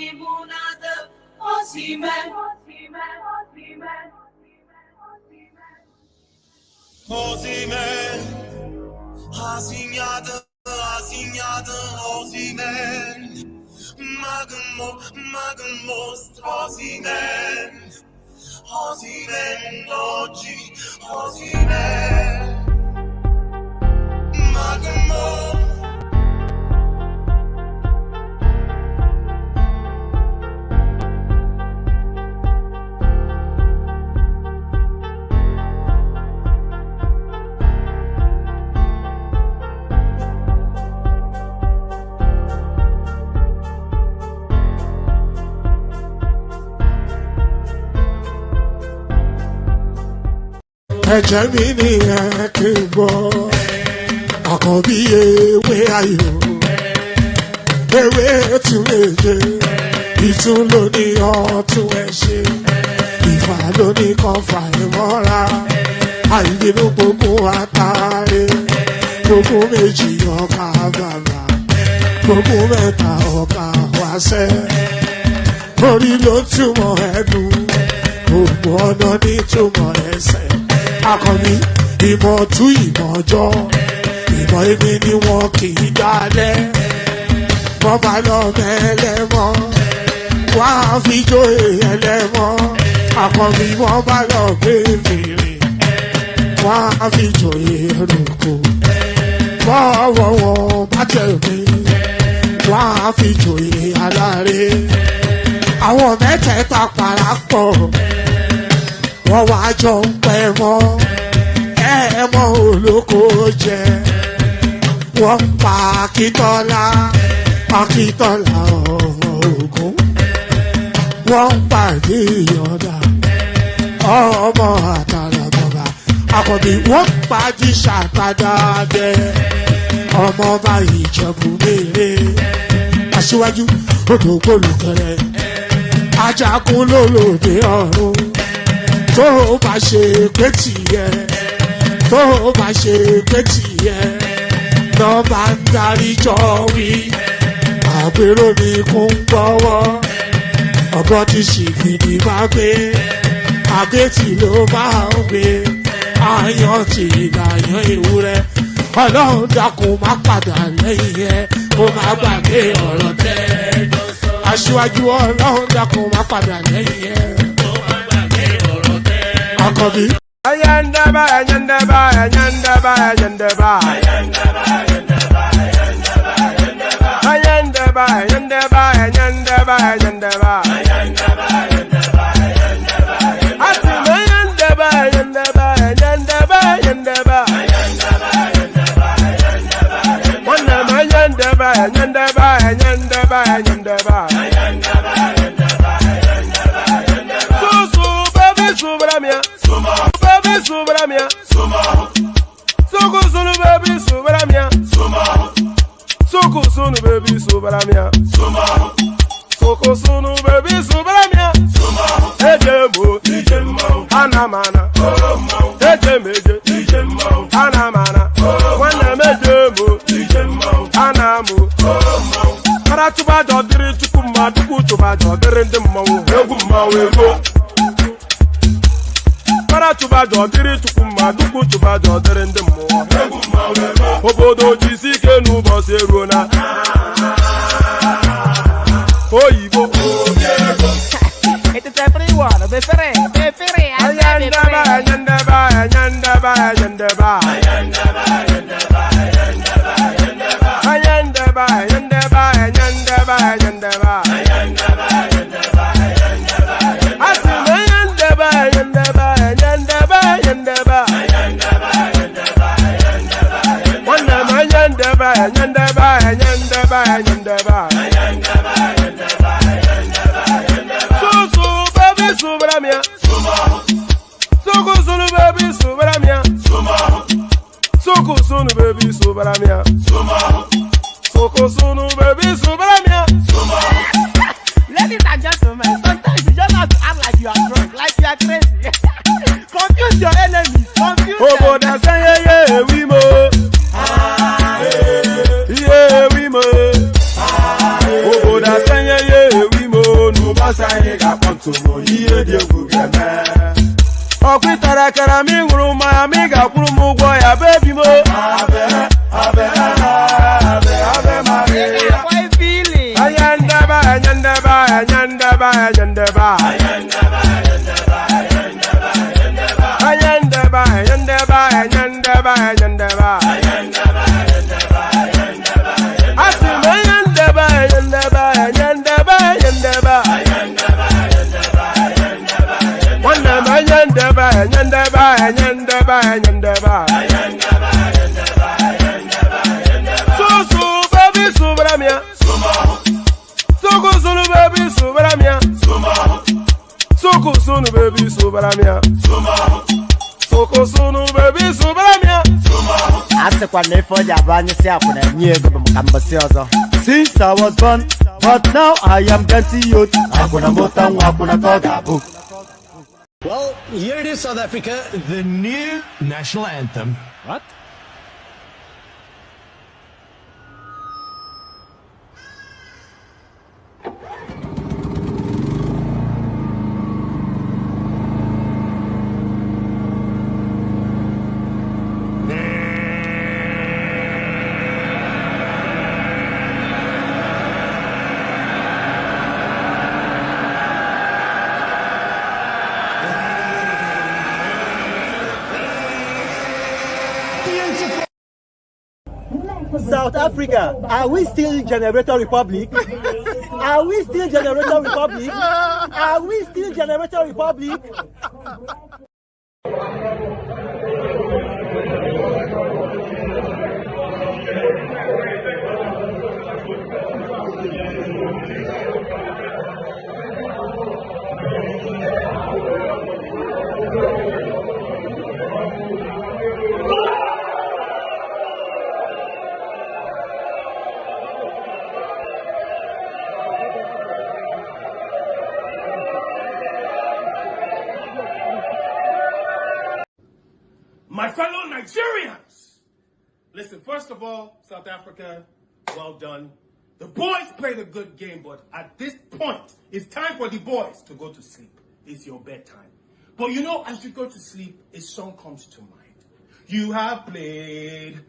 limonada, Osimhen. Osimhen, Azinyada, Osimhen, Magamos, Osimhen, Oji, Osimhen, Magamos. Ẹ̀jẹ̀ mi ni ẹ kí n gbọ́, àkọ́bí ewé ayò, ewé tún méje, ìtún ló ní ọ̀tún ẹ̀ ṣe, ìfà ló ní kan fà ẹ̀ mọ́ra, àìbínú gbogbo àtàrẹ, gbogbo méjì ọkà bàbà, gbogbo mẹ́ta ọkà wáṣẹ́, orí ló túmọ̀ ẹ̀dùn, gbogbo ọ̀nà ní túmọ̀ ẹsẹ̀. Akọni ìmọ̀ tú ìmọ̀ ọjọ́, ìmọ̀ èmi ni wọn kì í dalẹ̀. Wọ́n bá lọ mẹ́lẹ́mọ́, wọ́n á fi jóye ẹlẹ́mọ́. Akọni wọ́n bá lọ gbé fèrè, wọ́n á fi jóye ẹrùkù. Bọ́wọ́ wọn bá tẹ̀ mí, wọ́n á fi jóye aláre. Àwọn mẹ́tẹ̀ẹ̀ta parapọ̀, wọ́n wá jọ ń pẹ́ mọ́ ẹ̀ẹ́mọ́ olóko jẹ. Wọ́n pa Akíntọ́lá ọmọ Ògún. Wọ́n pa Ìyọ̀dà ọmọ Àtàlàbọ̀bà. Àkọ́bí wọ́n pa Jíṣà Tàdàdẹ ọmọ ọba Ìjẹ̀bú Mèrè. Aṣíwájú odò gbólùkẹrẹ ajagun lólòdì ọ̀run. Tó o bá ṣe pé tìyẹ, tó o bá ṣe pé tìyẹ, lọ bá ń darí jọ wí. Àgbèrò ni kò ń gbọ́wọ́, ọ̀gọ́ ti ṣìgìdì máa gbé, àgbétì ló máa ń gbé, àyàn ti ìlàyàn ewúrẹ́. Ọlọ́run dákun má padà lẹ́yìn ẹ, kó má gbàgbé ọ̀rọ̀ tẹ́. Aṣíwájú Ọlọ́run dákun má padà lẹ́yìn ẹ. Akọbi. Ayandaba, ayandaba, ayandaba, ayandaba. Ayandaba, ayandaba, ayandaba, ayandaba. Asim ayandaba, ayandaba, ayandaba, ayandaba. Wanam ayandaba, ayandaba, ayandaba, ayandaba. Subramia, baby subramia, Soko sunu baby subramia, Soko sunu baby subramia, Soko sunu baby subramia, Ejemo, Anamana, Ejemeje, Anamana, Wana Mejemo, Anamu, Karatuba dodiri chukuma tukutuba dodiri ndimo, Eguma wego. Tuba jọdịrị Chukwuma dukwu tuba jọdịrị ndị mmụọ. Obodo jisi ike n'ụbọchị eruo na oyibo. It is everyone, be free. Ayandaba, ayandaba, ayandaba, ayandaba. Ayandaba, ayandaba, ayandaba, ayandaba. Asim ayandaba, ayandaba. Soko sunu baby subramia. Soko sunu baby subramia. Ladies and gentlemen, sometimes you just have to act like you are drunk, like you are crazy. Confuse your enemies, confuse them. Oh, that's yeah, we mo. Yeah, we mo. Oh, that's yeah, we mo. tumo ihe dị egwu ga-eme. Ọkwitara kara m ịṅụrụ mmanya m ị ga-akwụrụ m ụgwọ ya bebi mo. Ave Maria. Ayandaba. Sunu baby subaramia. Sunu baby subaramia. Ase kwa nefo ya banye se apuna nyego bamukambasi ozo. Since I was born, but now I am getting youth. Akuna motang akuna kogabu. Well, here it is, South Africa, the new national anthem. What? South Africa, are we still Generator Republic? Are we still Generator Republic? Are we still Generator Republic? My fellow Nigerians, listen, first of all, South Africa, well done. The boys played a good game, but at this point, it's time for the boys to go to sleep. It's your bedtime. But you know, as you go to sleep, a song comes to mind. You have played,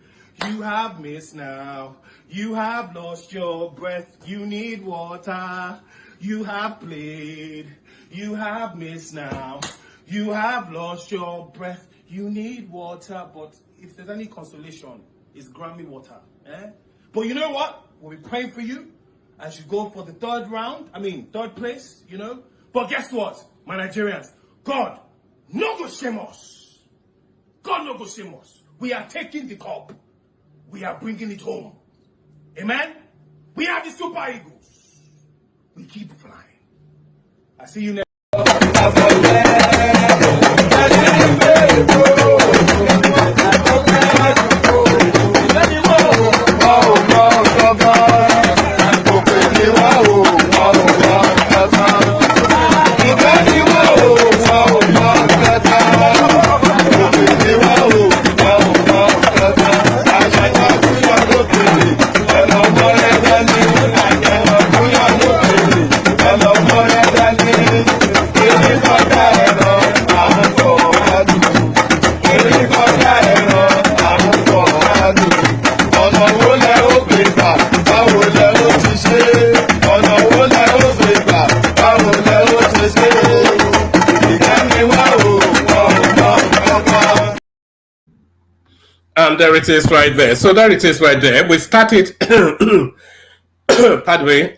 you have missed now, you have lost your breath, you need water. You have played, you have missed now, you have lost your breath. You need water, but if there's any consolation, it's Grammy water. But you know what? We'll be praying for you as you go for the third place, you know. But guess what, my Nigerians? God, no go shame us. God no go shame us. We are taking the cup. We are bringing it home. Amen? We are the Super Eagles. We keep flying. I see you next. There it is right there. So there it is right there. We started, pardon me,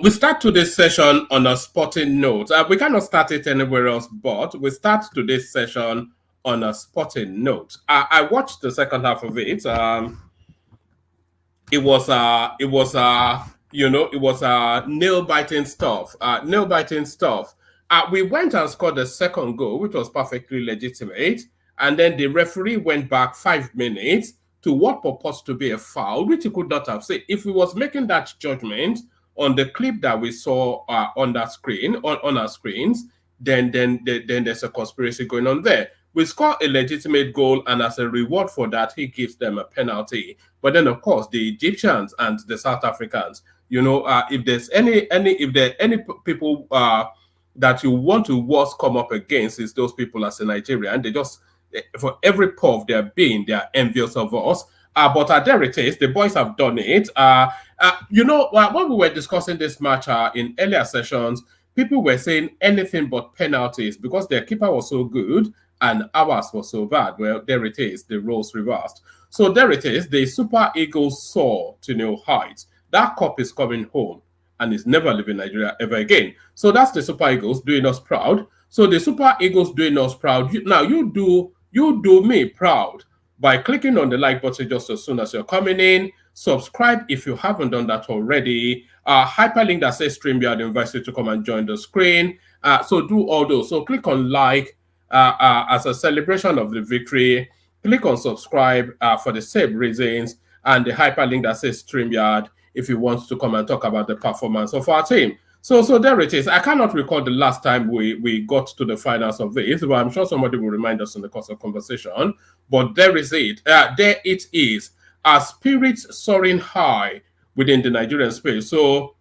we start today's session on a sporting note. We cannot start it anywhere else, but we start today's session on a sporting note. I watched the second half of it. It was nail-biting stuff. Nail-biting stuff. We went and scored the second goal, which was perfectly legitimate. And then the referee went back 5 minutes to what purports to be a foul, which he could not have said. If he was making that judgment on the clip that we saw on that screen, on our screens, then there's a conspiracy going on there. We score a legitimate goal, and as a reward for that, he gives them a penalty. But then, of course, the Egyptians and the South Africans, You know, if there's any people that you want to worse come up against, is those people as a Nigerian. They just, for every puff they're being, they are envious of us. But there it is. The boys have done it. You know, when we were discussing this match in earlier sessions, people were saying anything but penalties because their keeper was so good and ours was so bad. Well, there it is. The roles reversed. So there it is. The Super Eagles soar to new heights. That cup is coming home and is never leaving Nigeria ever again. So that's the Super Eagles doing us proud. So the Super Eagles doing us proud. Now you do me proud by clicking on the like button just as soon as you're coming in. Subscribe if you haven't done that already. Hyperlink that says StreamYard invites you to come and join the screen. So do all those. So click on like as a celebration of the victory. Click on subscribe for the same reasons, and the hyperlink that says StreamYard if you want to come and talk about the performance of our team. So there it is. I cannot recall the last time we got to the finals of this, but I'm sure somebody will remind us in the course of conversation. But there is it. There it is. Our spirits soaring high within the Nigerian space. So,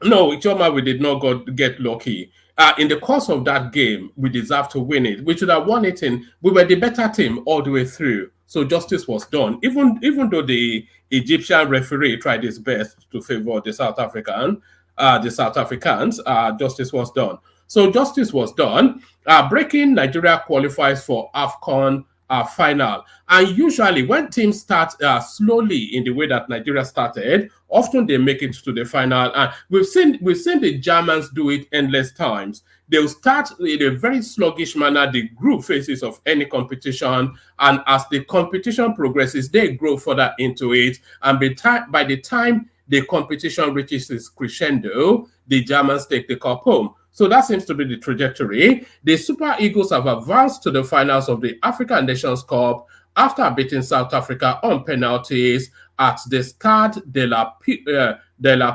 no, Ichoma, we did not get lucky. In the course of that game, we deserved to win it. We should have won it we were the better team all the way through. So justice was done. Even though the Egyptian referee tried his best to favor the South Africans, justice was done. So justice was done. Breaking Nigeria qualifies for AFCON final. And usually when teams start slowly in the way that Nigeria started, often they make it to the final. And we've seen the Germans do it endless times. They'll start in a very sluggish manner, the group phases of any competition. And as the competition progresses, they grow further into it. And by the time the competition reaches its crescendo, the Germans take the cup home. So that seems to be the trajectory. The Super Eagles have advanced to the finals of the African Nations Cup after beating South Africa on penalties at the Stade de la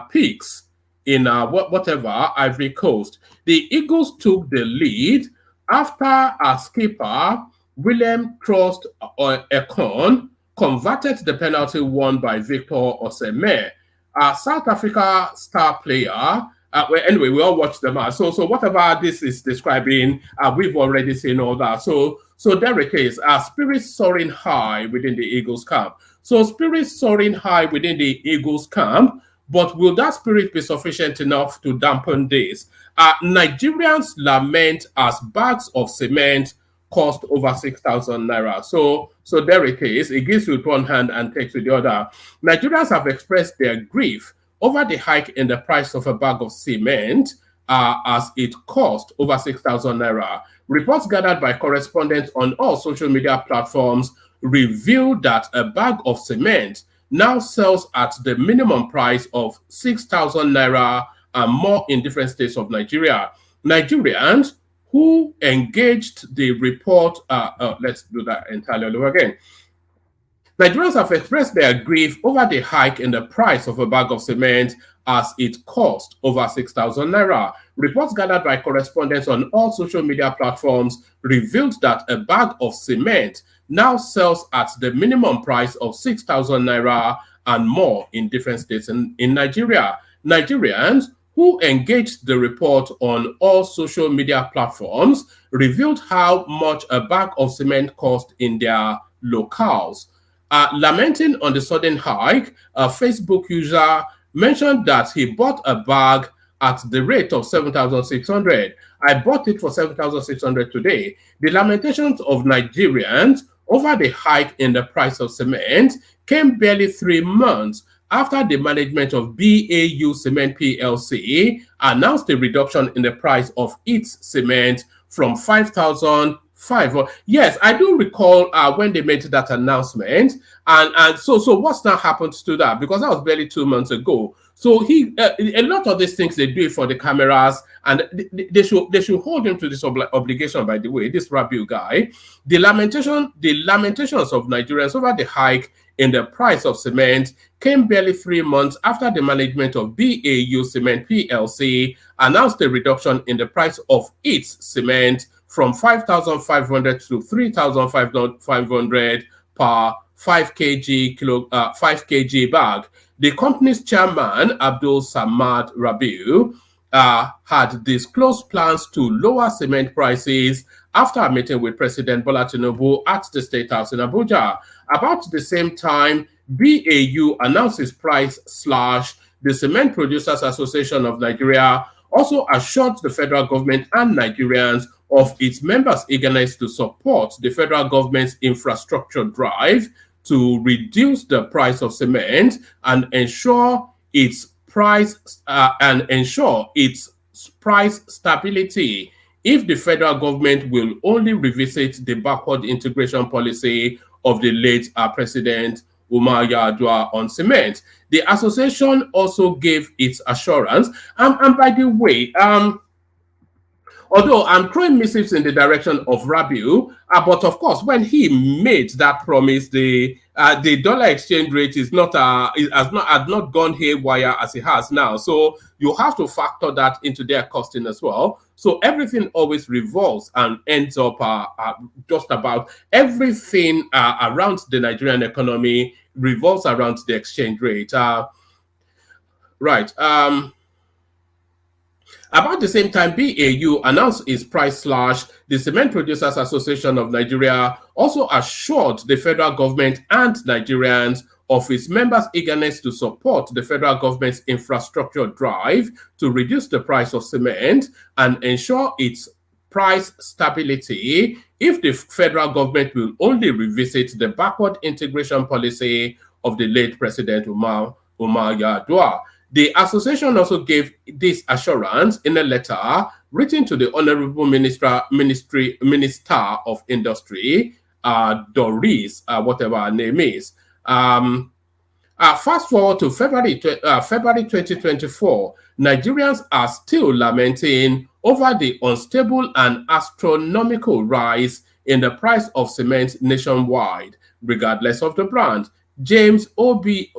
Paix in Ivory Coast. The Eagles took the lead after our skipper, Willem Troost Ekong, converted the penalty won by Victor Osimhen. South Africa star player. Anyway, we all watched the match. So whatever this is describing, we've already seen all that. So there it is. Spirits soaring high within the Eagles camp. So spirits soaring high within the Eagles camp, but will that spirit be sufficient enough to dampen this? Nigerians lament as bags of cement cost over 6,000 naira. So there it is. It gives with one hand and takes with the other. Nigerians have expressed their grief over the hike in the price of a bag of cement as it cost over 6,000 naira. Reports gathered by correspondents on all social media platforms revealed that a bag of cement now sells at the minimum price of 6,000 naira and more in different states of Nigeria. Nigerians who engaged the report, let's do that entirely over again. Nigerians have expressed their grief over the hike in the price of a bag of cement as it cost over 6,000 naira. Reports gathered by correspondents on all social media platforms revealed that a bag of cement now sells at the minimum price of 6,000 naira and more in different states in Nigeria. Nigerians who engaged the report on all social media platforms revealed how much a bag of cement cost in their locales. Lamenting on the sudden hike, a Facebook user mentioned that he bought a bag at the rate of 7,600. I bought it for 7,600 today. The lamentations of Nigerians over the hike in the price of cement came barely 3 months after the management of BAU Cement PLC announced a reduction in the price of its cement from 5,500. Yes, I do recall when they made that announcement, and so what's now happened to that? Because that was barely 2 months ago. So a lot of these things they do it for the cameras, and they should hold him to this obligation. By the way, this Rabiu guy, the lamentations of Nigerians over the hike in the price of cement came barely 3 months after the management of BAU Cement PLC announced a reduction in the price of its cement from 5,500 to 3,500 per 5 kg bag. The company's chairman, Abdul Samad Rabiu, had disclosed plans to lower cement prices after a meeting with President Bola Tinubu at the State House in Abuja. About the same time, BAU announced its price slash. The Cement Producers Association of Nigeria also assured the federal government and Nigerians of its members' eagerness to support the federal government's infrastructure drive to reduce the price of cement and ensure its price stability if the federal government will only revisit the backward integration policy of the late President Umar Yar'Adua on cement. The association also gave its assurance. And by the way, although I'm throwing missives in the direction of Rabiu, but of course, when he made that promise, the dollar exchange rate is had not gone haywire as it has now. So you have to factor that into their costing as well. So everything always revolves and ends up just about everything around the Nigerian economy revolves around the exchange rate. Right. About the same time, BAU announced its price slash. The Cement Producers Association of Nigeria also assured the federal government and Nigerians of its members' eagerness to support the federal government's infrastructure drive to reduce the price of cement and ensure its price stability if the federal government will only revisit the backward integration policy of the late President Umar Yar'Adua. The association also gave this assurance in a letter written to the Honorable Minister of Industry, Doris, whatever her name is. Fast forward to February 2024, Nigerians are still lamenting over the unstable and astronomical rise in the price of cement nationwide, regardless of the brand. James Obi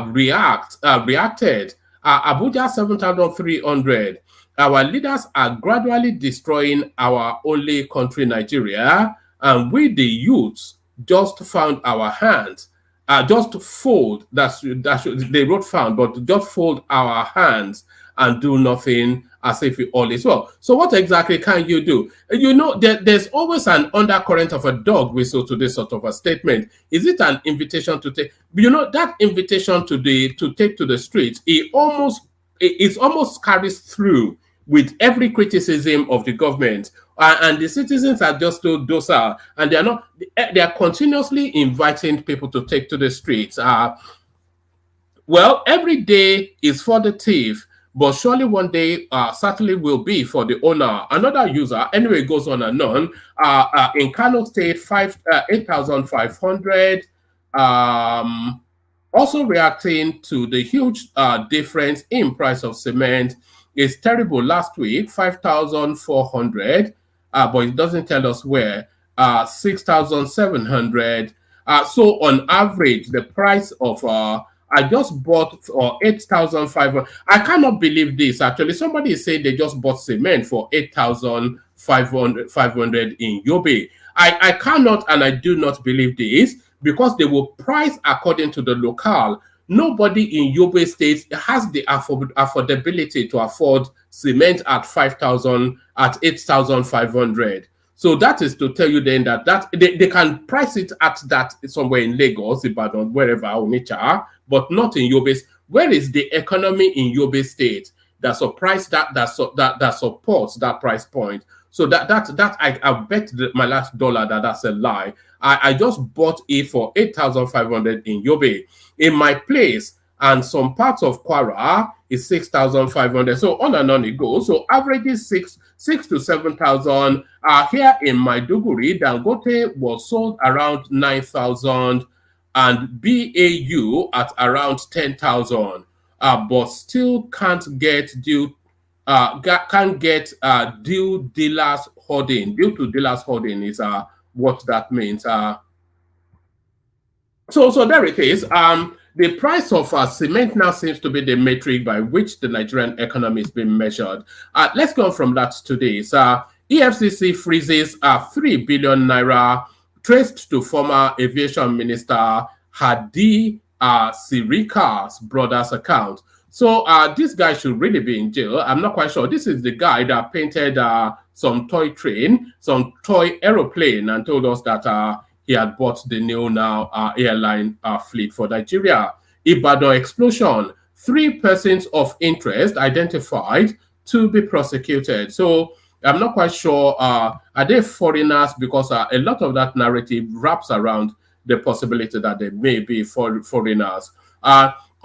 reacted. Abuja 7,300. Our leaders are gradually destroying our only country, Nigeria, and we, the youths, just found our hands. Just fold. They wrote found, but just fold our hands and do nothing as if all is well. So what exactly can you do? You know, there's always an undercurrent of a dog whistle to this sort of a statement. Is it an invitation to take? You know, that invitation to take to the streets, it almost carries through with every criticism of the government. And the citizens are just so docile, and they are continuously inviting people to take to the streets. Well, every day is for the thief, but surely one day certainly will be for the owner. Another user, anyway, goes on and on. In Kano State, 8,500. Also reacting to the huge difference in price of cement. It's terrible. Last week, 5,400. But it doesn't tell us where. 6,700. So on average, the price of I just bought for 8,500. I cannot believe this. Actually, somebody is saying they just bought cement for 8,500 in Yobe. I cannot and I do not believe this because they will price according to the locale. Nobody in Yobe State has the affordability to afford cement at 5,000, at 8,500. So that is to tell you then that they can price it at that somewhere in Lagos, Ibadan, wherever, Onitsha, but not in Yobe. Where is the economy in Yobe State that supports that price point? So that I bet my last dollar that's a lie. I just bought it for 8,500 in Yobe. In my place and some parts of Kwara is 6,500. So on and on it goes. So average is 6 to 7,000. Here in Maiduguri, Dangote was sold around 9,000 and BAU at around 10,000. But still can't get due dealers hoarding. Due to dealers hoarding is what that means. So there it is. The price of cement now seems to be the metric by which the Nigerian economy is being measured. Let's go from that to this. EFCC freezes 3 billion naira traced to former aviation minister Hadi Sirika's brother's account. So this guy should really be in jail. I'm not quite sure. This is the guy that painted some toy train, some toy aeroplane, and told us that he had bought the new now airline fleet for Nigeria. Ibadan explosion. 3 persons of interest identified to be prosecuted. So I'm not quite sure. Are they foreigners? Because a lot of that narrative wraps around the possibility that they may be foreigners.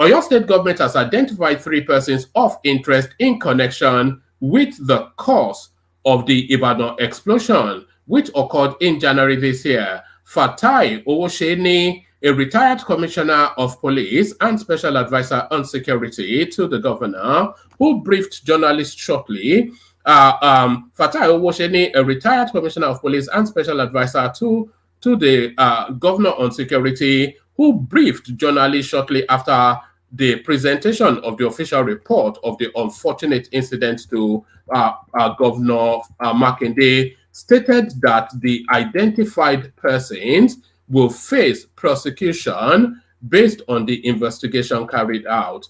Oyo State government has identified 3 persons of interest in connection with the cause of the Ibadan explosion, which occurred in January this year. Fatai Owosheni, a retired commissioner of police and special advisor on security to the governor, who briefed journalists shortly. Fatai Owosheni, a retired commissioner of police and special advisor to the governor on security, who briefed journalists shortly after the presentation of the official report of the unfortunate incident to Governor Makinde, stated that the identified persons will face prosecution based on the investigation carried out.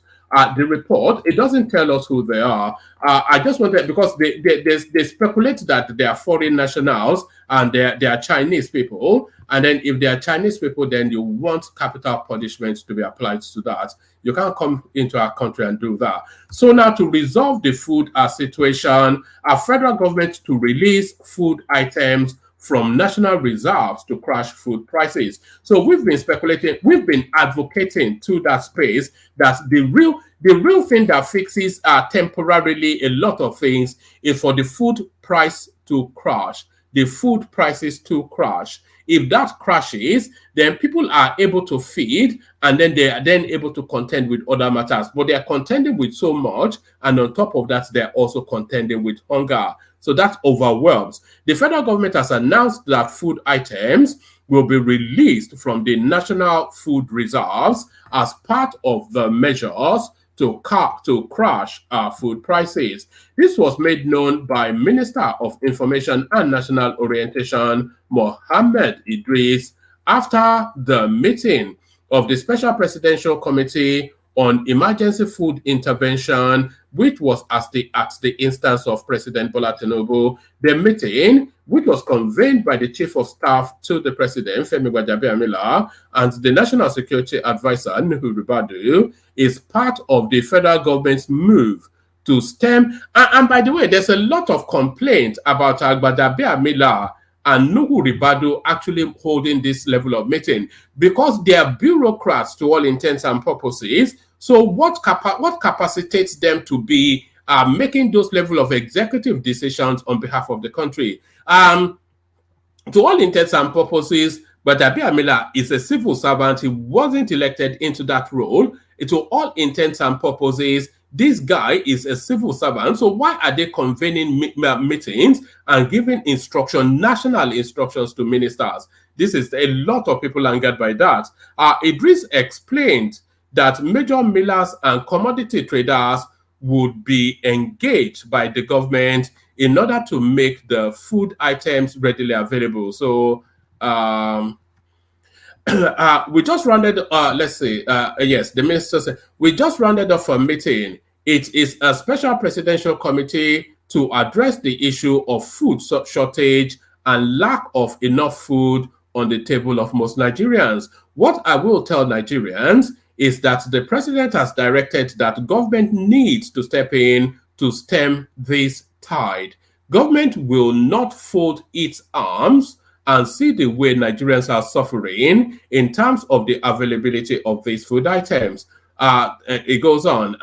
The report, it doesn't tell us who they are. I just wanted, because they speculate that they are foreign nationals and they are Chinese people. And then if they are Chinese people, then you want capital punishment to be applied to that. You can't come into our country and do that. So now, to resolve the food situation, our federal government to release food items from national reserves to crash food prices. So we've been speculating, we've been advocating to that space that the real thing that fixes temporarily a lot of things is for the food price to crash, the food prices to crash. If that crashes, then people are able to feed, and then they are then able to contend with other matters. But they are contending with so much, and on top of that, they're also contending with hunger. So that overwhelms. The federal government has announced that food items will be released from the national food reserves as part of the measures to crash food prices. This was made known by Minister of Information and National Orientation, Mohammed Idris, after the meeting of the Special Presidential Committee on Emergency Food Intervention, which was at the instance of President Bola Tinubu. The meeting, which was convened by the Chief of Staff to the President, Femi Gbajabiamila, and the National Security Advisor, Nuhu Ribadu, is part of the federal government's move to stem. And by the way, there's a lot of complaint about Gbajabiamila and Nuhu Ribadu actually holding this level of meeting, because they are bureaucrats to all intents and purposes. So what capacitates them to be making those level of executive decisions on behalf of the country? To all intents and purposes, Gbajabiamila is a civil servant. He wasn't elected into that role. To all intents and purposes, this guy is a civil servant. So why are they convening meetings and giving national instructions to ministers? This is a lot of people angered by that. Idris explained that major millers and commodity traders would be engaged by the government in order to make the food items readily available. So we just rounded, yes, the minister said, we just rounded off a meeting. It is a special presidential committee to address the issue of food shortage and lack of enough food on the table of most Nigerians. What I will tell Nigerians is that the president has directed that government needs to step in to stem this tide. Government will not fold its arms and see the way Nigerians are suffering in terms of the availability of these food items. It goes on.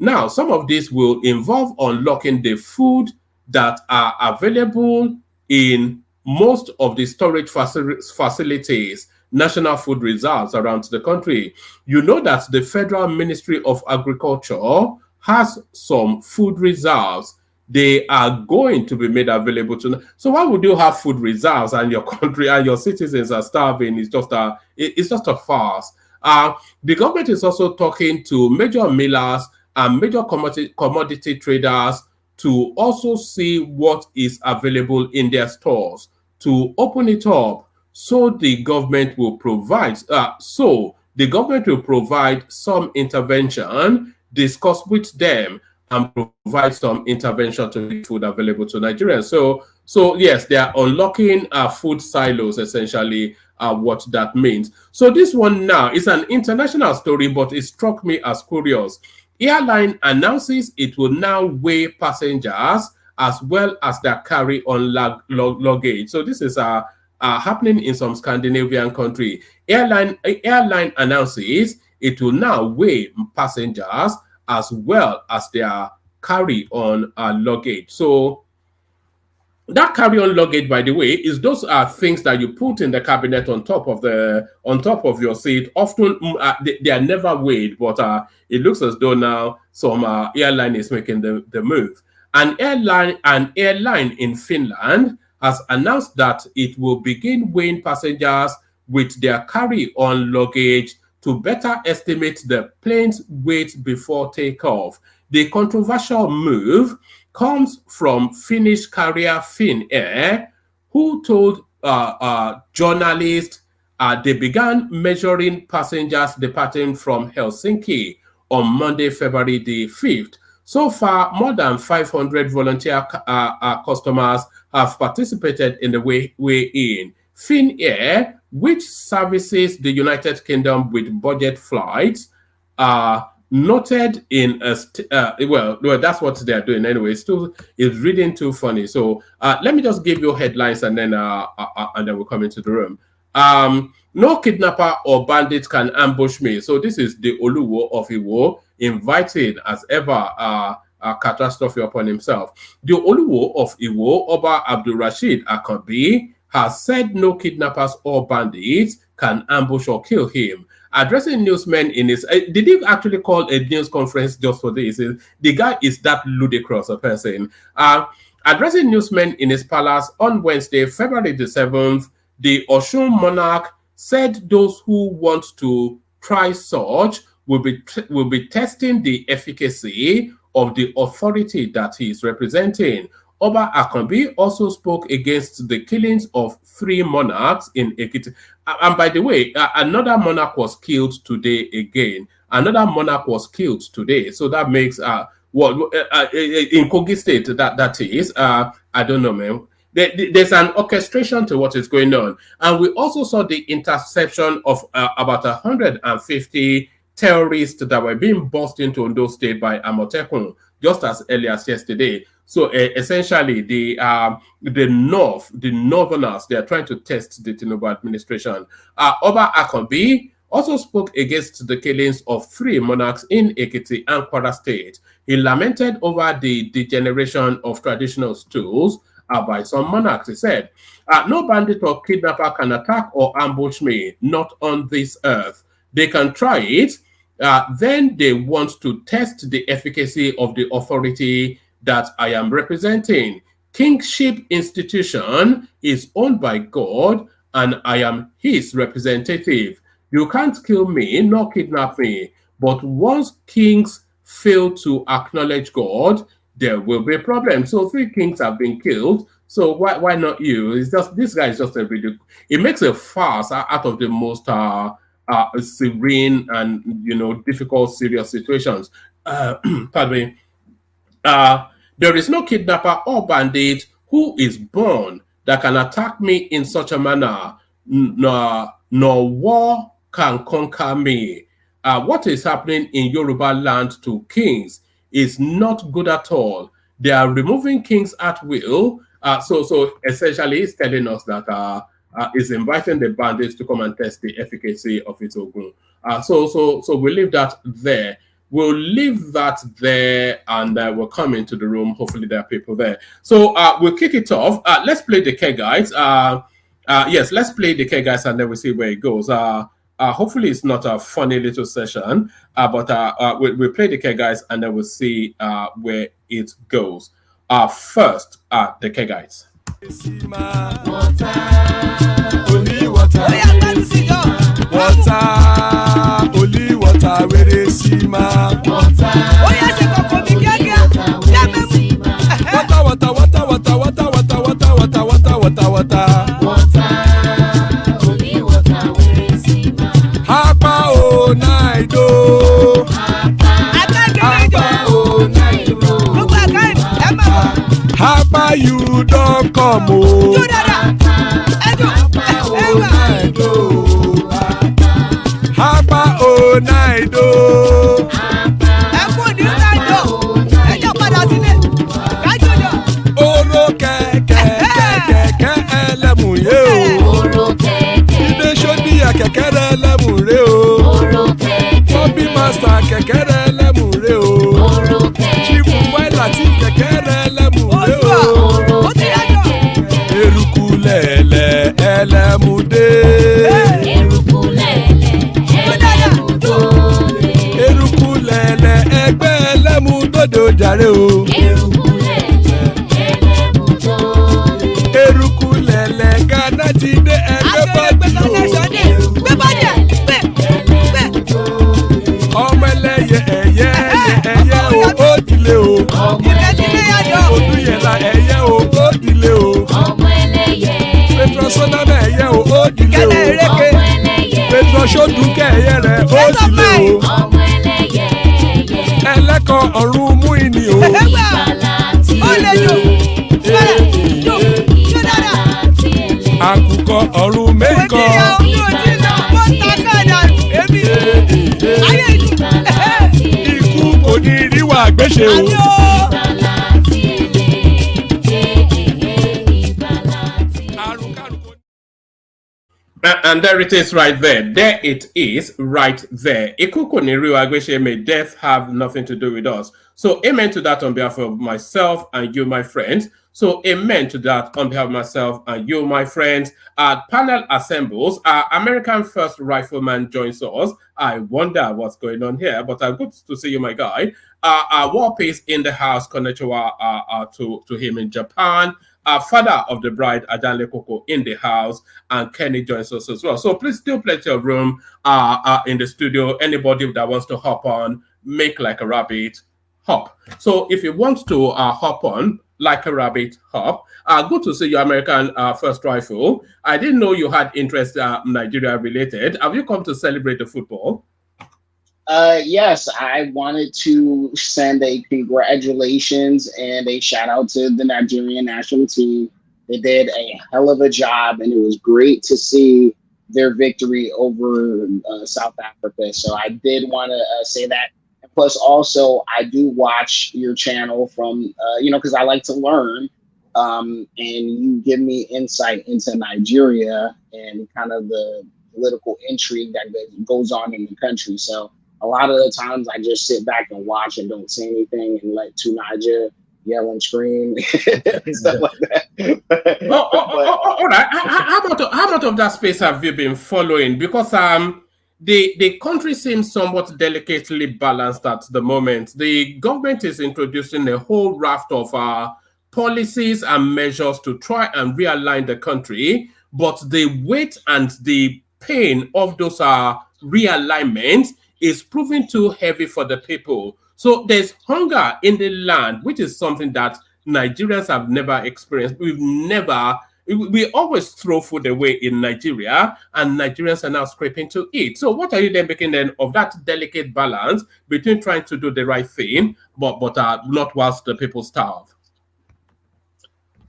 Now, some of this will involve unlocking the food that are available in most of the storage facilities, national food reserves around the country. You know that the Federal Ministry of Agriculture has some food reserves. They are going to be made available to. So why would you have food reserves and your country and your citizens are starving? It's just a farce. The government is also talking to major millers and major commodity traders to also see what is available in their stores, to open it up so the government will provide, so the government will provide some intervention, discuss with them, and provide some intervention to make food available to Nigerians. So yes, they are unlocking food silos, essentially, what that means. So this one now is an international story, but it struck me as curious. Airline announces it will now weigh passengers as well as their carry-on luggage. So this is happening in some Scandinavian country. Airline announces it will now weigh passengers as well as their carry-on luggage. So that carry-on luggage, by the way, is those are things that you put in the cabinet on top of your seat. Often they are never weighed, but it looks as though now some airline is making the move. An airline in Finland has announced that it will begin weighing passengers with their carry-on luggage to better estimate the plane's weight before takeoff. The controversial move comes from Finnish carrier Finnair, who told journalists they began measuring passengers departing from Helsinki on Monday, February the 5th. So far, more than 500 volunteer customers have participated in the weigh-in. Finnair, which services the United Kingdom with budget flights, noted in well, that's what they're doing anyway. Still, it's reading too funny. So let me just give you headlines and then we'll come into the room. No kidnapper or bandit can ambush me. So this is the Oluwo of Iwo inviting, as ever, a catastrophe upon himself. The Oluwo of Iwo, Oba Abdul Rashid Akanbi, has said no kidnappers or bandits can ambush or kill him. Addressing newsmen in his, did he actually call a news conference just for this? The guy is that ludicrous a person. Addressing newsmen in his palace on Wednesday, February the 7th, the Osun monarch said those who want to try such will be testing the efficacy of the authority that he is representing. Oba Akanbi also spoke against the killings of 3 monarchs in Ekiti. And by the way, another monarch was killed today again. Another monarch was killed today. So that makes, in Kogi State, that is, I don't know, man. There's an orchestration to what is going on. And we also saw the interception of about 150 terrorists that were being bussed into Ondo State by Amotekun just as early as yesterday. So essentially, the Northerners, they are trying to test the Tinubu administration. Oba Akanbi also spoke against the killings of 3 monarchs in Ekiti and Kwara State. He lamented over the degeneration of traditional stools by some monarchs. He said, no bandit or kidnapper can attack or ambush me, not on this earth. They can try it. Then they want to test the efficacy of the authority that I am representing. Kingship institution is owned by God, and I am his representative. You can't kill me nor kidnap me. But once kings fail to acknowledge God, there will be a problem. So 3 kings have been killed. So why not you? It's just, this guy is just a ridiculous. It makes a farce out of the most serene and difficult, serious situations. Pardon me. There is no kidnapper or bandit who is born that can attack me in such a manner, nor war can conquer me. What is happening in Yoruba land to kings is not good at all. They are removing kings at will. So essentially, he's telling us that is inviting the bandits to come and test the efficacy of its ogun. So we'll leave that there. We'll leave that there, and we'll come into the room. Hopefully there are people there. So we'll kick it off. Let's play the K guys. Yes, let's play the K guys, and then we'll see where it goes. Hopefully it's not a funny little session, but we'll play the K guys, and then we'll see where it goes. First, the K guys. Only water, where is Sima? Hapa ìdó. ẹ kú ní sáńdọ̀ ẹ jọ padà sílé kájọjọ. Oró kẹ̀kẹ́ ẹlẹ́mùrè o. Ilé sódìyà kẹ̀kẹ́ rẹ̀ ẹlẹ́mùrè o. Bobby Master kẹ̀kẹ́ rẹ̀ ẹlẹ́mùrè o. Chief Faila ti kẹ̀kẹ́ rẹ̀ ẹlẹ́mùrè o. ó ti yájọ. Eruku lẹ̀lẹ̀ ẹlẹ́mùdé. Eruku lẹ̀lẹ̀ ẹgbẹ́ ẹlẹ́mùdódò jàre o. Eruku lẹ̀lẹ̀ Ghana ti dé ẹgbẹ́ bọ́dì o. Ọmọ ẹlẹ́yẹ ẹyẹ o ó dìle o. Odúyẹ̀lá ẹyẹ o ó dìle o. Petrosoname ẹyẹ o ó dìle o. Petrosodúnkẹ́ ẹyẹ rẹ̀ ó dìle o. Ẹlẹ́kọ̀ ọ̀run mú ìní o. Àkùkọ ọ̀run méjìkọ. Ikú kò ní ríwà gbéṣe o. And there it is right there. There it is right there. Ikuko ni riwa agbeche, may death have nothing to do with us. So amen to that on behalf of myself and you, my friends. So amen to that on behalf of myself and you, my friends. Panel assembles. American First Rifleman joins us. I wonder what's going on here, but good to see you, my guy. War Peace in the house. Konnichiwa to him in Japan. Father of the bride, Ajanle Koko, in the house, and Kenny joins us as well. So please still plenty of room in the studio. Anybody that wants to hop on, make like a rabbit, hop. So if you want to hop on, like a rabbit, hop. Good to see you, American First Rifle. I didn't know you had interest Nigeria related. Have you come to celebrate the football? Yes, I wanted to send a congratulations and a shout out to the Nigerian national team. They did a hell of a job, and it was great to see their victory over South Africa. So I did want to say that. And plus, also, I do watch your channel from, because I like to learn. And you give me insight into Nigeria and kind of the political intrigue that goes on in the country. So a lot of the times I just sit back and watch and don't say anything and let Tunaja yell and scream and stuff like that. All right. How much of that space have you been following? Because the country seems somewhat delicately balanced at the moment. The government is introducing a whole raft of policies and measures to try and realign the country, but the weight and the pain of those realignments is proving too heavy for the people. So there's hunger in the land, which is something that Nigerians have never experienced. We always throw food away in Nigeria, and Nigerians are now scraping to eat. So what are you then making then of that delicate balance between trying to do the right thing, but not whilst the people starve?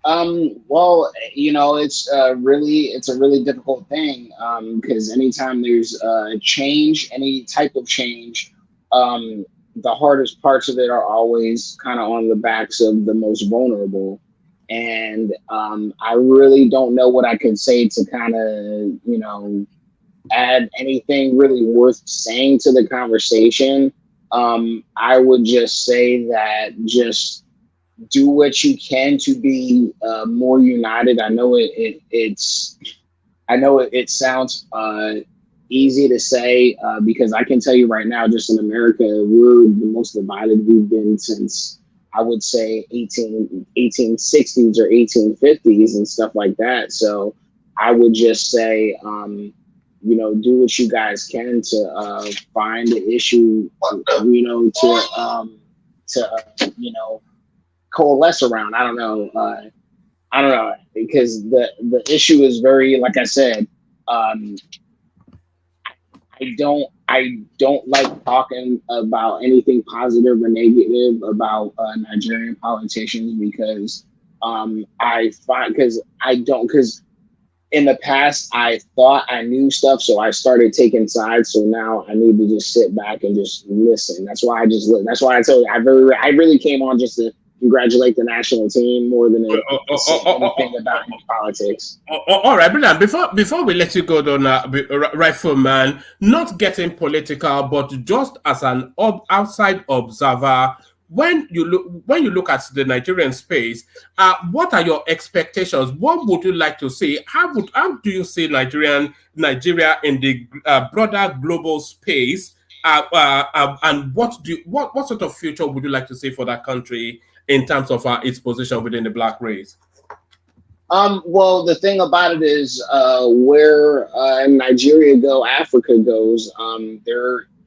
Well, it's a really difficult thing, because anytime there's change, any type of change, the hardest parts of it are always kind of on the backs of the most vulnerable. And I really don't know what I could say to kind of, add anything really worth saying to the conversation. I would just say that just do what you can to be more united. I know it sounds easy to say, because I can tell you right now, just in America, we're the most divided we've been since, I would say, 1860s or 1850s and stuff like that. So I would just say, do what you guys can to find the issue, to coalesce around. I don't know, because the issue is very, like I said, I don't like talking about anything positive or negative about Nigerian politicians, because in the past, I thought I knew stuff, so I started taking sides. So now I need to just sit back and just listen. That's why I just. That's why I told you I really came on just to congratulate the national team more than anything about politics. All right, brilliant. Before we let you go, Rifleman, not getting political, but just as an outside observer. When you look at the Nigerian space, what are your expectations? What would you like to see? How do you see Nigeria in the broader global space? And what sort of future would you like to see for that country in terms of its position within the Black race? Well, the thing about it is, where Nigeria go, Africa goes.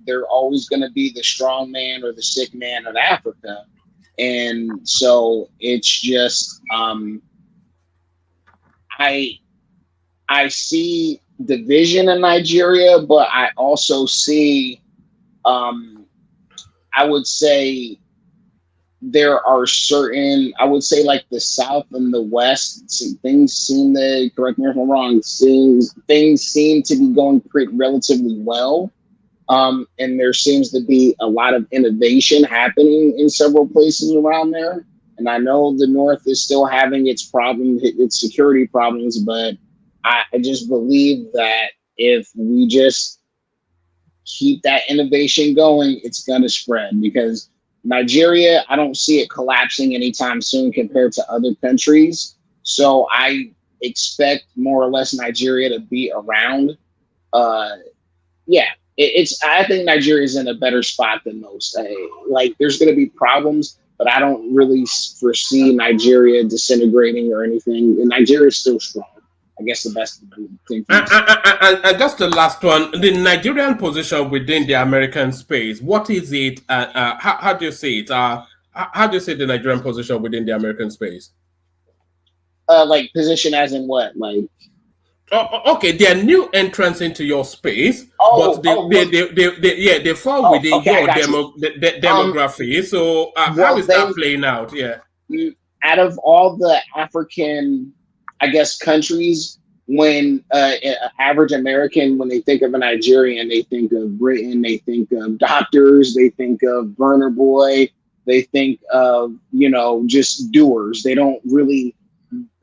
They're always going to be the strong man or the sick man of Africa. And so it's just, I see division in Nigeria, but I also see, I would say there are certain, I would say like the South and the West, things seem to, correct me if I'm wrong, things seem to be going relatively well. And there seems to be a lot of innovation happening in several places around there. And I know the North is still having its security problems, but I just believe that if we just keep that innovation going, it's going to spread, because Nigeria, I don't see it collapsing anytime soon compared to other countries. So I expect more or less Nigeria to be around. I think Nigeria is in a better spot than most. Like, there's going to be problems, but I don't really foresee Nigeria disintegrating or anything. And Nigeria is still strong. I guess the best thing. And just the last one, the Nigerian position within the American space. What is it? How do you see it? How do you see the Nigerian position within the American space? Like position as in what? Like. Okay, they are new entrants into your space, but they fall within your demography. So how is that playing out? Yeah. Out of all the African, I guess, countries, when average American, when they think of a Nigerian, they think of Britain, they think of doctors, they think of Burner Boy, they think of, just doers. They don't really.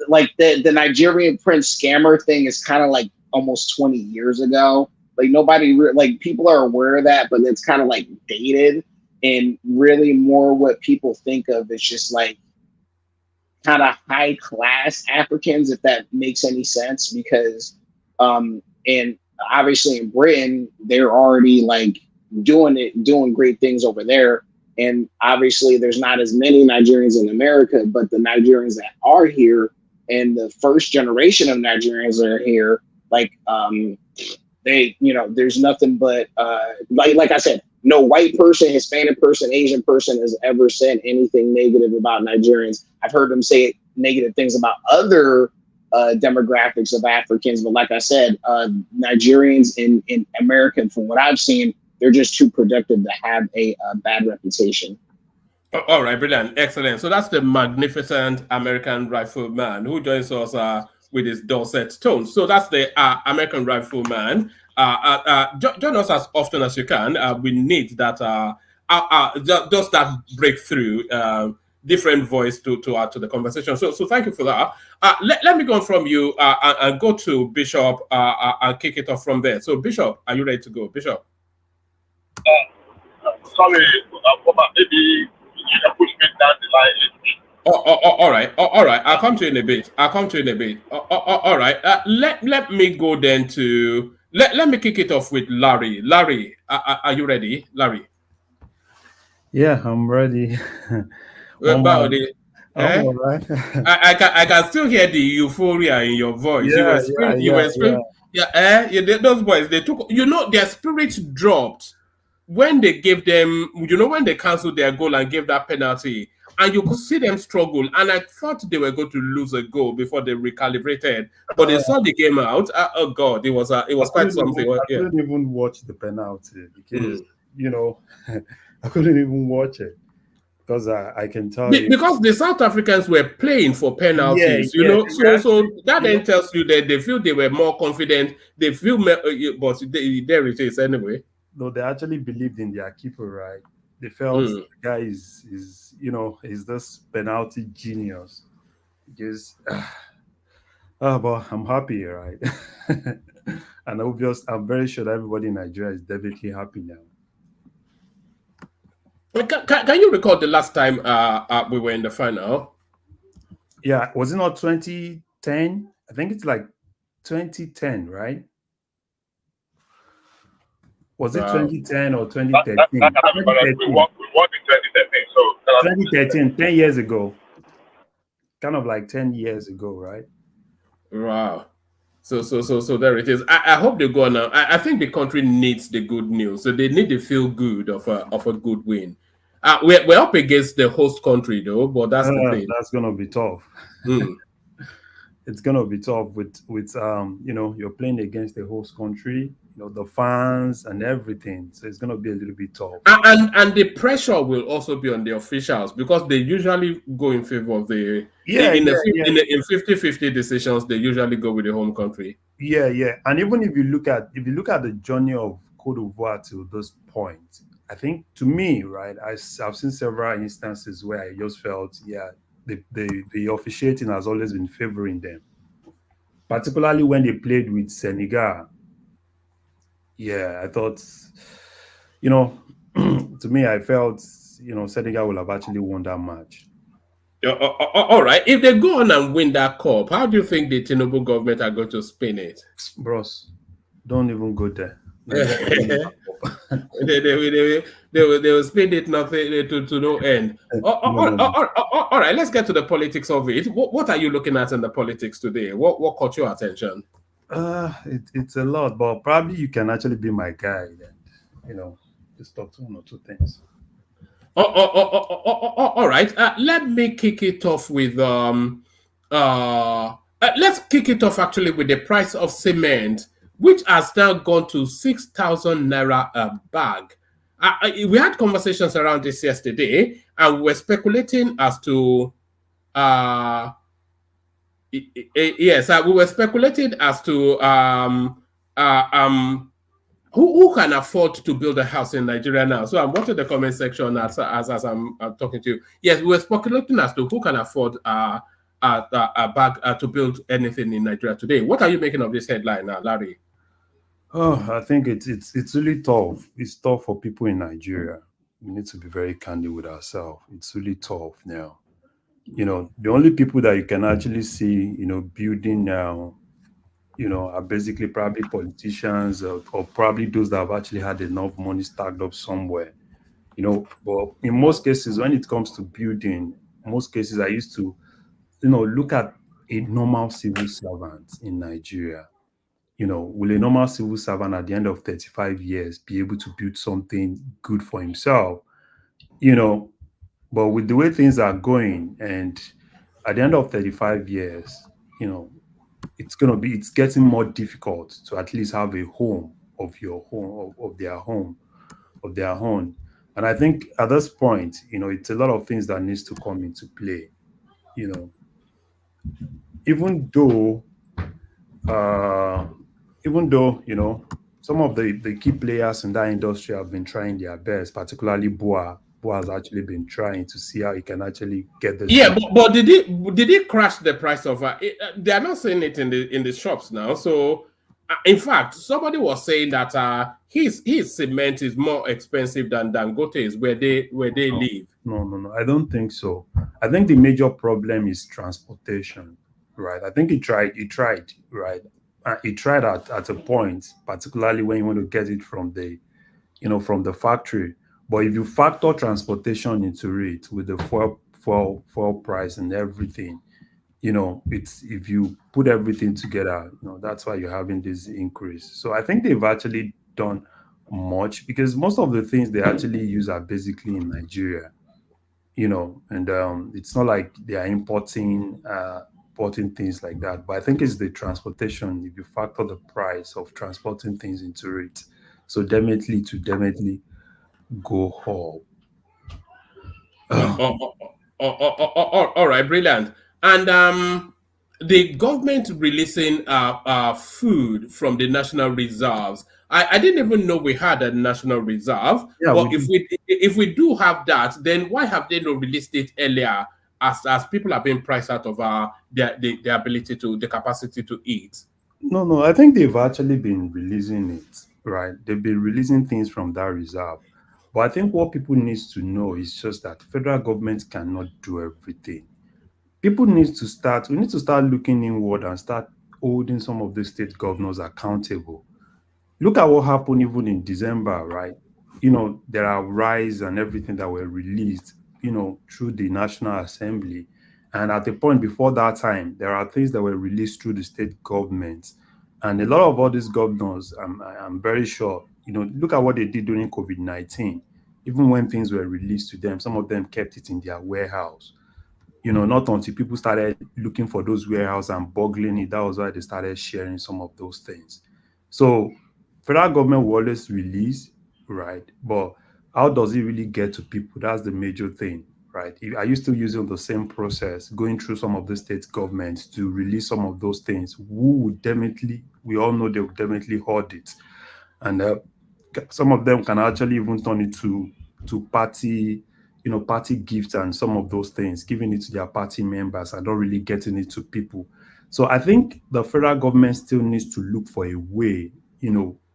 Like the Nigerian Prince scammer thing is kind of like almost 20 years ago. Like nobody people are aware of that, but it's kind of like dated, and really more what people think of is just like kind of high class Africans, if that makes any sense, because and obviously in Britain, they're already like doing great things over there. And obviously there's not as many Nigerians in America, but the Nigerians that are here and the first generation of Nigerians that are here, like there's nothing but like I said, no white person, Hispanic person, Asian person has ever said anything negative about Nigerians. I've heard them say negative things about other demographics of Africans, but like I said, Nigerians in America, from what I've seen, they're just too productive to have a bad reputation. All right, brilliant, excellent. So that's the magnificent American Rifleman who joins us with his dulcet tones. So that's the American Rifleman. Join us as often as you can. We need that, just that breakthrough, different voice to the conversation. So thank you for that. Let me go from you and go to Bishop and kick it off from there. So Bishop, are you ready to go? Bishop. Sorry, maybe you can push me down the line a little bit. All right. I'll come to you in a bit. All right. Let me go then to let me kick it off with Larry. Larry, are you ready, Larry? Yeah, I'm ready. About it. All right. I can still hear the euphoria in your voice. Those boys, they took, their spirits dropped when they gave them, when they canceled their goal and gave that penalty, and you could see them struggle. And I thought they were going to lose a goal before they recalibrated, but they saw the game out. Oh God, it was quite something. I couldn't even watch the penalty because I couldn't even watch it because I can tell you. Because the South Africans were playing for penalties, Yeah, you know. yeah. So that then tells you that they feel they were more confident. They feel, but there it is anyway. No, they actually believed in their keeper, right? They felt the guy is is this penalty genius. Just but I'm happy, right? And I'm very sure that everybody in Nigeria is definitely happy now. Can you recall the last time we were in the final? Yeah, was it not 2010? I think it's like 2010, right? Was it 2010 or 2013? We won in 2013. So 2013, 10 years ago. Kind of like 10 years ago, right? Wow. So there it is. I hope they go on now. I think the country needs the good news. So they need the feel good of a good win. We're up against the host country though, but that's the thing. That's gonna be tough. It's gonna be tough with you're playing against the host country, the fans and everything. So it's gonna be a little bit tough. And the pressure will also be on the officials because they usually go in favor of the in 50-50 decisions. They usually go with the home country. Yeah. And even if you look at the journey of Cote d'Ivoire to this point, I think to me, right, I've seen several instances where I just felt, the officiating has always been favoring them, particularly when they played with Senegal. Yeah, I thought, to me, I felt, Senegal will have actually won that match. All right. If they go on and win that cup, how do you think the Tinubu government are going to spin it? Bros, don't even go there. They will spin it nothing to no end. All right, let's get to the politics of it. What are you looking at in the politics today? What caught your attention? It's a lot, but probably you can actually be my guy and just talk to one or two things. All right. Let me kick it off with let's kick it off actually with the price of cement, which has now gone to 6,000 naira a bag. We had conversations around this yesterday, and we were speculating as to we were speculating as to who can afford to build a house in Nigeria now. So I'm watching the comment section as I'm talking to you. Yes, we were speculating as to who can afford a bag to build anything in Nigeria today. What are you making of this headline now, Larry? Oh, I think it's really tough. It's tough for people in Nigeria. We need to be very candid with ourselves. It's really tough now. The only people that you can actually see, building now, are basically probably politicians or probably those that have actually had enough money stacked up somewhere. But in most cases, when it comes to building, most cases I used to, look at a normal civil servant in Nigeria. Will a normal civil servant at the end of 35 years be able to build something good for himself? But with the way things are going, and at the end of 35 years, it's getting more difficult to at least have a home of their own. And I think at this point, it's a lot of things that needs to come into play. Even though some of the key players in that industry have been trying their best, particularly Boa. Boa has actually been trying to see how he can actually get this. Yeah, but did it crash the price of? They are not saying it in the shops now. So, in fact, somebody was saying that his cement is more expensive than Dangote's where they live. No, I don't think so. I think the major problem is transportation, right? I think he tried, right? He tried at a point, particularly when you want to get it from the factory. But if you factor transportation into it with the fuel price and everything, it's if you put everything together, that's why you're having this increase. So I think they've actually done much because most of the things they actually use are basically in Nigeria, and it's not like they are importing things like that. But I think it's the transportation. If you factor the price of transporting things into it, so definitely go home. All right, brilliant. And the government releasing food from the national reserves. I didn't even know we had a national reserve. Yeah, But we do. if we do have that, then why have they not released it earlier? As people have been priced out of their ability to the capacity to eat. No, no, I think they've actually been releasing it, right? They've been releasing things from that reserve. But I think what people need to know is just that federal government cannot do everything. People need to start, we need to start looking inward and start holding some of the state governors accountable. Look at what happened even in December, right? There are rights and everything that were released, through the National Assembly. And at the point before that time, there are things that were released through the state governments. And a lot of all these governors, I'm very sure, look at what they did during COVID-19. Even when things were released to them, some of them kept it in their warehouse. Not until people started looking for those warehouse and boggling it, that was why they started sharing some of those things. So federal government will always release, right? But how does it really get to people? That's the major thing, right? Are you still using the same process, going through some of the state governments to release some of those things? Who would definitely, we all know they would definitely hoard it. And some of them can actually even turn it to party, party gifts and some of those things, giving it to their party members and not really getting it to people. So I think the federal government still needs to look for a way,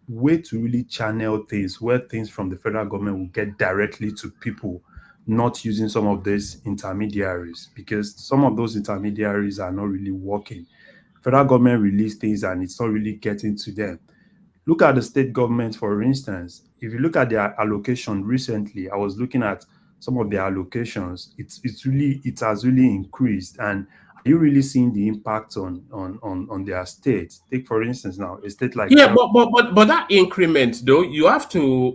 way to really channel things where things from the federal government will get directly to people, not using some of these intermediaries, because some of those intermediaries are not really working. Federal government release things and it's not really getting to them. Look at the state government, for instance. If you look at their allocation recently, I was looking at some of their allocations. It has really increased. And are you really seeing the impact on their state? Take for instance now a state like Yeah, but that increment though, you have to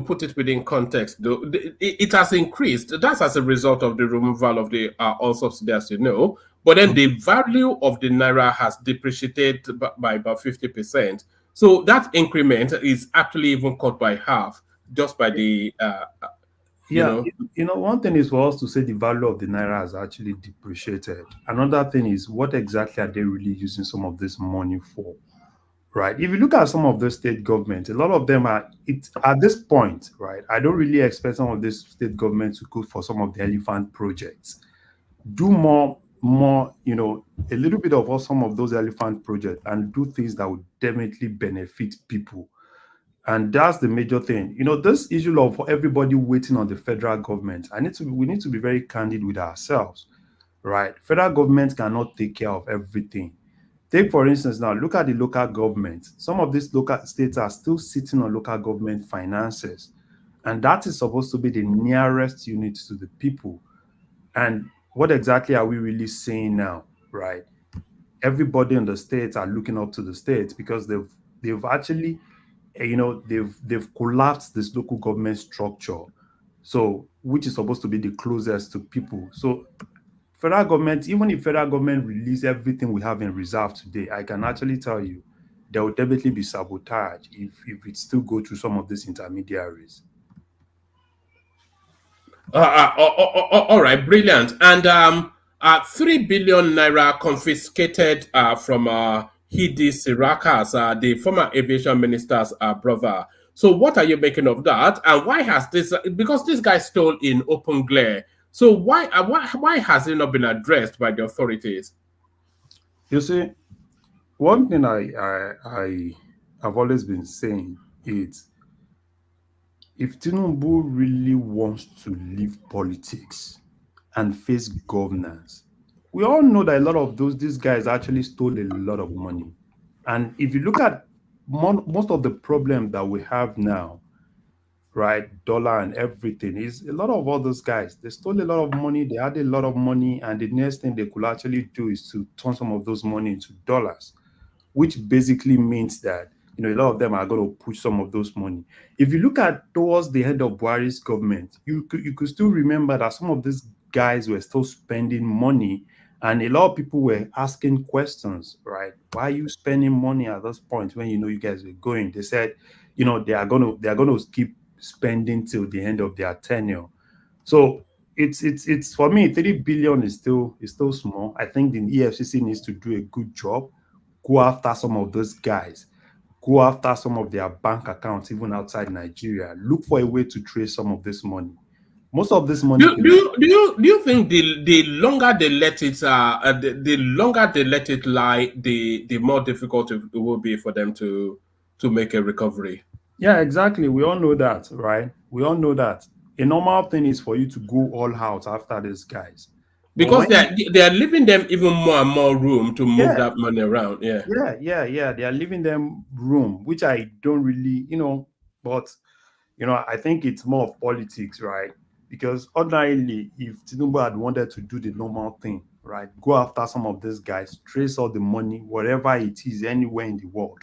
put it within context though. It has increased. That's as a result of the removal of the all subsidies, But then the value of the naira has depreciated by about 50%. So that increment is actually even cut by half just by the Yeah, one thing is for us to say the value of the naira has actually depreciated. Another thing is what exactly are they really using some of this money for? Right. If you look at some of the state governments, a lot of them are it at this point, right? I don't really expect some of this state governments to go for some of the elephant projects. Do more, a little bit of some of those elephant projects and do things that would definitely benefit people. And that's the major thing. This issue of everybody waiting on the federal government, we need to be very candid with ourselves, right? Federal government cannot take care of everything. Take, for instance, now, look at the local government. Some of these local states are still sitting on local government finances. And that is supposed to be the nearest unit to the people. And what exactly are we really saying now, right? Everybody in the states are looking up to the states because they've actually, they've collapsed this local government structure. So, which is supposed to be the closest to people. So federal government, even if federal government release everything we have in reserve today, I can actually tell you there will definitely be sabotage if it still go through some of these intermediaries. all right, brilliant. And 3 billion naira confiscated from Hidi Sirakas, the former aviation minister's brother. So, what are you making of that? And why has this? Because this guy stole in open glare. So, why has it not been addressed by the authorities? You see, one thing I have always been saying is, if Tinubu really wants to leave politics and face governance, we all know that a lot of these guys actually stole a lot of money. And if you look at most of the problem that we have now, right, dollar and everything, is a lot of all those guys, they stole a lot of money, they had a lot of money, and the next thing they could actually do is to turn some of those money into dollars, which basically means that a lot of them are going to push some of those money. If you look at towards the end of Buhari's government, you could still remember that some of these guys were still spending money, and a lot of people were asking questions, right? Why are you spending money at this point when you guys were going? They said, they are going to keep spending till the end of their tenure. So it's for me, 30 billion is still small. I think the EFCC needs to do a good job. Go after some of those guys. Go after some of their bank accounts, even outside Nigeria. Look for a way to trace some of this money. Most of this money. Do you think the longer they let it the longer they let it lie, the more difficult it will be for them to make a recovery? Yeah, exactly. We all know that, right? We all know that. A normal thing is for you to go all out after these guys. Because they are leaving them even more and more room to move that money around. Yeah. They are leaving them room, which I don't really, but I think it's more of politics, right? Because ordinarily, if Tinubu had wanted to do the normal thing, right, go after some of these guys, trace all the money, whatever it is, anywhere in the world,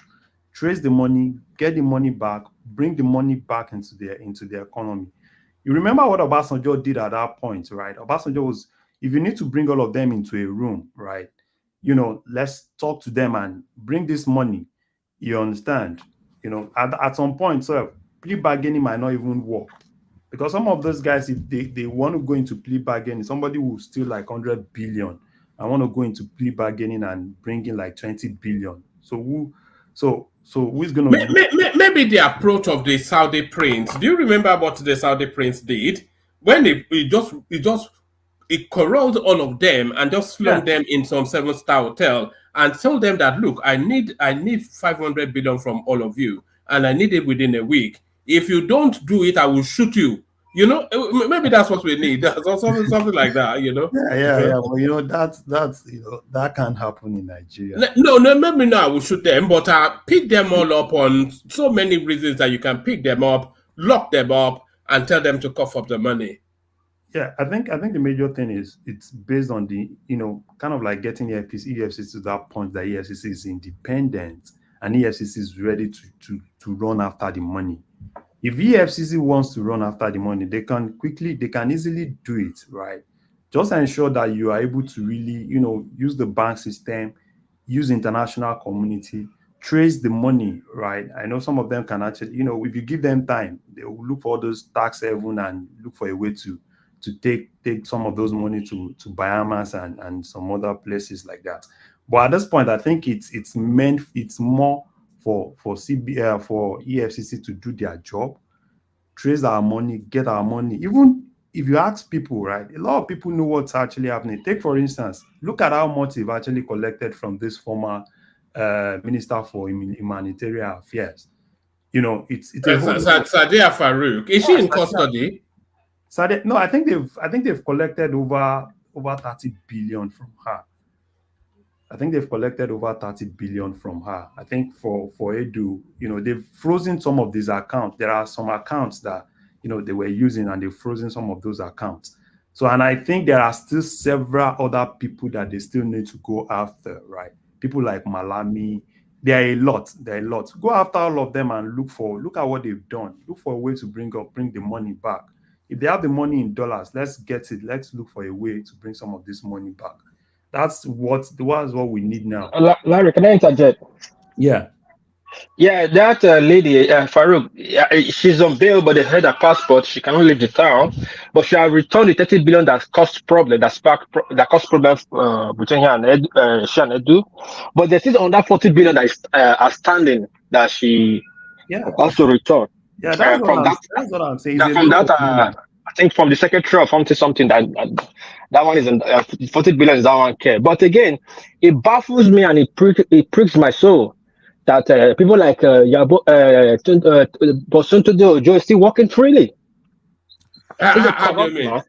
trace the money, get the money back, bring the money back into the economy. You remember what Obasanjo did at that point, right? Obasanjo was, if you need to bring all of them into a room, right, let's talk to them and bring this money. You understand? At some point, so plea bargaining might not even work. Because some of those guys, if they want to go into plea bargaining, somebody will steal like 100 billion. I want to go into plea bargaining and bring in like 20 billion. So who's going to... Maybe the approach of the Saudi prince. Do you remember what the Saudi prince did? When it corralled all of them and just flung them in some 7-star hotel and told them that, look, I need 500 billion from all of you, and I need it within a week. If you don't do it, I will shoot you. Maybe that's what we need. Something like that. Yeah. Well, that's that can't happen in Nigeria. No, maybe not. I will shoot them, but pick them all up on so many reasons that you can pick them up, lock them up, and tell them to cough up the money. Yeah, I think the major thing is it's based on the kind of like getting the EFCC to that point that EFCC is independent and EFCC is ready to run after the money. If EFCC wants to run after the money, they can easily do it, right? Just ensure that you are able to really, use the bank system, use international community, trace the money, right? I know some of them can actually, if you give them time, they will look for those tax haven and look for a way to take some of those money to Bahamas and some other places like that. But at this point, I think it's more for EFCC to do their job, trace our money, get our money. Even if you ask people, right, a lot of people know what's actually happening. Take, for instance, look at how much they've actually collected from this former Minister for Humanitarian Affairs. It's Sadiya Farouk. Is she in custody? No, I think they've collected over 30 billion from her. I think they've collected over 30 billion from her. I think for Edu, they've frozen some of these accounts. There are some accounts that, they were using and they've frozen some of those accounts. So, and I think there are still several other people that they still need to go after, right? People like Malami. There are a lot. Go after all of them and look at what they've done. Look for a way to bring the money back. If they have the money in dollars, let's get it. Let's look for a way to bring some of this money back. That's what we need now. Larry, can I interject? Yeah, that lady, Farouk, she's on bail, but they had her passport. She cannot leave the town, but she has returned the 30 billion that caused problem, that caused problems between her and she and Edu. But there's still under 40 billion that is outstanding that she also returned. Yeah, that's what I'm saying. I think from the secretary of something that one is 40 billion is that one care. But again, it baffles me and it pricks my soul that people like Bosunto Ojo is still working freely. How do you mean?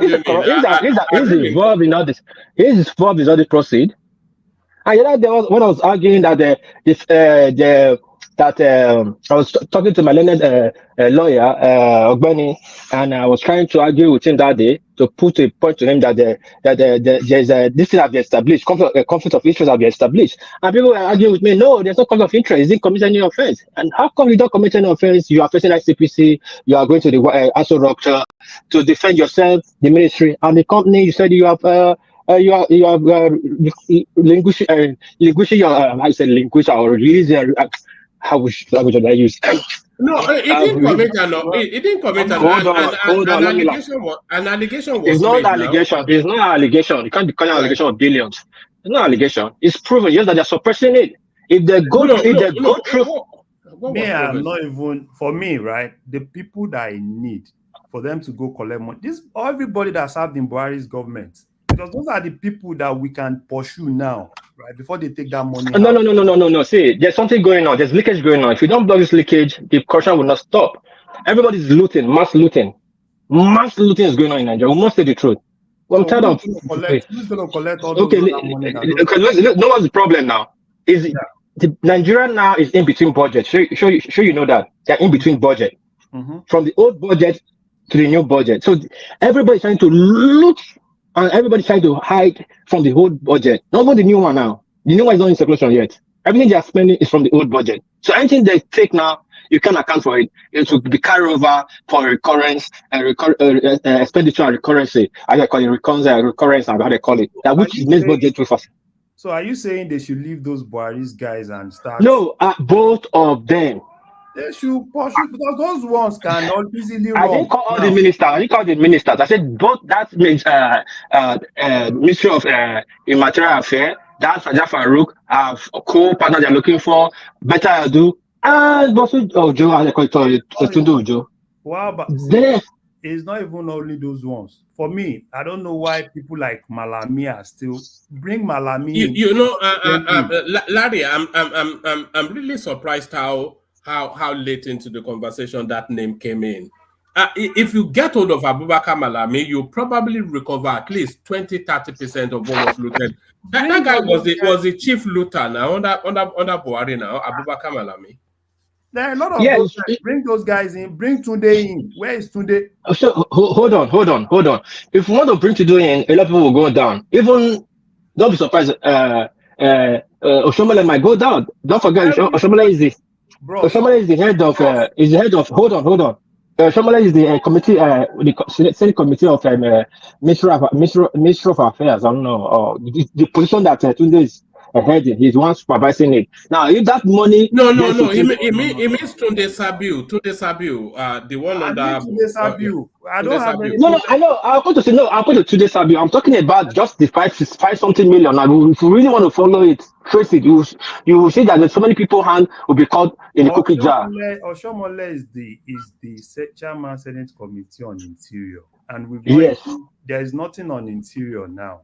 He's involved in all this. He's involved in all this proceed. And when I was arguing that I was talking to my learned lawyer, Ogbeni, and I was trying to argue with him that day to put a point to him that there's this thing have been established, conflict of interest have been established. And people were arguing with me, no, there's no conflict of interest, he didn't commit any offense. And how come you don't commit any offense? You are facing ICPC, you are going to the Aso Rock to defend yourself, the ministry, and the company. You said you have linguishing your I said linguish or release how which language did I use? No, it didn't commit it didn't commit Hold on, let me an allegation was It's not made an allegation. now. It's not an allegation. You can't be calling an allegation of billions. It's not an allegation. It's proven. Yes, that they're suppressing it. If they go, go through. Me, I'm not even for me, right? The people that I need for them to go collect money. This everybody that served in Buhari's government, because those are the people that we can pursue now, right? Before they take that money. No. See, there's something going on. There's leakage going on. If you don't block this leakage, the corruption will not stop. Everybody's looting, mass looting. Mass looting is going on in Nigeria. We must say the truth. Well, I'm tired of. Who's going to collect all Okay, those money? No, what's the problem now? Is the Nigeria now is in between budget. Sure, you know that they're in between budget from the old budget to the new budget. So everybody's trying to loot and everybody's trying to hide from the old budget. Not about the new one now. The new one is not in circulation yet. Everything they are spending is from the old budget. So anything they take now, you can account for it. It will be carried over for recurrence and expenditure and recurrency. How they call it recurrence and how they call it. That which is next budget with us. So are you saying they should leave those Buhari's guys and start? No, both of them. They should pursue because those ones can all easily run. I didn't call all the ministers. I didn't call the ministers. I said both. That means Ministry of Immaterial Affairs. That's Farouk. Have a co-partner they're looking for. Better Adu. And Bosu Ojo. How they call it? Tunde Ojo. Wow, but it's not even only those ones. For me, I don't know why people like Malami are still bring Malami. You know, Larry, I'm really surprised how late into the conversation that name came in. If you get hold of Abubakar Malami, you probably recover at least 20-30% of what was looted. That guy was the chief looter now under Buhari now, Abubakar Malami. There are a lot of those guys. Bring those guys in. Bring Tunde in. Where is Tunde? So hold on. If we want to bring Tunde in, a lot of people will go down. Even don't be surprised. Oshomole might go down. Don't forget, Oshomole is the head of. Hold on. Oshomole is the committee, the Senate committee of Ministry of Affairs. I don't know, or the position that Tunde is heading. He's the one supervising it. Now, if that money, no. He means Tunde Sabiu. The one on Tunde Sabiu. I don't have any. No. I know. I'll go to Tunde Sabiu. I'm talking about just the 5 something million. And if you really want to follow it, trace it, you will see that there's so many people hand will be caught in the cookie jar. Oshomole is the chairman Senate Committee on Interior, and there is nothing on Interior now.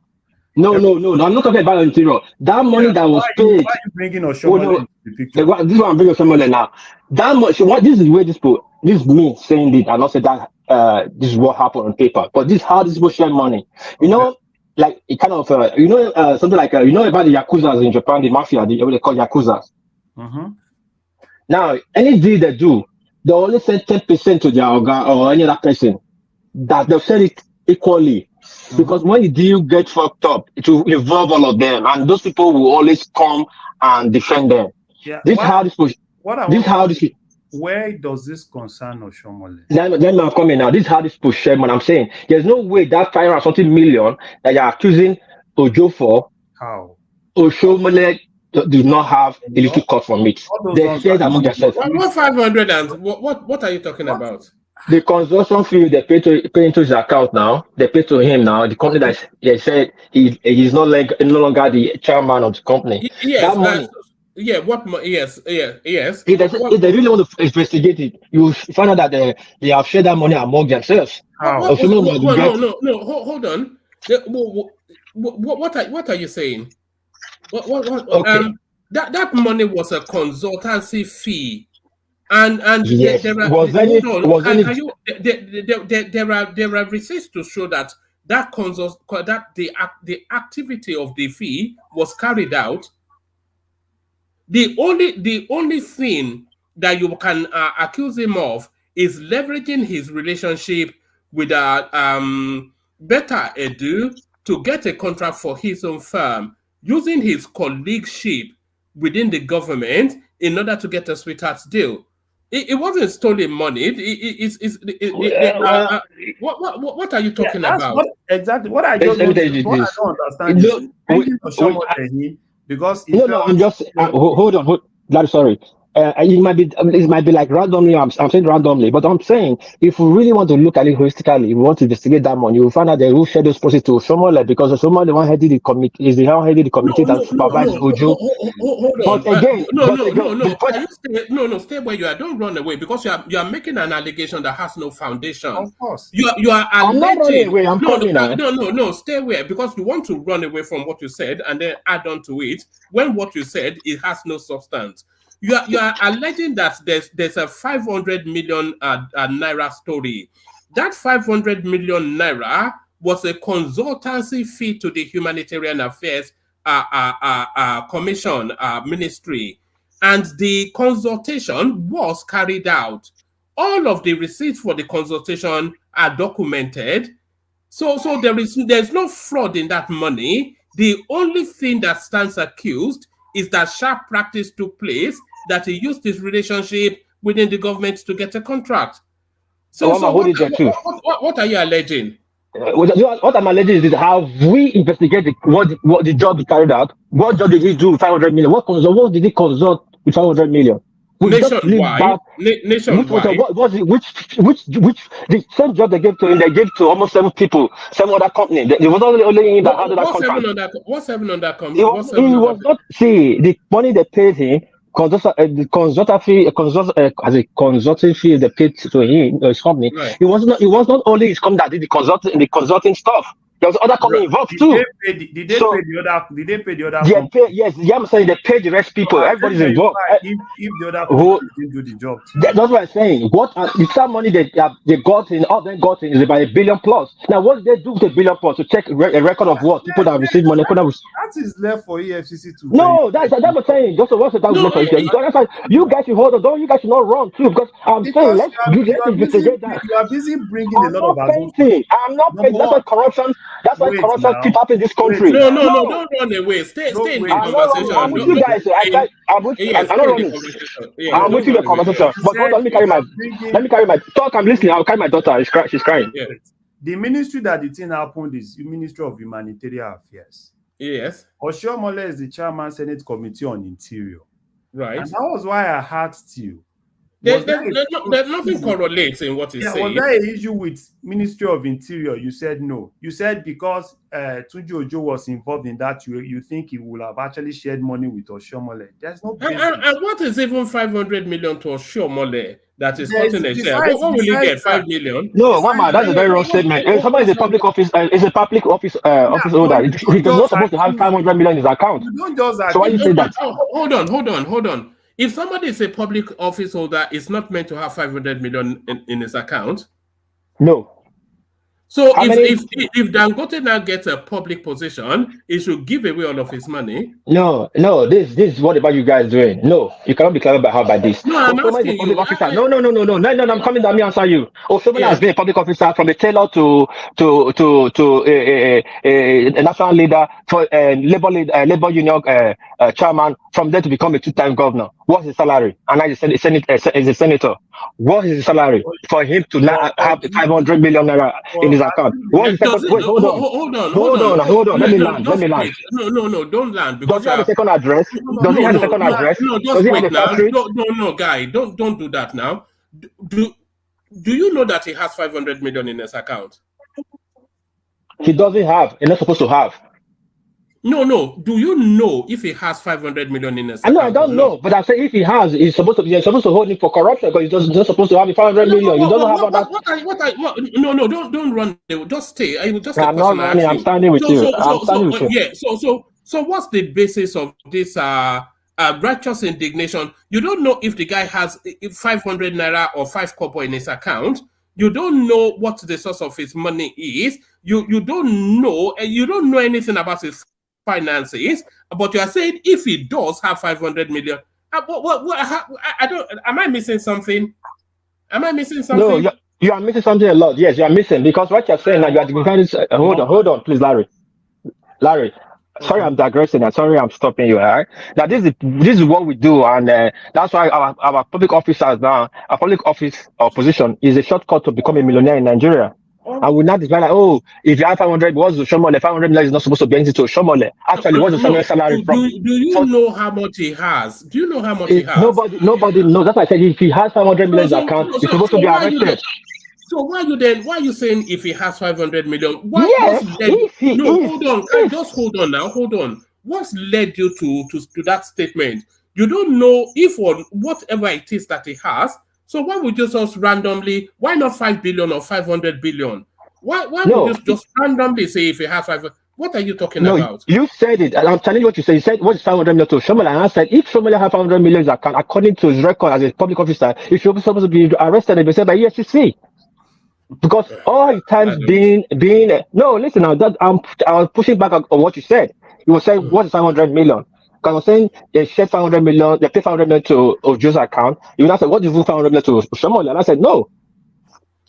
No. I'm not talking about Interior. That money that was paid. Why are you bringing Oshomole into the picture? This is what I'm bringing Oshomole now. That much. This is where this is me saying it. I'm not saying that this is what happened on paper, but this is how these people share money. You know, like it kind of something like you know about the Yakuzas in Japan, the mafia, what they call Yakuzas. Now, any deal they do, they only send 10% to their organ or any other person. That they'll send it equally. Because when the deal gets fucked up, it will involve all of them, and those people will always come and defend them. Yeah. Where does this concern Oshomole? Then I'm coming now. This is how this push share, man. I'm saying there's no way that 500 something million that you're accusing Ojo for. How? Oshomole do not have a little cut from it. They share among themselves. What 500 and what are you talking about? The consortium fee they pay into his account now. They pay to him now. The company that they said he's no longer the chairman of the company. Yes. That money. Yes. If they really want to investigate it, you find out that they have shared that money among themselves. No. Hold on. What are you saying? Okay. That money was a consultancy fee. And yes. there are receipts to show that the activity of the fee was carried out. The only thing that you can accuse him of is leveraging his relationship with Better Edu to get a contract for his own firm, using his colleagueship within the government in order to get a sweetheart deal. It wasn't stolen money. What are you talking about? Exactly. What I just want to understand is because I'm just hold on. Sorry. it might be like randomly. I'm saying randomly, but I'm saying if we really want to look at it holistically, we want to investigate that money. We'll find out who shared those proceeds to Shomole, because Shomole the one headed the committee is the one headed the committee that supervised Ojo. Hold on. But again, Stay where you are. Don't run away, because you are making an allegation that has no foundation. Of course. You are I'm not running away. I'm coming now. No. Stay where, because you want to run away from what you said and then add on to it when what you said it has no substance. You are alleging that there's a 500 million naira story. That 500 million naira was a consultancy fee to the Humanitarian Affairs Commission Ministry, and the consultation was carried out. All of the receipts for the consultation are documented. So there's no fraud in that money. The only thing that stands accused is that sharp practice took place, that he used his relationship within the government to get a contract. What are you alleging? What I'm alleging is how we investigate what the job he carried out. What job did he do with 500 million? What did he consult with 500 million? Nationwide. Which the same job they gave to him, they gave to almost 7 people, 7 other companies. It was only him that had that contract. What's 7 on that contract? He was not, see, the money they paid him, the consulting fee they paid to him, his company. Right. It was not only his company that did the consulting stuff. There was other company involved too. Did they pay the other? Yes, I'm saying they paid the rest people. Everybody's involved. If the other company didn't do the job, that's what I'm saying. What the money they got in, all they got in is about $1 billion plus. Now, what did they do with $1 billion plus to check a record of what people that have received money? That is left for EFCC to. No, that's what I'm saying. Just what's that left for EFCC? You guys should hold on. Don't you guys should not run too, because I'm saying let's investigate that. You are busy bringing a lot of painting. I'm not painting. That's why corruption. That's why corruption keep up in this country. No, don't run away. Stay in the conversation. I'm with you guys. I'm with you. I'm not running. I'm with you in the conversation. But hold on, let me carry my talk. I'm listening. I'll carry my daughter. She's crying. Yeah. The ministry that the thing happened is the Ministry of Humanitarian Affairs. Yes. Oshiomhole is the chairman Senate Committee on Interior. Right. And that was why I asked you. There's nothing correlates in what he's saying. Was there an issue with Ministry of Interior? You said no. You said because Tunji Ojo was involved in that, you think he would have actually shared money with Oshiomhole. There's no basis. And what is even 500 million to Oshiomhole that is cutting a share? What will he get? 5 million? No, Mama, that's a very wrong statement. If somebody is a public office, office holder, he does not supposed to have 500 million in his account. You don't just so why you say that? Hold on. If somebody is a public office holder, it's not meant to have 500 million in his account. No. So if Dangote now gets a public position, he should give away all of his money. No. This is what about you guys doing? No, you cannot be clever by this. No, I'm asking you. No. I'm coming down. Let me answer you. Somebody has been a public officer from a tailor to a national leader, for labor union chairman. From there to become a 2-time governor. What's his salary? And now he's a senator. What is his salary for him to now have 500 million naira in his account? What is hold on. Let me land. No, don't land. Does he have a second address? Does he have a second address? No, just wait now. No, guy, don't do that now. Do you know that he has 500 million in his account? He doesn't have. He's not supposed to have. No. Do you know if he has 500 million in his account? I don't know, but I say if he has, you're supposed to hold him for corruption because he's not supposed to have 500 million. You don't have that. No, don't run. Just stay. I will just. I'm not running. I'm standing with you. Yeah. So what's the basis of this righteous indignation? You don't know if the guy has 500 naira or 5 kobo in his account. You don't know what the source of his money is. You don't know anything about his finances, but you are saying if he does have 500 million, I don't. Am I missing something? No, you are missing something a lot. Yes, you are missing because what you're saying now, you are hold on, please, Larry. Sorry, I'm digressing. Sorry, I'm stopping you. All right? Now, this is what we do, and that's why our public officers now, our public office or position is a shortcut to become a millionaire in Nigeria. And we now decide like, oh, if you have 500, what's the Shomole? 500 million is not supposed to be anything to Shomole. Actually, what's the Shomole salary from? Do you know how much he has? Do you know how much he has? Nobody knows. That's why I said if he has 500 million in his account, he's supposed to be arrested. So why are you saying if he has 500 million? Hold on now. What's led you to that statement? You don't know if or whatever it is that he has. So why would you just randomly, why not 5 billion or 500 billion? Why would you just randomly say if he has 500? What are you talking about? You said it, and I'm telling you what you said. You said what is 500 million to Shomole, and I said if Shomole has 500 million in his account, according to his record as a public officer, he should be supposed to be arrested and be said by EFCC. Because all the times no, listen now, that I was pushing back on what you said. You were saying what is 500 million? Because I was saying they shared 500 million, they pay 500 million to Ojo's account. You now said what is 500 million to Shomole? And I said no.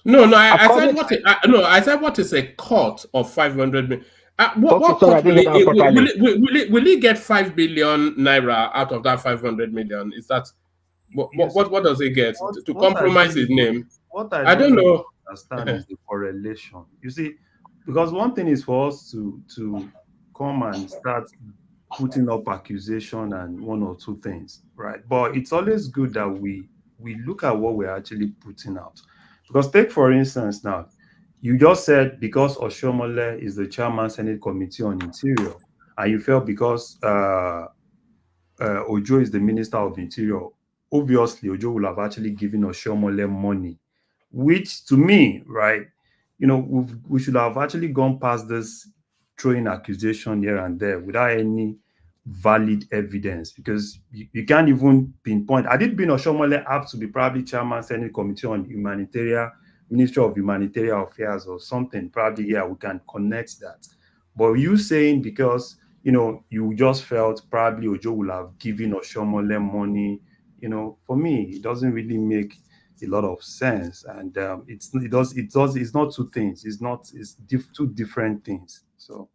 I said what is a cut of 500 million? Will he get 5 billion naira out of that 500 million? Is that what does he get to compromise his name? I don't know. Understand is the correlation. You see, because one thing is for us to come and start putting up accusation and one or two things, right? But it's always good that we look at what we're actually putting out. Because take for instance now, you just said because Oshomole is the chairman Senate Committee on Interior, and you felt because Ojo is the Minister of Interior, obviously Ojo will have actually given Oshomole money, which to me, right, we should have actually gone past this throwing accusation here and there without any valid evidence, because you can't even pinpoint. Had it been Oshomole apt to be probably chairman Senate Committee on Humanitarian, Ministry of Humanitarian Affairs or something, probably, yeah, we can connect that. But you saying because, you just felt probably Ojo will have given Oshomole money, for me, it doesn't really make a lot of sense. And it's not two things. It's two different things. So.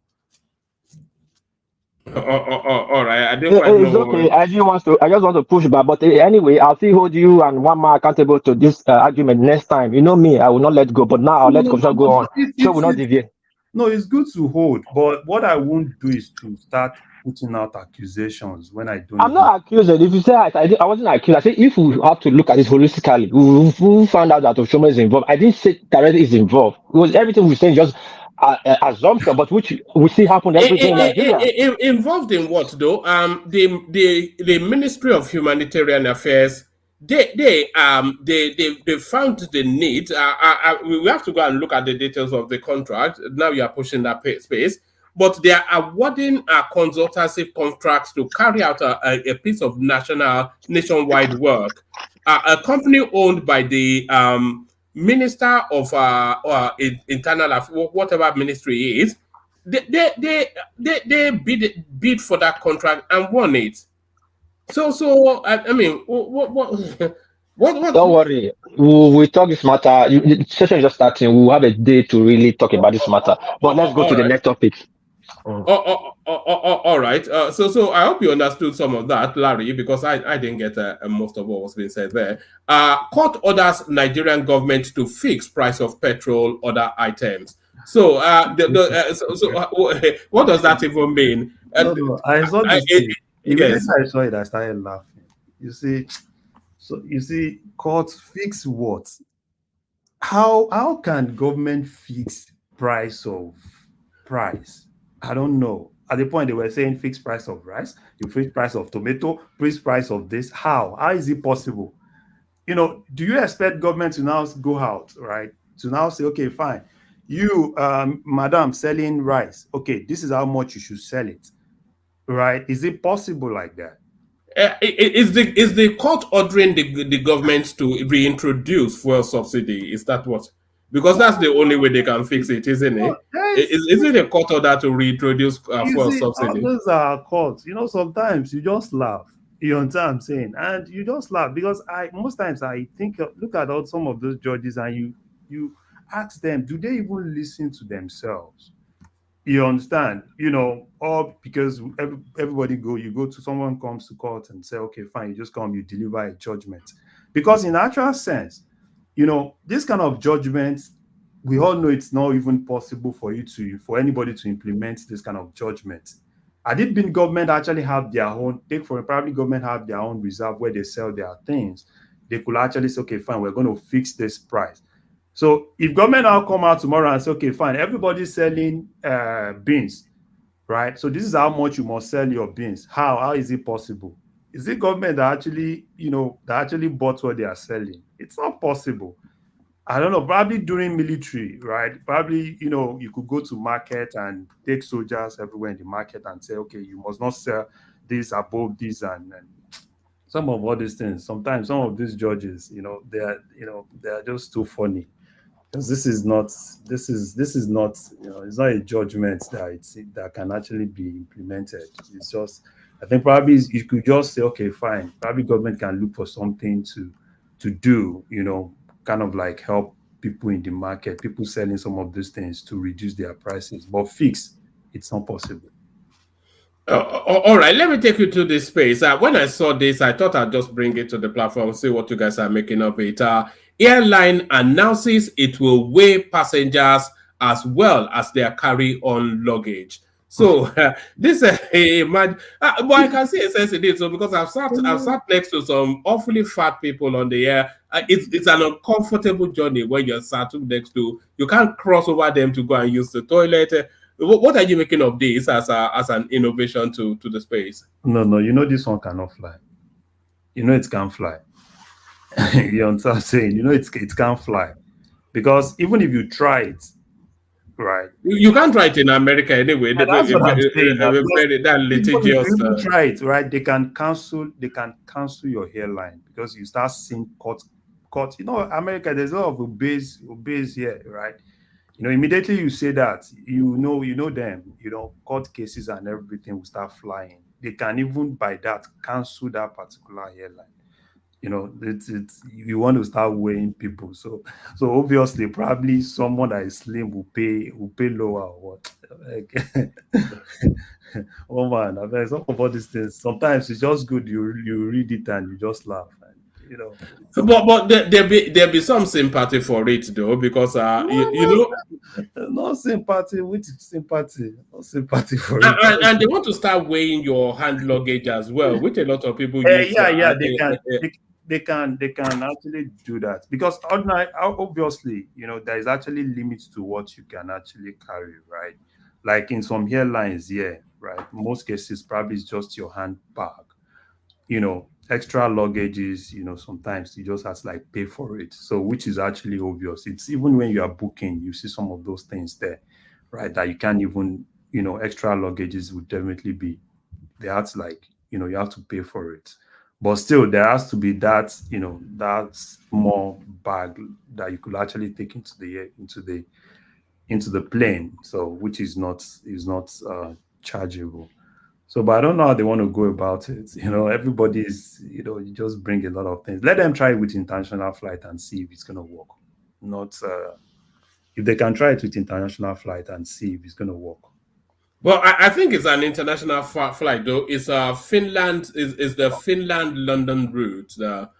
All right. It's okay. I just want to push back. But anyway, I'll still hold you and one more accountable to this argument next time. You know me, I will not let go. But now I'll let Commissioner go on. So we'll not deviate. No, it's good to hold. But what I won't do is to start putting out accusations when I don't. I'm not accusing. If you say I wasn't accused, I say if we have to look at it holistically, we found out that Oshomole is involved. I didn't say directly is involved. It was everything we're saying just assumption, but which we see happen everything in Nigeria. Involved in what though? The Ministry of Humanitarian Affairs, they found the need. We have to go and look at the details of the contract. Now you are pushing that space, but they are awarding consultative contracts to carry out a piece of nationwide work. A company owned by the Minister of Internal Affairs, whatever ministry it is, they bid for that contract and won it. So I mean, what? Don't worry, we'll talk this matter. The session is just starting. We'll have a day to really talk about this matter. But let's go to the next topic. All right. So I hope you understood some of that, Larry, because I didn't get most of what was being said there. Court orders Nigerian government to fix price of petrol, other items. So, what does that even mean? No, I saw this thing. Yes. I saw it, I started laughing. You see, court fix what? How can government fix price? I don't know. At the point they were saying fixed price of rice, you fix price of tomato, fixed price of this. How is it possible? Do you expect government to now go out, right? To now say, okay, fine, you, madam, selling rice. Okay, this is how much you should sell it, right? Is it possible like that? Is the court ordering the government to reintroduce fuel subsidy? Is that what? Because that's the only way they can fix it, isn't it? Is it a court order to reintroduce fuel subsidy? Those are courts. Sometimes you just laugh. You understand what I'm saying? And you just laugh because most times I think, look at all some of those judges and you ask them, do they even listen to themselves? You understand? Or because everybody you go to someone comes to court and say, okay, fine, you just come, you deliver a judgment. Because in actual sense, this kind of judgment we all know it's not even possible for anybody to implement this kind of judgment. Had it been government actually have their own, probably government have their own reserve where they sell their things, they could actually say, okay, fine, we're going to fix this price. So if government now come out tomorrow and say, okay, fine, everybody's selling beans, right? So this is how much you must sell your beans. How is it possible? Is it government that actually, that actually bought what they are selling? It's not possible. I don't know, probably during military, right? Probably, you could go to market and take soldiers everywhere in the market and say, okay, you must not sell this above this and some of all these things. Sometimes some of these judges, they are just too funny. Because this is not, it's not a judgment that can actually be implemented. It's just, I think probably you could just say, okay, fine, probably government can look for something to do, kind of like help people in the market, people selling some of these things to reduce their prices. But fix, it's not possible. All right, let me take you to this space. When I saw this, I thought I'd just bring it to the platform, see what you guys are making of it. Airline announces it will weigh passengers as well as their carry-on luggage. So this but I can see a sense in it. So because I've sat next to some awfully fat people on the air. It's an uncomfortable journey when you're sat next to. You can't cross over them to go and use the toilet. What are you making of this as an innovation to the space? No, this one cannot fly. It can't fly. You understand what I'm saying? It can't fly. Because even if you try it, right? You can't try it in America anyway. That's what I'm saying. That litigious. If you try it, right? They can cancel your airline because you start seeing cut. America, there's a lot of obeys here, right? Immediately you say that, them, court cases and everything will start flying. They can even by that cancel that particular airline. You want to start weighing people. So obviously, probably someone that is slim will pay lower or what. Oh man, I mean, some of all these things. Sometimes it's just good. You read it and you just laugh. But there'll be some sympathy for it though, because no sympathy. Which sympathy? No sympathy for it. And they want to start weighing your hand luggage as well, which a lot of people use. They can actually do that because obviously, there is actually limits to what you can actually carry, right? Like in some airlines, right. Most cases, probably it's just your handbag. Extra luggages, sometimes you just have to pay for it. So, which is actually obvious. It's even when you are booking, you see some of those things there, right? That you can't even, extra luggages would definitely be. They have to you have to pay for it. But still, there has to be that, that small bag that you could actually take into the plane. So, which is not chargeable. So, but I don't know how they want to go about it. Everybody's, you just bring a lot of things. Let them try it with international flight and see if it's going to work. Not if they can try it with international flight and see if it's going to work. Well, I think it's an international flight though. It's Finland is the Finland-London route.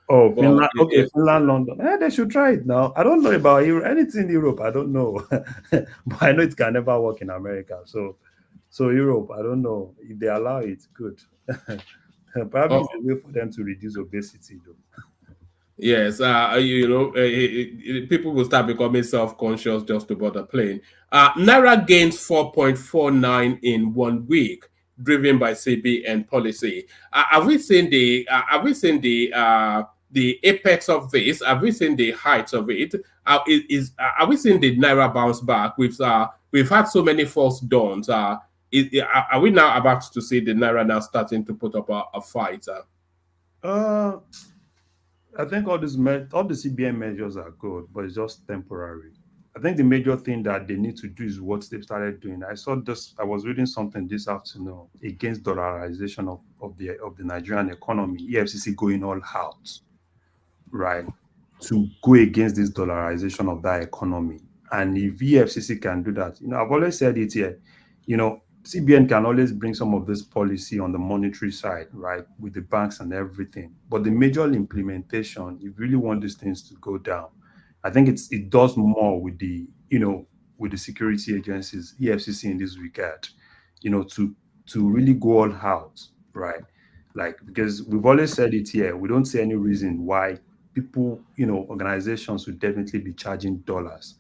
Finland. Okay, Finland-London. They should try it now. I don't know about anything in Europe. I don't know, but I know it can never work in America. So Europe, I don't know if they allow it. Good. Probably it's a way for them to reduce obesity, though. Yes, people will start becoming self-conscious just about the plane. Naira gains 4.49 in 1 week, driven by CBN policy. Have we seen the apex of this? Have we seen the height of it? Are we seeing the Naira bounce back? We've had so many false dawns. Are we now about to see the Naira now starting to put up a fight? I think all the CBN measures are good, but it's just temporary. I think the major thing that they need to do is what they've started doing. I was reading something this afternoon against dollarization of the Nigerian economy. EFCC going all out, right, to go against this dollarization of that economy. And if EFCC can do that, I've always said it here, CBN can always bring some of this policy on the monetary side, right, with the banks and everything. But the major implementation, if you really want these things to go down, I think it does more with the with the security agencies, EFCC in this regard, to really go all out, right? Like, because we've always said it here, we don't see any reason why people, organizations would definitely be charging dollars.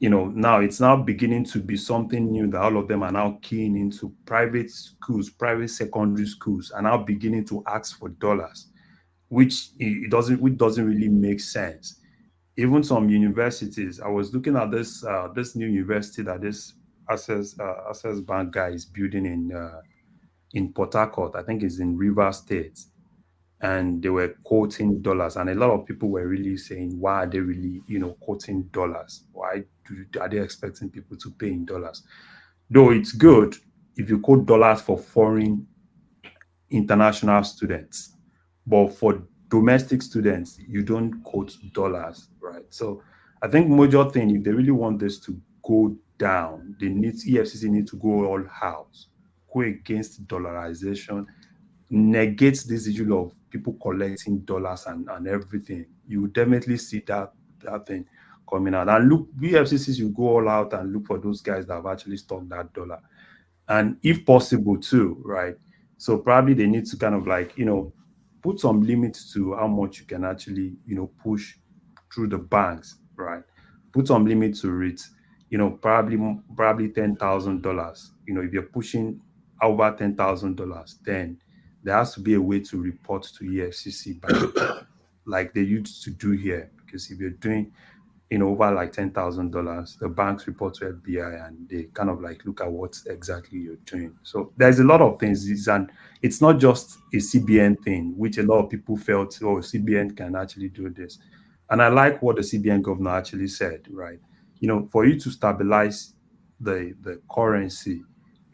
Now it's now beginning to be something new that all of them are now keying into. Private schools, private secondary schools are now beginning to ask for dollars, which doesn't really make sense. Even some universities, I was looking at this new university that this Access Bank guy is building in Port Harcourt. I think it's in Rivers State, and they were quoting dollars, and a lot of people were really saying, why are they really quoting dollars? Why are they expecting people to pay in dollars? Though it's good if you quote dollars for foreign international students, but for domestic students you don't quote dollars, right? So I think major thing, if they really want this to go down, EFCC need to go all out, go against dollarization, negate this issue of people collecting dollars and everything. You will definitely see that thing coming out. And look, EFCC should go all out and look for those guys that have actually stocked that dollar, and if possible too, right? So probably they need to kind of like put some limits to how much you can actually push through the banks, right? Put some limit to it. Probably $10,000. If you're pushing over $10,000, then there has to be a way to report to EFCC like they used to do here. Because if you're doing over like $10,000, the banks report to FBI and they kind of like look at what exactly you're doing. So there's a lot of things, and it's not just a CBN thing, which a lot of people felt, oh, CBN can actually do this. And I like what the CBN governor actually said, right? For you to stabilize the currency,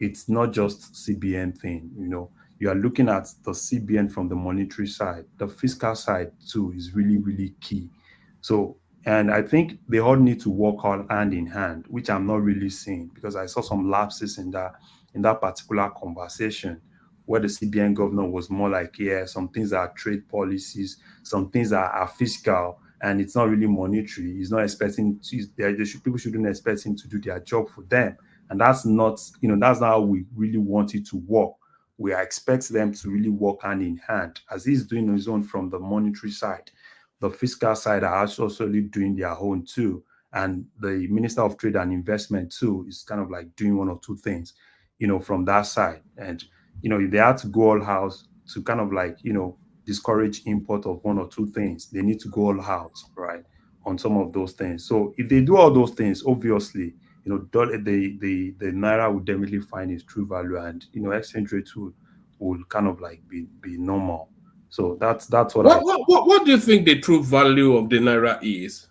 it's not just CBN thing. You are looking at the CBN from the monetary side. The fiscal side too is really, really key. So, and I think they all need to work all hand in hand, which I'm not really seeing, because I saw some lapses in that particular conversation where the CBN governor was more like, yeah, some things are trade policies, some things are fiscal, and it's not really monetary. He's not expecting people shouldn't expect him to do their job for them. And that's not, that's not how we really want it to work. We expect them to really work hand in hand, as he's doing his own from the monetary side. The fiscal side are also doing their own too. And the Minister of Trade and Investment too is kind of like doing one or two things, from that side. And, if they had to go all out to kind of like, discourage import of one or two things, they need to go all out, right, on some of those things. So if they do all those things, obviously, the Naira will definitely find its true value, and, exchange rate will kind of like be normal. So that's what do you think the true value of the Naira is?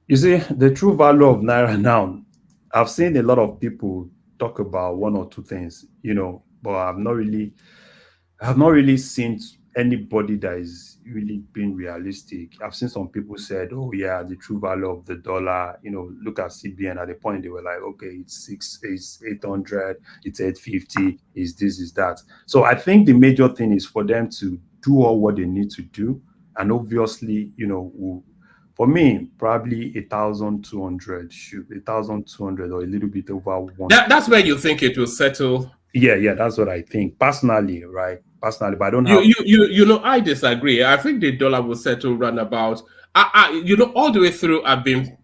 You see, the true value of Naira now, I've seen a lot of people talk about one or two things, but I've not really seen anybody that is really being realistic. I've seen some people said, oh yeah, the true value of the dollar, look at CBN. At the point they were like, okay, it's 800, it's 850, is this, is that. So I think the major thing is for them to do all what they need to do. And obviously, for me, probably 1,200 or a little bit over one. That's where you think it will settle. Yeah, that's what I think personally, right? But I don't have. I disagree. I think the dollar will settle round about. All the way through, I've been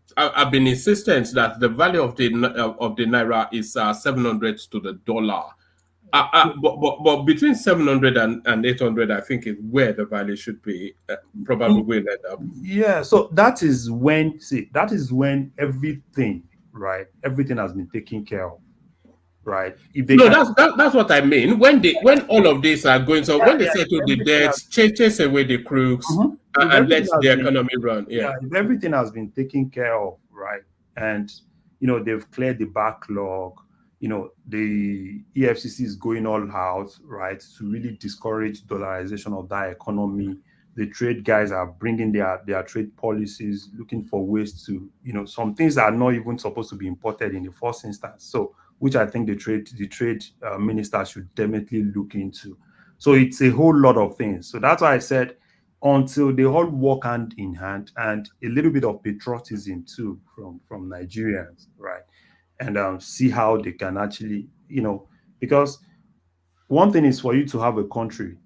insistent that the value of the Naira is 700 to the dollar. But between 700 and 800, I think is where the value should be. Probably will end up. Yeah. So that is when everything, right? Everything has been taken care of. Right. That's what I mean. When all of these are going, so when they settle the debts, chase away the crooks, and let the economy run. Yeah. If everything has been taken care of, right, and they've cleared the backlog, the EFCC is going all out, right, to really discourage dollarization of that economy. The trade guys are bringing their trade policies, looking for ways to, some things are not even supposed to be imported in the first instance. So, which I think the trade minister should definitely look into. So it's a whole lot of things. So that's why I said until they all work hand in hand, and a little bit of patriotism too from Nigerians, right? And see how they can actually, because one thing is for you to have a country.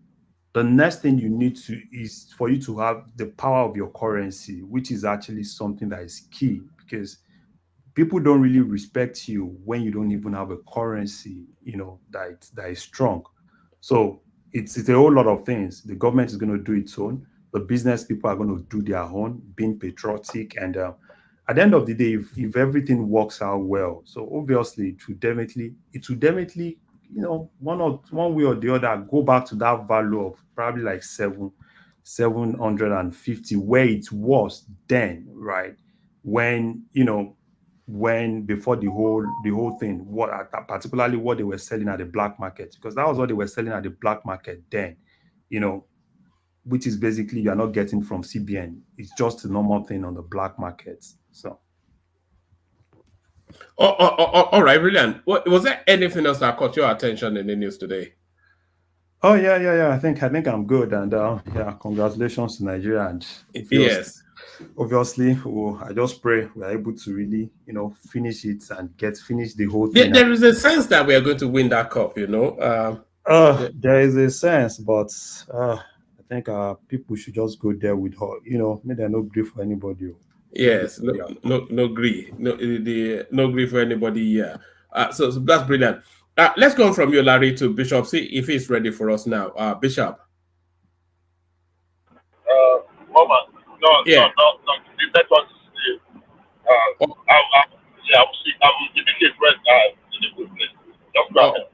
The next thing you need to is for you to have the power of your currency, which is actually something that is key, because people don't really respect you when you don't even have a currency, that is strong. So it's a whole lot of things. The government is going to do its own. The business people are going to do their own, being patriotic. And at the end of the day, if everything works out well, so obviously it will definitely, one way or the other, go back to that value of probably like 750 where it was then, right? When before the whole thing, particularly what they were selling at the black market, because that was what they were selling at the black market then, which is basically you're not getting from CBN. It's just a normal thing on the black market. So. All right, brilliant. Was there anything else that caught your attention in the news today? Oh yeah. I think I'm good, and congratulations to Nigeria. And yes, obviously, I just pray we're able to really, finish it and finish the whole thing. There is a sense that we are going to win that cup, There is a sense, but I think people should just go there with her. May there no grief for anybody. Yes, no grief, no grief for anybody here. So that's brilliant. Let's go on from you, Larry, to Bishop. See if he's ready for us now. Bishop. Mama, no. The network is still. I will see. I will indicate when in a good place. Just go ahead.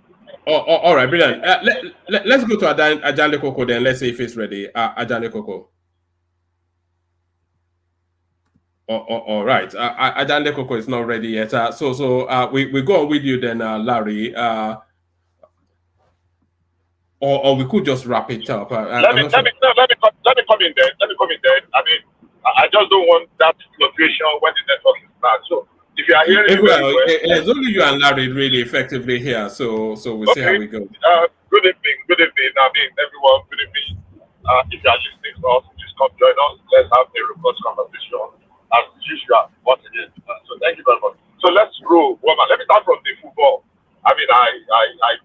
All right, brilliant. Let's go to Ajale Koko then. Let's see if he's ready. Ajale Koko. All right. Ajale Koko is not ready yet. So we go on with you then, Larry. Or we could just wrap it up. Let me come in there. Let me come in there. I mean, I just don't want that fluctuation when the network is bad. So if you are hearing it's only you and Larry really effectively here. So we'll see how we go. Good evening. I mean, everyone, good evening. If you are listening to us, please come join us. Let's have a robust conversation as usual. Once again, so thank you very much. So let's roll, woman. Let me start from the football. I mean, I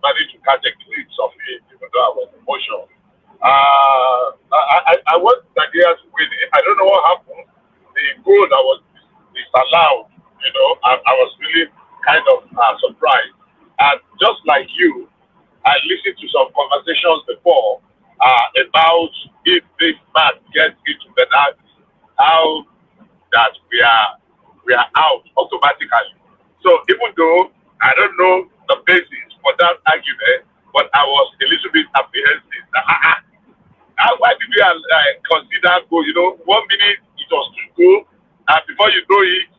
managed to catch a glimpse of it, even though I was emotional. I want Nigeria to win it. I don't know what happened. The goal that was disallowed, I was really kind of surprised. And just like you, I listened to some conversations before about if this match gets into the net, how that we are out automatically. So even though I don't know the basis for that argument, but I was a little bit apprehensive. Why did we consider go? 1 minute it was 2 goals, and before you know it,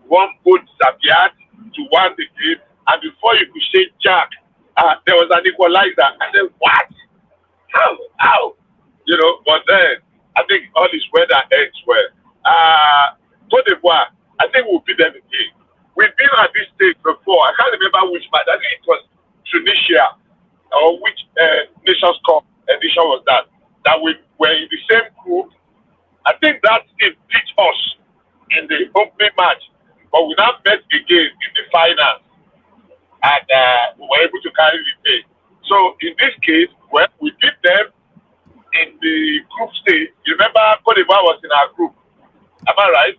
one goal disappeared to 1 again, and before you could say Jack, there was an equalizer. I said, what? How? But then I think all is well that ends well. Cote d'Ivoire, I think we'll beat them again. We've been at this stage before. I can't remember which match. I think it was Tunisia or which Nations Cup edition was that we were in the same group. I think that team beat us in the opening match, but we now met again in the finals, and we were able to carry the day. So in this case, we beat them in the group stage. You remember Cote d'Ivoire was in our group. Am I right?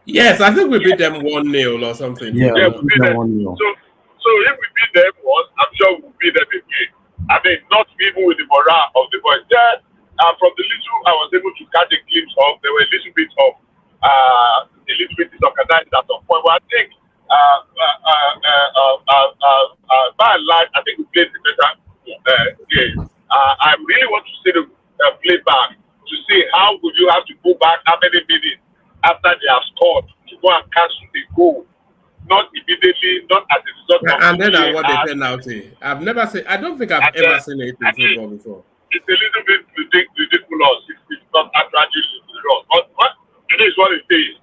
Yes, I think we beat them 1-0 or something. Yeah, we beat them 1-0. So if we beat them once, I'm sure we'll beat them again. I mean, not even with the morale of the boys. There, from the little I was able to catch a glimpse of, there were a little bit disorganized at some point. But I think, by and large, I think we played the better game. I really want to see the play back to see how would you have to go back, how many minutes after they have scored to go and cancel the goal. Not immediately, not as a result of and then award a penalty. I don't think I've ever seen it in football before. It's a little bit ridiculous. It's not actually ridiculous. But it is what it is.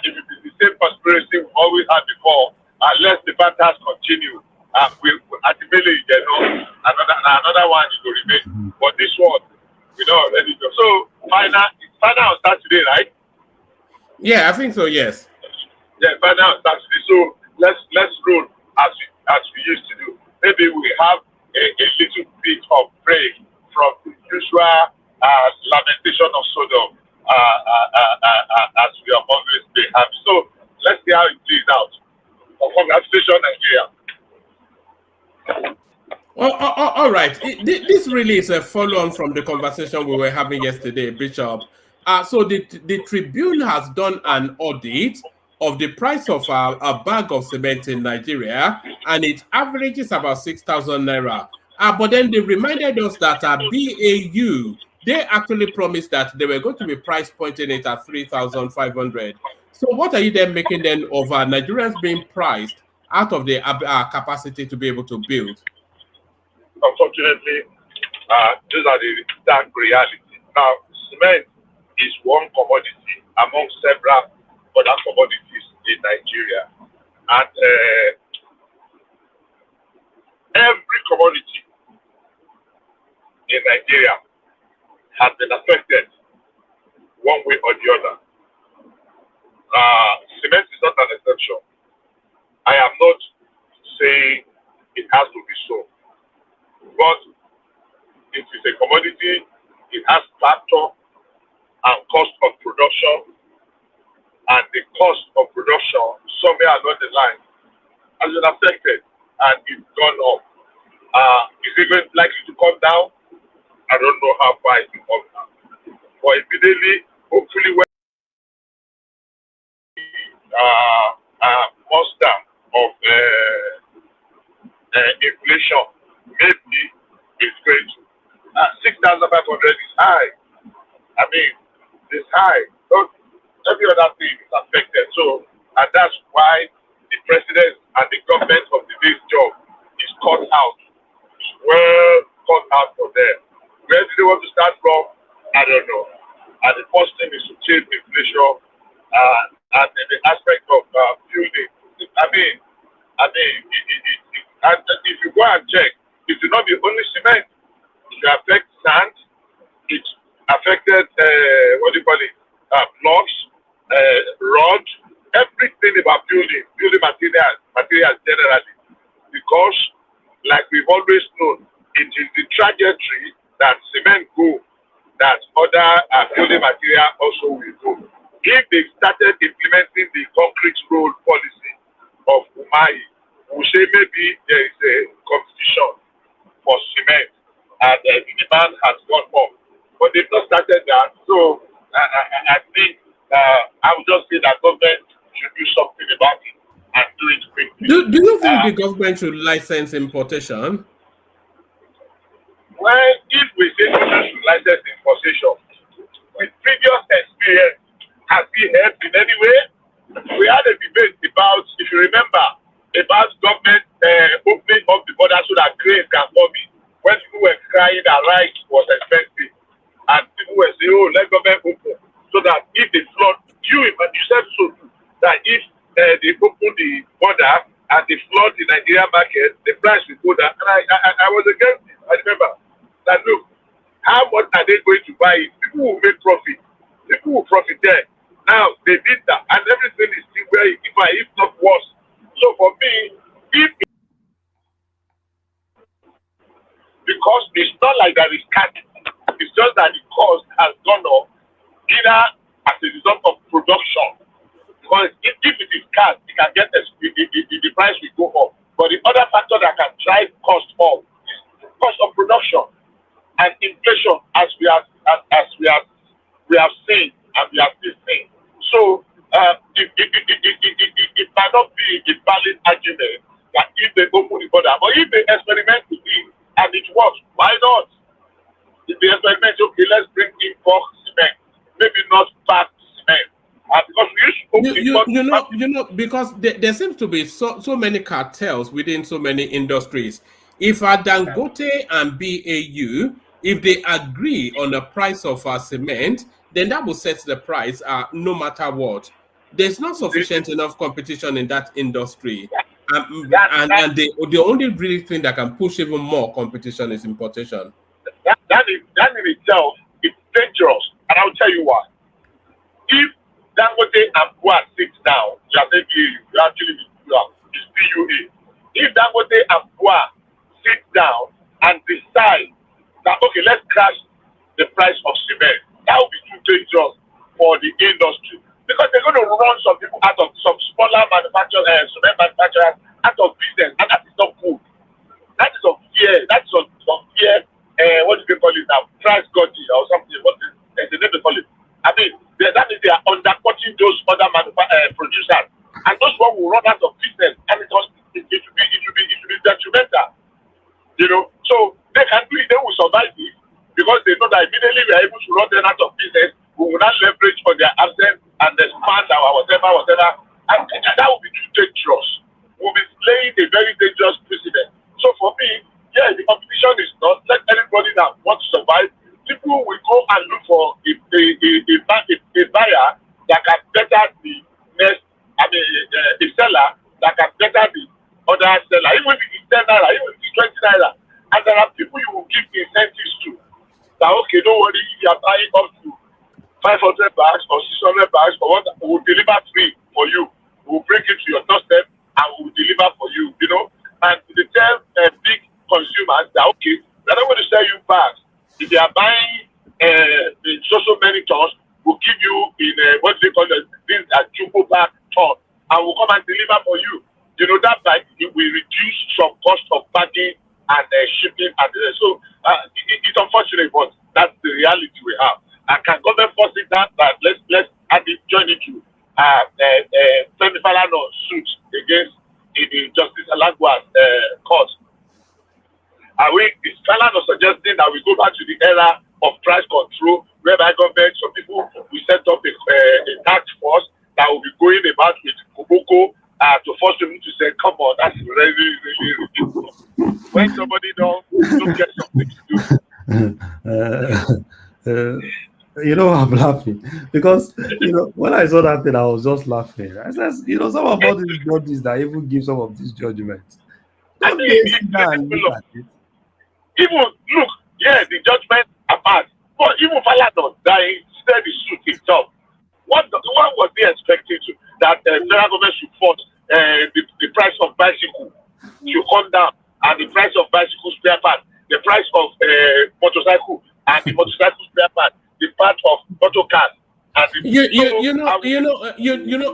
If it is the same conspiracy we've always had before, unless the battles continue, ultimately, another one is going to remain. But this one, we don't Yeah, I think so. Yes. Yeah, but now that's it. So let's roll as we used to do. Maybe we have a little bit of break from the usual lamentation of Sodom as we have always been having. So let's see how it plays out. Congratulations, Nigeria. All right. This really is a follow-on from the conversation we were having yesterday, Bishop. So the Tribune has done an audit of the price of a bag of cement in Nigeria, and it averages about 6,000 naira. But then they reminded us that BAU, they actually promised that they were going to be price pointing it at 3,500. So what are you then making then of Nigerians being priced out of the capacity to be able to build? Unfortunately, these are the dark reality. Now, cement is one commodity among several other commodities in Nigeria. And every commodity in Nigeria has been affected one way or the other. Cement is not an exception. I am not saying it has to be so. But it is a commodity, it has factor and cost of production, and the cost of production somewhere along the line has been affected and it's gone up. Is it even likely to come down? I don't know how far it will come down. But immediately, hopefully, when monster of inflation maybe is going to 6,500 is high. I mean, it's high. So every other thing is affected. So, and that's why the president and the government of the day's job is cut out. It's well cut out for them. Where do they want to start from? I don't know. And the first thing is to change inflation and the aspect of building. I mean, and if you go and check, it will not be only cement. It will affect sand. It affected blocks, rods, everything about building materials generally. Because, like we've always known, it is the trajectory that cement go that other building material also will go. If they started implementing the concrete road policy of Umahi, we say maybe there is a competition for cement and the demand has gone up. But they've not started that. So I think I would just say that government should do something about it and do it quickly. Do you think the government should license importation? Well, if we say government should license importation, with previous experience, has it helped in any way? We had a debate about, if you remember, about government opening up the border so that grain can come in. When people were crying that rice was expensive, and people were saying, "Oh, let government open," so that if they flood, you said so too, that if they open the border and they flood the Nigerian market, the price will go down. And I was against it. I remember that. Look, how much are they going to buy it? People will make profit. People will profit there. Now they did that, and everything is still where it is, if not worse. So for me, because it's not like that it's cut, it's just that the cost has gone up, either as a result of production. Because if it is cut, it can get the price will go up. But the other factor that can drive cost up is the cost of production and inflation, as we have seen and we have still seen. So it might not be a valid argument that if they open the border, but if they experiment with it and it works, why not? If they experiment, okay, let's bring in bulk cement, maybe not back cement, because we used because there seems to be so many cartels within so many industries. If Dangote and BAU, if they agree on the price of cement, then that will set the price no matter what. There's not sufficient enough competition in that industry. And the only really thing that can push even more competition is importation. That in itself is dangerous. And I'll tell you why. If Dangote and Bua sit down, you are saying you actually it's PUA. If Dangote and Bua sit down and decide that, okay, let's crash the price of cement, that would be too dangerous for the industry, because they're going to run some people out of some smaller manufacturers, cement manufacturers out of business, and that is not good. That is of fear. That's of fear. What do they call it now? Price gouging or something. What is the name they call it? I mean, that means they are undercutting those other producers, and those one will run out of business, and it should be detrimental. You know, so they can do it. They will survive it because they know that immediately we are able to run them out of business. We will not leverage on their absence and expand our whatever, and that will be too dangerous. We'll be laying a very dangerous precedent. So for me, yeah, the competition is not. Let anybody that wants to survive. People will go and look for a buyer that can better the next. I mean, a seller that can better the other seller. Even if it's 10 naira, even if it's 20 naira, and there are people you will give incentives to. That okay, don't worry, if you are buying up to 500 bags or 600 bags or what, we will deliver free for you. We will bring it to your doorstep and we will deliver for you. You know, and they tell big consumers that okay, we're not going to sell you bags. If they are buying in so many tons, we'll give you in what they call this jumbo bag ton, and we'll come and deliver for you. You know, that bag will reduce some cost of packing and shipping, and so it's unfortunate, but that's the reality we have. And can government force it down? That let's add it, join it to Femi Falana suit against the Justice Alagua's court. Is Falana suggesting that we go back to the era of price control, whereby government, some people will set up a task force that will be going about with Koboko to force them to say, come on, that's really ridiculous. When somebody don't get something to do. You know, I'm laughing because, you know, when I saw that thing, I was just laughing. I said, you know, some of all these judges that even give some of these judgments. I mean, even look, yeah, the judgment apart, but even Falana that instead the suit itself. What was they expecting to that federal government should force the price of bicycle should come down, and the price of bicycle spare part, the price of motorcycle and the motorcycle spare part, the part of motor cars. You know,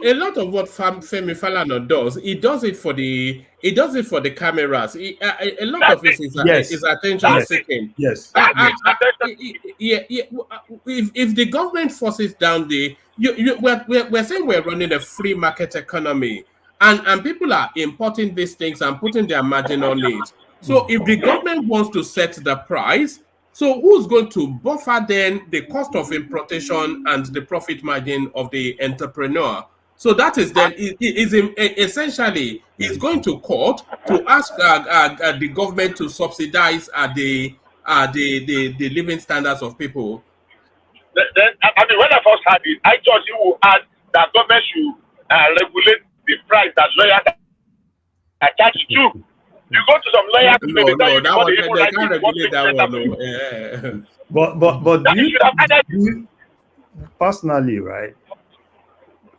a lot of what Femi Falana does, he does it for the cameras. A lot of it is attention seeking. Yes. If the government forces down we're saying we're running a free market economy, and people are importing these things and putting their margin on it. So if the government wants to set the price, so who's going to buffer then the cost of importation and the profit margin of the entrepreneur? So that is then essentially is going to court to ask the government to subsidize the living standards of people. Then, I mean, when I first heard it, I thought you would add that government should regulate the price that lawyers attach to. You go to some lawyers, they can't regulate that one. But do you personally, right?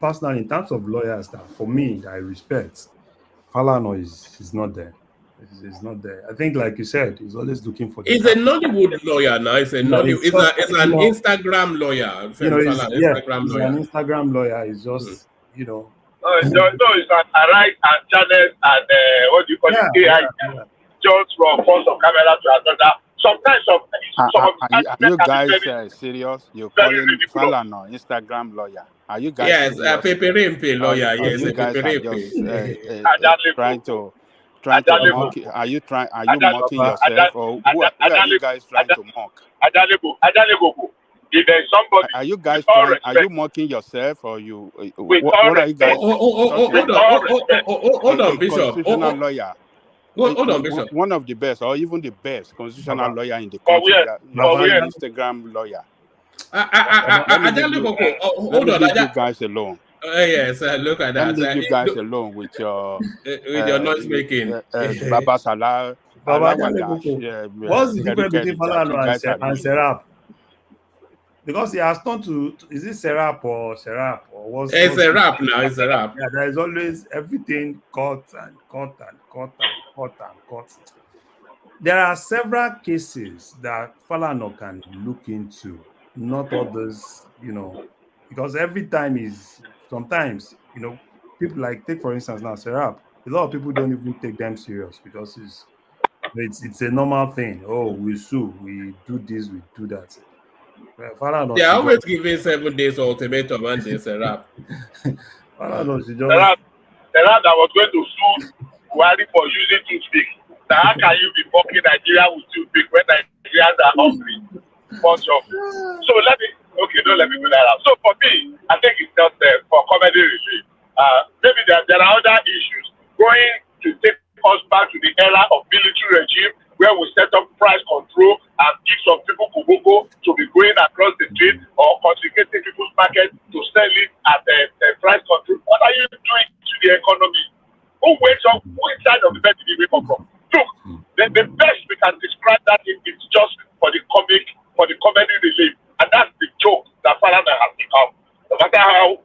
Personally, in terms of lawyers, that for me, that I respect, Falana is not there. It's not there. I think, like you said, he's always looking for. He's a Nollywood lawyer now. It's an Instagram lawyer. You know, he's an Instagram lawyer. He's just, you know. No, it's an Arise and channel and what do you call it? AI. Just from one of camera to another. Sometimes are you guys serious? You're calling Falana Instagram lawyer? Are you guys? Yes, Pepe Rimpe lawyer. Yes, you guys trying to mock? Are you mocking yourself, or who are you guys trying to mock? If there's somebody, are you guys trying? Are you mocking yourself, or you? What are you guys? Hold on, Bishop. Constitutional lawyer. Hold on, Bishop. One of the best, or even the best constitutional lawyer in the country. Instagram lawyer. Hold on, leave you guys alone. Yes, look at that. Leave you guys alone with your noise making. Baba Salah. What's the difference between Falana and Serap? because he has turned to is it Serap or what's It's a rap now. It's a rap. Yeah, there is always everything cut and cut and cut and cut and cut. There are several cases that Falana can look into, not others, because every time is sometimes, people like take for instance now Serap. A lot of people don't even take them serious because it's a normal thing. Oh, we sue, we do this, we do that. They are always giving 7 days ultimatum and it's a rap. Serap that was going to sue Buhari for using toothpick. Now, how can you be fucking Nigeria with toothpick when Nigerians are hungry? Bunch of. So don't let me do that out. So for me, I think it's not for comedy relief. Maybe there are other issues going to take us back to the era of military regime where we set up price control and give some people kubuko to be going across the street or confiscating people's market to sell it at price control. What are you doing to the economy? Who wakes up? Who inside of the bed did you wake up from? Look, the best we can describe that is just for the comedy relief, and that's the joke that Falana has become. No matter how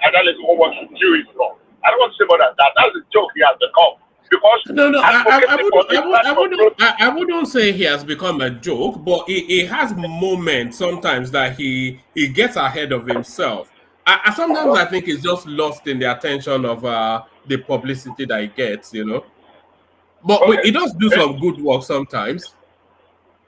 analysts want to view it from, I don't want to say more than that. That's the joke he has become. Because I wouldn't say he has become a joke, but he has moments sometimes that he gets ahead of himself. Sometimes I think he's just lost in the attention of the publicity that he gets, But he does do some good work sometimes.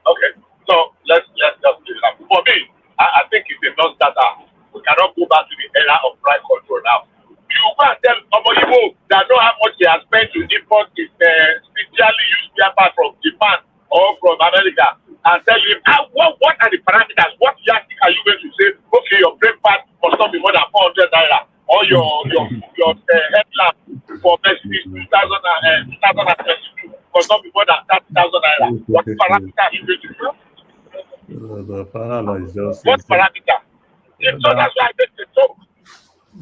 Okay, so let's just do that. For me, I think it's a non-starter. We cannot go back to the era of price control now. You go and tell Omoyibo that know how much he has spent to import his specially used spare part from Japan or from America and tell him what are the parameters? What yardstick are you going to say? Okay, your brake pad must not be more than 400 naira, or your headlamp for Mercedes 2022 must not be more than 30,000 naira. What parameter are you going to do? The Falana is just. What parameter? So that's why I think the joke.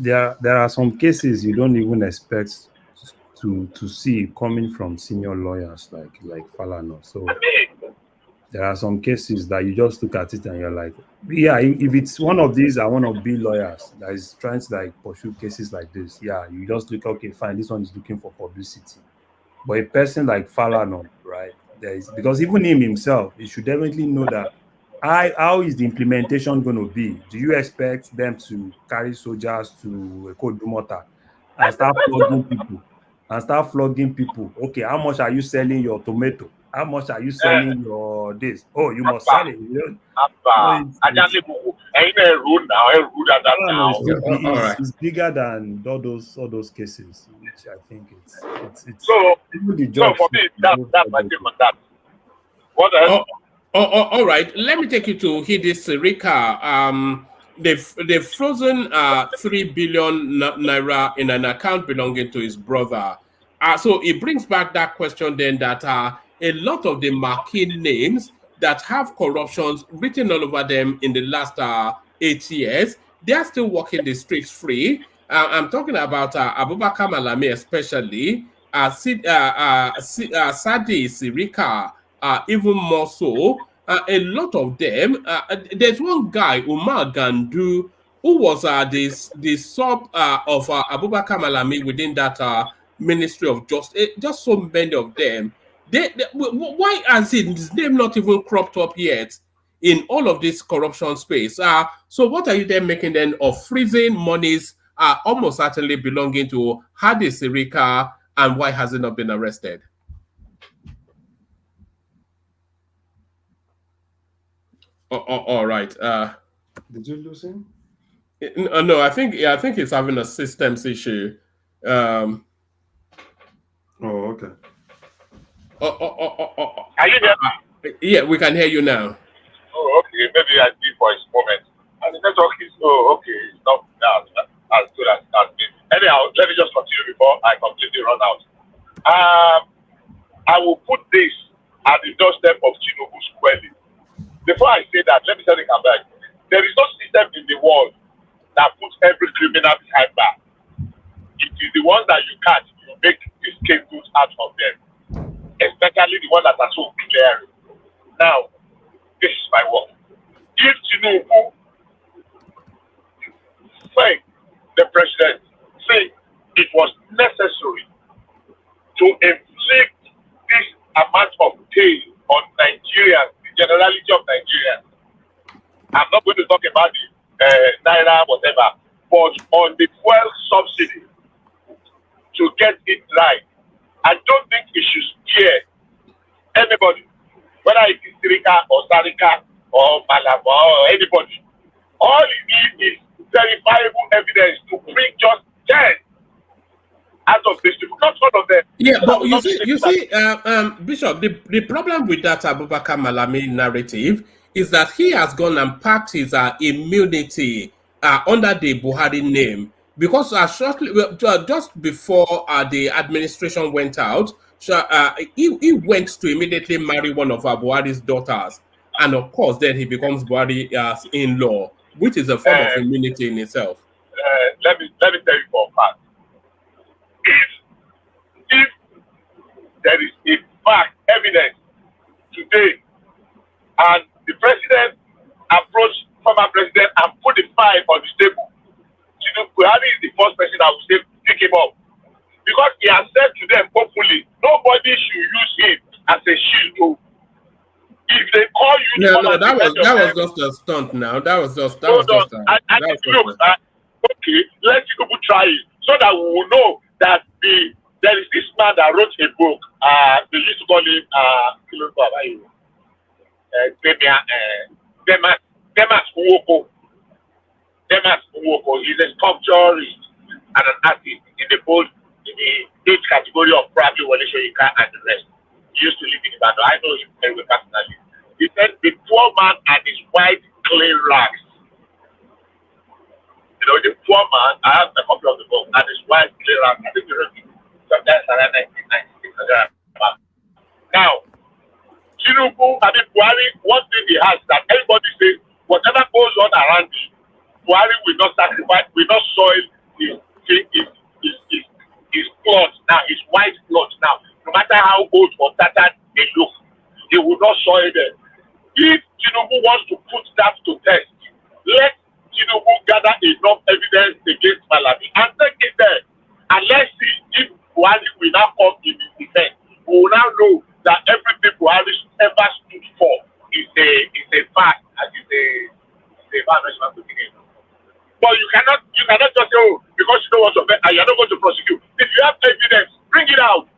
There are some cases you don't even expect to see coming from senior lawyers like Falana. So there are some cases that you just look at it and you're like, yeah, if it's one of these, I want to be lawyers that is trying to pursue cases like this. Yeah, you just look, okay, fine, this one is looking for publicity. But a person like Falana, right? Because even him himself, he should definitely know that how is the implementation going to be? Do you expect them to carry soldiers to Kodumota and start flogging people? Okay, how much are you selling your tomato? How much are you selling your this? Oh, you must sell it. It's bigger than all those cases, which I think it's so for me, that's my take on that. What else? All right. Let me take you to Hidi Sirika. They've frozen 3 billion naira in an account belonging to his brother. So it brings back that question then that a lot of the marquee names that have corruptions written all over them in the last 8 years, they are still walking the streets free. I'm talking about Abubakar Malami especially, Sadi Sirika, even more so. A lot of them. There's one guy, Umar Gandu, who was the sub of Abubakar Malami within that Ministry of Justice. Just so many of them. Why has his name not even cropped up yet in all of this corruption space? So what are you then making then of freezing monies almost certainly belonging to Hadi Sirika, and why has he not been arrested? All right. Did you lose him? No, I think he's having a systems issue. Oh, okay. Are you there? Yeah, we can hear you now. Oh, okay. Maybe I did for his moment. And the network is okay. It's not as good as it has been. Anyhow, let me just continue before I completely run out. I will put this at the doorstep of Tinubu squarely. Before I say that, let me tell you, back. There is no system in the world that puts every criminal behind bars. It is the ones that you catch, you make the scapegoats out of them, especially the ones that are so clear. Now, this is my work. If Tinubu to inflict this amount of pain on Nigerians, the generality of Nigerians. I'm not going to talk about the Naira, whatever, but on the fuel subsidy to get it right. I don't think it should scare anybody, whether it is Sirika or Sarika or Malaba or anybody. All you need is verifiable evidence to bring just 10 out of this people, not all of them. Yeah, but you see, Bishop, the problem with that Abubakar Malami narrative is that he has gone and packed his immunity under the Buhari name, because shortly, just before the administration went out, he went to immediately marry one of Buhari's daughters, and of course, then he becomes Buhari's in-law, which is a form of immunity in itself. Let me tell you for a fact. If there is in fact evidence today, and the president approached former president and put the file on the table, Buhari is the first person I would say pick him up, because he has said to them hopefully nobody should use him as a shield. If they call you, that was just a stunt. Now that was just okay. Let people try it so that we will know that there is this man that wrote a book. They used to call him Demas Nwoko. Demas Nwoko is a sculpturist and an artist in the age category of probably Wole Soyinka and the rest. He used to live in Ibadan. I know him very well personally. He said the poor man and his white clay rags. You know, the poor man, I have a copy of the book, and his white clay rags. I think you wrote it sometimes around 1996. Now, Buhari, one thing he has that everybody says, whatever goes on around him, Buhari will not sacrifice, will not soil his clothes now, his white clothes now. No matter how old or tattered they look, he will not soil them. If Tinubu wants to put that to test, let Tinubu gather enough evidence against Malami and take it there. And let's see if Buhari will now come in his defense. We will now know that everything Buhari ever stood for is a fact and is a national opinion. But you cannot just say, oh, because you don't want to bet and you're not going to prosecute. If you have evidence, bring it out.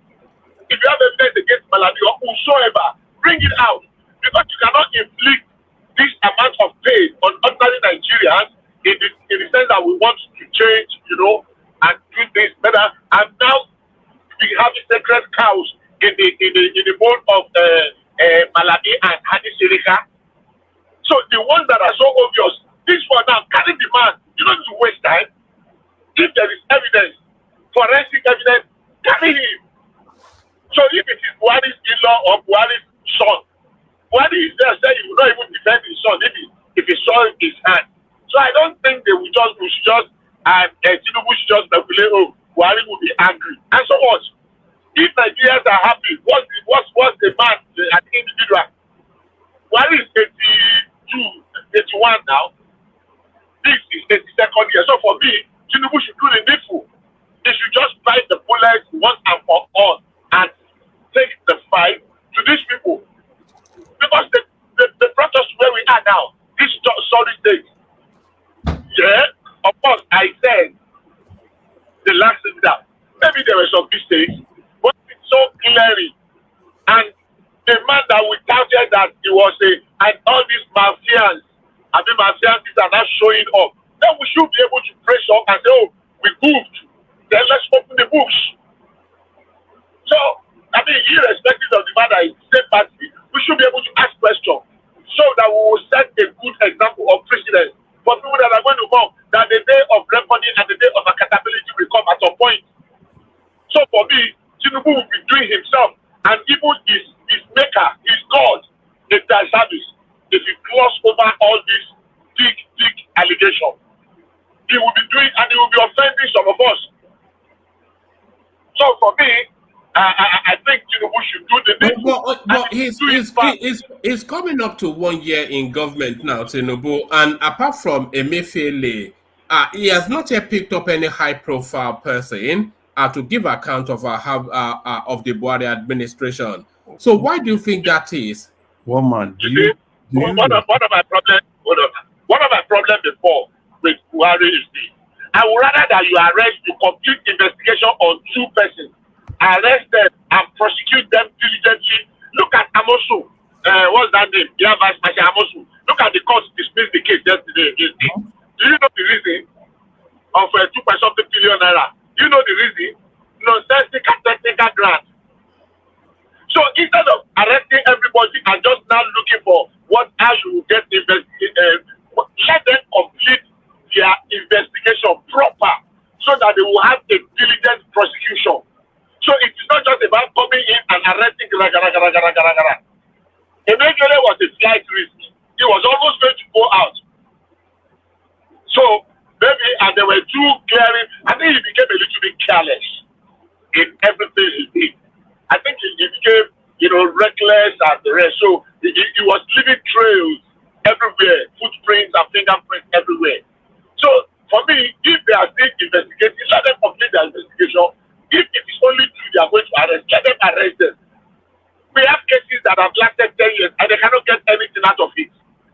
If you have evidence against Malami or whosoever, bring it out. Because you cannot inflict this amount of pain on ordinary Nigerians in the sense that we want to change, and do things better. And now we have sacred cows in the bowl of Malami and Hadi Sirika. So the ones that are so obvious, this one now, carry the man. You don't need to waste time. If there is evidence, forensic evidence, carry him. So if it is Buhari's in-law or Buhari's son, Buhari is there saying he will not even defend his son if he saw his hand. So I don't think we should just Tinubu should just speculate, oh, Buhari will be angry. And so what? If Nigerians are happy, what's the man, an individual? Buhari is 82, 81 now. This is 82nd year. So for me, Tinubu should do the needful. He should just bite the bullets once and for all and take the fight to these people. Because they brought us where we are now, this sorry state. Yeah, of course, I said the last thing that maybe there were some mistakes, but it's so clearly. And the man that we counted that he was and all these mafians, mafians are now showing up, then we should be able to press up and say, oh, we moved. Then let's open the books. So, irrespective of the man that is the same party, we should be able to ask questions so that we will set a good example of precedence for people that are going to come, that the day of reckoning and the day of accountability will come at some point. So for me, Tinubu will be doing himself and even his maker, his God, a service if he gloss over all these big allegations. He will be doing and he will be offending some of us. So for me, I think Tinubu should do the but he's coming up to 1 year in government now, Tinubu, and apart from Emefiele, he has not yet picked up any high-profile person to give account of how of the Buhari administration. So why do you think that is? One man, one of my problems. One of my problems before with Buhari is this. I would rather that you arrest, you complete investigation on 2 persons, arrest them and prosecute them diligently. Look at Amosu. What's that name? Yeah, Vice Marshal Amosu. Look at the court dismissed the case yesterday against him. Do you know the reason of 2.something billion naira? Do you know the reason? Nonsensical technical grant. So instead of arresting everybody and just now looking for how you will get investigated, let them complete their investigation proper so that they will have a diligent prosecution. So it is not just about coming in and arresting. Eventually was a flight risk. He was almost going to go out. So maybe, and there were 2 glaring, I think he became a little bit careless in everything he did. I think he became, reckless and the rest. So he was leaving trails everywhere, footprints and fingerprints everywhere. So for me, if they are still investigating, let them complete their investigation. If it is only 2 they are going to arrest, let them arrest them. We have cases that have lasted 10 years and they cannot get anything out of it.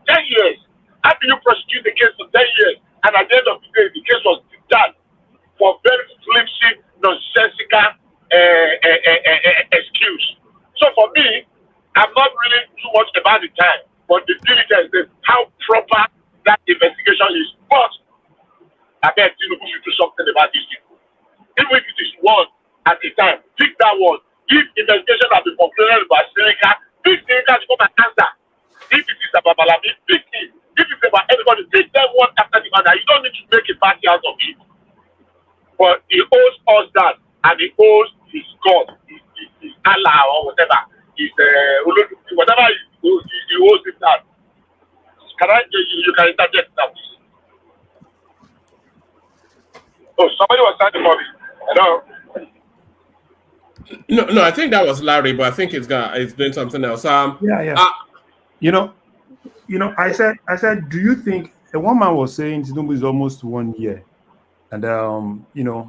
10 years. How do you prosecute the case for 10 years? And at the end of the day, the case was done for very flimsy, nonsensical excuse. So for me, I'm not really too much about the time, but the diligence is how proper that investigation is. But I bet you should do something about these people. Even if it is one at a time, pick that one. If investigation has been concluded by Seneca, pick Seneca to come and answer. If it is about Malami, pick him. If it's about everybody, pick them one after the other. You don't need to make a party out of it. But he owes us that, and he owes his God, his Allah or whatever, his whatever he owes him that. You can interject now, please. Oh, somebody was trying to call me. Hello. No, I think that was Larry, but I think it's doing something else. I said, do you think one man was saying Tinubu is almost 1 year, and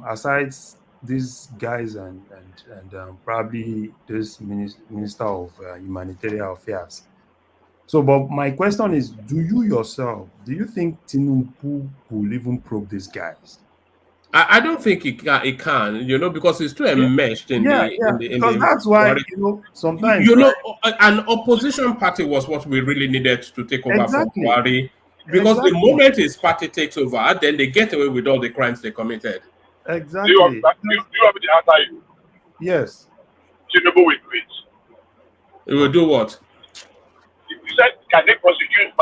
aside these guys and probably this minister of humanitarian affairs. So, but my question is, do you think Tinubu will even probe these guys? I don't think it can, because it's too enmeshed in the that's why, sometimes an opposition party was what we really needed to take over from Buhari, because the moment his party takes over, then they get away with all the crimes they committed. Exactly. Do you want me to answer you? Yes. Tinubu will do it. He will do what? You said, can they prosecute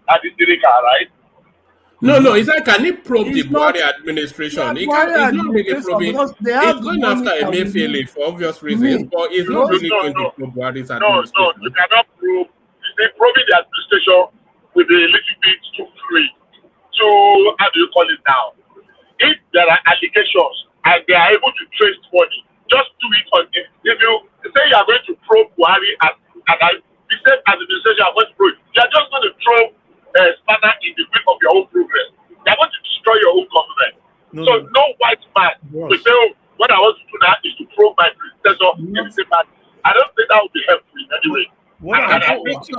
Adisirika, right? No, he said, can he probe the Buhari administration? He's not really probing. He's going after Emefiele for obvious reasons, but he's not really going to probe Buhari's administration. No, you cannot probe. You see, probing the administration will be a little bit too free. So, how do you call it now? If there are allegations and they are able to trace money, just do it on it. If you say you are going to probe Buhari and the same administration are going to probe, you are just going to throw spanner in the wheel of your own progress. You are going to destroy your own government. No white man will say, oh, what I want to do now is to probe my predecessor in the same manner. I don't think that would be helpful in any way.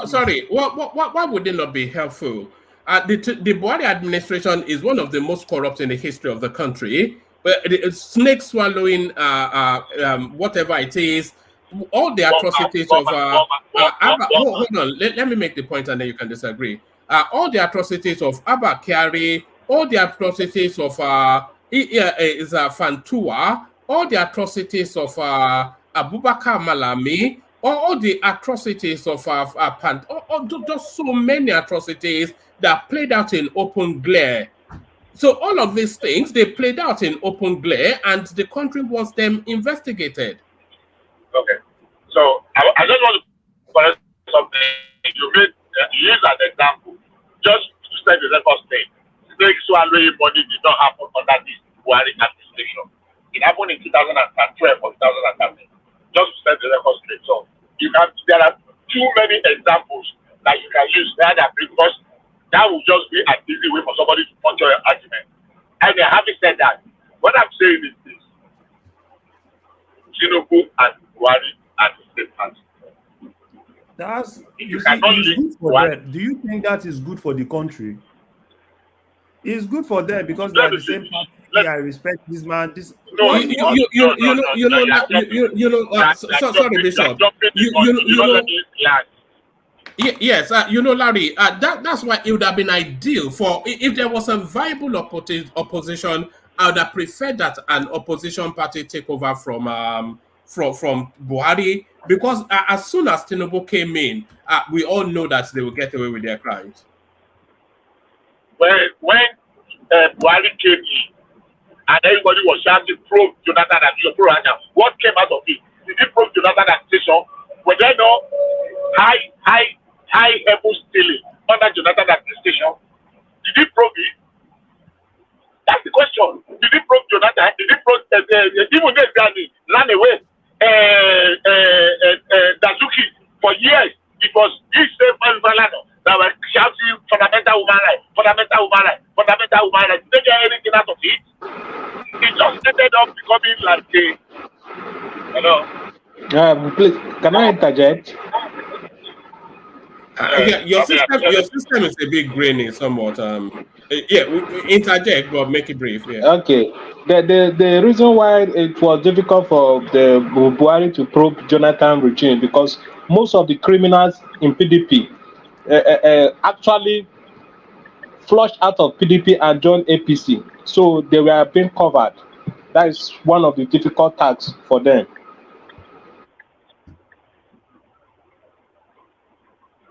Sorry, why would it not be helpful? The Buhari administration is one of the most corrupt in the history of the country. It's snake swallowing whatever it is, all the atrocities of hold on, let me make the point and then you can disagree. All the atrocities of Abba Kyari, all the atrocities of Fantua, all the atrocities of Abubakar Malami, all the atrocities of just so many atrocities that played out in open glare. So all of these things, they played out in open glare, and the country wants them investigated. Okay. So I just want to correct something. You use an example, just to set the record straight. Snake swallowing money did not happen under this Buhari administration. It happened in 2012 or 2013. Just to set the record straight. So there are too many examples that you can use there because that will just be an easy way for somebody to puncture your argument. And having said that, Tinubu and Buhari at the same party. That's You you see, cannot it's link good for one. them. Do you think that is good for the country? It's good for them because they Let are me the same finish. party. I respect this man. This No, what, you- what? Sorry, Bishop. Yes, Larry, that's why it would have been ideal for if there was a viable opposition. I would have preferred that an opposition party take over from Buhari, because as soon as Tinubu came in, we all know that they will get away with their crimes. When Buhari came in and everybody was shouting pro Jonathan and pro Ranja, what came out of it? Did he pro Jonathan administration? Were there no high level stealing under Jonathan administration? Did he probe it? That's the question. Did he probe Jonathan? Did he probe even this guy ran away? Dazuki for years. It was this same Valano that were shouting fundamental woman rights, fundamental woman rights, fundamental woman rights. Did they get anything out of it? It just ended up becoming like a Please, can I interject? Your system is a bit grainy somewhat. Interject, but make it brief. Yeah. Okay. The reason why it was difficult for the Buhari to probe Jonathan regime because most of the criminals in PDP actually flushed out of PDP and joined APC, so they were being covered. That is one of the difficult tasks for them.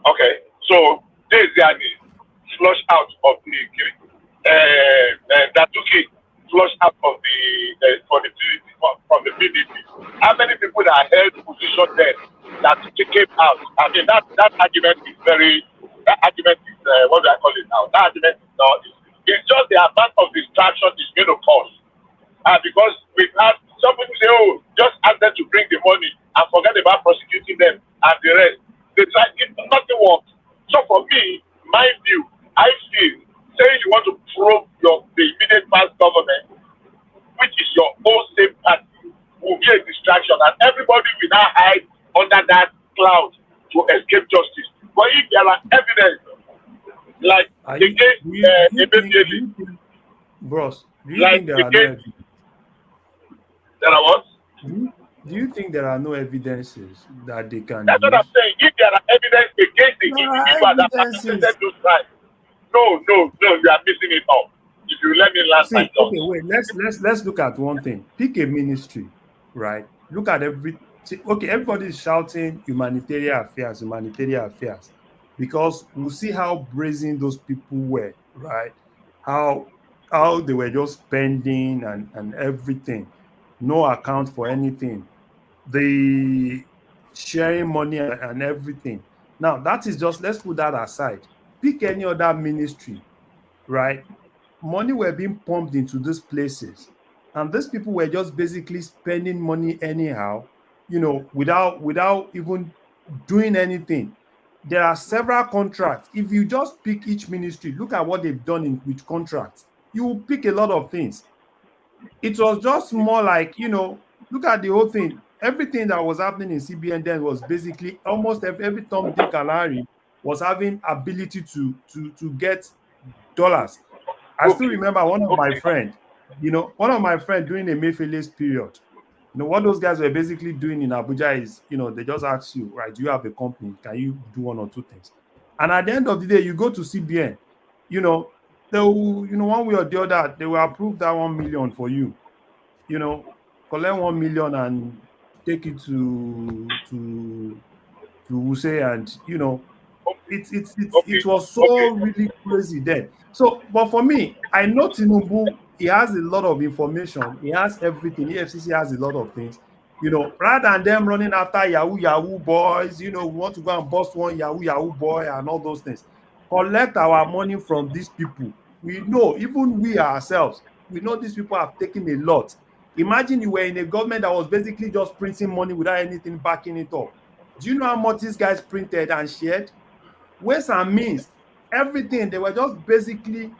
Okay, so this guy flush out of the Datuki flush out of the from the PDP. How many people that held position then that came out? I mean that argument is what do I call it now? That argument is not. It's just the amount of distraction is going to cause. Because we've had some people say, oh, just ask them to bring the money and forget about prosecuting them and the rest. They try, nothing works. So for me, my view, I feel saying you want to probe the immediate past government, which is your own same party, will be a distraction, and everybody will now hide under that cloud to escape justice. But if there are evidence, like the case Bros, do you like think there are no evidence? There are what? Do you think there are no evidences that they can That's use? what I'm saying. If there are evidence against the individual that participated those crimes, no, you are missing it all. If you let me last See, time. okay, wait, let's look at one thing. Pick a ministry, right? Look at everybody is shouting humanitarian affairs, because we'll see how brazen those people were, right? How they were just spending and everything, no account for anything. The sharing money and everything. Now, that is just, let's put that aside. Pick any other ministry, right? Money were being pumped into these places, and these people were just basically spending money anyhow, without even doing anything. There are several contracts. If you just pick each ministry, look at what they've done with contracts, you will pick a lot of things. It was just more like, look at the whole thing. Everything that was happening in CBN then was basically almost every Tom, Dick, and Harry was having ability to get dollars. I still remember one of my friends during the Mayfield's period. What those guys were basically doing in Abuja is, they just ask you, right, do you have a company? Can you do one or two things? And at the end of the day, you go to CBN, they will, one way or the other, they will approve that 1 million for you. Collect 1 million and take it to Wuse, and it was so really crazy then. So, but for me, I know Tinubu, he has a lot of information, he has everything. EFCC has a lot of things, rather than them running after Yahoo boys, we want to go and bust one Yahoo boy and all those things. Collect our money from these people. We know, even we ourselves, we know these people have taken a lot. Imagine you were in a government that was basically just printing money without anything backing it up. Do you know how much these guys printed and shared? Ways and means, everything. They were just basically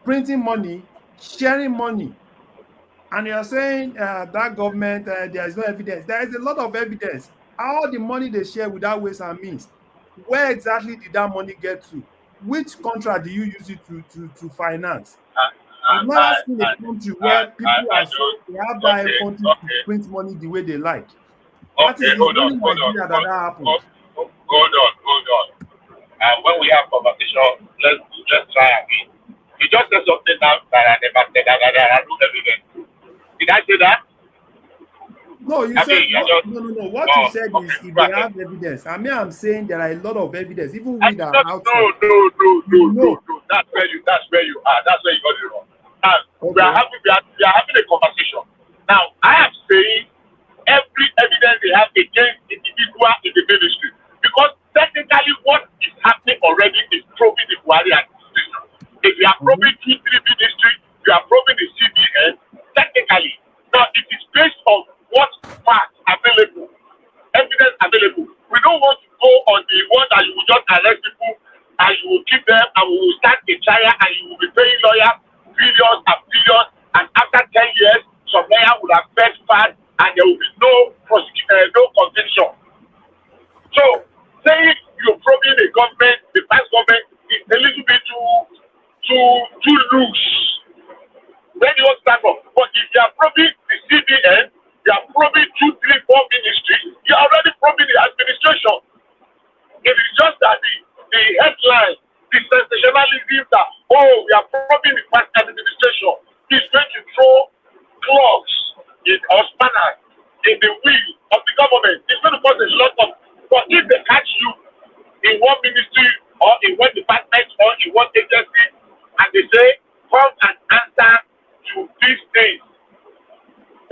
printing money, sharing money. And you're saying that government, there is no evidence. There is a lot of evidence. All the money they share without ways and means, where exactly did that money get to? Which contract do you use it to finance? I'm not asking a country where people are they have that effort to print money the way they like. Okay, hold on. Hold on. When we have conversation, let's try again. You just said something now that I never said that I have no evidence. Did I say that? No, you said no. What you said is if they have evidence. I mean, I'm saying there are a lot of evidence, even with our outside. No. That's where you are. That's where you got it wrong. We are having a conversation. Now, I am saying every evidence they have against individual in the ministry, because technically what is happening already is probing the Buhari administration. If you are probing 2-3 ministry, you are probing the CBN. Technically, now it is based on what facts available, evidence available. We don't want to go on the one that you will just arrest people and you will keep them and we will start a trial and you will be paying lawyers billions and billions, and after 10 years, some lawyer would have fed fast and there will be no conviction. So, saying you're probing the government, the past government, is a little bit too loose. Where do you want to start from? But if you are probing the CBN, you are probing 2, 3, 4 ministries, you are already probing the administration. It is just that the headline, the sensationalism that, we are probing the past administration, is going to throw clogs or spanners in the wheel of the government. It's going to cause a lot of, but if they catch you in one ministry or in one department or in one agency and they say, come and answer to these things,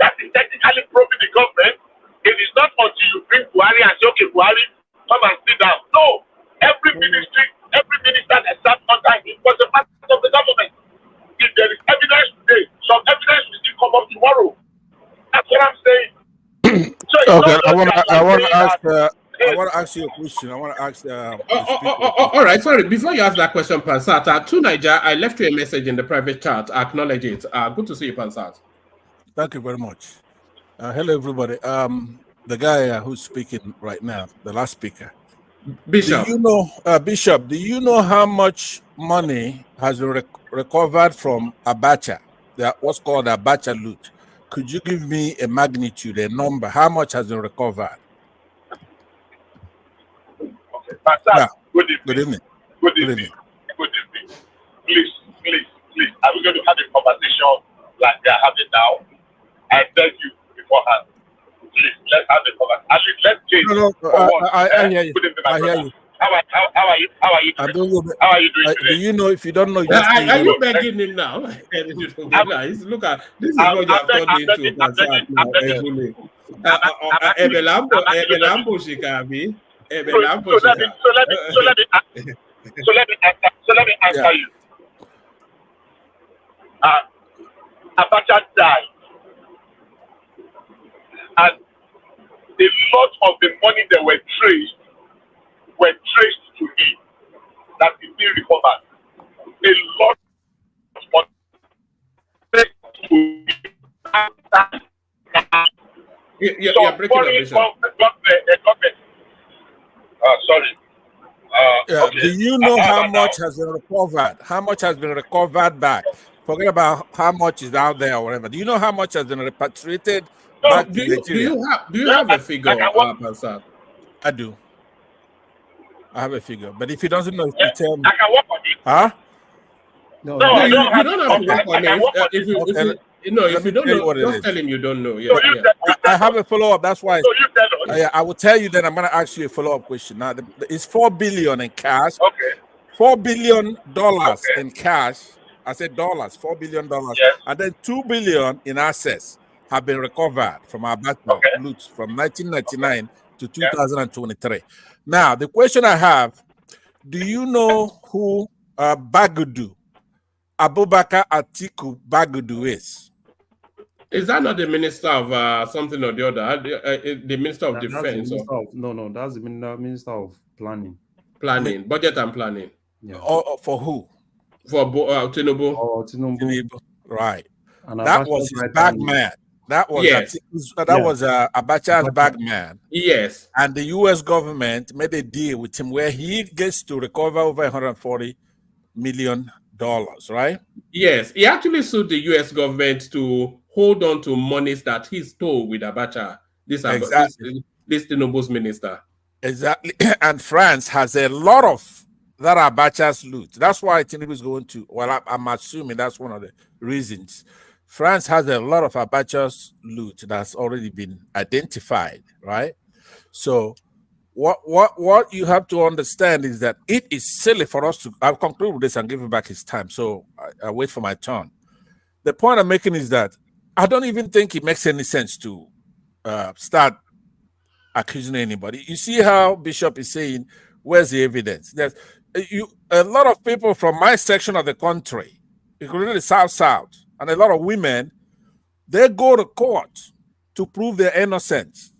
that is technically probing the government. It is not until you bring Buhari and say, okay, Buhari, come and sit down. No, every ministry, every minister that sat under him was a part of the government. If there is evidence today, some evidence will still come up tomorrow. That's what I'm saying. Okay, I want to ask you a question. I want to ask. All right, sorry. Before you ask that question, Pansat, to Niger, I left you a message in the private chat. I acknowledge it. Good to see you, Pansat. Thank you very much. Hello, everybody. The guy who's speaking right now, the last speaker, Bishop. Do you know, Bishop? Do you know how much money has been recovered from Abacha? What's called Abacha loot. Could you give me a magnitude, a number? How much has been recovered? Okay, Pastor, good evening. Good evening. Please. Are we going to have a conversation like we are having now? I beg you beforehand. Please, let's have a conversation. At least let's change. I hear you. I hear you. How are you? How are you doing today? Do you know? If you don't know, are you begging him now? Look at this is what you have turned into. So let me answer you. Abacha died, and a lot of the money that were traced to him that is being recovered. A lot of money to him. You're breaking up, Bishop. Sorry. Okay. Do you know how much has been recovered? How much has been recovered back? Forget about how much is out there or whatever. Do you know how much has been repatriated back to Nigeria? Do you have a figure, Pansat? I do. I have a figure, but if he doesn't know, you tell me. I can work on it. Huh? No, you don't have to work on it. If you don't know, just tell him you don't know. Yeah, I have a follow-up. That's why. I will tell you. Then I'm going to ask you a follow-up question. Now, it's $4 billion in cash. Okay. $4 billion in cash. I said dollars. $4 billion, yes. And then $2 billion in assets have been recovered from our backlog loot from 1999 to 2023. Now, the question I have: do you know who Bagudu, Abubakar Atiku Bagudu is? Is that not the minister of something or the other? The minister of defense? No, that's the minister of planning. Planning, budget and planning. Yeah. For who? For Tinubu. Tinubu. Right. And That Abacha's was his right bag hand man. That was Yes. Abacha's Abacha. bag man. Yes. And the U.S. government made a deal with him where he gets to recover over $140 million, right? Yes. He actually sued the US government to hold on to monies that he stole with Abacha. Exactly. This Tinubu's minister. Exactly. And France has a lot of that Abacha's loot. That's why Tinubu is going to, well, I'm assuming that's one of the reasons. France has a lot of Abacha's loot that's already been identified, right? So what you have to understand is that it is silly for us to, I'll conclude with this and give him back his time. So I wait for my turn. The point I'm making is that I don't even think it makes any sense to start accusing anybody. You see how Bishop is saying, where's the evidence? There's a lot of people from my section of the country, including the South, and a lot of women, they go to court to prove their innocence.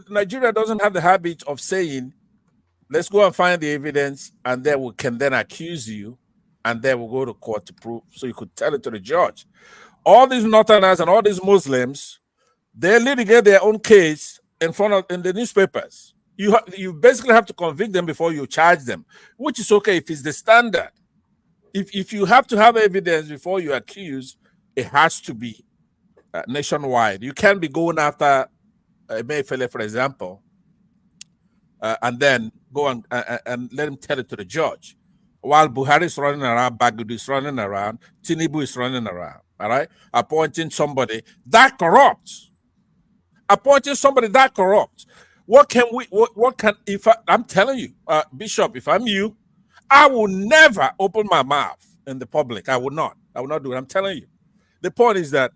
Nigeria doesn't have the habit of saying, let's go and find the evidence, and then we can then accuse you, and then we'll go to court to prove, so you could tell it to the judge. All these Northerners and all these Muslims, they litigate their own case in the newspapers. You basically have to convict them before you charge them, which is okay if it's the standard. If you have to have evidence before you accuse, it has to be nationwide. You can't be going after Mayfele, for example, and then go and let him tell it to the judge. While Buhari is running around, Bagudu is running around, Tinubu is running around, all right? Appointing somebody that corrupts. I'm telling you, Bishop, if I'm you, I will never open my mouth in the public. I will not do it. I'm telling you. The point is that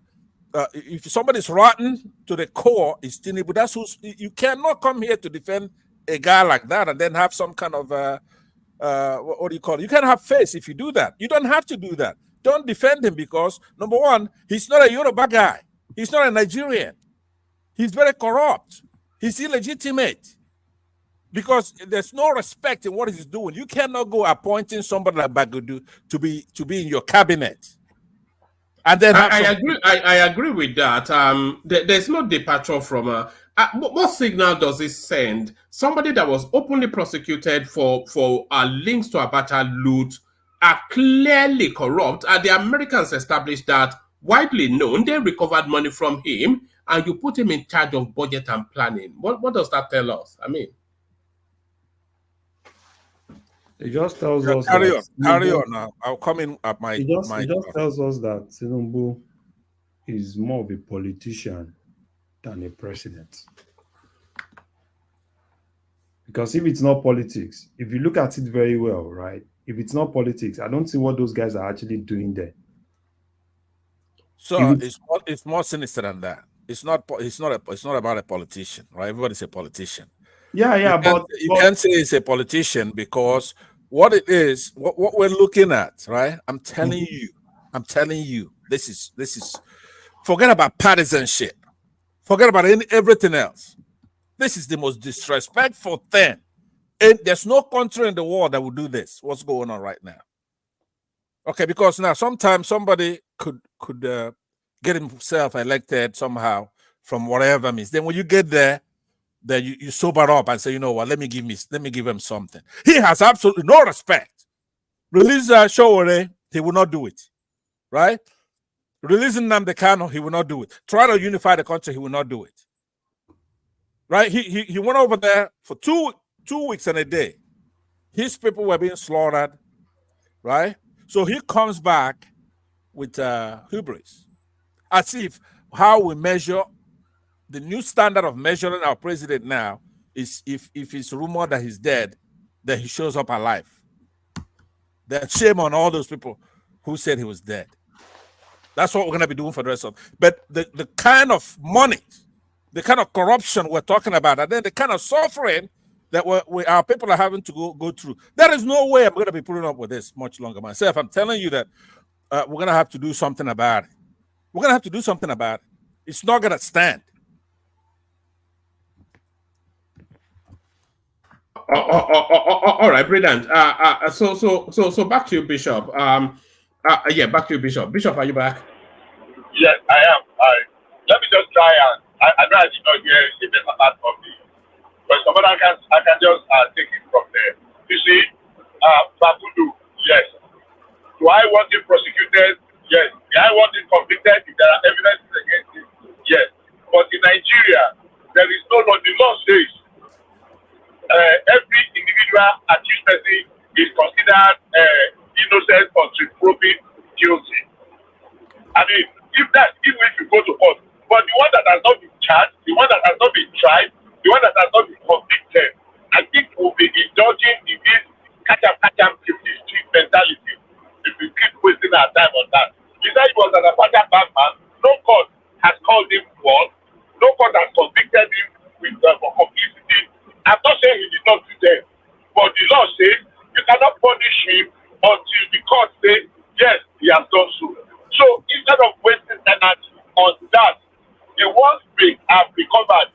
if somebody's rotten to the core, it's Tinubu. That's you cannot come here to defend a guy like that and then have some kind of what do you call it? You can't have face if you do that. You don't have to do that. Don't defend him because, number one, he's not a Yoruba guy. He's not a Nigerian. He's very corrupt. He's illegitimate because there's no respect in what he's doing. You cannot go appointing somebody like Bagudu to be in your cabinet. And then I agree with that. There's no departure from what signal does it send? Somebody that was openly prosecuted for links to Abacha loot are clearly corrupt, and the Americans established that, widely known. They recovered money from him, and you put him in charge of budget and planning. What does that tell us? I mean, it just tells us. Carry on now. I'll come in at my. It just tells us that Tinubu is more of a politician than a president. Because if it's not politics, if you look at it very well, right? If it's not politics, I don't see what those guys are actually doing there. So it's more sinister than that. It's not about a politician, right? Everybody's a politician. Yeah, but you can't say it's a politician because what it is, what we're looking at, right? I'm telling you, this is forget about partisanship. Forget about everything else. This is the most disrespectful thing. And there's no country in the world that will do this. What's going on right now? Okay, because now sometimes somebody could get himself elected somehow from whatever means. Then when you get there, then you sober up and say, you know what, let me give him something. He has absolutely no respect. Release Showore, he will not do it. Right? Releasing Nnamdi Kanu, he will not do it. Try to unify the country, he will not do it. Right? He went over there for two weeks and a day. His people were being slaughtered. Right? So he comes back with hubris. As if how we measure the new standard of measuring our president now is if it's rumored that he's dead, then he shows up alive. Then shame on all those people who said he was dead. That's what we're going to be doing for the rest of it. But the kind of money, the kind of corruption we're talking about, and then the kind of suffering that our people are having to go through, there is no way I'm going to be putting up with this much longer myself. I'm telling you that we're going to have to do something about it. We're going to have to do something about it. It's not going to stand. All right, brilliant. So back to you, Bishop. Yeah, back to you, Bishop. Bishop, are you back? Yes, I am. Let me just try and I know I did not hear the better part of the question, but I can just take it from there. You see, Bakudu, yes. Do I want him prosecuted? Yes. Do I want him convicted if there are evidences against him? Yes. But in Nigeria, there is no law. The law says every individual accused person is considered innocent until proven guilty. I mean, even if you go to court, but the one that has not been charged, the one that has not been tried, the one that has not been convicted, I think will be indulging in this catch-up 50 street mentality if we keep wasting our time on that. He said he was an Apache bankman. No court has called him one. No court has convicted him for complicity. I'm not saying he did not do that, but the law says you cannot punish him until the court says, yes, he has done so. So instead of wasting energy on that, the ones we have recovered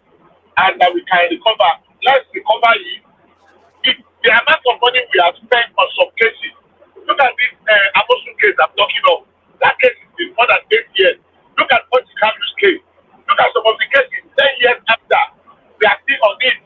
and that we can recover, let's recover it. The amount of money we have spent on some cases, look at this Amosu case I'm talking of. That case is more than 8 years. Look at Ponticalu's case. Look at some of the cases 10 years after. We are still on it.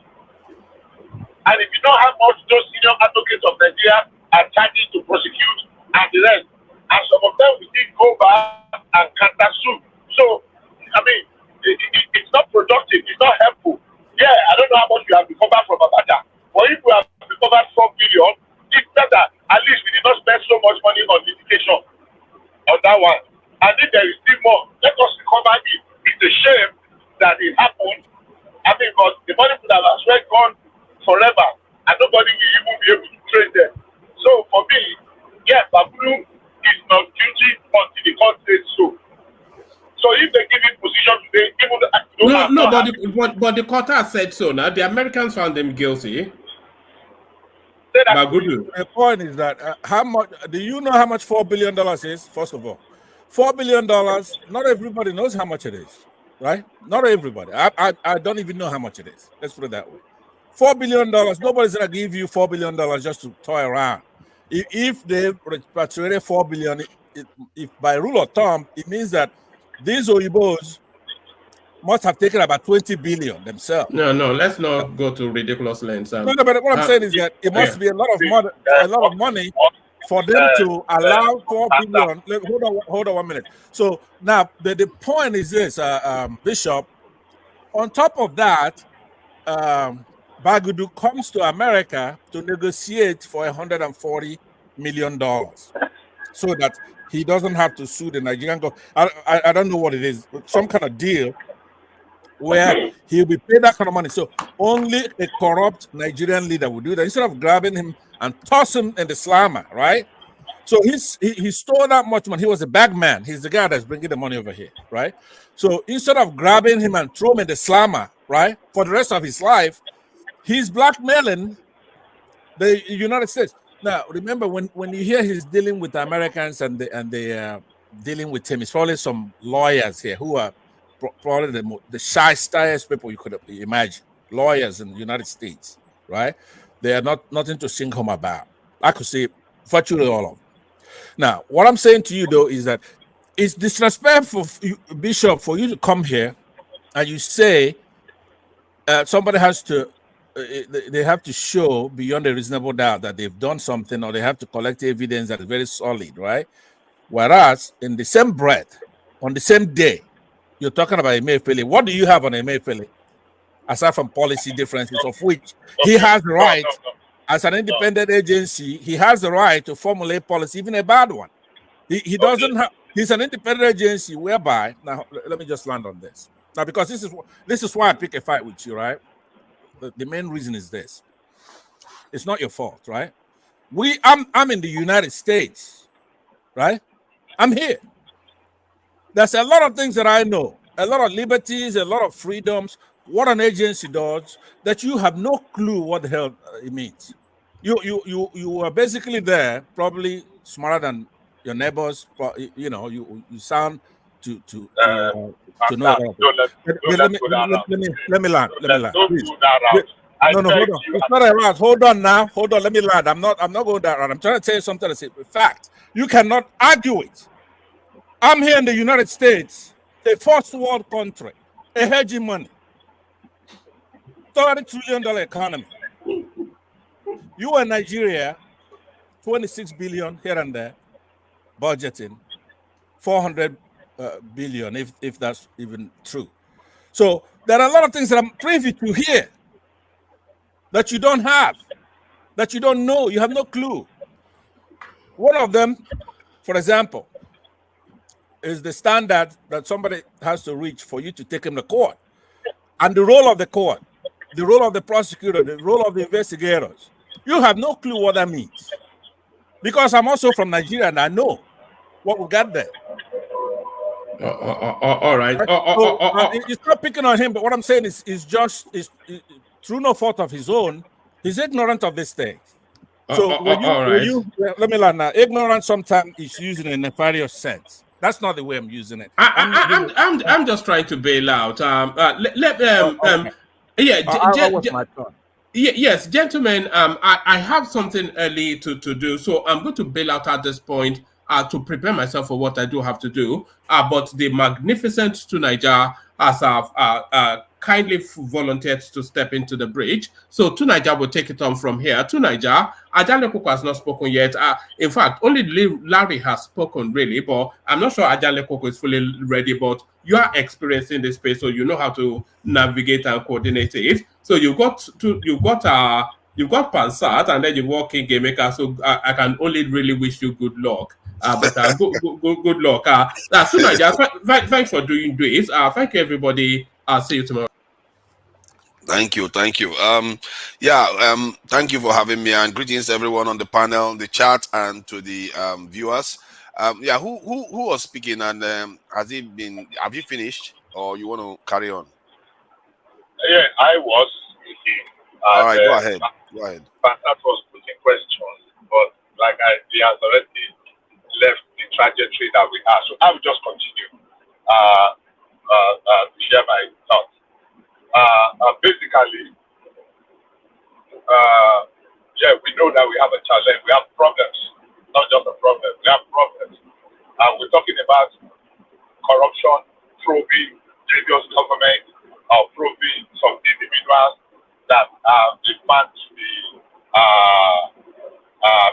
And if you know how much those senior advocates of Nigeria are charging to prosecute and the rest, and some of them will still go back and counter sue. So, I mean, it's not productive. It's not helpful. Yeah, I don't know how much we have recovered from Abacha. But if we have recovered 4 billion, it's better. At least we did not spend so much money on litigation on that one. And if there is still more, let us recover it. It's a shame that it happened. I mean, but the money could have as well gone forever, and nobody will even be able to trace them. So for me, yeah, Bakudu is not guilty until the court says so. So if they give him position today, even but the court has said so now. The Americans found them guilty. The point is that how much do you know how much $4 billion is? First of all, $4 billion. Not everybody knows how much it is, right? Not everybody. I don't even know how much it is. Let's put it that way. $4 billion. Nobody's gonna give you $4 billion just to toy around. If they repatriated $4 billion, if by rule of thumb, it means that these Oyibos must have taken about 20 billion themselves. No, let's not go to ridiculous lengths. No, but what I'm saying is that it must be a lot of money for them to allow 4 billion. Hold on 1 minute. So now the point is this, Bishop. On top of that, Bagudu comes to America to negotiate for $140 million, so that he doesn't have to sue the Nigerian government. I don't know what it is, some kind of deal where he'll be paid that kind of money. So only a corrupt Nigerian leader would do that. Instead of grabbing him and toss him in the slammer, right? So he stole that much money. He was a bag man. He's the guy that's bringing the money over here, right? So instead of grabbing him and throw him in the slammer, right, for the rest of his life, he's blackmailing the United States. Now, remember, when you hear he's dealing with the Americans and they dealing with him, it's probably some lawyers here who are probably the shyest people you could imagine. Lawyers in the United States, right? They are nothing to sing home about. I could say virtually all of them. Now, what I'm saying to you, though, is that it's disrespectful, Bishop, for you to come here and you say somebody has to, they have to show beyond a reasonable doubt that they've done something, or they have to collect evidence that is very solid, right? Whereas in the same breath, on the same day, you're talking about Emefiele. What do you have on Emefiele, aside from policy differences, of which he has the right, as an independent agency, he has the right to formulate policy, even a bad one. He doesn't have. He's an independent agency whereby. Now, let me just land on this. Now, because this is why I pick a fight with you, right? The main reason is this. It's not your fault, right? I'm in the United States, right? I'm here. There's a lot of things that I know, a lot of liberties, a lot of freedoms, what an agency does, that you have no clue what the hell it means. You are basically there, probably smarter than your neighbors, but you know, you sound to know. Let me land. No, hold on. It's not a route. Hold on now. Hold on. Let me land. I'm not going that route. I'm trying to tell you something that's a fact. You cannot argue it. I'm here in the United States, a first world country, a hegemony, $30 trillion economy. You are Nigeria, 26 billion here and there, budgeting 400 billion, if that's even true. So there are a lot of things that I'm privy to here that you don't have, that you don't know, you have no clue. One of them, for example, is the standard that somebody has to reach for you to take him to court. And the role of the court, the role of the prosecutor, the role of the investigators. You have no clue what that means. Because I'm also from Nigeria and I know what we got there. All right. It's not picking on him, but what I'm saying is through no fault of his own, he's ignorant of this thing. So let me learn now. Ignorance sometimes is used in a nefarious sense. That's not the way I'm using it. I'm just trying to bail out. Yes, gentlemen. I have something early to do, so I'm going to bail out at this point to prepare myself for what I do have to do. But the magnificent Tunaija has kindly volunteered to step into the bridge. So Tunaija will take it on from here. Tunaija, Ajale Koko has not spoken yet. In fact, only Larry has spoken really, but I'm not sure Ajale Koko is fully ready, but you are experiencing this space, so you know how to navigate and coordinate it. So you've got Pansat, and then you walk in Game Maker. So I can only really wish you good luck. Good luck. Tunaija, thanks for doing this. Thank you, everybody. I'll see you tomorrow. Thank you. Thank you for having me, and greetings everyone on the panel, the chat, and to the viewers. Who was speaking, and have you finished, or you want to carry on? Yeah, I was speaking. All right, go ahead. Pansat was putting questions, but he has already left the trajectory that we have. So I will just continue to share my thoughts. Basically, we know that we have a challenge. We have problems, not just a problem. We have problems. We're talking about corruption, probing previous government, probing some individuals that they found to be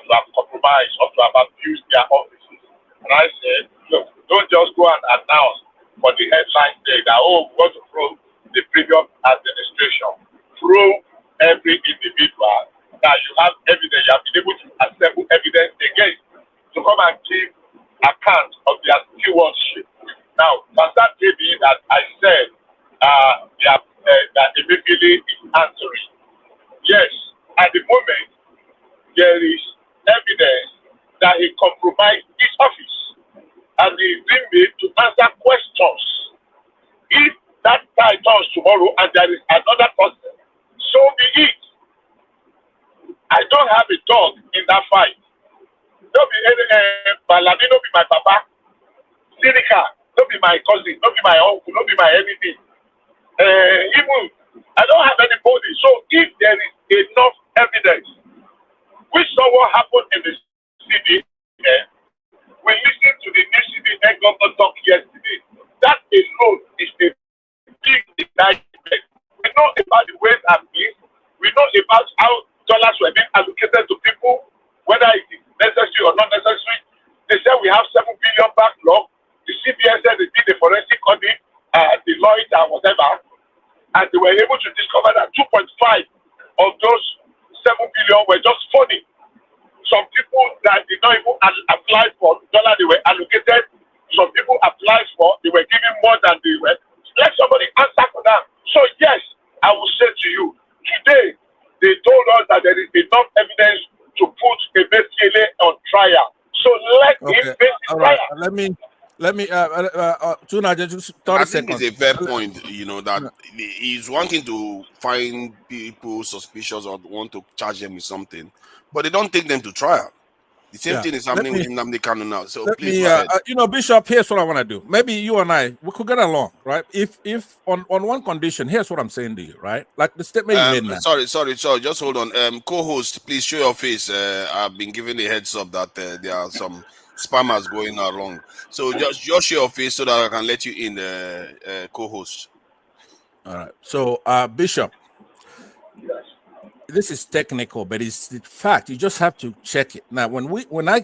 to have compromised or to have abused their offices. And I said, look, don't just go and announce for the headline day that, we want to probe the previous administration. Probe every individual that you have evidence, you have been able to assemble evidence against to come and give account of their stewardship. Now, Pansat gave me that I said that Emefiele is answering. Yes, at the moment, there is evidence that he compromised his office and he is being made to answer questions. If that guy turns tomorrow and there is another person, so be it. I don't have a dog in that fight. Don't be Balami, don't be my papa. Sirika, don't be my cousin, don't be my uncle, don't be my anything. Even I don't have anybody. So if there is enough evidence, which saw what happened in the CBN, we listened to the new CBN governor talk yesterday. That alone is a big indictment. We know about the ways and means. We know about how dollars were being allocated to people, whether it is necessary or not necessary. They said we have 7 billion backlog. The CBN said they did a forensic audit, Deloitte and whatever, and they were able to discover that 2.5 of those 7 billion were just funny. Some people that did not even apply for the dollar they were allocated, some people applied for, they were given more than they were. Let somebody answer for that. So yes, I will say to you, today they told us that there is enough evidence to put Emefiele on trial. So let him face his trial. Let me Tunaija, just 30 seconds. It's a fair point, that he's wanting to find people suspicious or want to charge them with something, but they don't take them to trial. The same thing is happening with Nnamdi Kanu now. So please go ahead. Bishop, here's what I want to do. Maybe you and I, we could get along, right? If on one condition, here's what I'm saying to you, right? Like the statement you made now. Sorry. Just hold on. Co-host, please show your face. I've been given a heads up that there are some spammers going along. So just show your face so that I can let you in, co-host. All right. So, Bishop, this is technical, but it's the fact. You just have to check it. Now, when I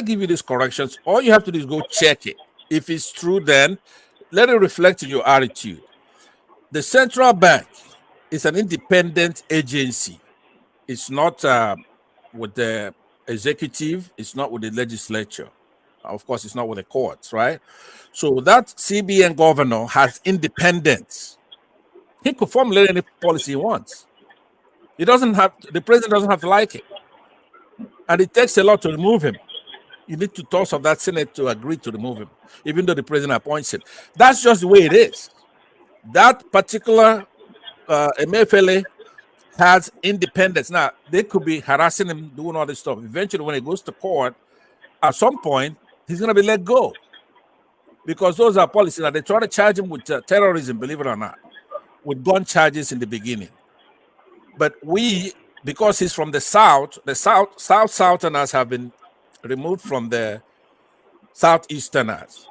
give you these corrections, all you have to do is go check it. If it's true, then let it reflect in your attitude. The central bank is an independent agency. It's not with the executive. It's not with the legislature. Of course, it's not with the courts, right? So that CBN governor has independence. He could formulate any policy he wants. The president doesn't have to like it. And it takes a lot to remove him. You need 2/3 of that Senate to agree to remove him, even though the president appoints him. That's just the way it is. That particular Emefiele has independence. Now, they could be harassing him, doing all this stuff. Eventually, when he goes to court, at some point, he's going to be let go. Because those are policies that they try to charge him with terrorism, believe it or not, with gun charges in the beginning. But because he's from the Southerners have been removed from the Southeasterners.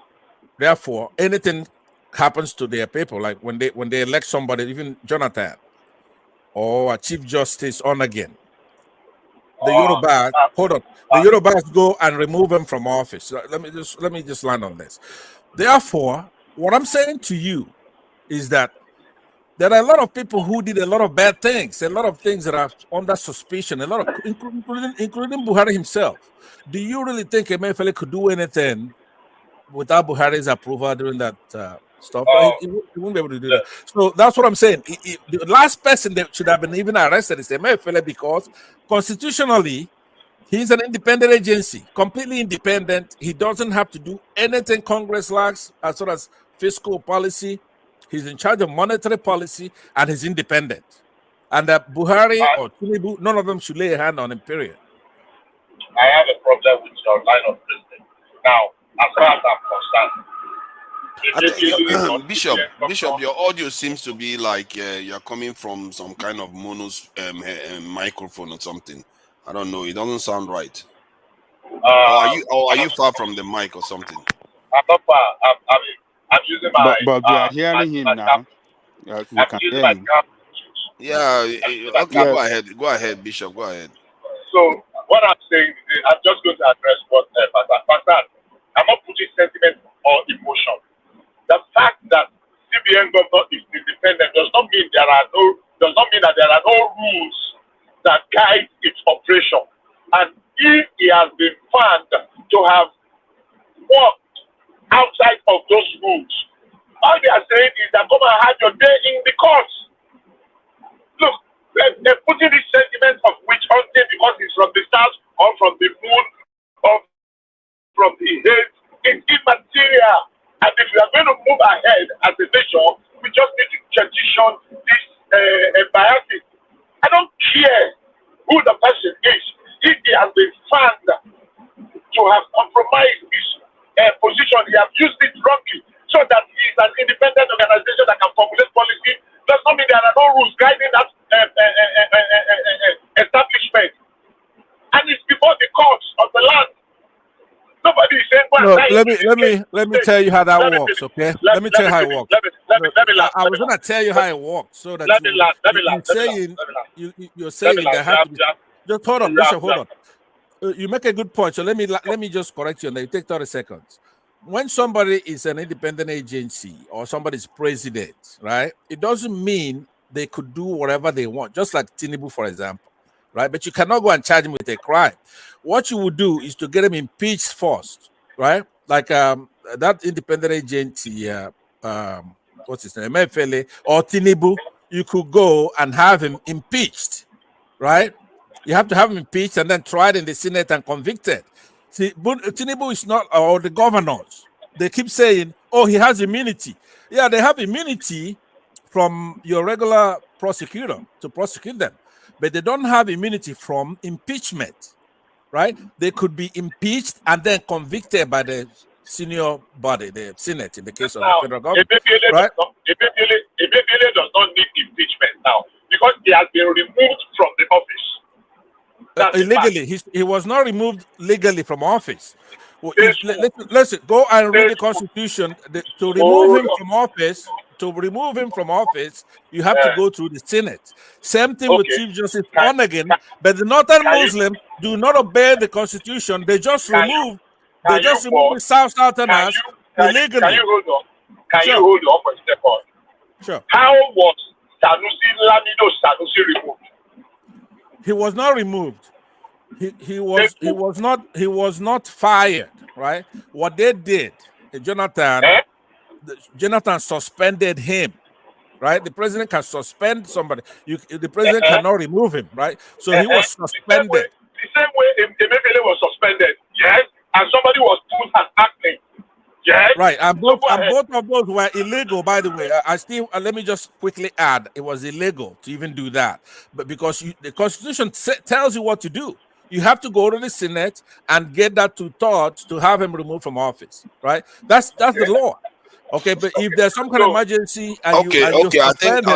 Therefore, anything happens to their people, like when they elect somebody, even Jonathan or a Chief Justice on again, the Yorubas go and remove him from office. Let me just land on this. Therefore, what I'm saying to you is that there are a lot of people who did a lot of bad things, a lot of things that are under suspicion, a lot of including Buhari himself. Do you really think Emefiele could do anything without Buhari's approval during that stuff? He wouldn't be able to do that. So that's what I'm saying. The last person that should have been even arrested is Emefiele, because constitutionally, he's an independent agency, completely independent. He doesn't have to do anything Congress likes as far as fiscal policy. He's in charge of monetary policy, and he's independent. And Buhari or Tinubu, none of them should lay a hand on him, period. I have a problem with your line of reasoning. Now, as far as I'm concerned, Bishop, your audio seems to be like you're coming from some kind of monos microphone or something. I don't know. It doesn't sound right. Or are you far from the mic or something? I'm not far. I'm using my. But we are hearing him now. We can hear him. Yeah. Okay. Go ahead, Bishop. Go ahead. So what I'm saying is, I'm just going to address what Pastor. I'm not putting sentiment or emotion. The fact that CBN governor is independent does not mean that there are no rules that guide its operation. And if he has been found to have worked outside of those rules, all they are saying is that come and have your day in the courts. Look, they're putting this sentiment of witch hunting because it's from the south or from the moon or from the head. It's immaterial. And if we are going to move ahead as a nation, we just need to transition this biases. I don't care who the person is. If he has been found to have compromised his position, he has used it wrongly, so that he is an independent organization that can formulate policy. Does not mean there are no rules guiding that establishment. And it's before the courts of the land. Nobody is saying, well, no, let me tell you how that works, okay? Let me tell you how it works. I was gonna tell you how it works, so that you're saying there has to be. Just hold on, Bishop, hold on. You make a good point, so let me just correct you, and you take 30 seconds. When somebody is an independent agency or somebody's president, right? It doesn't mean they could do whatever they want, just like Tinubu, for example, right? But you cannot go and charge him with a crime. What you would do is to get him impeached first, right? Like that independent agency, what's his name, Emefiele or Tinubu, you could go and have him impeached, right? You have to have him impeached and then tried in the Senate and convicted. See, Tinubu is not, or the governors, they keep saying, oh, he has immunity. Yeah, they have immunity from your regular prosecutor to prosecute them, but they don't have immunity from impeachment. right? They could be impeached and then convicted by the senior body, the Senate, in the case of the Now, federal government, Emefiele right? Emefiele does not need impeachment now because he has been removed from the office. That's the Illegally, he was not removed legally from office. Well, listen, go and read the Constitution. To remove him from office, you have to go through the Senate. Same thing with Chief Justice Onegin, but the Northern Muslims do not obey the Constitution. They just remove the Southerners illegally. Can you hold on? Can you hold on for a second? Sure. How was Lamido Sanusi removed? He was not removed. He was not fired, right? What they did, Jonathan suspended him, right? The president can suspend somebody. The president cannot remove him, right? So he was suspended. The same way Emefiele was suspended, yes, and somebody was put as acting. Yes. Right, and both of those were illegal, by the way. I still let me just quickly add, it was illegal to even do that, but because the Constitution tells you what to do, you have to go to the Senate and get that 2/3 to have him removed from office. Right? That's the law. Okay, but if there's some kind of emergency, and I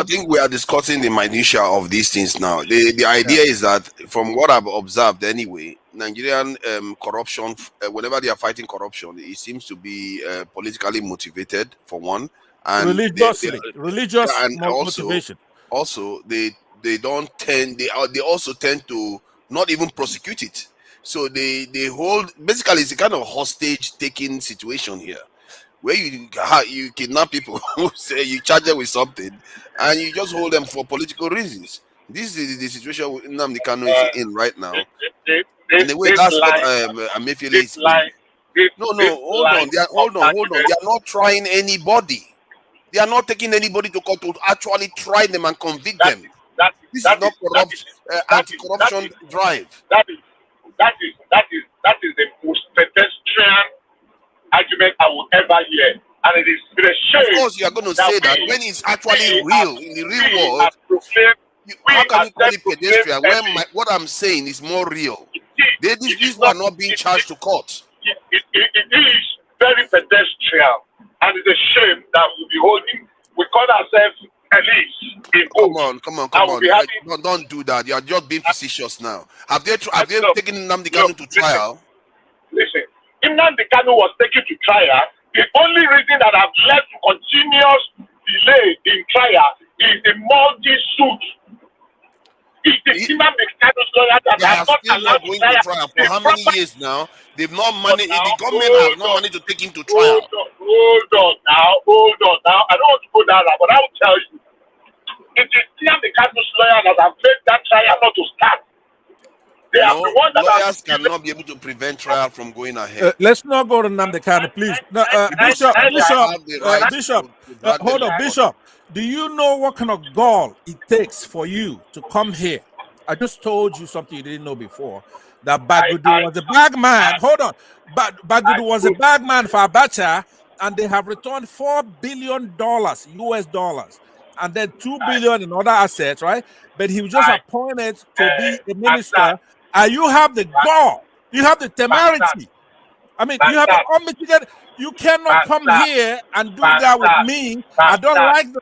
think we are discussing the minutia of these things now. The idea is that, from what I've observed anyway, Nigerian corruption, whenever they are fighting corruption, it seems to be politically motivated, for one, and religious motivation. Also, they also tend to not even prosecute it. So they hold, basically it's a kind of hostage taking situation here, where you kidnap people, say you charge them with something, and you just hold them for political reasons. This is the situation Nnamdi Kanu is in right now. And the way that's what Emefiele is in. No, hold on. They are not trying anybody. They are not taking anybody to court to actually try them and convict them. This is not anti-corruption drive. That is the most pedestrian argument I will ever hear, and it is a shame. Of course, you are going to say that when it's actually real in the real world. How can you call it pedestrian when what I'm saying is more real? These people are not being charged to court. It is very pedestrian, and it's a shame that we call ourselves elites. Come on. Don't do that. You are just being facetious now. Have they taken Nnamdi Kanu to trial? Listen, if Nnamdi Kanu was taken to trial, the only reason that I've led to continuous delay in trial is the multi-suit. It's the Nnamdi Kanu's lawyer that has not allowed going to trial for how many years now? They've not managed. The government has not managed to take him to trial. Hold on now. I don't want to go down there, but I will tell you. It is Nnamdi Kanu's lawyer that have made that trial not to start. Lawyers cannot be able to prevent trial from going ahead. Let's not go to Nnamdi Kanu, please. No, Bishop, hold on, Bishop. Do you know what kind of gall it takes for you to come here? I just told you something you didn't know before. That Bagudu was a bag man. Hold on. Bagudu was a bag man for Abacha, and they have returned $4 billion US dollars, and then $2 billion in other assets, right? But he was just appointed to be a minister. And you have the gall, you have the temerity. I mean, you have the unmitigated. You cannot come here and do that with me. I don't like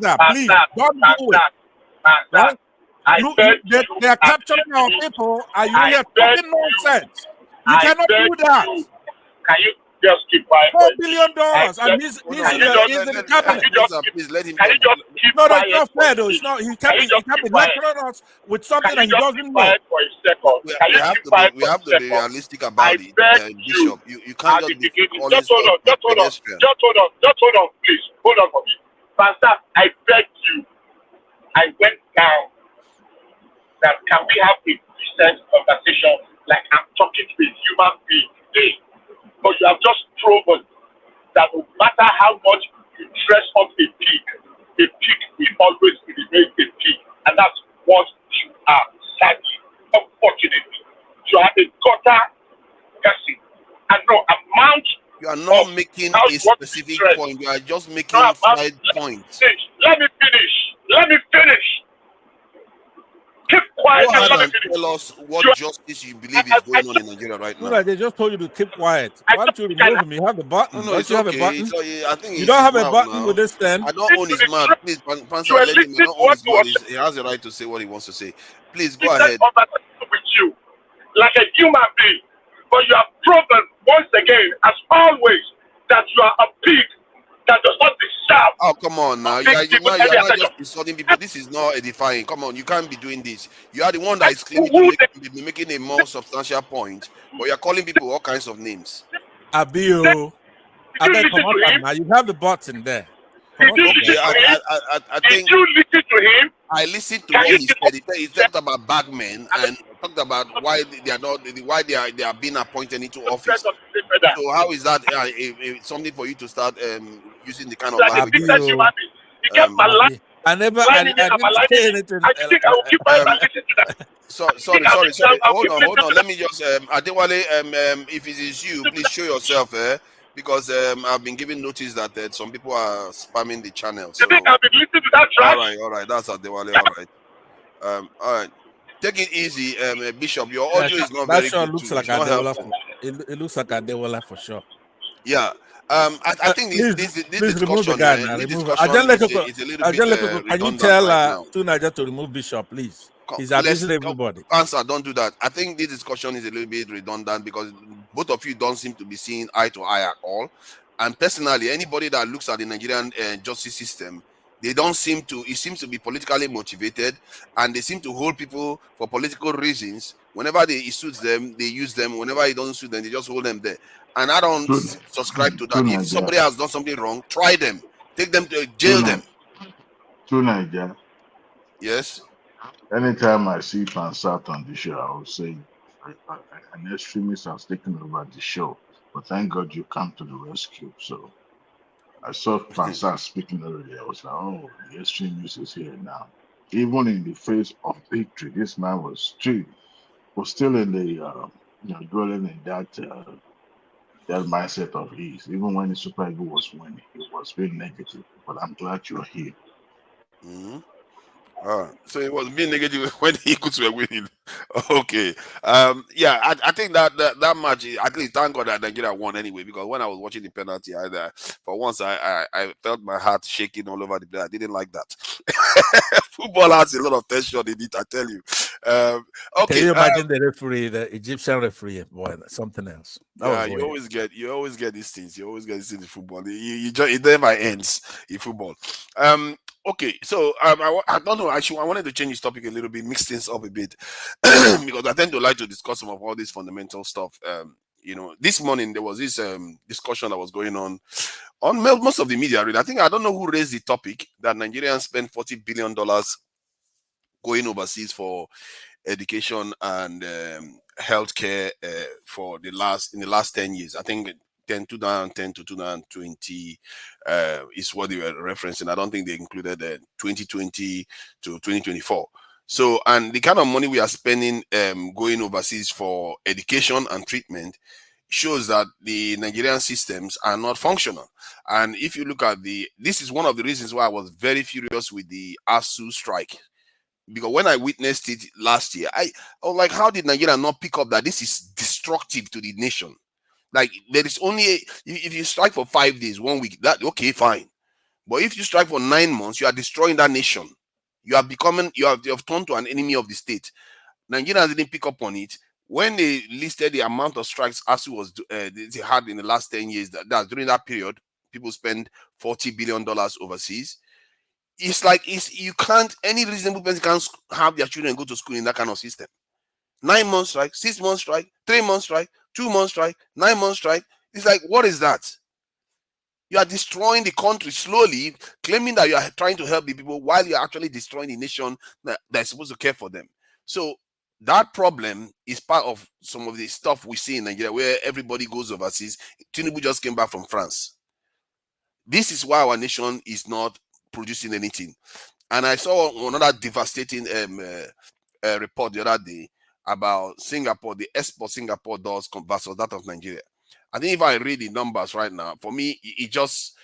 that. Please don't do it. Right? They are capturing our people, and you are talking nonsense. You cannot do that. Can you just keep quiet? $4 billion, and he's in the cabinet. No, that's not fair, though. It's not. He can't be lecturing us with something that he doesn't know. We have to be realistic about it, Bishop. You can't just be calling Just hold on, please. Hold on for me. Pastor, I beg you. I went down. That can we have a decent conversation like I'm talking to a human being today? But you have just proven that no matter how much you dress up a pig will always remain a pig. And that's what you are, sadly, unfortunately. You are a gutter person. And no amount. You are not making a specific point. You are just making a side point. Let me finish. Keep quiet Go and ahead let me and finish. tell us what justice you believe is going on in Nigeria right now. Luna, they just told you to keep quiet. Why don't you remove him? You have the button. No, Don't it's you have a okay. button? It's, I think You it's don't his have a mouth button now. with this stand. I don't own his mouth. Please, Pansa, You are let him. I listening don't to own what his you mouth. was He has the right to say what he wants to say. Please He go said ahead. conversation with you like a human being, but you have proven once again, as always, that you are a pig that does not deserve. Oh, come on now. You are not just insulting people. This is not edifying. Come on, you can't be doing this. You are the one that is claiming to be making a more substantial point, but you are calling people all kinds of names. Abio. I beg, come on, now. You have the button there. Come on, Okay, I think. Did you listen to him? I listened to what he said. He talked about bagmen and talked about why they are not, why they are being appointed into office. So how is that something for you to start using the kind of language? I never, I didn't say anything. Sorry. Hold on. Let me just, Adewale, if it is you, please show yourself, because I've been giving notice that some people are spamming the channel. So. You think I've been listening to that trash? All right. That's Adewale. All right. Take it easy, Bishop. Your audio is not very good. Looks like it looks like Adewale for sure. Yeah. I think this discussion is a little bit can you tell Tunaja to remove Bishop, please? He's abusing everybody. Answer, don't do that. I think this discussion is a little bit redundant because both of you don't seem to be seeing eye to eye at all. And personally, anybody that looks at the Nigerian justice system, it seems to be politically motivated, and they seem to hold people for political reasons. Whenever it suits them, they use them. Whenever it doesn't suit them, they just hold them there. And I don't subscribe to that. If somebody has done something wrong, try them. Take them to jail them. To Nigeria. Yes. Anytime I see Pansat on the show, I will say an extremist has taken over the show. But thank God you come to the rescue. So I saw Pansat speaking earlier. I was like, oh, the extremist is here now. Even in the face of victory, this man was still in the dwelling in that mindset of his. Even when the Super Eagles was winning, it was very negative. But I'm glad you're here. Mm-hmm. So it was being negative when the Eagles were winning. Okay. Yeah, I think that match, at least thank God that Nigeria won anyway, because when I was watching the penalty, for once I felt my heart shaking all over the place. I didn't like that. Football has a lot of tension in it, I tell you. Okay. Can you imagine the referee, the Egyptian referee? Boy, something else. You always get these things. You always get these things in football. It never ends in football. Okay, so I don't know. Actually, I wanted to change this topic a little bit, mix things up a bit, because I tend to like to discuss some of all this fundamental stuff. This morning there was this discussion that was going on most of the media. Really, I don't know who raised the topic that Nigerians spend $40 billion going overseas for education and healthcare in the last 10 years. I think 2010 to 2020 is what they were referencing. I don't think they included 2020 to 2024. So, and the kind of money we are spending going overseas for education and treatment shows that the Nigerian systems are not functional. And if you look at this is one of the reasons why I was very furious with the ASU strike. Because when I witnessed it last year, I was like, how did Nigeria not pick up that this is destructive to the nation? Like, there is only if you strike for 5 days, 1 week, that okay, fine. But if you strike for 9 months, you are destroying that nation. You have turned to an enemy of the state. Nigerians didn't pick up on it. When they listed the amount of strikes ASU they had in the last 10 years, that's during that period, people spend $40 billion overseas. It's like any reasonable person can't have their children go to school in that kind of system. 9 months strike, 6 months strike, 3 months strike, 2 months strike, 9 months strike. It's like, what is that? You are destroying the country slowly, claiming that you are trying to help the people while you are actually destroying the nation that is supposed to care for them. So that problem is part of some of the stuff we see in Nigeria where everybody goes overseas. Tinubu just came back from France. This is why our nation is not producing anything. And I saw another devastating report the other day about Singapore, the export Singapore does versus that of Nigeria. I think if I read the numbers right now, for me, it just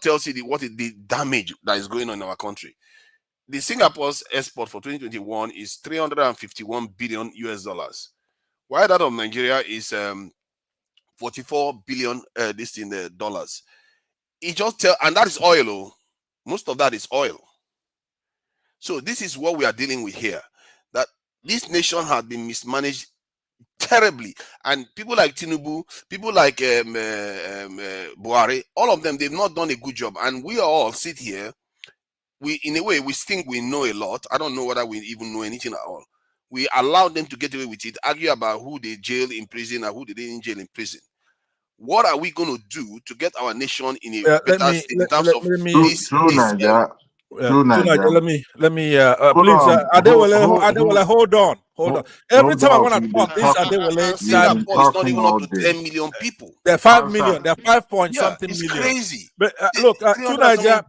tells you the damage that is going on in our country. the Singapore's export for 2021 is 351 billion US dollars, while that of Nigeria is 44 billion this in the dollars. It just tell, and that is oil. Oh, most of that is oil. So this is what we are dealing with here. That this nation has been mismanaged terribly, and people like Tinubu, people like Buhari, all of them, they've not done a good job. And we all sit here. We, in a way, we think we know a lot. I don't know whether we even know anything at all. We allow them to get away with it, argue about who they jail in prison and who they didn't jail in prison. What are we going to do to get our nation in a better state in terms of this? Let me please, Adewale, hold on. Every time I want to talk, this Adewale Singapore is not even up to 10 million people. They're 5 million. They're 5 point something it's million. Crazy. But look, Tunaja,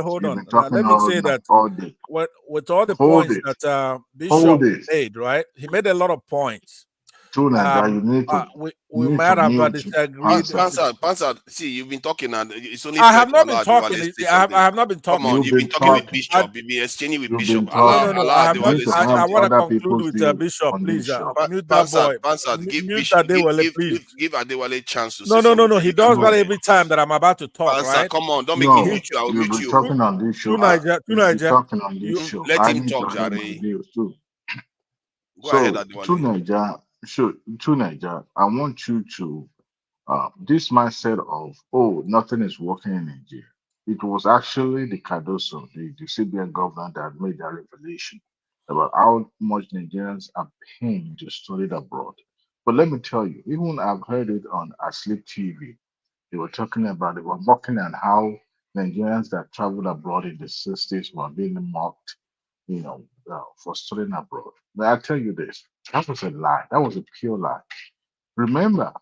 hold on. Let me say that with all the points that Bishop made, right? He made a lot of points. You need to. We might have disagreed. Pansa, see, you've been talking, and it's only. I have not been talking. I have not been talking. Come on, you've been talking with Bishop. You've been exchanging with Bishop. No. I want to conclude with Bishop, please. Mute that boy. Pansa, give Adewale a chance to. No. He does that every time that I'm about to talk. Pansa, right? come on, don't make me mute you. I'll mute you. Talking on this show. Let him talk, Jare. Go ahead, Adewale. To Niger, I want you to this mindset of nothing is working in Nigeria. It was actually the Cardoso, the CBN governor, that made that revelation about how much Nigerians are paying to study abroad. But let me tell you, even I've heard it on Asleep TV. They were talking about, they were mocking at how Nigerians that traveled abroad in the 60s were being mocked, for studying abroad. But I tell you this, that was a lie. That was a pure lie. Remember,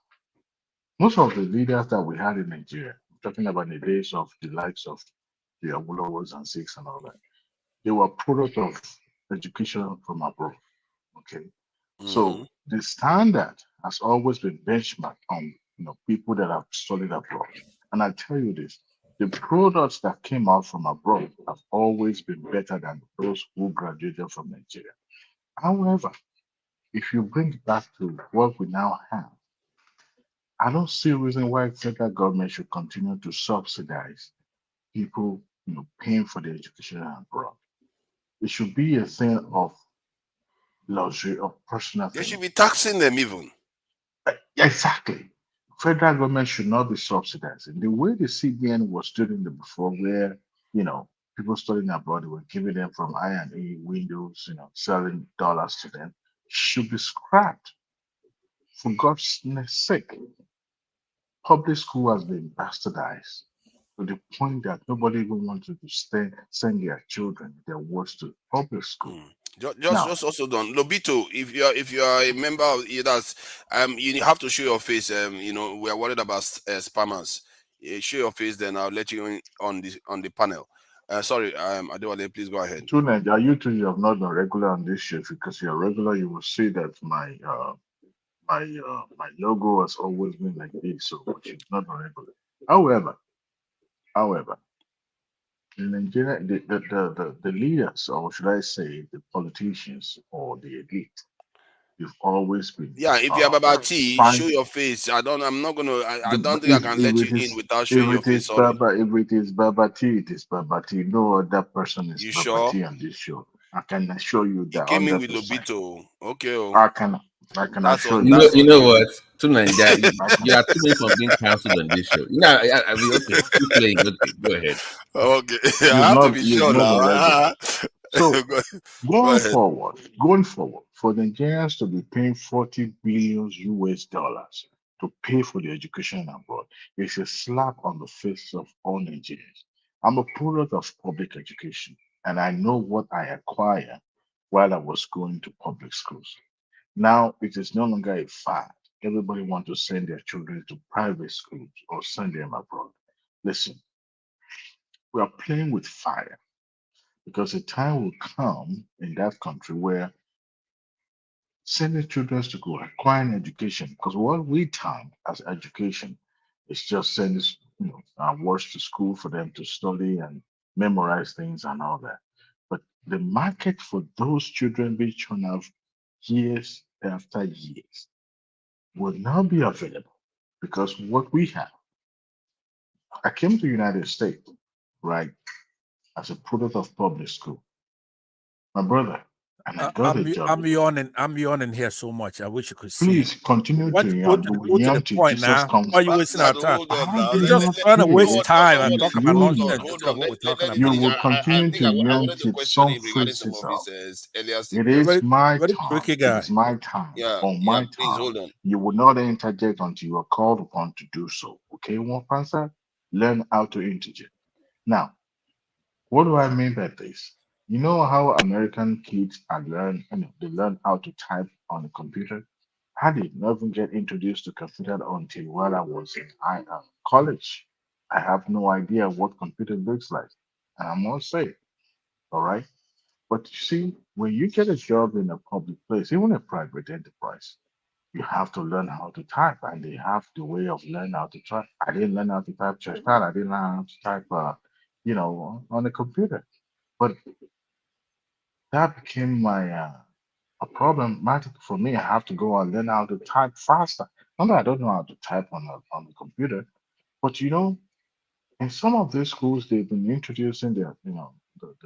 most of the leaders that we had in Nigeria, talking about the days of the likes of the Awolowos and Sikhs and all that, they were product of education from abroad. Okay, so the standard has always been benchmarked on people that have studied abroad. And I tell you this, the products that came out from abroad have always been better than those who graduated from Nigeria. However, if you bring it back to what we now have, I don't see a reason why the federal government should continue to subsidize people, paying for their education abroad. It should be a thing of luxury, of personal. They should be taxing them even. Exactly. Federal government should not be subsidizing. The way the CBN was doing it before, where people studying abroad, they were giving them from I&E windows, selling dollars to them, should be scrapped. For God's sake, public school has been bastardized to the point that nobody even wanted to send their children, their words to public school. Just also done. Lobito, if you are a member of EDAS, you have to show your face. We are worried about spammers. Show your face, then I'll let you in on the panel. Sorry, Adewale, please go ahead. Tunaja, you have not been regular on this show. Because you're regular, you will see that my logo has always been like this, so it's not regular. However, in Nigeria, the leaders, or should I say, the politicians or the elite, you've always been. Yeah, if you have about tea, show your face. I don't think I can let you in without showing your face. If it is Baba T, it is Baba T. No other person is Baba T on this show. I can assure you that. You came in with Lobito. Okay. I can assure you. You know what? Tunaja, you are too many from being cancelled on this show. I mean, okay, keep playing. Okay, go ahead. Okay, I have to be sure now. So going forward, for Nigerians to be paying $40 billion to pay for the education abroad is a slap on the face of all Nigerians. I'm a product of public education, and I know what I acquired while I was going to public schools. Now it is no longer a fad. Everybody wants to send their children to private schools or send them abroad. Listen, we are playing with fire because a time will come in that country where sending children to go acquiring education, because what we term as education is just sending our words to school for them to study and memorize things and all that. But the market for those children which will have years after years will now be available because what we have. I came to the United States, right, as a product of public school. My brother, and I got a job. I'm yawning here so much. I wish you could see. Please continue What, to go yawn. to, We go to yawn the till point Jesus now. comes. Why are you wasting our time? You're just trying to waste time and talk about nonsense. What we're talking about. You will continue to I yawn wanted to till question some him regarding some freezes of up. his earlier It statements. is my Very time. tricky It guy. is my time. Yeah, On my please time. hold on. You will not interject until you are called upon to do so. Okay, one answer? Learn how to interject. Now, what do I mean by this? You know how American kids are they learn how to type on the computer? I did not even get introduced to computer until while I was in college. I have no idea what computer looks like. And I must say, all right. But you see, when you get a job in a public place, even a private enterprise, you have to learn how to type, and they have the way of learning how to type. I didn't learn how to type just that. I didn't learn how to type, on a computer. But that became my a problematic for me. I have to go and learn how to type faster. Not that I don't know how to type on the computer, but in some of these schools, they've been introducing the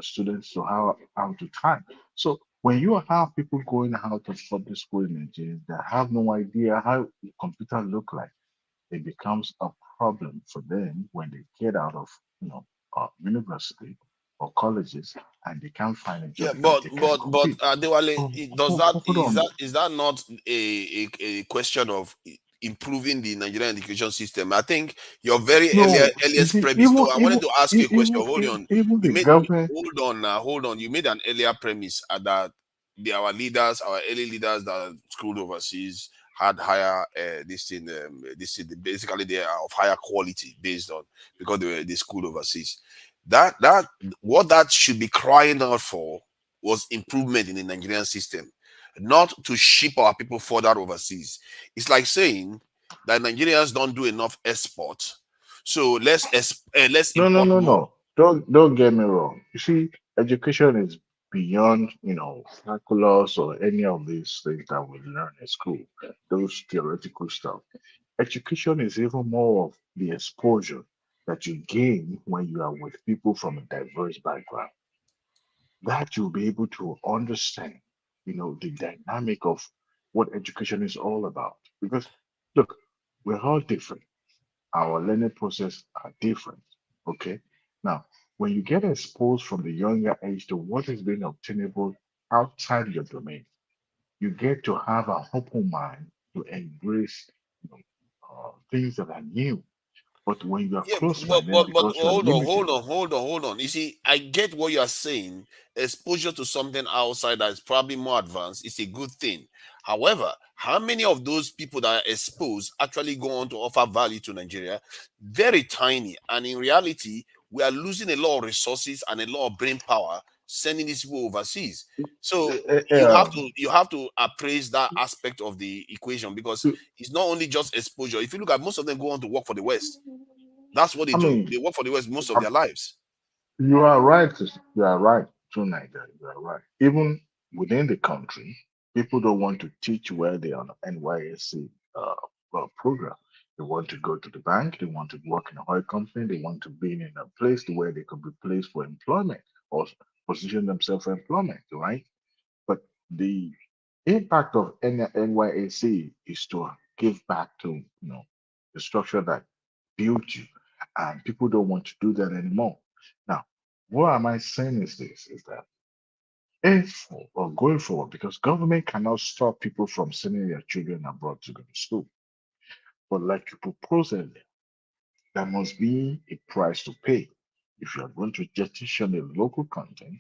students to how to type. So when you have people going out of public school in Nigeria that have no idea how the computer look like, it becomes a problem for them when they get out of university or colleges and they can't find a Yeah, job because they can't but compete. Adewale, does that Hold on. is that not a question of improving the Nigerian education system? I think your very No, you earliest see, premise. So I wanted to ask you a question. Hold on. even You the made government. hold on now, hold on. You made an earlier premise that our leaders, our early leaders that schooled overseas had higher basically they are of higher quality based on because they schooled overseas. That what that should be crying out for was improvement in the Nigerian system, not to ship our people further overseas. It's like saying that Nigerians don't do enough export, so let's No, no, import no, more. no. Don't get me wrong. You see, education is beyond, calculus or any of these things that we learn in school, those theoretical stuff. Education is even more of the exposure that you gain when you are with people from a diverse background. That you'll be able to understand, the dynamic of what education is all about. Because look, we're all different. Our learning process are different. Okay. Now, when you get exposed from the younger age to what is being obtainable outside your domain, you get to have an open mind to embrace things that are new. But when you are Yeah, close-minded but because you're limited. hold on. You see, I get what you are saying. Exposure to something outside that is probably more advanced is a good thing. However, how many of those people that are exposed actually go on to offer value to Nigeria? Very tiny. And in reality, we are losing a lot of resources and a lot of brain power sending these people overseas. So you have to appraise that aspect of the equation because it's not only just exposure. If you look at most of them go on to work for the West. That's what they I do. mean, They work for the West most of their lives. you are right. You are right. Tonight, you are right. Even within the country, people don't want to teach where they are on NYSC program. They want to go to the bank. They want to work in a oil company. They want to be in a place where they could be placed for employment or position themselves for employment, right? But the impact of NYSC is to give back to the structure that built you, and people don't want to do that anymore. Now, what am I saying is this: is that if or going forward, because government cannot stop people from sending their children abroad to go to school, but like you proposed earlier, there must be a price to pay if you are going to jettison the local content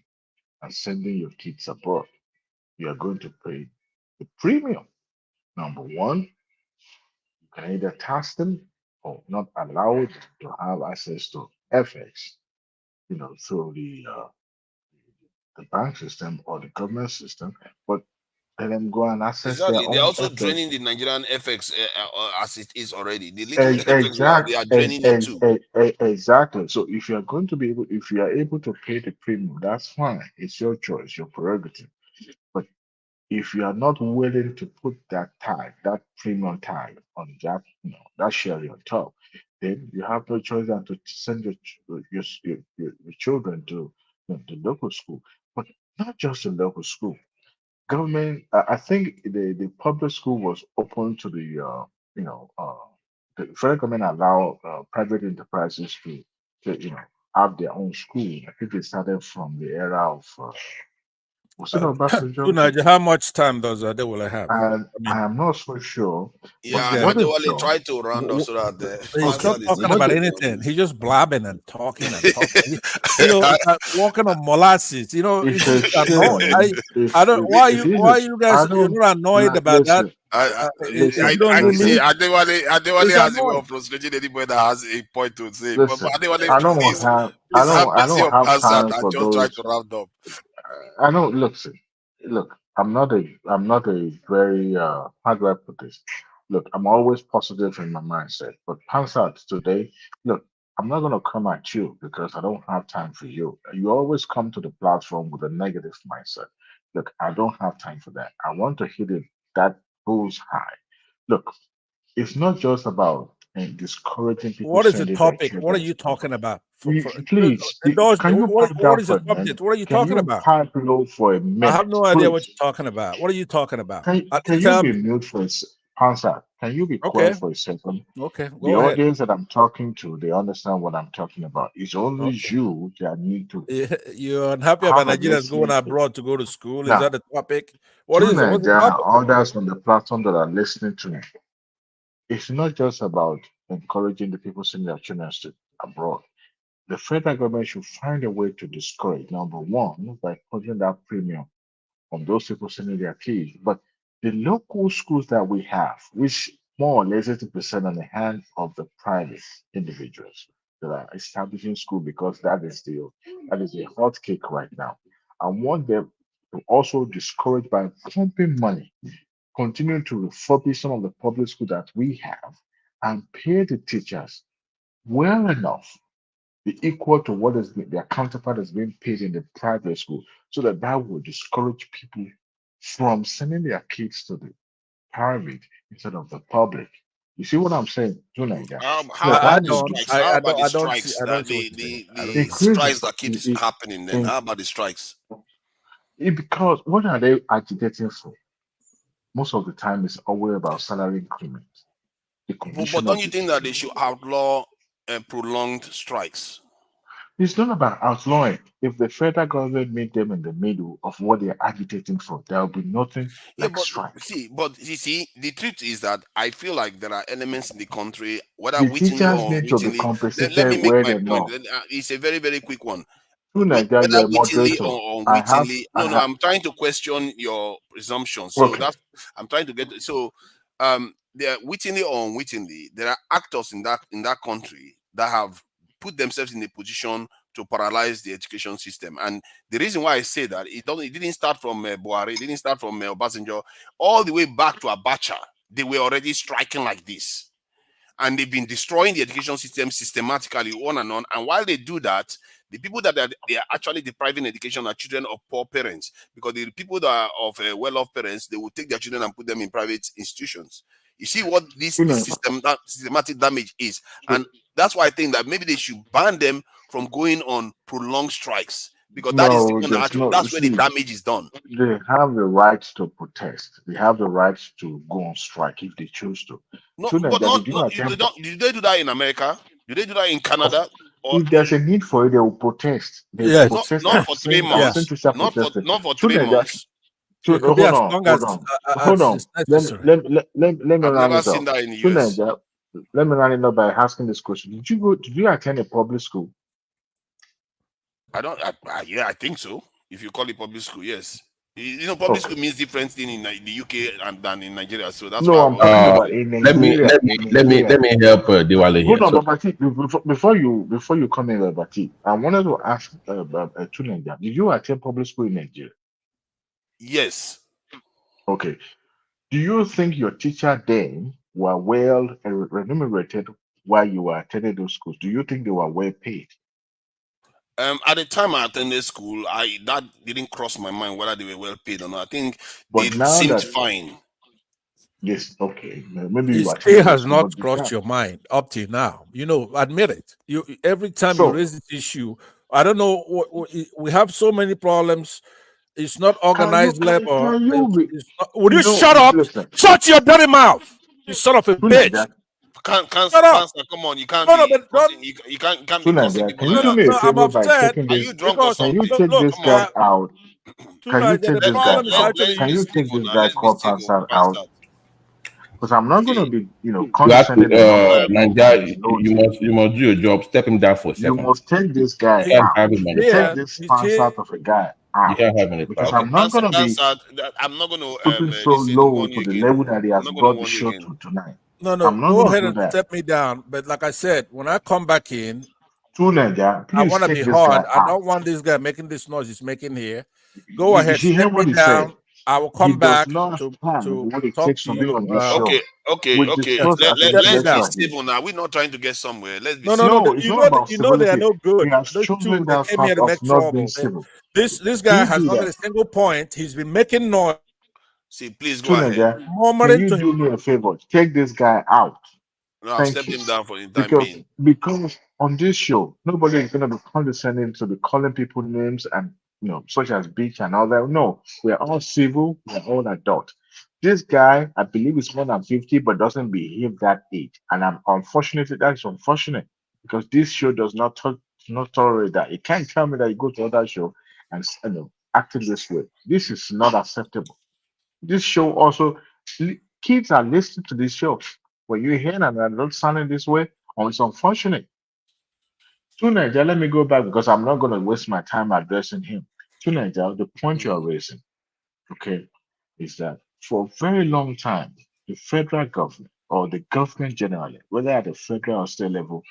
and sending your kids abroad. You are going to pay the premium. Number one, you can either tax them or not allow it to have access to FX, through the bank system or the government system. But Let them go and access Exactly. their They're own also FX. draining the Nigerian FX as it is already. The little FX we have, they Exactly. are draining it too. Exactly. So if you are going to be able, if you are able to pay the premium, that's fine. It's your choice, your prerogative. But if you are not willing to put that tag, that premium tag on that, that sherry on top, then you have no choice than to send your children to the local school. But not just the local school. Government, I think the public school was open to the federal government allow private enterprises to have their own school. I think it started from the era of was it Obasanjo? Naja, how much time does they will have? And I am not so sure. Yeah, But what is Adewale sure? tried to round us so that the He's not talking about anything. He's just blabbing and talking and talking. It's like walking on molasses. It's It's a just annoying. shame. I don't. Why you guys? You're not annoyed about that. I see Adewale has a way of frustrating anybody that has a point to say. But Adewale, I don't please have mercy time upon us and for just try those. to round up. I don't look. I'm not a very how do I put this? Look, I'm always positive in my mindset. But Hansard today, look, I'm not gonna come at you because I don't have time for you. You always come to the platform with a negative mindset. Look, I don't have time for that. I want to hit it that bull's high. Look, it's not just about discouraging people. What is the sending their topic? What are children you talking about? Please, Endorse- can you what pipe what down is for the a minute? subject? What are you Can talking you about? pipe low for a minute? I have no idea what please? you're talking about. What are you talking about? Can you Tell be me. mute for a Hansard, can you be Okay. quiet for a second? Okay, The go ahead. audience that I'm talking to, they understand what I'm talking about. It's only Okay. you that need to You're unhappy about have a Nigerians going listening. abroad to go to school. Is Now, that the topic? What is it? What's the there topic? are others on the platform that are listening to me. It's not just about encouraging the people sending their children to abroad. The federal government should find a way to discourage, number one, by putting that premium on those people sending their kids. But the local schools that we have, which more or less 80% on the hand of the private individuals that are establishing school, because that is a hot cake right now. I want them to also discourage by pumping money, continue to refurbish some of the public schools that we have, and pay the teachers well enough, be equal to what is their counterpart is being paid in the private school, so that will discourage people from sending their kids to the private instead of the public. You see what I'm saying, Junaida? How about the strikes? How about the strikes? The strikes that keeps happening then. How about the strikes? Because what are they agitating for? Most of the time it's always about salary increment. But don't you think that they should outlaw prolonged strikes? It's not about outlawing. If the federal government meet them in the middle of what they're agitating for, there will be nothing like strike. But you see, the truth is that I feel like there are elements in the country, whether The wittingly teachers or need to be unwittingly. compensated Let me make where my they point. know. It's a very, very quick one. Nigeria, Whether you're a wittingly moderator. or I have, unwittingly, I'm trying to question your presumption. So Okay. I'm trying to get there wittingly or unwittingly, there are actors in that country that have put themselves in a position to paralyze the education system. And the reason why I say that, it didn't start from Buhari, it didn't start from Obasanjo, all the way back to Abacha. They were already striking like this. And they've been destroying the education system systematically on and on. And while they do that, the people that they are actually depriving education are children of poor parents, because the people that are of well-off parents, they will take their children and put them in private institutions. You see what this systematic damage is. And that's why I think that maybe they should ban them from going on prolonged strikes, because that is the one that's where the damage is done. They have the right to protest. They have the right to go on strike if they choose to. Do they do that in America? Do they do that in Canada? If there's a need for it, they will protest. Yes. Not for 3 months. Not for 3 months. Hold on. Let me run it up. Let me run it up by asking this question. Did you attend a public school? Yeah, I think so. If you call it public school, yes. You know, public school means different thing in the UK than in Nigeria. So that's no. Let me help Diwali here. Hold on, Babati. Before you come in, Babati, I wanted to ask Tunenja, did you attend public school in Nigeria? Yes. Okay. Do you think your teacher then were well remunerated while you were attending those schools? Do you think they were well paid? At the time I attended school, that didn't cross my mind whether they were well paid or not. I think But they now seemed that fine. yes, okay, maybe It you still attended those has schools, not but the crossed guy. your mind up till now. You know, admit it. You every time you So raise this issue, I don't know. We have so many problems. It's not organized labor. can you be It's not, would you no shut up? listen Shut your dirty mouth! You son of a bitch! Can't Shut up! Cancer, come on, you can't No, no, be but cursing, don't. you can't be cursing Tunaja, people can you like do that. me a No, I'm favor by upset taking Are this? you drunk or because Can you something? take look, this Come guy on. out? Can you Tonight take the this guy problem is out? actually Let's Can be you take civil this now. guy Let's be called civil. Pansar out? Cancer. Because I'm not Okay. gonna be, You have condescending enough to, to go Nigeria, and load you you. must do your job. Step him down for a You second. must take this guy You can't out. have him on the Take power. this He's pants here. out of a guy You out. can't have him on the Because power. I'm not gonna be Cancer, I'm not going to putting so listen, low warn to you the again. level that he I'm has not going to brought the warn you show again. to tonight. No, I'm not go gonna ahead do and that. step me down. But like I said, when I come back in, Tunaja, I please want to be take this guy hard. I out. don't want this guy making this noise he's making here. Go You ahead, hear step me what he said? down. I will He come does back not to have what it talk takes to to be you. on this show. Okay. We discussed Step, as a step me Let's be down. director here. civil now. We're not trying to get somewhere. Let's be No, civil. No, it's you not about know they are civility. no good. He has Those two, chosen they that came here path to of make not being trouble. civil. This guy You has do not that. made a single point. He's been making noise, See, please go ahead. Tunaja, can murmuring you to do me a favor? Take this guy out. No, I've Thank stepped you. him down for the time Because being. because on this show, nobody is gonna be condescending to be calling people names and such as bitch and all that. No, we're all civil, we're all adult. This guy, I believe, is more than 50, but doesn't behave that age. And that's unfortunate because this show does not tolerate that. You can't tell me that you go to other show and acting this way. This is not acceptable. This show also kids are listening to this show. When you hear an adult sounding this way, it's unfortunate. Tunaja, let me go back because I'm not going to waste my time addressing him. Tunaja, the point you are raising, okay, is that for a very long time, the federal government or the government generally, whether at the federal or state level,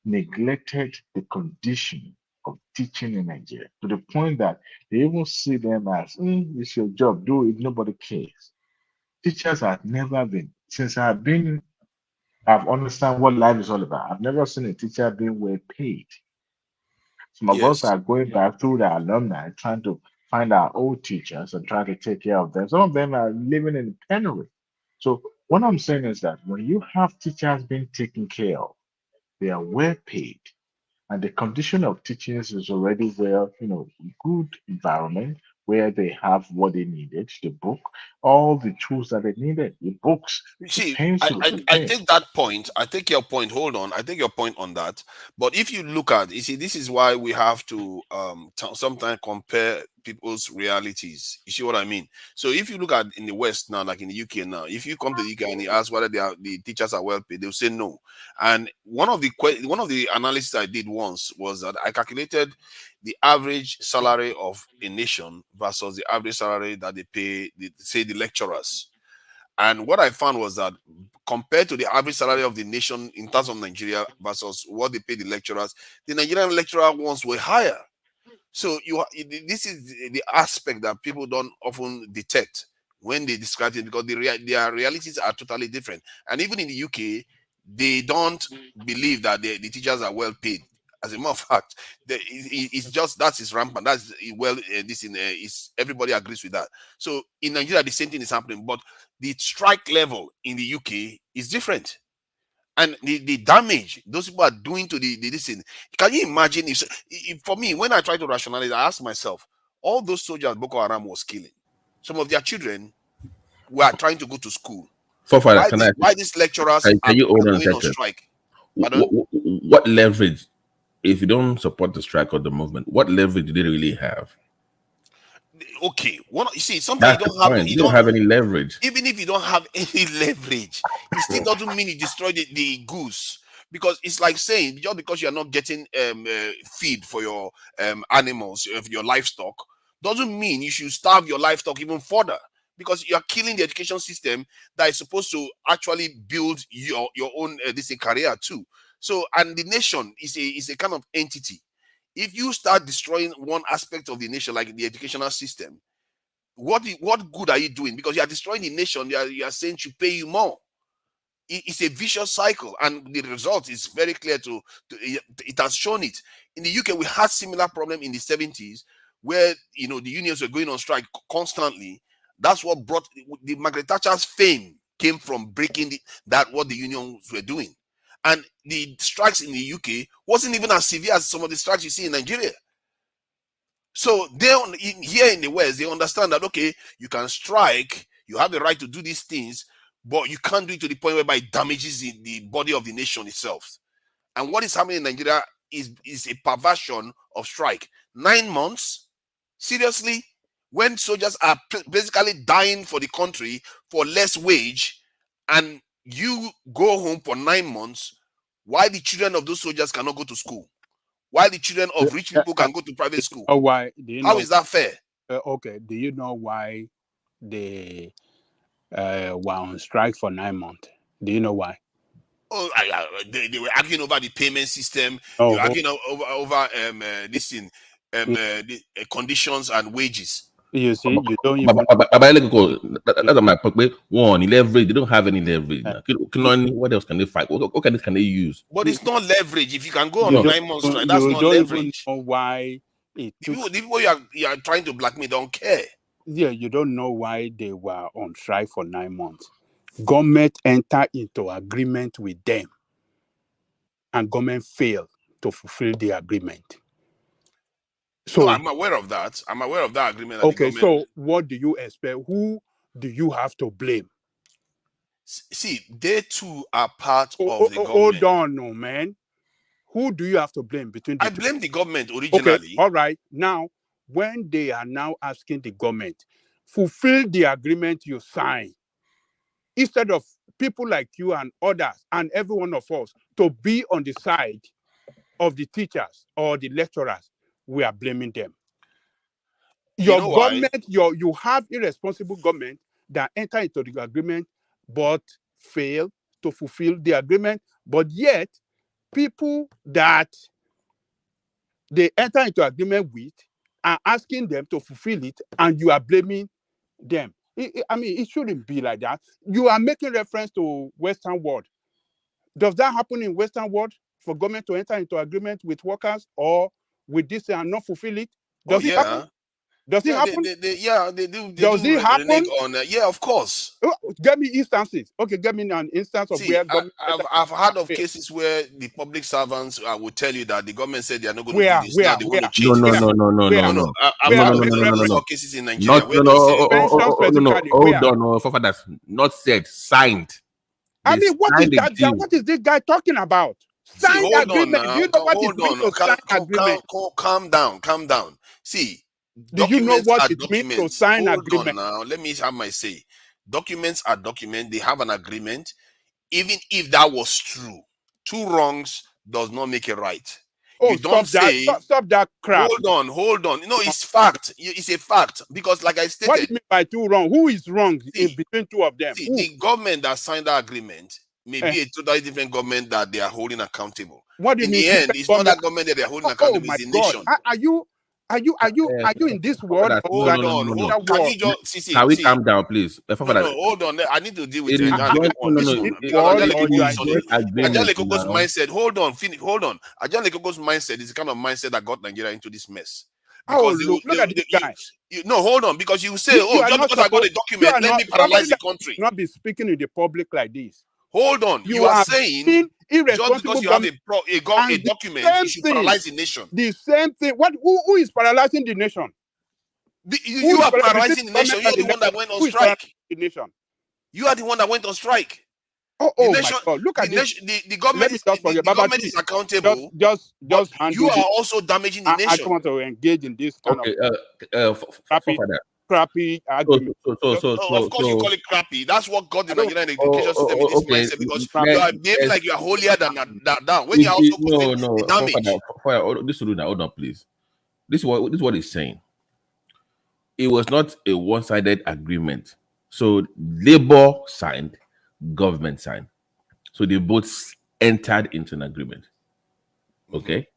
neglected the condition of teaching in Nigeria to the point that they even see them as, it's your job, do it, nobody cares. Teachers have never been, since I've understand what life is all about. I've never seen a teacher being well paid. Some of us Yes. are going back through the alumni, trying to find our old teachers and trying to take care of them. Some of them are living in penury. So what I'm saying is that when you have teachers being taken care of, they are well paid, and the condition of teachers is already good environment where they have what they needed, the book, all the tools that they needed, the books, You the see, pencils, the I pen. take that point. I take your point. Hold on. I take your point on that. But if you look at, you see, this is why we have to sometimes compare people's realities. You see what I mean? So if you look at in the West now, like in the UK now, if you come to the UK and you ask whether the teachers are well paid, they'll say no. And one of the analysis I did once was that I calculated the average salary of a nation versus the average salary that they pay, say, the lecturers. And what I found was that compared to the average salary of the nation in terms of Nigeria versus what they pay the lecturers, the Nigerian lecturer ones were higher. So this is the aspect that people don't often detect when they describe it, because their realities are totally different. And even in the UK, they don't believe that the teachers are well paid. As a matter of fact, it's just that is rampant. That's is everybody agrees with that. So in Nigeria, the same thing is happening, but the strike level in the UK is different. And the damage those people are doing to the listen. Can you imagine if for me, when I try to rationalize, I ask myself, all those soldiers Boko Haram was killing, some of their children were trying to go to school. Forefather, Why these lecturers can are you hold on a going on second? strike? Pardon? What leverage, if you don't support the strike or the movement, what leverage do they really have? Okay, you see, sometimes you don't have any leverage. Even if you don't have any leverage, it still doesn't mean you destroy the goose. Because it's like saying, just because you're not getting feed for your animals, your livestock, doesn't mean you should starve your livestock even further, because you're killing the education system that is supposed to actually build your own career too. So, and the nation is a kind of entity. If you start destroying one aspect of the nation, like the educational system, what good are you doing? Because you are destroying the nation. You are saying to pay you more. It's a vicious cycle, and the result is very clear. It has shown it. In the UK, we had similar problem in the 70s, where the unions were going on strike constantly. That's what brought the Margaret Thatcher's fame came from breaking what the unions were doing. And the strikes in the UK wasn't even as severe as some of the strikes you see in Nigeria. So here in the West, they understand that, okay, you can strike, you have the right to do these things, but you can't do it to the point whereby it damages the body of the nation itself. And what is happening in Nigeria is a perversion of strike. 9 months? Seriously? When soldiers are basically dying for the country for less wage, and you go home for 9 months, why the children of those soldiers cannot go to school? Why the children of rich people can go to private school? Oh, why? How is that fair? Okay. Do you know why they were on strike for 9 months? Do you know why? Oh, they were arguing over the payment system. Oh, they were arguing over this thing, the conditions and wages. You see, you don't even. That's my point. One, leverage. They don't have any leverage. What else can they fight? What can they use? But it's not leverage. If you can go on 9 months strike, that's not leverage. Even know why the people you are trying to blackmail don't care. Yeah, you don't know why they were on strike for 9 months. Government entered into agreement with them, and government failed to fulfill the agreement. So no, I'm aware of that. I'm aware of that agreement. Okay, so what do you expect? Who do you have to blame? See, they too are part of the government. Hold on, no man. Who do you have to blame between the I two? blame the government originally. Okay, all right. Now, when they are now asking the government, fulfill the agreement you sign, instead of people like you and others and every one of us to be on the side of the teachers or the lecturers, we are blaming them. Your government, you have irresponsible government that enter into the agreement but fail to fulfill the agreement, but yet people that they enter into agreement with are asking them to fulfill it, and you are blaming them. I mean, it shouldn't be like that. You are making reference to Western world. Does that happen in Western world for government to enter into agreement with workers or with this and not fulfill it? Does it happen? Does it happen? They do. Does it happen? Yeah, of course. Get me instances. Okay, get me an instance of where government. I've heard of cases where the public servants will tell you that the government said they are not going to do this. Now they want to change No. I've heard of cases in Nigeria. Hold on, fathers. Not said, signed. I mean, what is that? What is this guy talking about? Signed agreement. Do you know what it means to sign agreement? Calm down. See, do you know what it means to sign agreement? Now, let me have my say. Documents are documents. They have an agreement. Even if that was true, 2 wrongs does not make it right. Oh, you don't stop that crap. Hold on. No, it's fact. It's a fact because, like I stated, what do you mean by 2 wrong? Who is wrong between 2 of them? The government that signed that agreement may be a totally different government that they are holding accountable. What do you mean? In the end, it's not that government that they are holding accountable. It's the nation. Are you in this world? No. Can we calm down, please? Hold on. I need to deal with Ajale Koko's mindset. Hold on. Ajale Koko's mindset is the kind of mindset that got Nigeria into this mess. Because look at this guy. No, hold on. Because you say, just because I got a document, let me paralyze the country. Not be speaking in the public like this. Hold on. You are saying just because you have a document, you should paralyze the nation. The same thing. Who is paralyzing the nation? You are paralyzing the nation. You're the one that went on strike. The nation. You are the one that went on strike. Oh my God! Look at this. The government. The government is accountable. Just you are also damaging the nation. I don't want to engage in this kind of crappy argument. Of course, you call it crappy. That's what got the Nigerian education system in this mindset, because you are behaving like you are holier than that. When you are also causing the damage. This will hold on, please. This is what he's saying. It was not a one-sided agreement. So Labour signed, government signed. So they both entered into an agreement. Okay.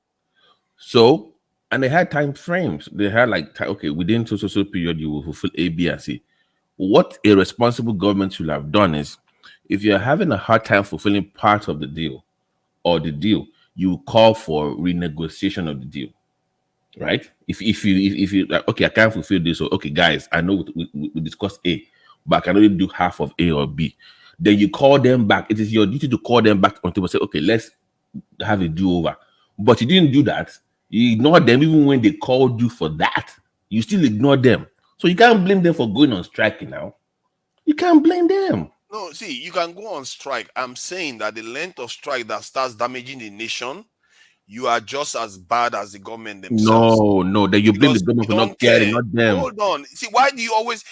So And they had time frames. They had like, okay, within so period, you will fulfill A, B, and C. What a responsible government should have done is, if you're having a hard time fulfilling part of the deal or the deal, you call for renegotiation of the deal, right? If you like, okay, I can't fulfill this, so okay, guys, I know we discussed A, but I can only do half of A or B. Then you call them back. It is your duty to call them back on the table. Say, okay, let's have a do-over. But you didn't do that. You ignored them even when they called you for that. You still ignore them. So you can't blame them for going on strike now. You can't blame them. No, see, you can go on strike. I'm saying that the length of strike that starts damaging the nation, you are just as bad as the government themselves. No, that you blame the government for not caring, not them. Hold on. See, why do you always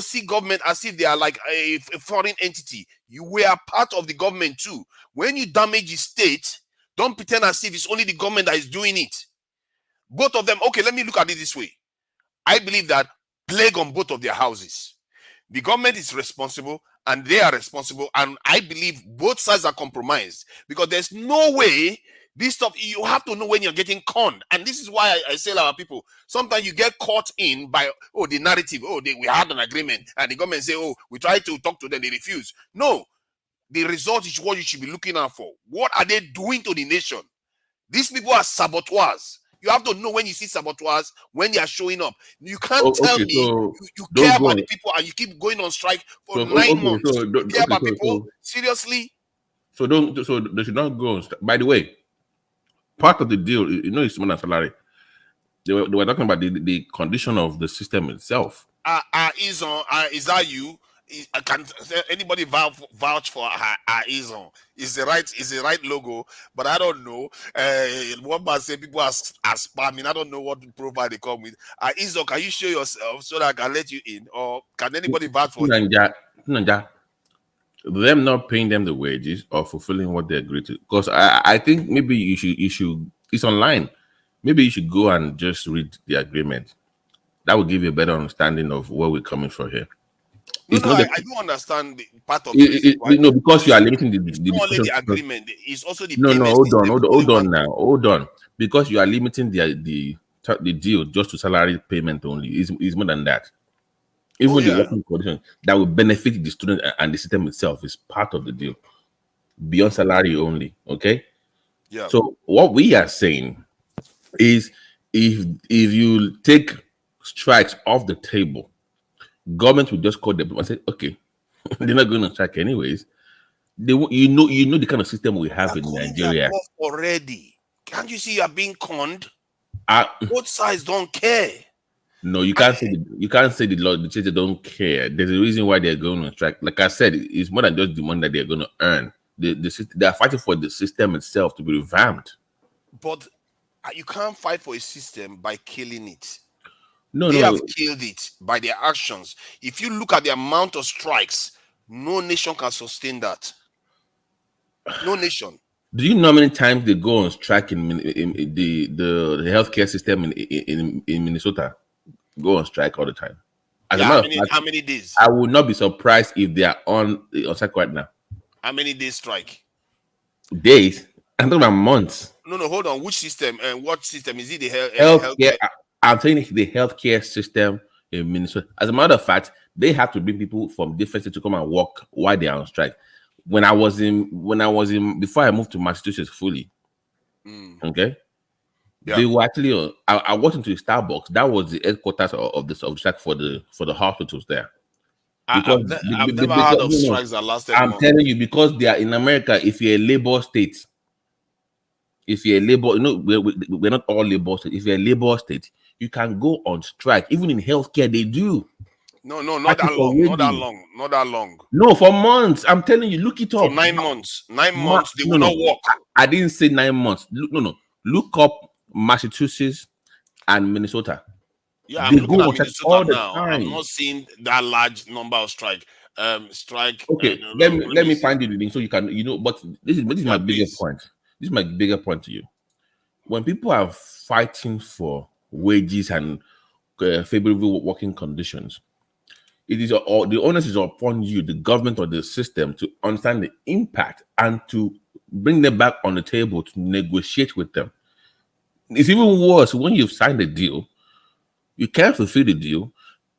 see government as if they are like a foreign entity? We are part of the government too. When you damage the state, don't pretend as if it's only the government that is doing it. Both of them. Okay, let me look at it this way. I believe that plague on both of their houses. The government is responsible and they are responsible, and I believe both sides are compromised, because there's no way this stuff, you have to know when you're getting conned. And this is why I say our people, sometimes you get caught in by the narrative. We had an agreement, and the government say, we tried to talk to them, they refuse. No, the result is what you should be looking out for. What are they doing to the nation? These people are saboteurs. You have to know when you see saboteurs, when they are showing up. You can't tell me you care about the people and you keep going on strike for 9 months. You care about people? Seriously? So they should not go on strike. By the way, part of the deal, it's more than salary. They were talking about the condition of the system itself. Is that you? Can anybody vouch for Izon? Is the right logo, but I don't know. One man say people are spamming. I don't know what profile they come with. Izon, can you show yourself so that I can let you in, or can anybody vouch for you? Them not paying them the wages or fulfilling what they agreed to. Because I think maybe you should. It's online. Maybe you should go and just read the agreement. That will give you a better understanding of where we're coming from here. I do understand the part of it. Because you are limiting the not only the agreement, it's also the hold on. Because you are limiting the deal just to salary payment only. Is more than that. Even the working condition that will benefit the student and the system itself is part of the deal. Beyond salary only. Okay. Yeah. So what we are saying is, if you take strikes off the table, government will just call them and say, okay, they're not going to strike anyways. You know the kind of system we have in Nigeria already. Can't you see you are being conned? Both sides don't care. No, you can't say the teachers don't care. There's a reason why they're going on strike. Like I said, it's more than just the money that they're going to earn. They are fighting for the system itself to be revamped. But you can't fight for a system by killing it. They have killed it by their actions. If you look at the amount of strikes, no nation can sustain that. No nation. Do you know how many times they go on strike in the healthcare system in Minnesota? Go on strike all the time. How many days? I would not be surprised if they are on strike right now. How many days strike? Days? I'm talking about months. No, hold on. Which system? And what system is it? The healthcare. I'm saying the healthcare system in Minnesota. As a matter of fact, they have to bring people from different states to come and work while they are on strike. When I was in before I moved to Massachusetts fully, okay, they were actually. I walked into a Starbucks. That was the headquarters of the strike for the hospitals there. I've never heard of strikes that lasted. I'm telling you, because they are in America. If you're a labor state, we're not all labor state. If you're a labor state, you can go on strike. Even in healthcare, they do. No, not that long. Not that long. No, for months. I'm telling you, look it up. For 9 months. 9 months, they will not work. I didn't say 9 months. Look up Massachusetts and Minnesota. Yeah, I'm looking at Minnesota now. I'm not seeing that large number of strike. Okay, let me find you the link so you can, but this is my biggest point. This is my bigger point to you. When people are fighting for wages and favorable working conditions, it is the onus is upon you, the government or the system, to understand the impact and to bring them back on the table to negotiate with them. It's even worse when you've signed a deal, you can't fulfill the deal,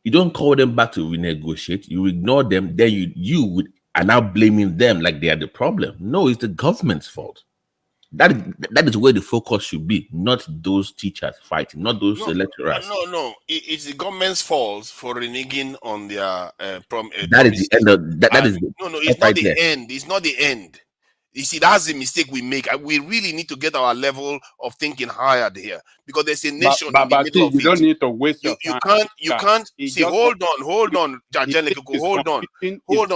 you don't call them back to renegotiate, you ignore them, then you are now blaming them like they are the problem. No, it's the government's fault. That is where the focus should be, not those teachers fighting, not those lecturers. No. It's the government's fault for reneging on their That is the end of that is no, it's not the end. It's not the end. You see, that's the mistake we make. We really need to get our level of thinking higher here, because there's a nation in the middle of you it. don't need to waste your time. You can't see. Hold on, Angelico, hold on.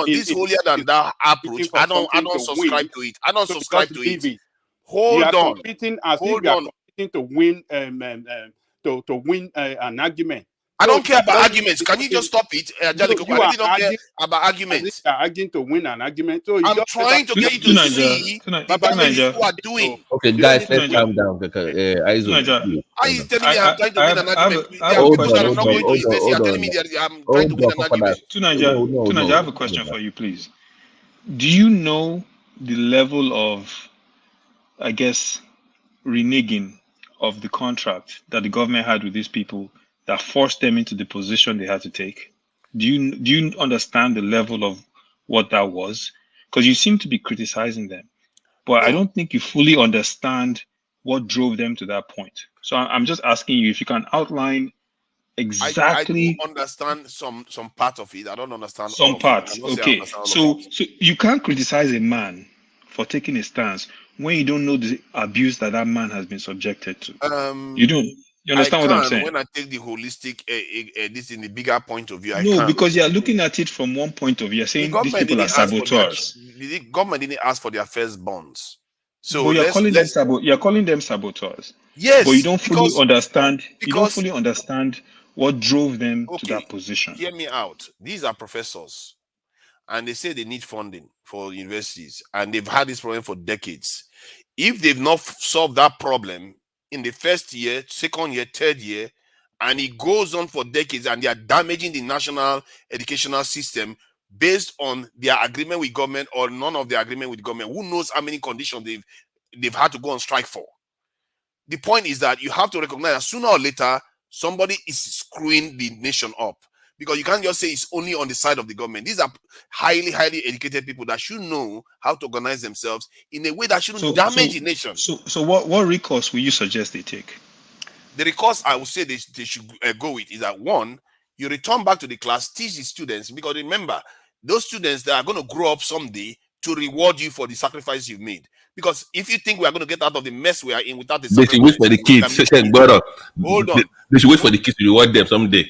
This holier than thou approach, I don't subscribe to it. I don't subscribe to it. Hold on. Competing as if you are competing to win to win an argument. I don't care about arguments. Can you just stop it, Angelico? I really don't care about arguments. You are arguing to win an argument. So I'm trying to get you to see what people are doing. Okay, guys, let's calm down. Are you telling me I'm trying to win an argument? I'm not going to invest. You're telling me that I'm trying to win an argument. Tunaja, I have a question for you, please. Do you know the level of, I guess, reneging of the contract that the government had with these people that forced them into the position they had to take? Do you understand the level of what that was? Because you seem to be criticizing them, but I don't think you fully understand what drove them to that point. So I'm just asking you if you can outline exactly. I do understand some part of it. I don't understand some parts. Okay, so you can't criticize a man for taking a stance when you don't know the abuse that man has been subjected to. You don't. You understand what I'm saying? When I take the holistic, this in the bigger point of view, because you are looking at it from one point of view. You're saying these people are saboteurs. The government didn't ask for their first bonds, so but you're calling them saboteurs. Yes, but you don't fully understand. You don't fully understand what drove them to that position. Hear me out. These are professors, and they say they need funding for universities, and they've had this problem for decades. If they've not solved that problem in the first year, second year, third year, and it goes on for decades, and they are damaging the national educational system based on their agreement with government or none of their agreement with government. Who knows how many conditions they've had to go on strike for? The point is that you have to recognize that sooner or later somebody is screwing the nation up, because you can't just say it's only on the side of the government. These are highly educated people that should know how to organize themselves in a way that shouldn't damage the nation. So what recourse will you suggest they take? The recourse I would say they should go with is that, one, you return back to the class, teach the students, because remember, those students that are going to grow up someday to reward you for the sacrifice you've made. Because if you think we are going to get out of the mess we are in without the sacrifice, they should wait for the kids. Hold on. They should wait for the kids to reward them someday.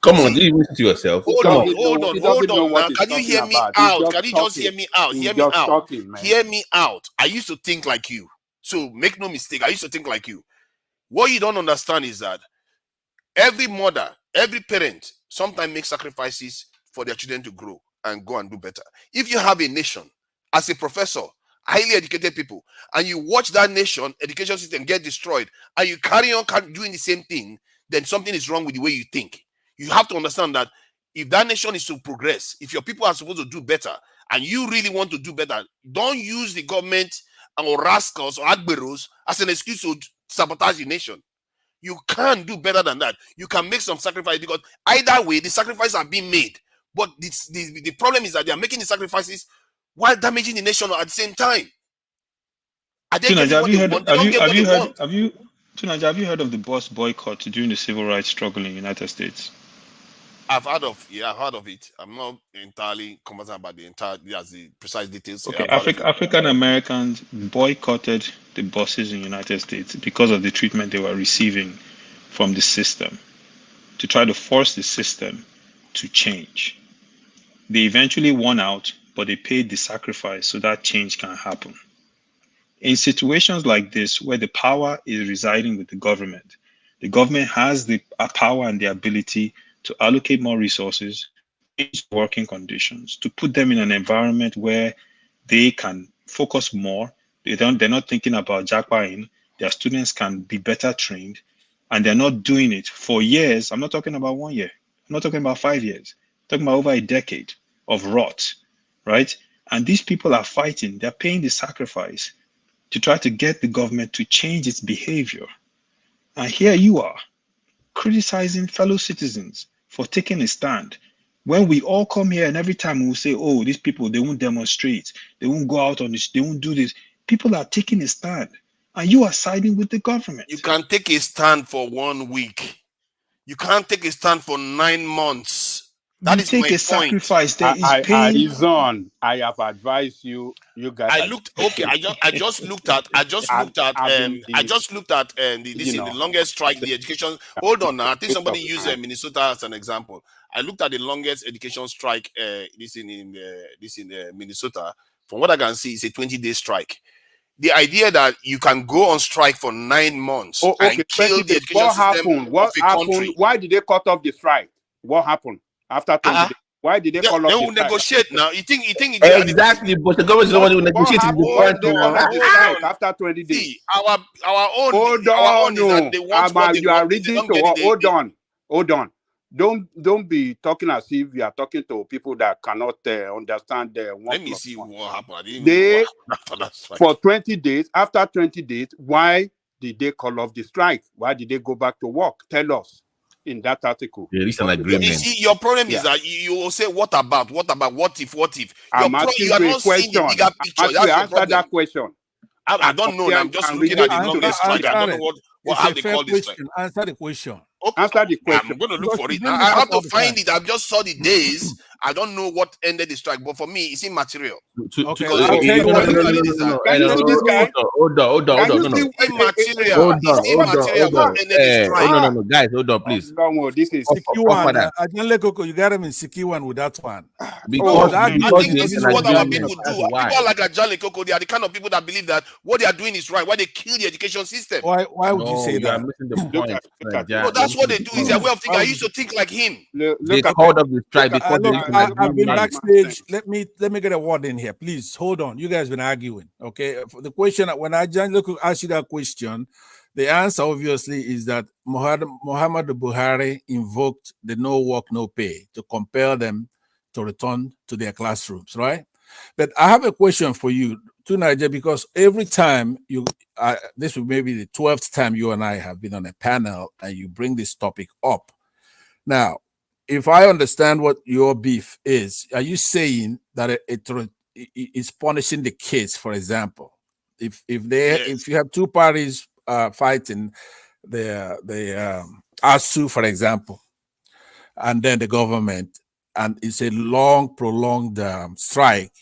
Come on, do you listen to yourself? Hold on. Now, can you hear me out? Can you just hear me out? Hear me out. I used to think like you. So make no mistake, I used to think like you. What you don't understand is that every mother, every parent sometimes makes sacrifices for their children to grow and go and do better. If you have a nation, as a professor, highly educated people, and you watch that nation education system get destroyed, and you carry on doing the same thing, then something is wrong with the way you think. You have to understand that if that nation is to progress, if your people are supposed to do better, and you really want to do better, don't use the government or rascals or agberos as an excuse to sabotage the nation. You can't do better than that. You can make some sacrifice, because either way, the sacrifices are being made. But the problem is that they are making the sacrifices while damaging the nation at the same time. Tunaja, have you heard of the bus boycott during the civil rights struggle in the United States? I've heard of it. I'm not entirely conversant about the precise details. Okay, African Americans boycotted the buses in the United States because of the treatment they were receiving from the system, to try to force the system to change. They eventually won out, but they paid the sacrifice so that change can happen. In situations like this, where the power is residing with the government has the power and the ability to allocate more resources, change working conditions, to put them in an environment where they can focus more. They're not thinking about jackpotting. Their students can be better trained, and they're not doing it for years. I'm not talking about 1 year. I'm not talking about 5 years. I'm talking about over a decade of rot, right? And these people are fighting. They're paying the sacrifice to try to get the government to change its behavior. And here you are, criticizing fellow citizens for taking a stand. When we all come here and every time we will say, oh, these people, they won't demonstrate, they won't go out on this, they won't do this. People are taking a stand, and you are siding with the government. You can take a stand for 1 week. You can't take a stand for 9 months. That you is take my a point. sacrifice. There is pain. Arizon, I have advised you. You guys. I looked. Okay, I just looked at. The longest strike. The education. Hold on now. I think somebody used Minnesota as an example. I looked at the longest education strike. This in Minnesota. From what I can see, it's a 20-day strike. The idea that you can go on strike for 9 months and kill the education what system happened? What of a happened? country. Why did they cut off the strike? What happened after 20 days? Why did they call off They the will strike? negotiate now. You think exactly, but the government is the one who negotiates the point now. After 20 days. See, our own. Hold our on, own is that they want what they you are want. They reading don't to get what? it, Hold on. Don't be talking as if you are talking to people that cannot understand the one. Let me see what happened. I didn't They know what after that strike. for 20 days. After 20 days, why did they call off the strike? Why did they go back to work? Tell us in that article. There is an agreement. You see, your problem is that you will say, what about, what if? I'm asking You are you a not seeing the question. bigger picture. That's your Answer problem. that question. I don't know. I'm just looking at the longest strike. I don't know how they call this strike. Answer the question. Okay. Answer the question. I'm going to look for it. Because I have to all the find time. it. I just saw the days. I don't know what ended the strike, but for me, it's immaterial. Okay, Because I'll tell you what it is. Hold on. Immaterial. It's immaterial what ended the strike. No, guys, hold on, please. This is Sikiwan. Ajanle Koko, you got him in Sikiwan with that one. Because I think this is what our people do. People like Ajale Koko, they are the kind of people that believe that what they are doing is right. Why they kill the education system? Why would you say that? I'm missing the point. No, that's what they do. Is their way of thinking. I used to think like him. They called up the strike because I've been backstage. Let me get a word in here, please. Hold on. You guys been arguing. Okay. For the question, when I asked you that question, the answer obviously is that Muhammad Buhari invoked the no work, no pay to compel them to return to their classrooms, right? But I have a question for you, to Nigeria, because every time this will maybe the 12th time you and I have been on a panel and you bring this topic up. Now, if I understand what your beef is, are you saying that it's punishing the kids, for example? If you have two parties fighting, the ASU, for example, and then the government, and it's a long, prolonged strike,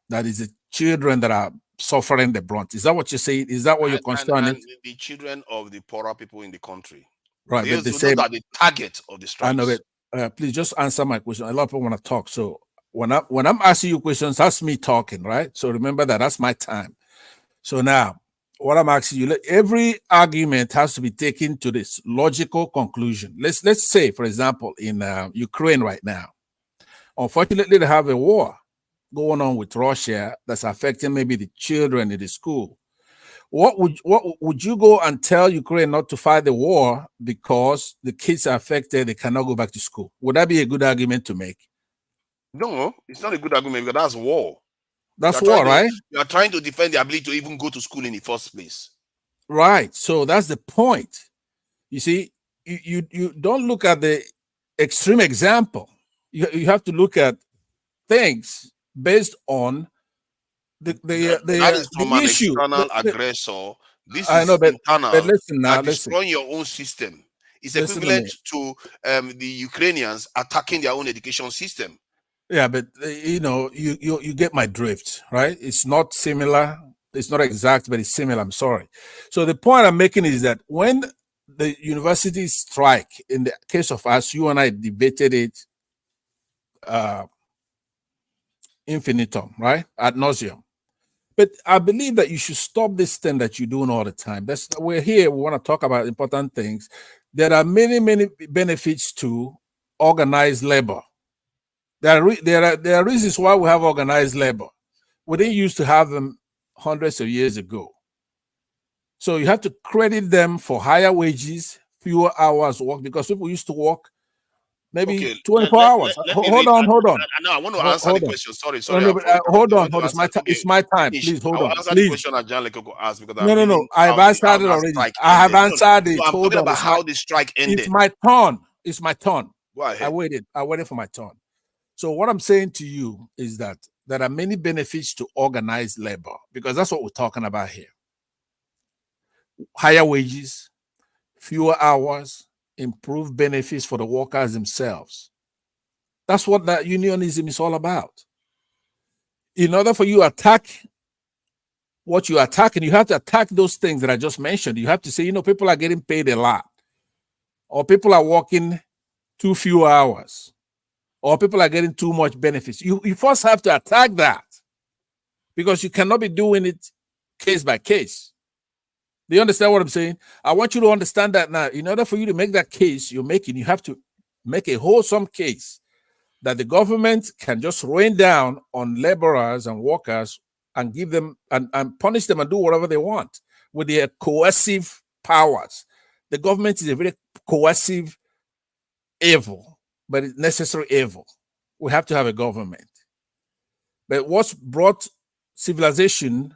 that is the children that are suffering the brunt. Is that what you're saying? Is that what you're concerned? And the children of the poorer people in the country. Right, but Those are the target of the strikes. I know, but please just answer my question. A lot of people want to talk. So when I'm asking you questions, that's me talking, right? So remember that's my time. So now, what I'm asking you, every argument has to be taken to this logical conclusion. Let's say, for example, in Ukraine right now, unfortunately, they have a war going on with Russia that's affecting maybe the children in the school. What would you go and tell Ukraine not to fight the war because the kids are affected, they cannot go back to school? Would that be a good argument to make? No, it's not a good argument because that's war. That's war, right? You are trying to defend the ability to even go to school in the first place. Right. So that's the point. You see, you don't look at the extreme example. You have to look at things based on the is from an issue. External aggressor. This I is know, but internal. But listen now, destroying your own system. It's Listen to equivalent to the Ukrainians attacking their own education system. Yeah, but you get my drift, right? It's not similar. It's not exact, but it's similar. I'm sorry. So the point I'm making is that when the universities strike, in the case of us, you and I debated it infinitum, right? Ad nauseum. But I believe that you should stop this thing that you're doing all the time. We're here. We want to talk about important things. There are many, many benefits to organized labor. There are reasons why we have organized labor. We didn't used to have them hundreds of years ago. So you have to credit them for higher wages, fewer hours work, because people used to work maybe Okay, 24 hours. let me Hold read. on, hold on. No, I want to Hold, answer hold the on. question. Sorry, No, no, but, hold I on, want to hold on. answer. Okay, It's my time. finish. Please hold I will on. answer the Please. question that John Lekoko asked because No, I'm no, reading no. I've how answered it that already. strike I have ended. answered it. No, I'm Hold talking on. about how the strike ended. It's my turn. It's my turn. Go ahead. I waited for my turn. So what I'm saying to you is that there are many benefits to organized labor because that's what we're talking about here. Higher wages, fewer hours, improved benefits for the workers themselves. That's what that unionism is all about. In order for you to attack what you're attacking, you have to attack those things that I just mentioned. You have to say, you know, people are getting paid a lot, or people are working too few hours, or people are getting too much benefits. You first have to attack that because you cannot be doing it case by case. Do you understand what I'm saying? I want you to understand that now. In order for you to make that case you're making, you have to make a wholesome case that the government can just rain down on laborers and workers and give them and punish them and do whatever they want with their coercive powers. The government is a very coercive evil, but it's necessary evil. We have to have a government. But what's brought civilization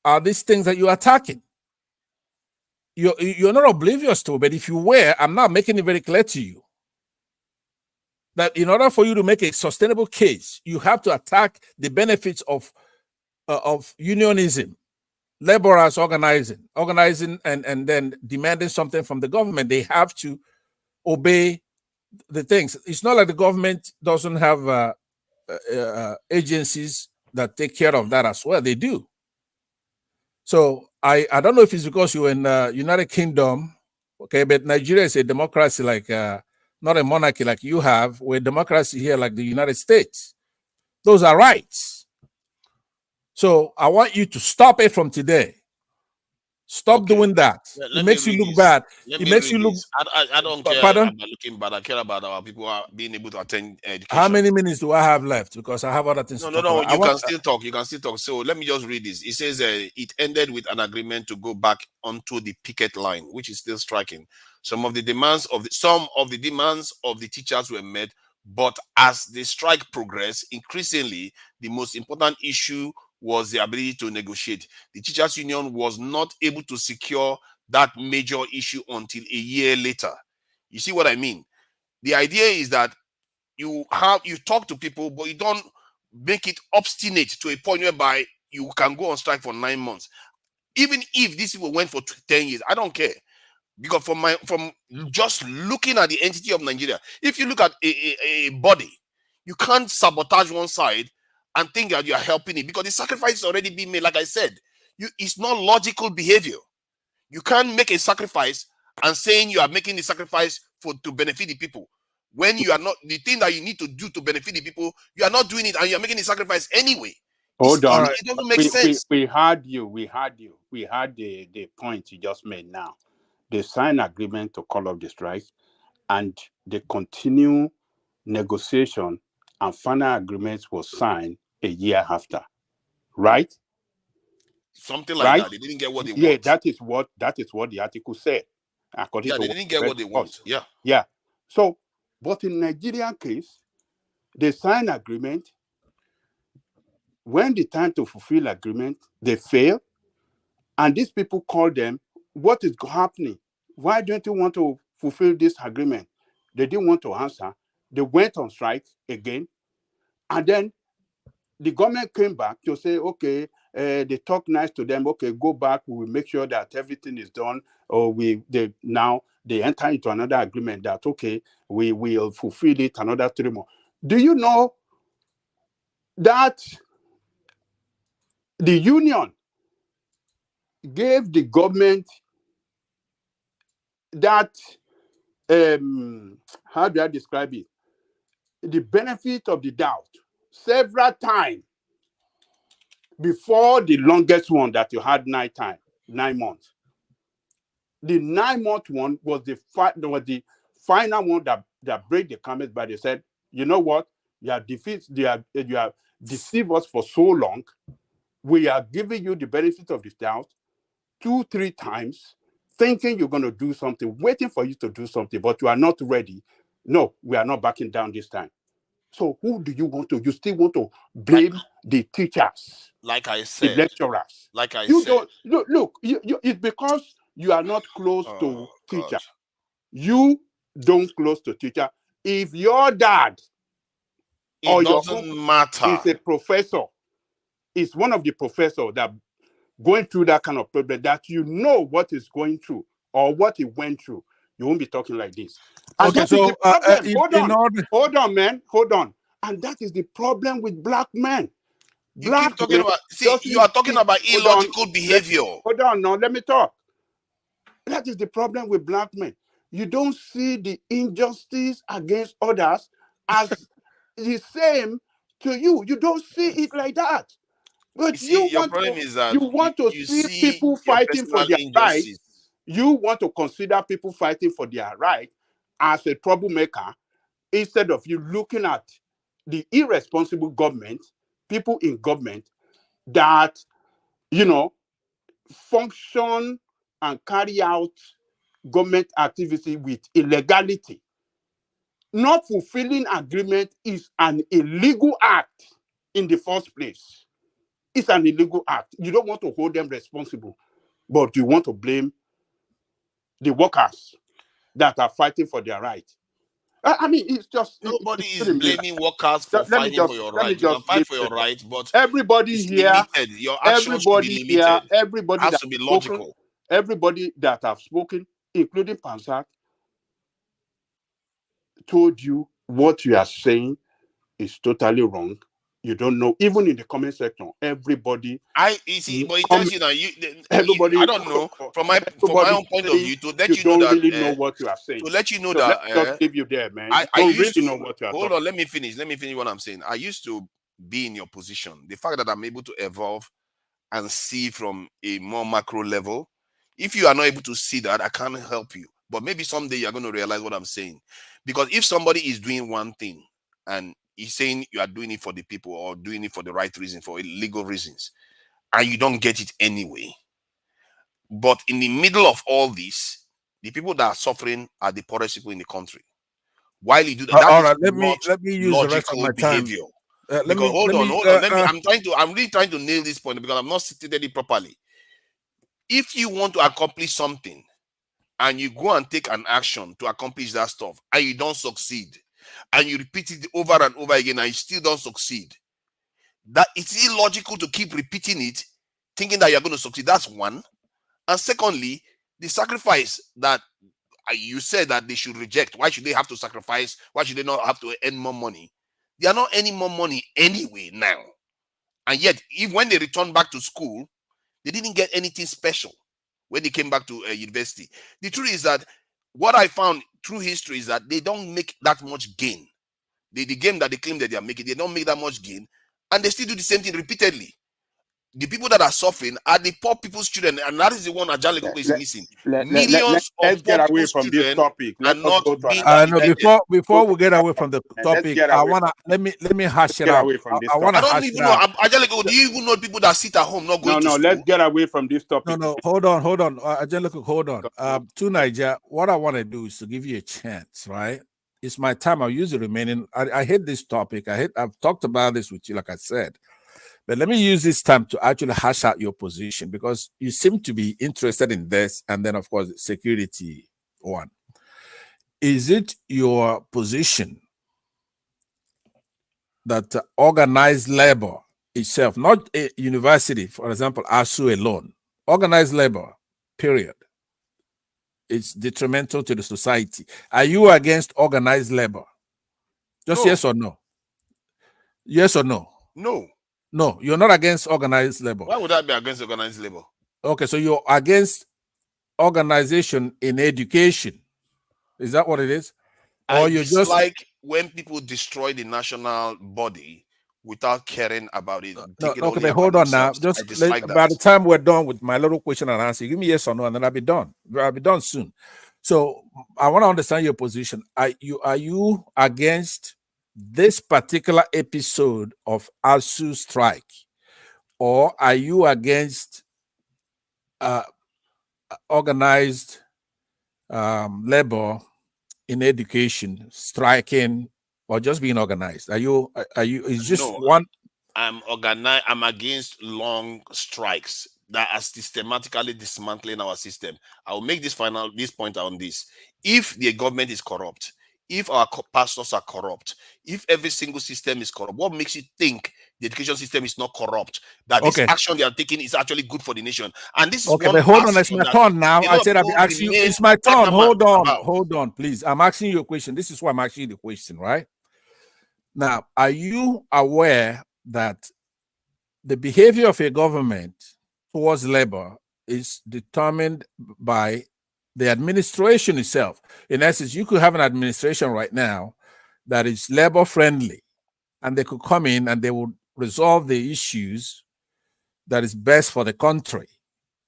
are these things that you're attacking. You're not oblivious to, but if you were, I'm not making it very clear to you that in order for you to make a sustainable case, you have to attack the benefits of unionism, laborers organizing and then demanding something from the government. They have to obey the things. It's not like the government doesn't have agencies that take care of that as well. They do. So I don't know if it's because you're in United Kingdom, okay, but Nigeria is a democracy like not a monarchy like you have. We're a democracy here like the United States. Those are rights. So I want you to stop it from today. Stop doing that. It makes you look bad. It makes you look. I don't care Pardon? about looking bad. I care about our people are being able to attend education. How many minutes do I have left? Because I have other things to talk about. You can still talk. You can still talk. So let me just read this. It says it ended with an agreement to go back onto the picket line, which is still striking. Some of the demands of the teachers were met, but as the strike progressed, increasingly the most important issue was the ability to negotiate. The teachers union was not able to secure that major issue until a year later. You see what I mean? The idea is that you talk to people, but you don't make it obstinate to a point whereby you can go on strike for 9 months. Even if these people went for 10 years, I don't care. Because from just looking at the entity of Nigeria, if you look at a body, you can't sabotage one side and think that you are helping it because the sacrifice is already being made. Like I said, it's not logical behavior. You can't make a sacrifice and saying you are making the sacrifice to benefit the people. When you are not, the thing that you need to do to benefit the people, you are not doing it and you are making the sacrifice anyway. Hold on. It doesn't make sense. We heard you. We heard the point you just made now. They sign agreement to call off the strike and they continue negotiation and final agreement was signed a year after, right? Something like that. They didn't get what they want. Yeah, that is what the article said. According to they didn't get what they want. Yeah. Yeah. So, but in Nigerian case, they sign agreement. When the time to fulfill agreement, they fail. And these people call them, what is happening? Why don't you want to fulfill this agreement? They didn't want to answer. They went on strike again. And then the government came back to say, okay, they talk nice to them. Okay, go back. We will make sure that everything is done. Or now they enter into another agreement that, okay, we will fulfill it another 3 months. Do you know that the union gave the government that, how do I describe it? The benefit of the doubt several times before the longest one that you had 9 months. The 9-month one was the final one that break the camel's back. They said, you know what? You have deceived us for so long. We are giving you the benefit of the doubt 2-3 times, thinking you're going to do something, waiting for you to do something, but you are not ready. no, we are not backing down this time. So who do you want to? You still want to blame the teachers, Like I the said, lecturers? like I You said, don't look. It's because you are not close to teacher. You don't close to teacher. If your dad or it your doesn't uncle matter. is a professor, is one of the professors that going through that kind of problem, that you know what is going through or what he went through, you won't be talking like this. And Okay, that is so the problem. hold on, man. Hold on. And that is the problem with black men. You keep talking about, see, you are talking about illogical behavior. Hold on, now let me talk. That is the problem with black men. You don't see the injustice against others as the same to you. You don't see it like that. But You see, your problem is that you want to you see see people your fighting for personal their right. injustice. You want to consider people fighting for their right as a troublemaker instead of you looking at the irresponsible government, people in government that, function and carry out government activity with illegality. Not fulfilling agreement is an illegal act in the first place. It's an illegal act. You don't want to hold them responsible, but you want to blame the workers that are fighting for their right. I mean, it's just Nobody is blaming workers for fighting for your right. You can fight for your right, but everybody it's here, limited. Your actions should be limited. everybody has that to be spoken, logical. everybody that have spoken, including Pansak, told you what you are saying is totally wrong. You don't know. Even in the comment section, everybody. You see, but it tells you that everybody. I don't know from my own point of view to let you know that really know what you are saying. To let you know So that let me just leave you there, man. I don't used really to know what you are hold talking. on. Let me finish what I'm saying. I used to be in your position. The fact that I'm able to evolve and see from a more macro level. If you are not able to see that, I can't help you. But maybe someday you're going to realize what I'm saying. Because if somebody is doing one thing and he's saying you are doing it for the people or doing it for the right reason, for legal reasons, and you don't get it anyway. But in the middle of all this, the people that are suffering are the poorest people in the country. While you do that, all right, let me use the rest of my time. behavior. Hold on. I'm really trying to nail this point because I'm not stated it properly. If you want to accomplish something and you go and take an action to accomplish that stuff and you don't succeed, and you repeat it over and over again and you still don't succeed, that it's illogical to keep repeating it, thinking that you're going to succeed. That's one. And secondly, the sacrifice that you said that they should reject. Why should they have to sacrifice? Why should they not have to earn more money? They are not earning more money anyway now. And yet, when they return back to school, they didn't get anything special when they came back to university. The truth is that what I found through history is that they don't make that much gain. The game that they claim that they are making, they don't make that much gain. And they still do the same thing repeatedly. The people that are suffering are the poor people's children, and that is the one that Jaleko is missing. Millions of poor get away people's from this children topic. are not being no, before we get away from the topic, I wanna let me hash it out. I don't even know. Jaleko, do you even know people that sit at home not going to school? Let's get away from this topic. No, hold on. Jaleko, hold on. To Niger, what I want to do is to give you a chance, right? It's my time. I'll use the remaining. I hate this topic. I've talked about this with you, like I said. But let me use this time to actually hash out your position because you seem to be interested in this. And then, of course, security one. Is it your position that organized labor itself, not a university, for example, ASU alone, organized labor, period, it's detrimental to the society? Are you against organized labor? Just yes or no? Yes or no? No. No, you're not against organized labor. Why would I be against organized labor? Okay, so you're against organization in education. Is that what it is? Or you just like when people destroy the national body without caring about it. No, okay, but hold on now. Just by the time we're done with my little question and answer, give me yes or no, and then I'll be done. I'll be done soon. So I want to understand your position. Are you against this particular episode of ASU strike, or are you against organized labor in education striking or just being organized? Are you? Is just No, one? I'm organized. I'm against long strikes that are systematically dismantling our system. I will make this point on this. If the government is corrupt, if our pastors are corrupt, if every single system is corrupt, what makes you think the education system is not corrupt? That this action they are taking is actually good for the nation. And this is Okay, one but hold on, it's my that turn now. a lot I of said I'll be people asking you. remain It's my turn. adamant about. Hold on, please. I'm asking you a question. This is why I'm asking you the question, right? Now, are you aware that the behavior of a government towards labor is determined by the administration itself? In essence, you could have an administration right now that is labor friendly, and they could come in and they would resolve the issues that is best for the country.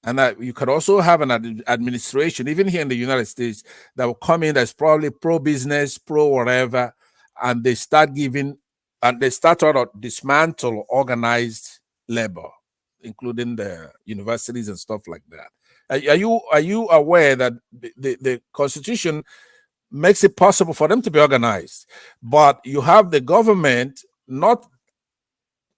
And that you could also have an administration, even here in the United States, that will come in that's probably pro-business, pro-whatever, and they start giving, and they start to dismantle organized labor, including the universities and stuff like that. Are you aware that the Constitution makes it possible for them to be organized, but you have the government, not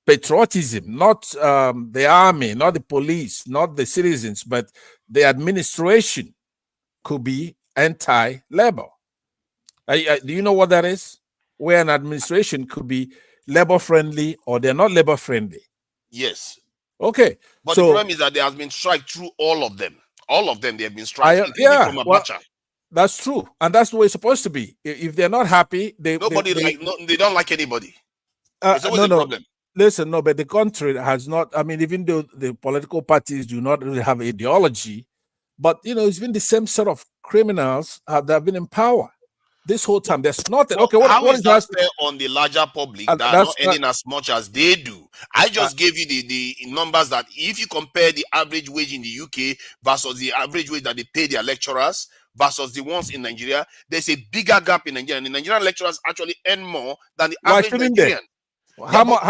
patriotism, not the army, not the police, not the citizens, but the administration could be anti-labor. Do you know what that is? Where an administration could be labor-friendly or they're not labor-friendly. Yes. Okay. But so, the problem is that there has been strike through all of them. All of them, they have been strike, from Abacha. That's true. And that's the way it's supposed to be. If they're not happy, they don't like anybody. It's always a problem. Listen, no, but the country has not, I mean, even though the political parties do not really have ideology, but, it's been the same sort of criminals that have been in power this whole time. There's nothing. Okay, how is that fair on the larger public that are not earning as much as they do? I just gave you the numbers that if you compare the average wage in the UK versus the average wage that they pay their lecturers versus the ones in Nigeria, there's a bigger gap in Nigeria. And the Nigerian lecturers actually earn more than the average Nigerian. How much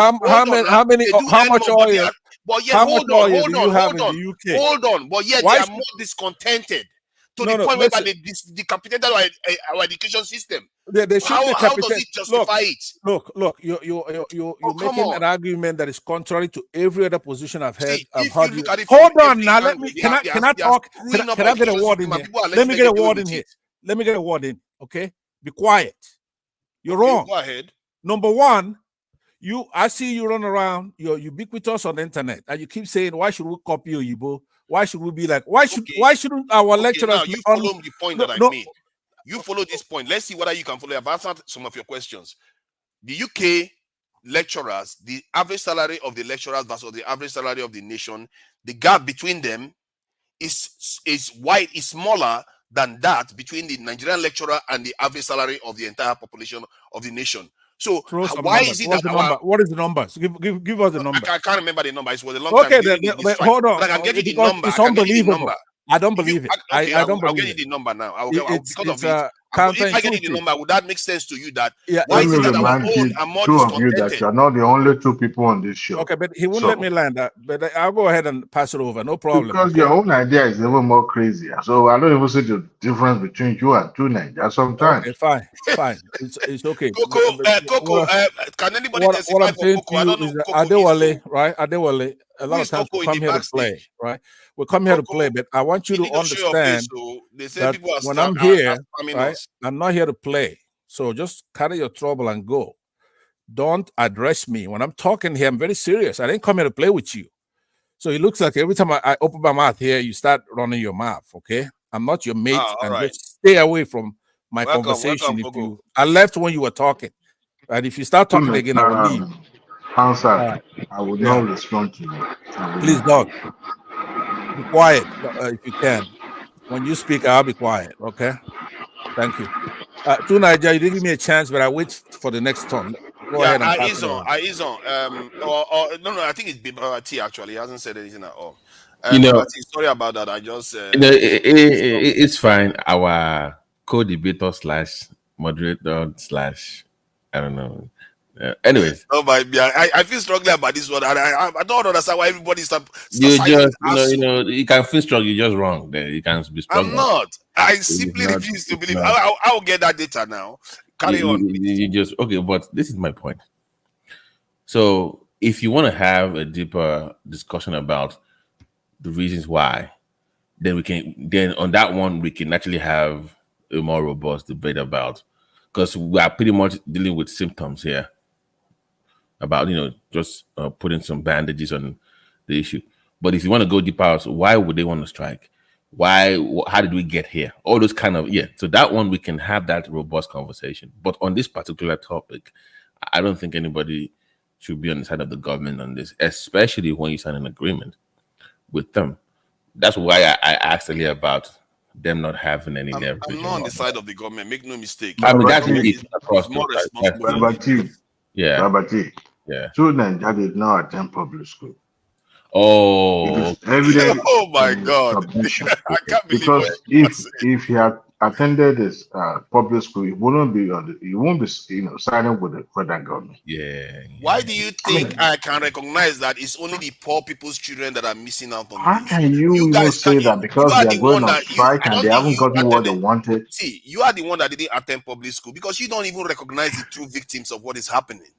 oil? But yet, hold on. But yet, they are more discontented to the point where they decapitated our education system. They how does it justify it? Look, you're making an argument that is contrary to every other position I've heard. Hold on now. Let me. Can I talk? Can I get a word in here? Let me get a word in here. Let me get a word in. Okay, be quiet. You're wrong. Go ahead. Number one. I see you run around, you're ubiquitous on the internet, and you keep saying, why should we copy Oyibo? Why should we be like, why shouldn't our lecturers now you follow the point that I made. You follow this point. Let's see whether you can follow. I've answered some of your questions. The UK lecturers, the average salary of the lecturers versus the average salary of the nation, the gap between them is wide, is smaller than that between the Nigerian lecturer and the average salary of the entire population of the nation. So why is it that what is the numbers? Give us the number. I can't remember the number. It was a long time. Okay, hold on. But I can get you the number. It's unbelievable. I don't believe it. I don't believe it. I'll get you the number now. If I get you the number, would that make sense to you? That why is it that our old and more discontented? You're not the only two people on this show. Okay, but he won't let me land that. But I'll go ahead and pass it over. No problem. Because your own idea is even more crazier. So I don't even see the difference between you and two Nigerians sometimes. Okay, fine. It's okay. Coco, can anybody testify for Coco? I don't know. Adewale, right? Adewale. A lot of times we come here to play, right? We come here to play, but I want you to understand that when I'm here, right, I'm not here to play. So just carry your trouble and go. Don't address me. When I'm talking here, I'm very serious. I didn't come here to play with you. So it looks like every time I open my mouth here, you start running your mouth, okay? I'm not your mate. Just stay away from my conversation. I left when you were talking. And if you start talking again, I will leave. Answer. I will not respond to you. Please don't. Be quiet if you can. When you speak, I'll be quiet. Okay. Thank you. To Nigeria, you didn't give me a chance, but I wait for the next turn. Go ahead. I think it's BBT actually. He hasn't said anything at all. Sorry about that. I just it's fine. Our co-debater / moderator / I don't know. Anyways, I feel strongly about this one. I don't understand why everybody's you just you can feel strong. You're just wrong. There, you can be strong. I'm not. I simply refuse to believe. I'll get that data now. Carry on. You just okay, but this is my point. So if you want to have a deeper discussion about the reasons why, then on that one we can actually have a more robust debate about, because we are pretty much dealing with symptoms here about just putting some bandages on the issue. But if you want to go deeper, why would they want to strike? Why? How did we get here? All those kind of So that one we can have that robust conversation. But on this particular topic, I don't think anybody should be on the side of the government on this, especially when you sign an agreement with them. That's why I asked earlier about them not having any leverage. I'm not on the side of the government. Make no mistake. I mean, that's across more the responsible. Yeah. Children that did not attend public school. Oh, evident. Oh my God! I can't believe because if he had attended this public school, it wouldn't be you won't be siding with the federal government. Yeah. Why do you think I can recognize that it's only the poor people's children that are missing out on How this? can you guys say that because they are going on strike and they haven't gotten what they wanted? See, you are the one that didn't attend public school because you don't even recognize the true victims of what is happening.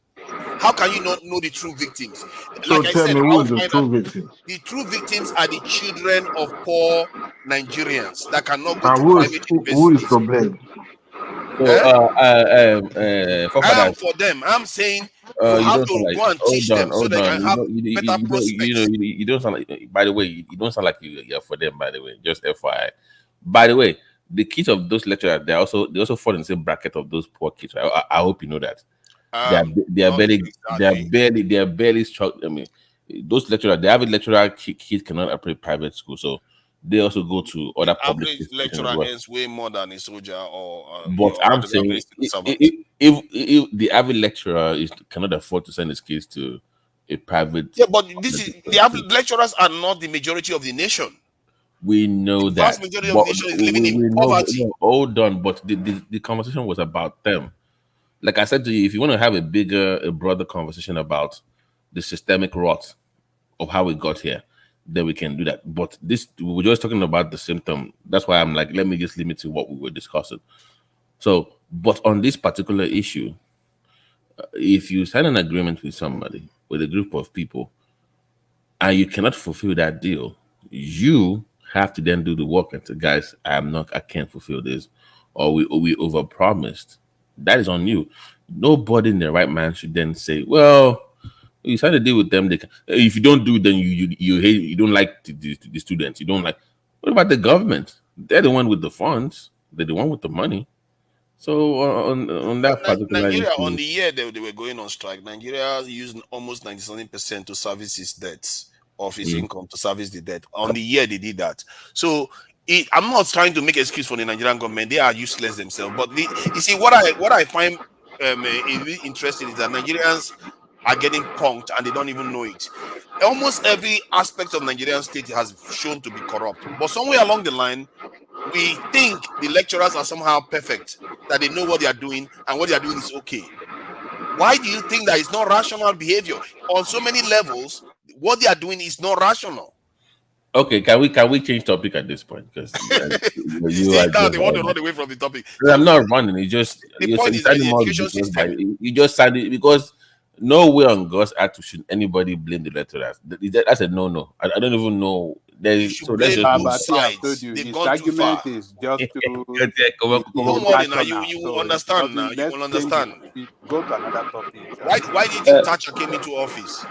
How can you not know the true victims? So tell me, who is the true victim? The true victims are the children of poor Nigerians that cannot go to who private is to blame? I am for them. I'm saying you have to go and teach them so they can have better prospects. You don't sound like. By the way, you don't sound like you're for them. By the way, just FYI. By the way, the kids of those lecturers, they also fall in the same bracket of those poor kids. I hope you know that. They are barely struck. I mean, those lecturers, the average lecturer kids cannot operate private school, so they also go to other public average lecturer earns way more than a soldier or. But I'm saying, if the average lecturer cannot afford to send his kids to a private, but the average lecturers are not the majority of the nation. We know the that. vast majority of the nation is living in poverty. Hold on, but the conversation was about them. Like I said to you, if you want to have a broader conversation about the systemic rot of how we got here, then we can do that. But we're just talking about the symptom. That's why I'm like, let me just limit to what we were discussing. So, but on this particular issue, if you sign an agreement with somebody, with a group of people, and you cannot fulfill that deal, you have to then do the work and say, guys, I can't fulfill this, or we overpromised. That is on you. Nobody in their right mind should then say, well, you signed a deal with them. If you don't do it, then you hate, you don't like the students. You don't like. What about the government? They're the one with the funds. They're the one with the money. So on that particular Nigeria, issue, on the year they were going on strike, Nigeria used almost 97% to service its debts of its income to service the debt. On the year they did that. So I'm not trying to make an excuse for the Nigerian government. They are useless themselves. But you see, what I find really interesting is that Nigerians are getting punked and they don't even know it. Almost every aspect of Nigerian state has shown to be corrupt. But somewhere along the line, we think the lecturers are somehow perfect, that they know what they are doing and what they are doing is okay. Why do you think that it's not rational behavior? On so many levels, what they are doing is not rational. Okay, can we change topic at this point? Because they want to run away from the topic. I'm not running. It's just the point is that the education system. You just said it because nowhere on God's earth should anybody blame the lecturers. That's a no. I don't even know. So let's just sides. His argument is just to don't worry now. You will understand now. You will understand. Go to another topic. Why did you Thatcher came into office?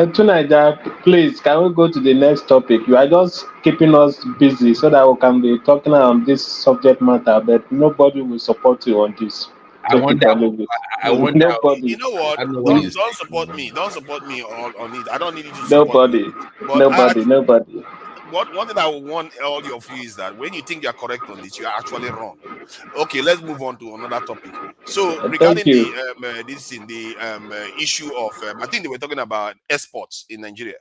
Tunaja, please, can we go to the next topic? You are just keeping us busy so that we can be talking on this subject matter, but nobody will support you on this. I wonder. You know what? Don't support me. Don't support me on it. I don't need you to support nobody. Me. Nobody. One thing I will want all of you is that when you think you are correct on this, you are actually wrong. Okay, let's move on to another topic. So regarding the issue of, I think they were talking about exports in Nigeria.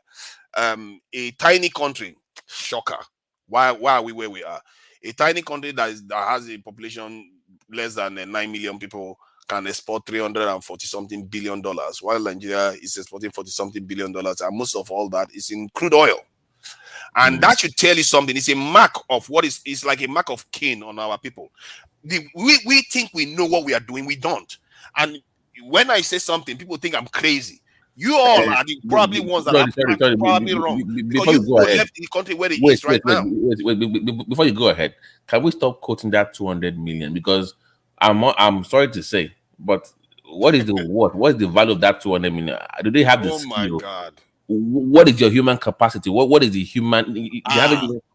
A tiny country, shocker. Why are we where we are? A tiny country that has a population less than 9 million people can export $340-something billion, while Nigeria is exporting $40-something billion, and most of all that is in crude oil. And that should tell you something. It's a mark of what is, it's like a mark of Cain on our people. We think we know what we are doing, we don't. And when I say something, people think I'm crazy. You all are the probably ones that are probably wrong. Before you go ahead, left the country where it is right now. Wait, before you go ahead, can we stop quoting that 200 million? Because I'm sorry to say, but what is the what? What is the value of that 200 million? Do they have the skill? Oh my God! What is your human capacity? What is the human?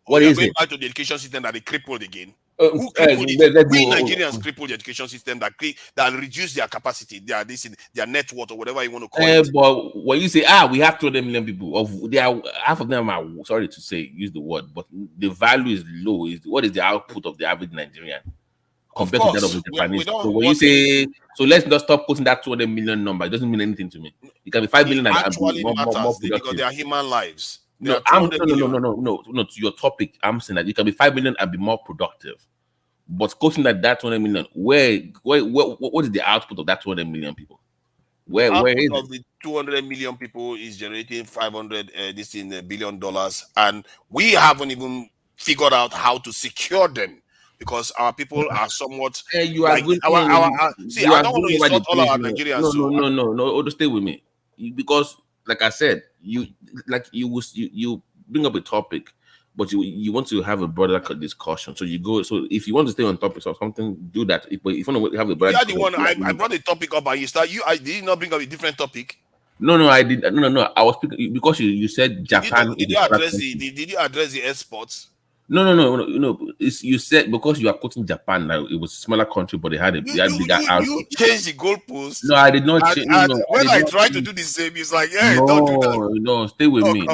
What is it? Back to the education system that they crippled again. Who crippled it? We Nigerians crippled the education system that reduced their capacity, their net worth, or whatever you want to call it. But when you say we have 200 million people, half of them are, sorry to say, use the word, but the value is low. What is the output of the average Nigerian compared to that of the Japanese? So when you say, so let's not stop quoting that 200 million number. It doesn't mean anything to me. It can be 5 million and actually more matters because productive. they are human lives. No, to your topic, I'm saying that you can be 5 million and be more productive. But quoting that 200 million, what is the output of that 200 million people? Where is of the 200 million people is generating $500 billion, and we haven't even figured out how to secure them because our people are somewhat. I don't want to insult all our Nigerians. No, stay with me, because like I said, you bring up a topic, but you want to have a broader discussion. So you go. So if you want to stay on topic or something, do that. If you want to have a broader, the one I brought the topic up and you start. Did you not bring up a different topic? No, I did. No. I was speaking because you said Japan. Did you address the exports? No. You said because you are quoting Japan now, it was a smaller country, but they had bigger output. You changed the goalposts. No, I did not change. When I tried to do the same, it's like, don't do that. No, stay with me.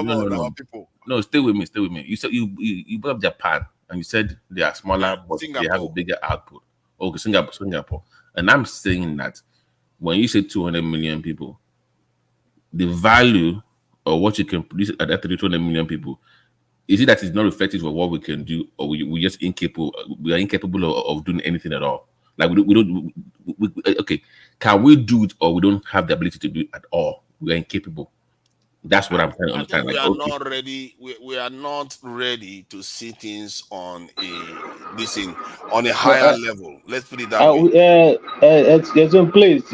People. No, stay with me. You said you brought up Japan and you said they are smaller, but Singapore. They have a bigger output. Okay, Singapore. And I'm saying that when you say 200 million people, the value of what you can produce at that 200 million people, is it that it's not reflective of what we can do, or we just incapable? We are incapable of doing anything at all. Like we don't. Okay, can we do it, or we don't have the ability to do it at all? We are incapable. That's what I'm trying to understand. We are not ready. We are not ready to see things on a higher level. Let's put it that way. Please.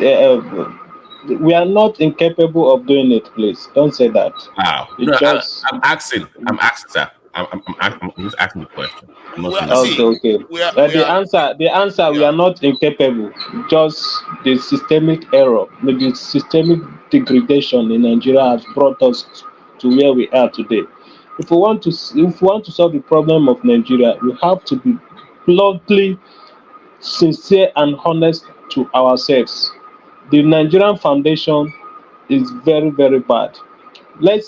We are not incapable of doing it. Please don't say that. Wow. I'm asking, sir. I'm just asking the question. Okay. The answer. We are not incapable. Just the systemic error, maybe systemic degradation in Nigeria has brought us to where we are today. If we want to solve the problem of Nigeria, we have to be bluntly sincere and honest to ourselves. The Nigerian foundation is very, very bad. Let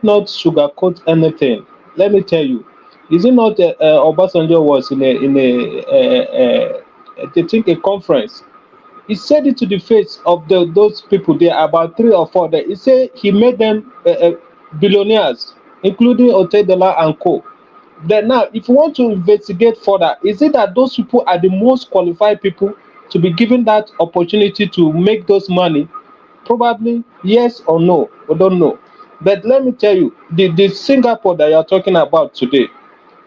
not sugarcoat anything. Let me tell you, is it not Obasanjo was in a conference? He said it to the face of those people there, about 3 or 4 there. He said he made them billionaires, including Otedola and co. Then now, if you want to investigate further, is it that those people are the most qualified people to be given that opportunity to make those money? Probably yes or no. We don't know. But let me tell you, the Singapore that you're talking about today,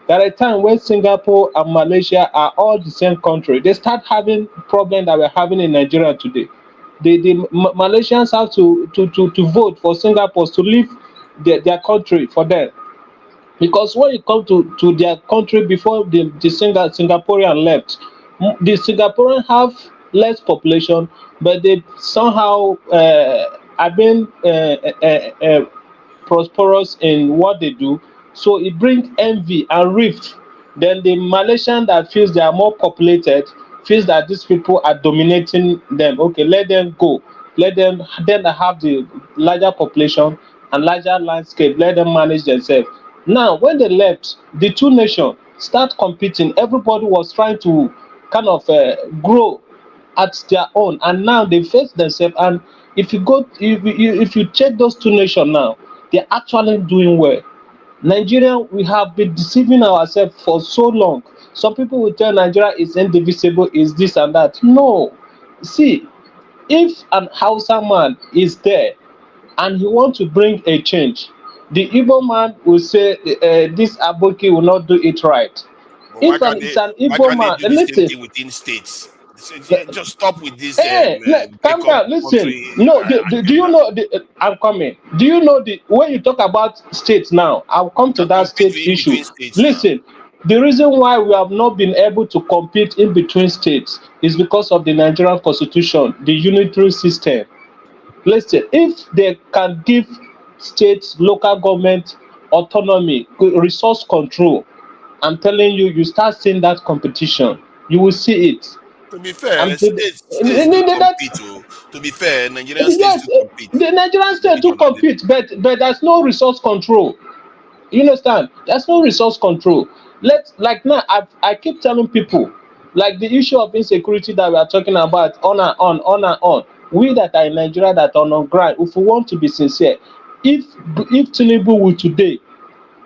there are times when Singapore and Malaysia are all the same country. They start having problems that we're having in Nigeria today. The Malaysians have to vote for Singapore to leave their country for them. Because when you come to their country before the Singaporean left, the Singaporeans have less population, but they somehow have been prosperous in what they do. So it brings envy and rift. Then the Malaysian that feels they are more populated feels that these people are dominating them. Okay, let them go. Let them then have the larger population and larger landscape. Let them manage themselves. Now, when they left, the two nations start competing. Everybody was trying to kind of grow at their own, and now they face themselves. And if you check those two nations now, they're actually doing well. Nigeria, we have been deceiving ourselves for so long. Some people will tell Nigeria is indivisible, is this and that. No. See, if an Hausa man is there and he wants to bring a change, the Igbo man will say this Aboki will not do it right. But why If can't it's they? an Why Igbo can't they man, do the same listen. thing within states? Just stop with this Calm break up down. Listen. country. No, do you know? I'm coming. Do you know when you talk about states now? I'll come to that state issue. between states Listen. The reason why we have not been able to compete in between states is because of the Nigerian Constitution, the unitary system. Listen, if they can give states, local government autonomy, resource control, I'm telling you, you start seeing that competition. You will see it. To be fair, I'm states do compete. To be fair, Nigerian states Yes, do compete. the Nigerian state do compete, but there's no resource control. You understand? There's no resource control. Like now, I keep telling people, like the issue of insecurity that we are talking about, on and on. We that are in Nigeria that are on ground, if we want to be sincere, if Tinubu will today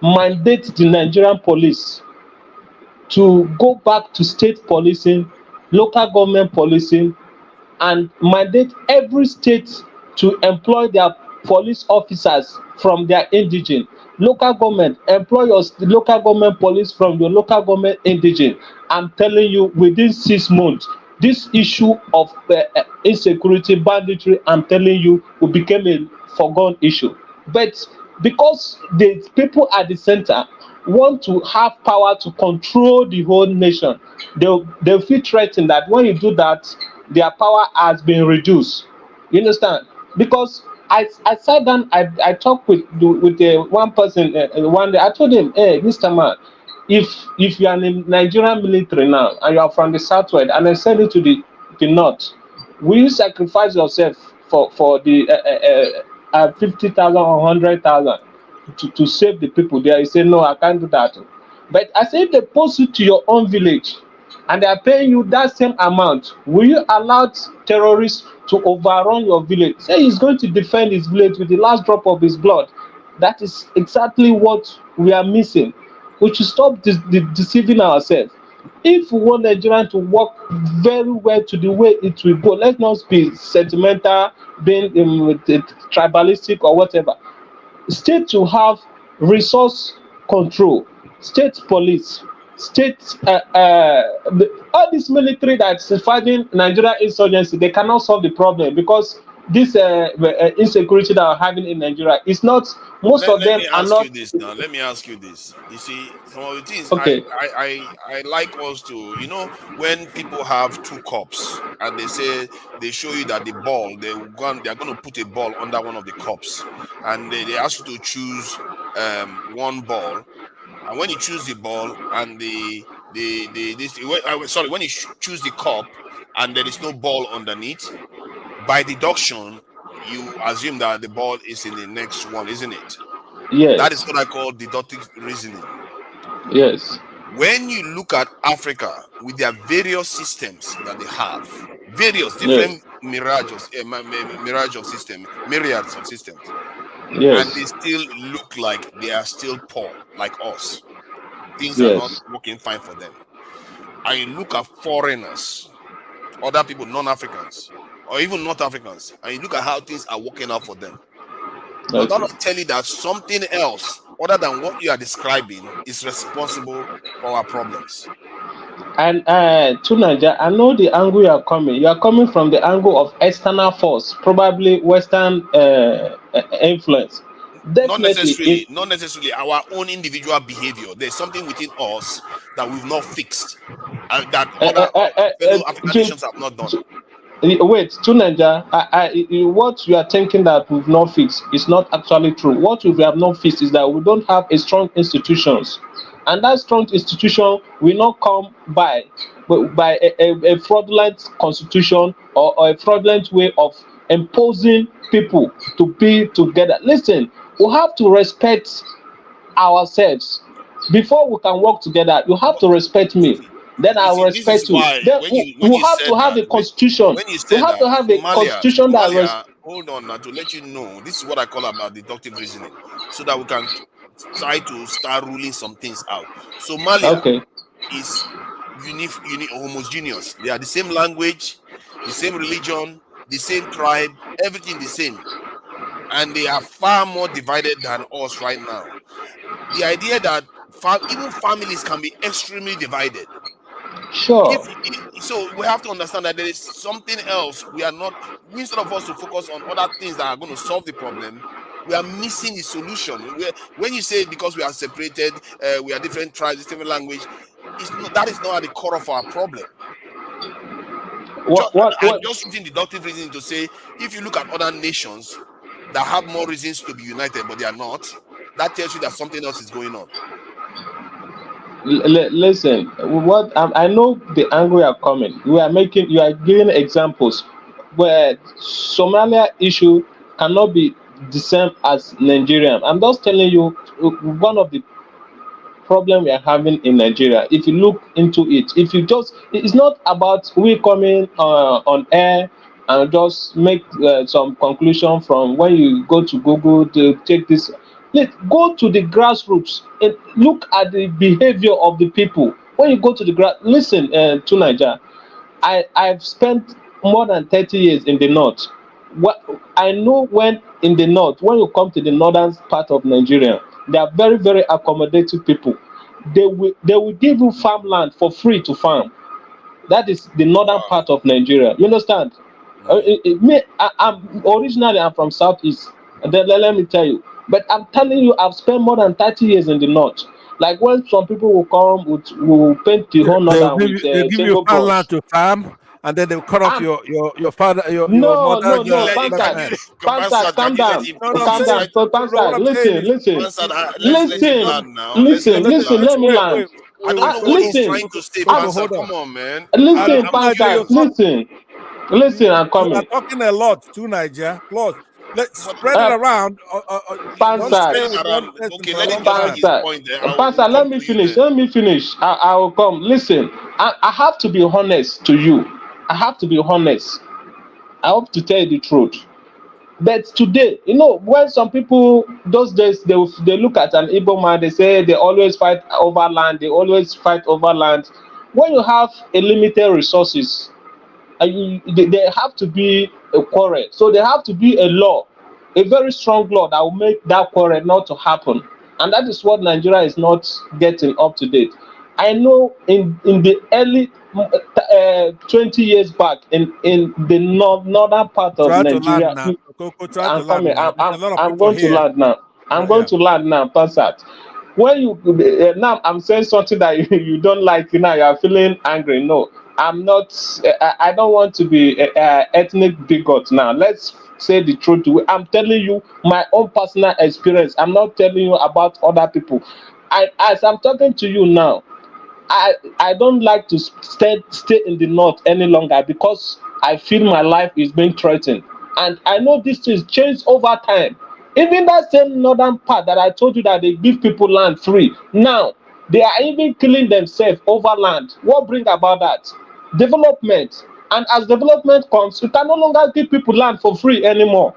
mandate the Nigerian police to go back to state policing, local government policing, and mandate every state to employ their police officers from their indigene. Local government, employ your local government police from your local government indigene. I'm telling you, within 6 months, this issue of insecurity, banditry, I'm telling you, will become a foregone issue. But because the people at the center want to have power to control the whole nation, they'll feel threatened that when you do that, their power has been reduced. You understand? Because I sat down, I talked with one person one day. I told him, hey, Mr. Man, if you are in the Nigerian military now and you are from the southwest and I send you to the north, will you sacrifice yourself for the 50,000 or 100,000 to save the people there? He said, no, I can't do that. But I said, if they post you to your own village and they are paying you that same amount, will you allow terrorists to overrun your village? Say he's going to defend his village with the last drop of his blood. That is exactly what we are missing. We should stop deceiving ourselves. If we want Nigeria to work very well to the way it will go, let's not be sentimental, being tribalistic or whatever. State to have resource control, state police, state all this military that's fighting Nigeria insurgency, they cannot solve the problem because this insecurity that we're having in Nigeria is not. Most of them are not. Let me ask you this. You see, some of the things Okay. I like us to, when people have 2 cups and they show you that the ball, they're going to put a ball under one of the cups, and they ask you to choose one ball, and when you choose the ball and when you choose the cup and there is no ball underneath, by deduction you assume that the ball is in the next one, isn't it? Yes. That is what I call deductive reasoning. Yes. When you look at Africa with their various systems that they have, various different myriads of systems, myriads of systems, yes, and they still look like they are still poor, like us. Things are not working fine for them. And you look at foreigners, other people, non-Africans, or even not Africans, and you look at how things are working out for them. Does that not tell you that something else other than what you are describing is responsible for our problems? And to Nigeria, I know the angle you are coming. You are coming from the angle of external force, probably Western influence. Definitely, not necessarily our own individual behavior. There's something within us that we've not fixed, and that other fellow African nations have not done. Wait, to Nigeria, what you are thinking that we've not fixed is not actually true. What we have not fixed is that we don't have a strong institutions, and that strong institution will not come by a fraudulent constitution or a fraudulent way of imposing people to be together. Listen, we have to respect ourselves before we can work together. You have to respect me. Then I will respect you. Then we have to have a constitution. We have to have a constitution that. Hold on now, to let you know, this is what I call about deductive reasoning, so that we can try to start ruling some things out. Somalia is homogeneous. They are the same language, the same religion, the same tribe, everything the same. and they are far more divided than us right now. The idea that even families can be extremely divided. Sure. So we have to understand that there is something else. We are not, instead of us to focus on other things that are going to solve the problem, we are missing the solution. When you say because we are separated, we are different tribes, different language, that is not at the core of our problem. I'm just using deductive reasoning to say, if you look at other nations that have more reasons to be united, but they are not, that tells you that something else is going on. Listen, what I know the angle you are coming. You are giving examples where Somalia issue cannot be the same as Nigerian. I'm just telling you one of the problem we are having in Nigeria. If you look into it, it's not about we coming on air and just make some conclusion from when you go to Google to take this. Let's go to the grassroots and look at the behavior of the people. When you go to the listen to Nigeria, I've spent more than 30 years in the north. What I know, when in the north, when you come to the northern part of Nigeria, they are very, very accommodating people. They will give you farmland for free to farm. That is the northern part of Nigeria. You understand? I'm from Southeast. And then let me tell you. But I'm telling you, I've spent more than 30 years in the north. Like when some people will come, will paint the whole northern with they give you farmland to farm, and then they'll cut off your father, your mother. Pansa, calm down. Listen. Let me land. I don't know what he's trying to say, Pansa. Come on, man. Listen, Pansa. Listen, I'm coming. You're talking a lot to Nigeria. Plus, let's spread it around. Pansa, let me finish. I will come. Listen, I have to be honest to you. I have to to tell you the truth. But today, when some people, those days, they look at an Igbo man, they say they always fight over land. When you have a limited resources, there have to be a quarrel. So there have to be a law, a very strong law that will make that quarrel not to happen. And that is what Nigeria is not getting up to date. I know in the early 20 years back in the northern part of Nigeria. I'm going to land now. Passat. When you now I'm saying something that you don't like, you are feeling angry. No, I'm not. I don't want to be ethnic bigot now. Let's say the truth. I'm telling you my own personal experience. I'm not telling you about other people. As I'm talking to you now, I don't like to stay in the north any longer because I feel my life is being threatened. And I know this things change over time. Even that same northern part that I told you that they give people land free, now they are even killing themselves over land. What brings about that? Development. And as development comes, you can no longer give people land for free anymore.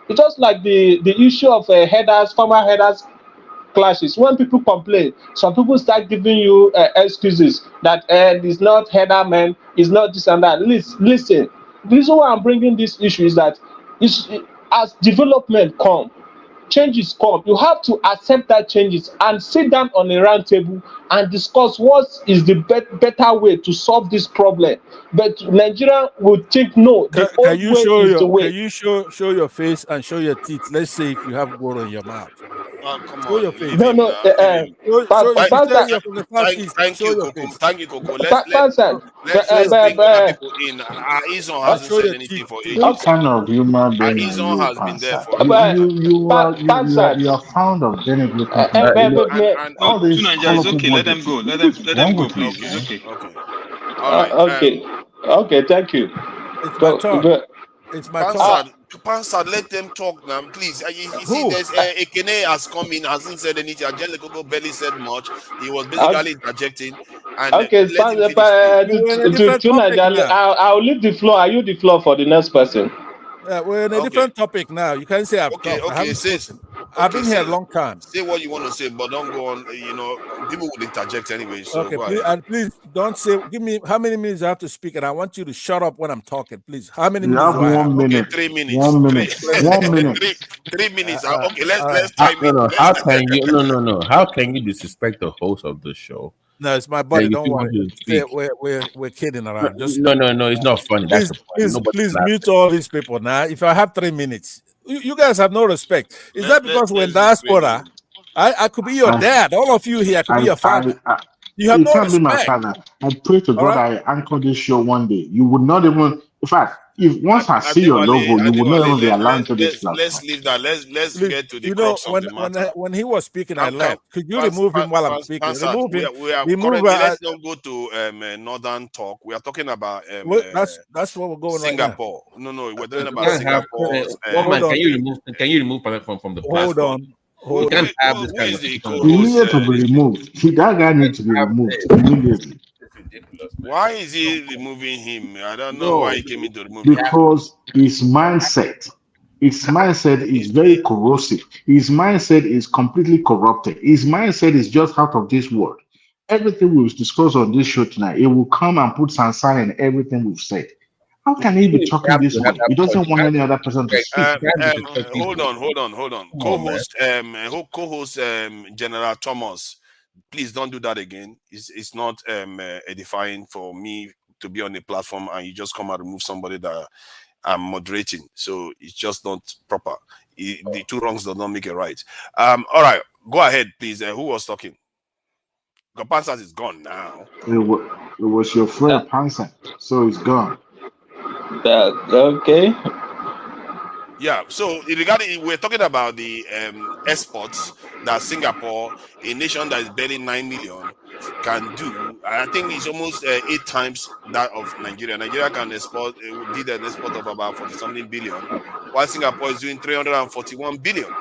It's just like the issue of farmer headers clashes. When people complain, some people start giving you excuses that it's not header man, it's not this and that. Listen, the reason why I'm bringing this issue is that as development come, changes come, you have to accept that changes and sit down on a round table and discuss what is the better way to solve this problem. But Nigeria would think no. Can you show your face and show your teeth? Let's see if you have water in your mouth. Come show on. your face. No. Thank you, Coco. Let's bring other people in. Izon hasn't said anything for ages. What kind of human being Izon has been there for you are fond of denigrating all these it's okay. Let them go. Let them go, please. It's okay. Okay, thank you. It's my turn. It's my turn. Pansa, let them talk now, please. You see, there's Ekene has come in, hasn't said anything. Angelico barely said much. He was basically interjecting. And okay, I'll leave the floor. I use the floor for the next person. Yeah, we're in a different topic now. You can say I've okay, sis. I've been here a long time. Say what you want to say, but don't go on. You know, people will interject anyway. So Okay, go please, ahead. and please don't say. Give me how many minutes I have to speak, and I want you to shut up when I'm talking, please. How many You minutes have do I have? 1 minute. 3 minutes. 1 minute. 1 minute. 3 minutes. Okay, let's all right. time No, it. no. How can you? No. How can you disrespect the host of the show? No, it's my buddy. Then you Don't still worry. want to speak? We're kidding around. Just No. It's not funny. That's the point. Nobody's please laughing. mute all these people now. If I have 3 minutes, you guys have no respect. Is that because we're in diaspora? I could be your dad. All of you here could be your father. You have You no can't be my respect. father. I pray to All God right? I anchor this show one day. You would not even, in fact, if once I see your logo, you would not even be allowed to this platform. Let's leave that. Let's Please, get to the you know, crux of the matter. when he was speaking, I Come, left. Could you remove him while I'm speaking? Pansat, Remove him. we are Remove. currently, let's not go to Northern talk. We are talking about That's what we're going Singapore. right now. No, we're talking You about can't have. Singapore's. Woman, can you remove Pansat from the Hold platform? on. You can't have this kind of He thing. needed to be removed. That guy needs to be removed immediately. Why is he removing him? I don't know No, why he came in to remove him. because his mindset is very corrosive. His mindset is completely corrupted. His mindset is just out of this world. Everything we've discussed on this show tonight, it will come and put Sansan in everything we've said. How can he be talking this way? He doesn't want any other person to speak. Hold on. Co-host General Thomas, please don't do that again. It's not edifying for me to be on a platform and you just come and remove somebody that I'm moderating. So it's just not proper. The two wrongs do not make it right. All right, go ahead, please. Who was talking? Pansat is gone now. It was your friend Pansa, so it's gone. Okay. Yeah, so regarding, we're talking about the exports that Singapore, a nation that is barely 9 million, can do. I think it's almost 8 times that of Nigeria. Nigeria can export, did an export of about 40-something billion, while Singapore is doing 341 billion.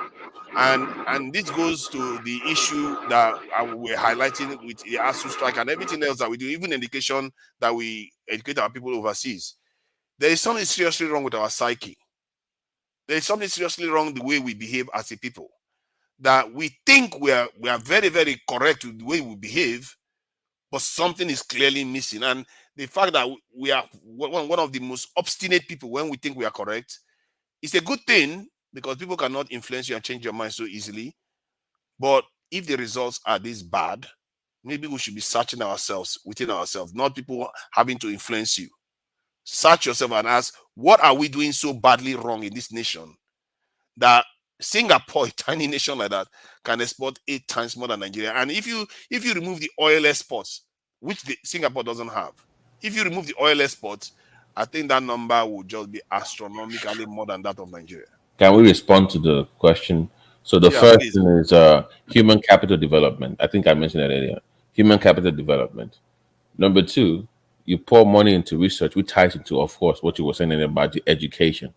And this goes to the issue that we're highlighting with the ASU strike and everything else that we do, even education that we educate our people overseas. There is something seriously wrong with our psyche. There is something seriously wrong the way we behave as a people. That we think we are very, very correct with the way we behave, but something is clearly missing. And the fact that we are one of the most obstinate people when we think we are correct is a good thing, because people cannot influence you and change your mind so easily. But if the results are this bad, maybe we should be searching ourselves within ourselves, not people having to influence you. Search yourself and ask, what are we doing so badly wrong in this nation that Singapore, a tiny nation like that, can export 8 times more than Nigeria? And if you remove the oil exports, which Singapore doesn't have, if you remove the oil exports, I think that number will just be astronomically more than that of Nigeria. Can we respond to the question? So the first thing is human capital development. I think I mentioned that earlier. Human capital development. Number 2, you pour money into research, which ties into, of course, what you were saying about the education,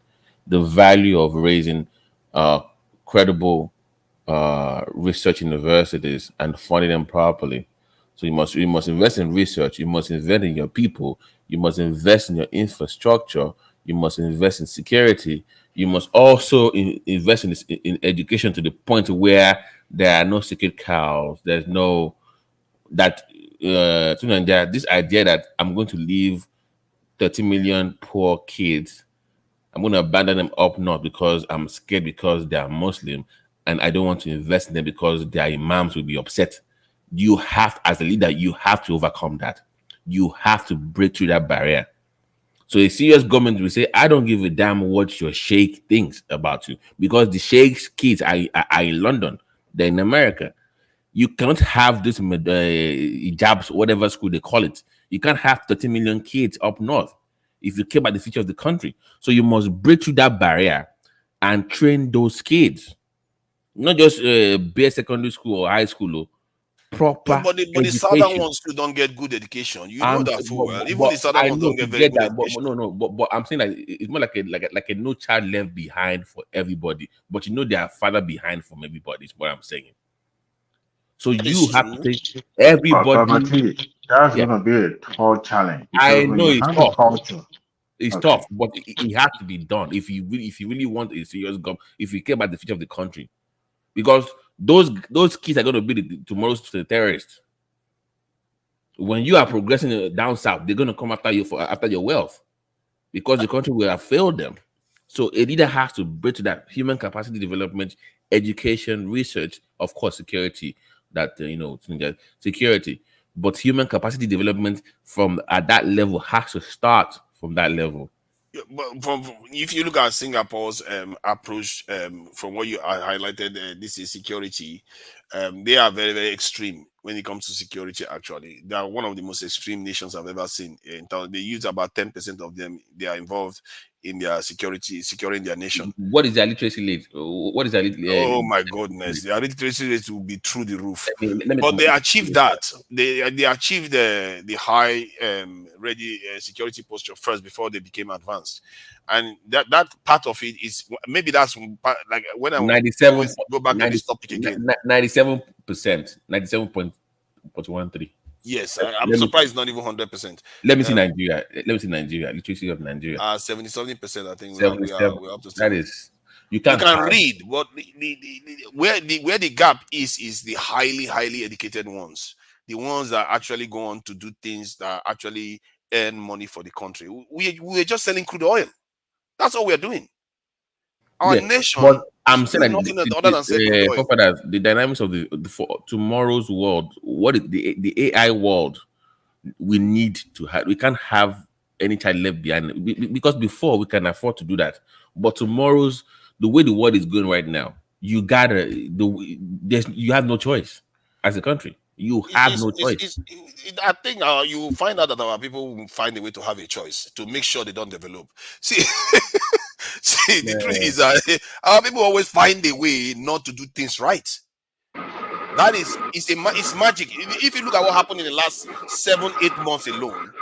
the value of raising credible research universities and funding them properly. So you must invest in research. You must invest in your people. You must invest in your infrastructure. You must invest in security. You must also invest in education to the point where there are no sacred cows. There's no this idea that I'm going to leave 30 million poor kids, I'm going to abandon them up north because I'm scared because they are Muslim and I don't want to invest in them because their imams will be upset. You have, as a leader, you have to overcome that. You have to break through that barrier. So a serious government will say, I don't give a damn what your sheikh thinks about you, because the sheikh's kids are in London, they're in America. You cannot have this hijabs, whatever school they call it. You can't have 30 million kids up north if you care about the future of the country. So you must break through that barrier and train those kids. Not just bare secondary school or high school, proper but the southern ones still don't get good education. You know that full well. Even the southern ones don't get very good education. But I'm saying that it's more like a no child left behind for everybody. But you know there are father behind from everybody, is what I'm saying. So you have to take everybody. That's gonna be a tall challenge. I know it's tough. It's tough, but it has to be done if you really want a serious government. If you care about the future of the country, because those kids are going to be tomorrow's terrorists. When you are progressing down south, they're going to come after you after your wealth, because the country will have failed them. So it either has to bridge that human capacity development, education, research, of course, security. Security, but human capacity development from at that level has to start from that level. Yeah, but if you look at Singapore's approach, from what you highlighted, this is security. They are very, very extreme when it comes to security. Actually, they are one of the most extreme nations I've ever seen. They use about 10% of them. They are involved in their securing their nation. What is their literacy rate? What is their Oh my goodness, their literacy rate will be through the roof. But they achieved that. They achieved the high ready security posture first before they became advanced, and that part of it is maybe that's like when I 97 go back to this topic again. 97%, 97.13. Yes, I'm surprised it's not even 100%. Let me see Nigeria. Let me see Nigeria. Literacy of Nigeria. 77%. I think we're up to. That is, you can hide. read, but where the gap is the highly educated ones, the ones that actually go on to do things that actually earn money for the country. We're just selling crude oil. That's all we're doing. Our nation. But I'm saying nothing other than selling crude oil. The dynamics of for tomorrow's world, what is the AI world, we need to have. We can't have any child left behind, because before we can afford to do that. But tomorrow's, the way the world is going right now, you have no choice as a country. You have no choice. I think you find out that our people will find a way to have a choice to make sure they don't develop. See, the truth is that our people always find a way not to do things right. That is, it's magic. If you look at what happened in the last 7-8 months alone,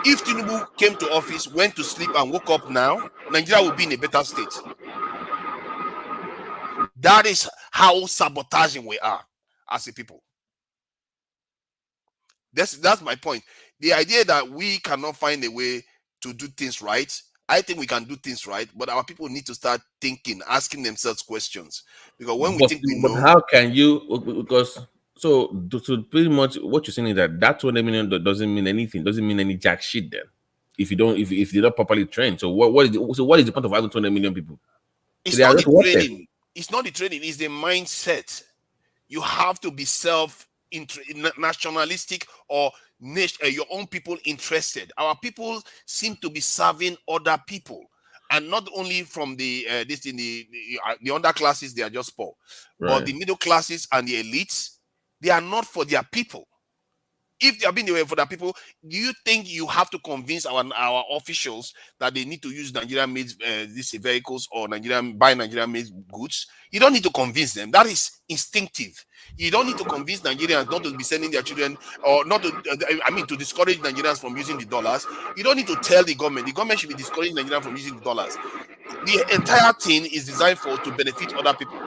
if Tinubu came to office, went to sleep, and woke up now, Nigeria would be in a better state. That is how sabotaging we are as a people. That's my point. The idea that we cannot find a way to do things right, I think we can do things right, but our people need to start thinking, asking themselves questions. Because when we think we know, how can you? Because so pretty much what you're saying is that 20 million doesn't mean anything, doesn't mean any jack shit. Then, if they're not properly trained, so what is the point of having 20 million people? It's not the training. It's not the training. It's the mindset. You have to be nationalistic or your own people interested. Our people seem to be serving other people, and not only from the underclasses, they are just poor, but the middle classes and the elites, they are not for their people. If they are being there for their people, do you think you have to convince our officials that they need to use Nigerian-made these vehicles or buy Nigerian-made goods? You don't need to convince them. That is instinctive. You don't need to convince Nigerians not to be sending their children, or not to, to discourage Nigerians from using the dollars. You don't need to tell the government. The government should be discouraging Nigerians from using the dollars. The entire thing is designed to benefit other people.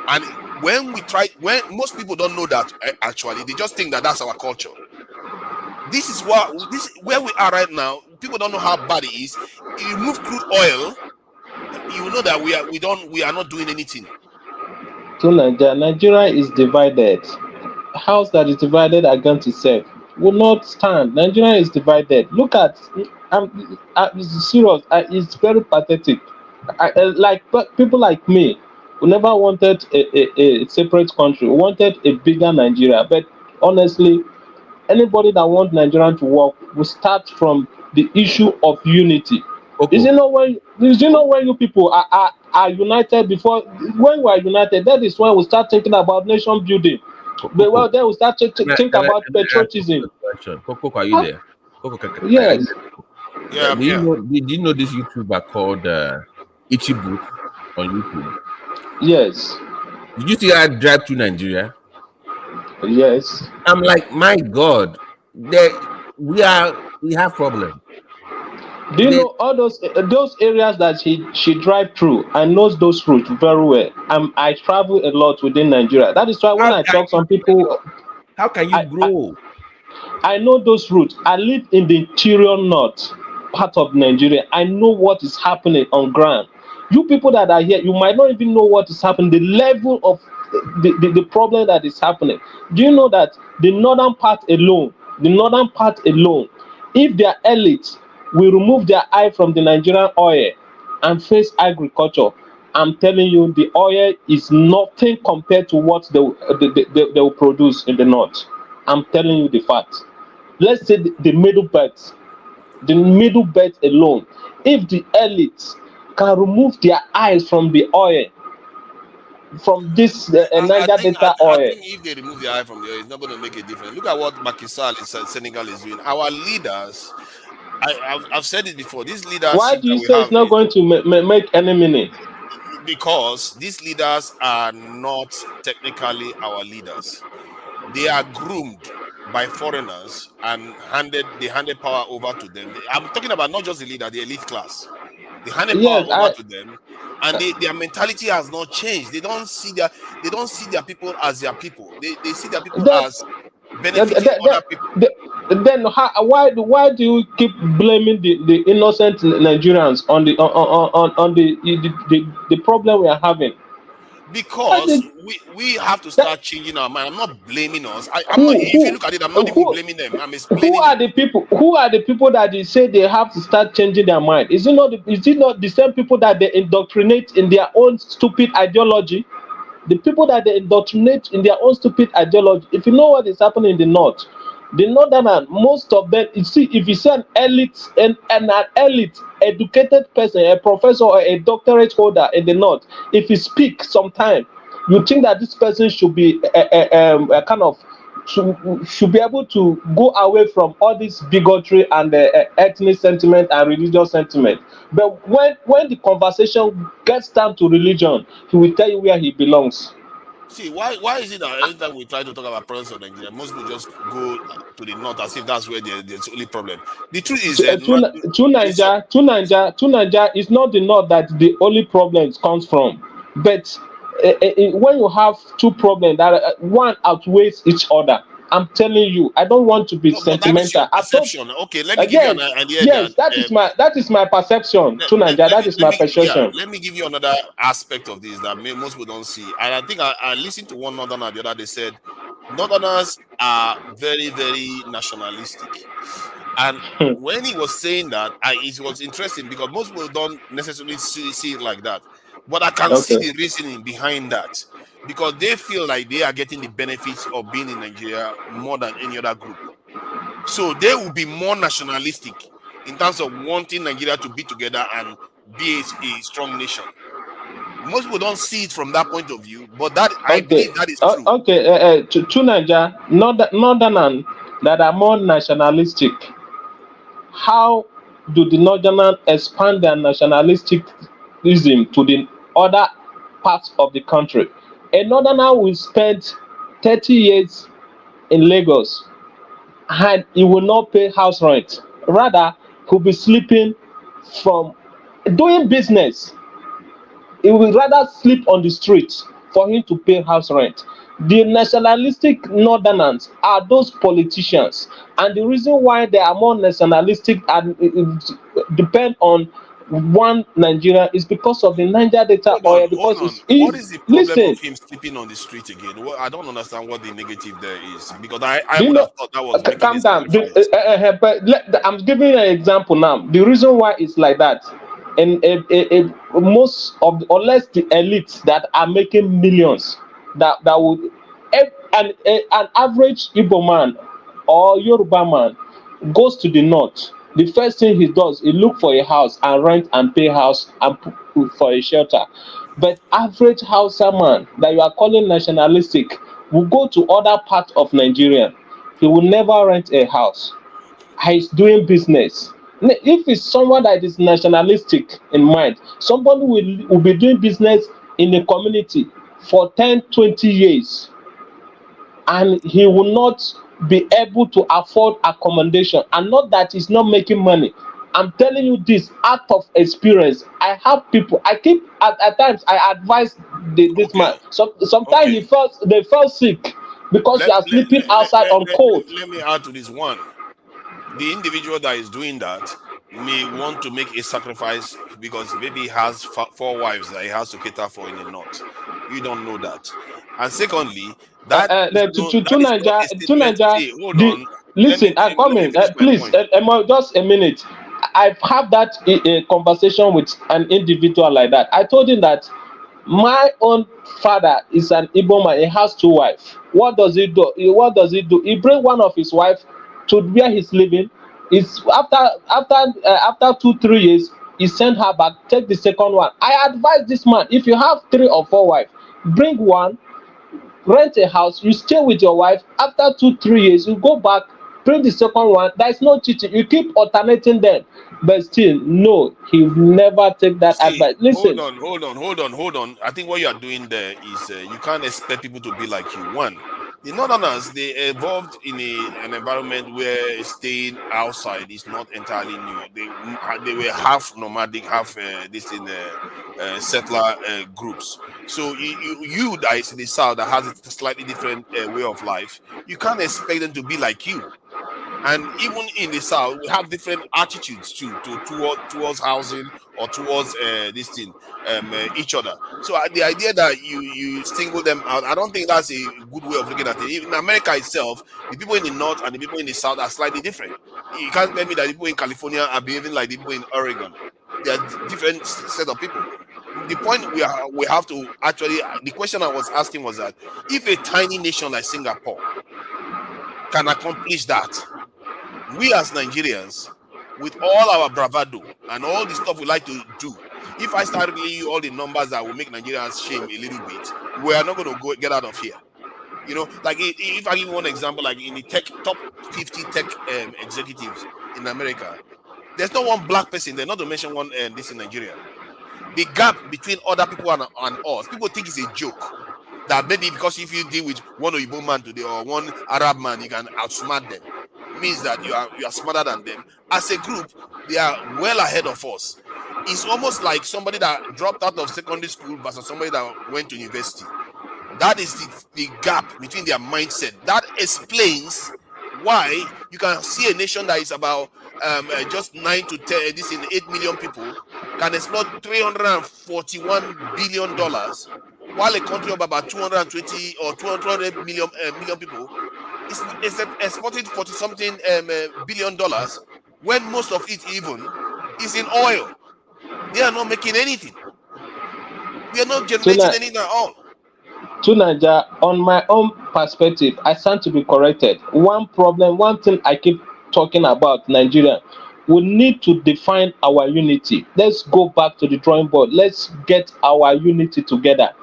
And when most people don't know that, actually, they just think that that's our culture. This is where we are right now. People don't know how bad it is. If you remove crude oil, you will know that we are not doing anything. So Nigeria is divided. A house that is divided against itself will not stand. Nigeria is divided. Look at, it's serious. It's very pathetic. Like people like me, who never wanted a separate country, wanted a bigger Nigeria. But honestly, anybody that wants Nigeria to work will start from the issue of unity. Did you know when you people are united before? When we are united, that is when we start thinking about nation building. But well, then we start to think about patriotism. Coco, are you there? Coco, yes. Yeah. Do you know this YouTuber called Ichibu on YouTube? Yes. Did you see I drive to Nigeria? Yes. I'm like, my God, we have problems. Do you know all those areas that she drive through? I know those routes very well. I travel a lot within Nigeria. That is why when I talk some people, how can you grow? I know those routes. I live in the interior north part of Nigeria. I know what is happening on ground. You people that are here, you might not even know what is happening. The level of the problem that is happening. Do you know that the northern part alone, if their elite will remove their eye from the Nigerian oil and face agriculture, I'm telling you, the oil is nothing compared to what they will produce in the north. I'm telling you the fact. Let's say the middle belt alone, if the elites can remove their eyes from the oil, from this Niger Delta I oil. think if they remove the eye from the oil, it's not going to make a difference. Look at what Macky Sall in Senegal is doing. Our leaders, I've said it before, these leaders. Why do you say it's not going to make any meaning? Because these leaders are not technically our leaders. They are groomed by foreigners and they handed power over to them. I'm talking about not just the leader, the elite class. They handed power over to them, and their mentality has not changed. They don't see their people as their people. They see their people as benefiting other people. Then why do you keep blaming the innocent Nigerians on the problem we are having? Because we have to start changing our mind. I'm not blaming us. If you look at it, I'm not even blaming them. I'm explaining. Who are the people that they say they have to start changing their mind? Is it not the same people that they indoctrinate in their own stupid ideology? The people that they indoctrinate in their own stupid ideology. If you know what is happening in the north, the northern, most of them, if you see an elite and an elite educated person, a professor or a doctorate holder in the north, if you speak sometime, you think that this person should be a kind of should be able to go away from all this bigotry and ethnic sentiment and religious sentiment. But when the conversation gets down to religion, he will tell you where he belongs. See, why is it that every time we try to talk about problems of Nigeria, most people just go to the north as if that's where there's the only problem? The truth is that to Nigeria is not the north that the only problem comes from. But when you have two problems that one outweighs each other, I'm telling you, I don't want to be sentimental. Perception. Okay, let me give you an idea. Yes, that is my perception to Nigeria. That is my perception. Let me give you another aspect of this that most people don't see. And I think I listened to one northerner the other day said, Northerners are very, very nationalistic. And when he was saying that, it was interesting because most people don't necessarily see it like that. But I can see the reasoning behind that. Because they feel like they are getting the benefits of being in Nigeria more than any other group. So they will be more nationalistic in terms of wanting Nigeria to be together and be a strong nation. Most people don't see it from that point of view, but I believe that is true. To Nigeria, northerners that are more nationalistic, how do the northerners expand their nationalistic ism to the other parts of the country? A northerner will spend 30 years in Lagos and he will not pay house rent. Rather, he'll be sleeping from doing business. He will rather sleep on the street for him to pay house rent. The nationalistic northerners are those politicians, and the reason why they are more nationalistic and depend on one Nigeria is because of the Niger Delta oil. Because what is the problem of him sleeping on the street again? Well, I don't understand what the negative there is, because I would have thought that was calm down. But I'm giving you an example now. The reason why it's like that, and most of unless the elites that are making millions, that would an average Igbo man or Yoruba man goes to the north. The first thing he does is look for a house and rent and pay house and for a shelter. But average Hausa man that you are calling nationalistic will go to other parts of Nigeria. He will never rent a house. He's doing business. If it's someone that is nationalistic in mind, somebody will be doing business in a community for 10, 20 years. And he will not be able to afford accommodation, and not that he's not making money. I'm telling you this out of experience. I have people. I keep at times I advise this man. So sometimes they fell sick because they are sleeping outside on cold. Let me add to this one. The individual that is doing that may want to make a sacrifice because maybe he has 4 wives that he has to cater for in the north. You don't know that. And secondly, that to Nigeria, hold on. Listen, I'm coming. Please, just a minute. I've had that a conversation with an individual like that. I told him that my own father is an Igbo man. He has 2 wives. What does he do? He bring one of his wife to where he's living. It's after 2-3 years, he sent her back. Take the second one. I advise this man: if you have 3 or 4 wives, bring one, rent a house. You stay with your wife. After 2-3 years, you go back. Bring the second one. There is no cheating. You keep alternating them, but still, no, he will never take that advice. Listen. Hold on. I think what you are doing there is you can't expect people to be like you. One, the Northerners, they evolved in an environment where staying outside is not entirely new. They were half nomadic, half settler groups. So you that is in the South that has a slightly different way of life, you can't expect them to be like you. And even in the South, we have different attitudes too, towards housing or towards each other. So the idea that you single them out, I don't think that's a good way of looking at it. In America itself, the people in the North and the people in the South are slightly different. You can't tell me that the people in California are behaving like the people in Oregon. They are different set of people. The point we have to actually, the question I was asking was that if a tiny nation like Singapore can accomplish that, we as Nigerians, with all our bravado and all the stuff we like to do, if I start giving you all the numbers that will make Nigerians shame a little bit, we are not going to get out of here. You know, like if I give you one example, like in the top 50 tech executives in America, there's not one black person there, not to mention one this in Nigeria. The gap between other people and us, people think it's a joke. That maybe because if you deal with one Igbo man today or one Arab man, you can outsmart them. Means that you are smarter than them. As a group, they are well ahead of us. It's almost like somebody that dropped out of secondary school versus somebody that went to university. That is the gap between their mindset. That explains why you can see a nation that is about just 9 to 10, this in 8 million people, can exploit $341 billion, while a country of about 220 or 200 million people is exporting 40-something billion dollars, when most of it even is in oil. They are not making anything. We are not generating anything at all. To Nigeria, on my own perspective, I stand to be corrected. One thing I keep talking about Nigeria, we need to define our unity. Let's go back to the drawing board. Let's get our unity together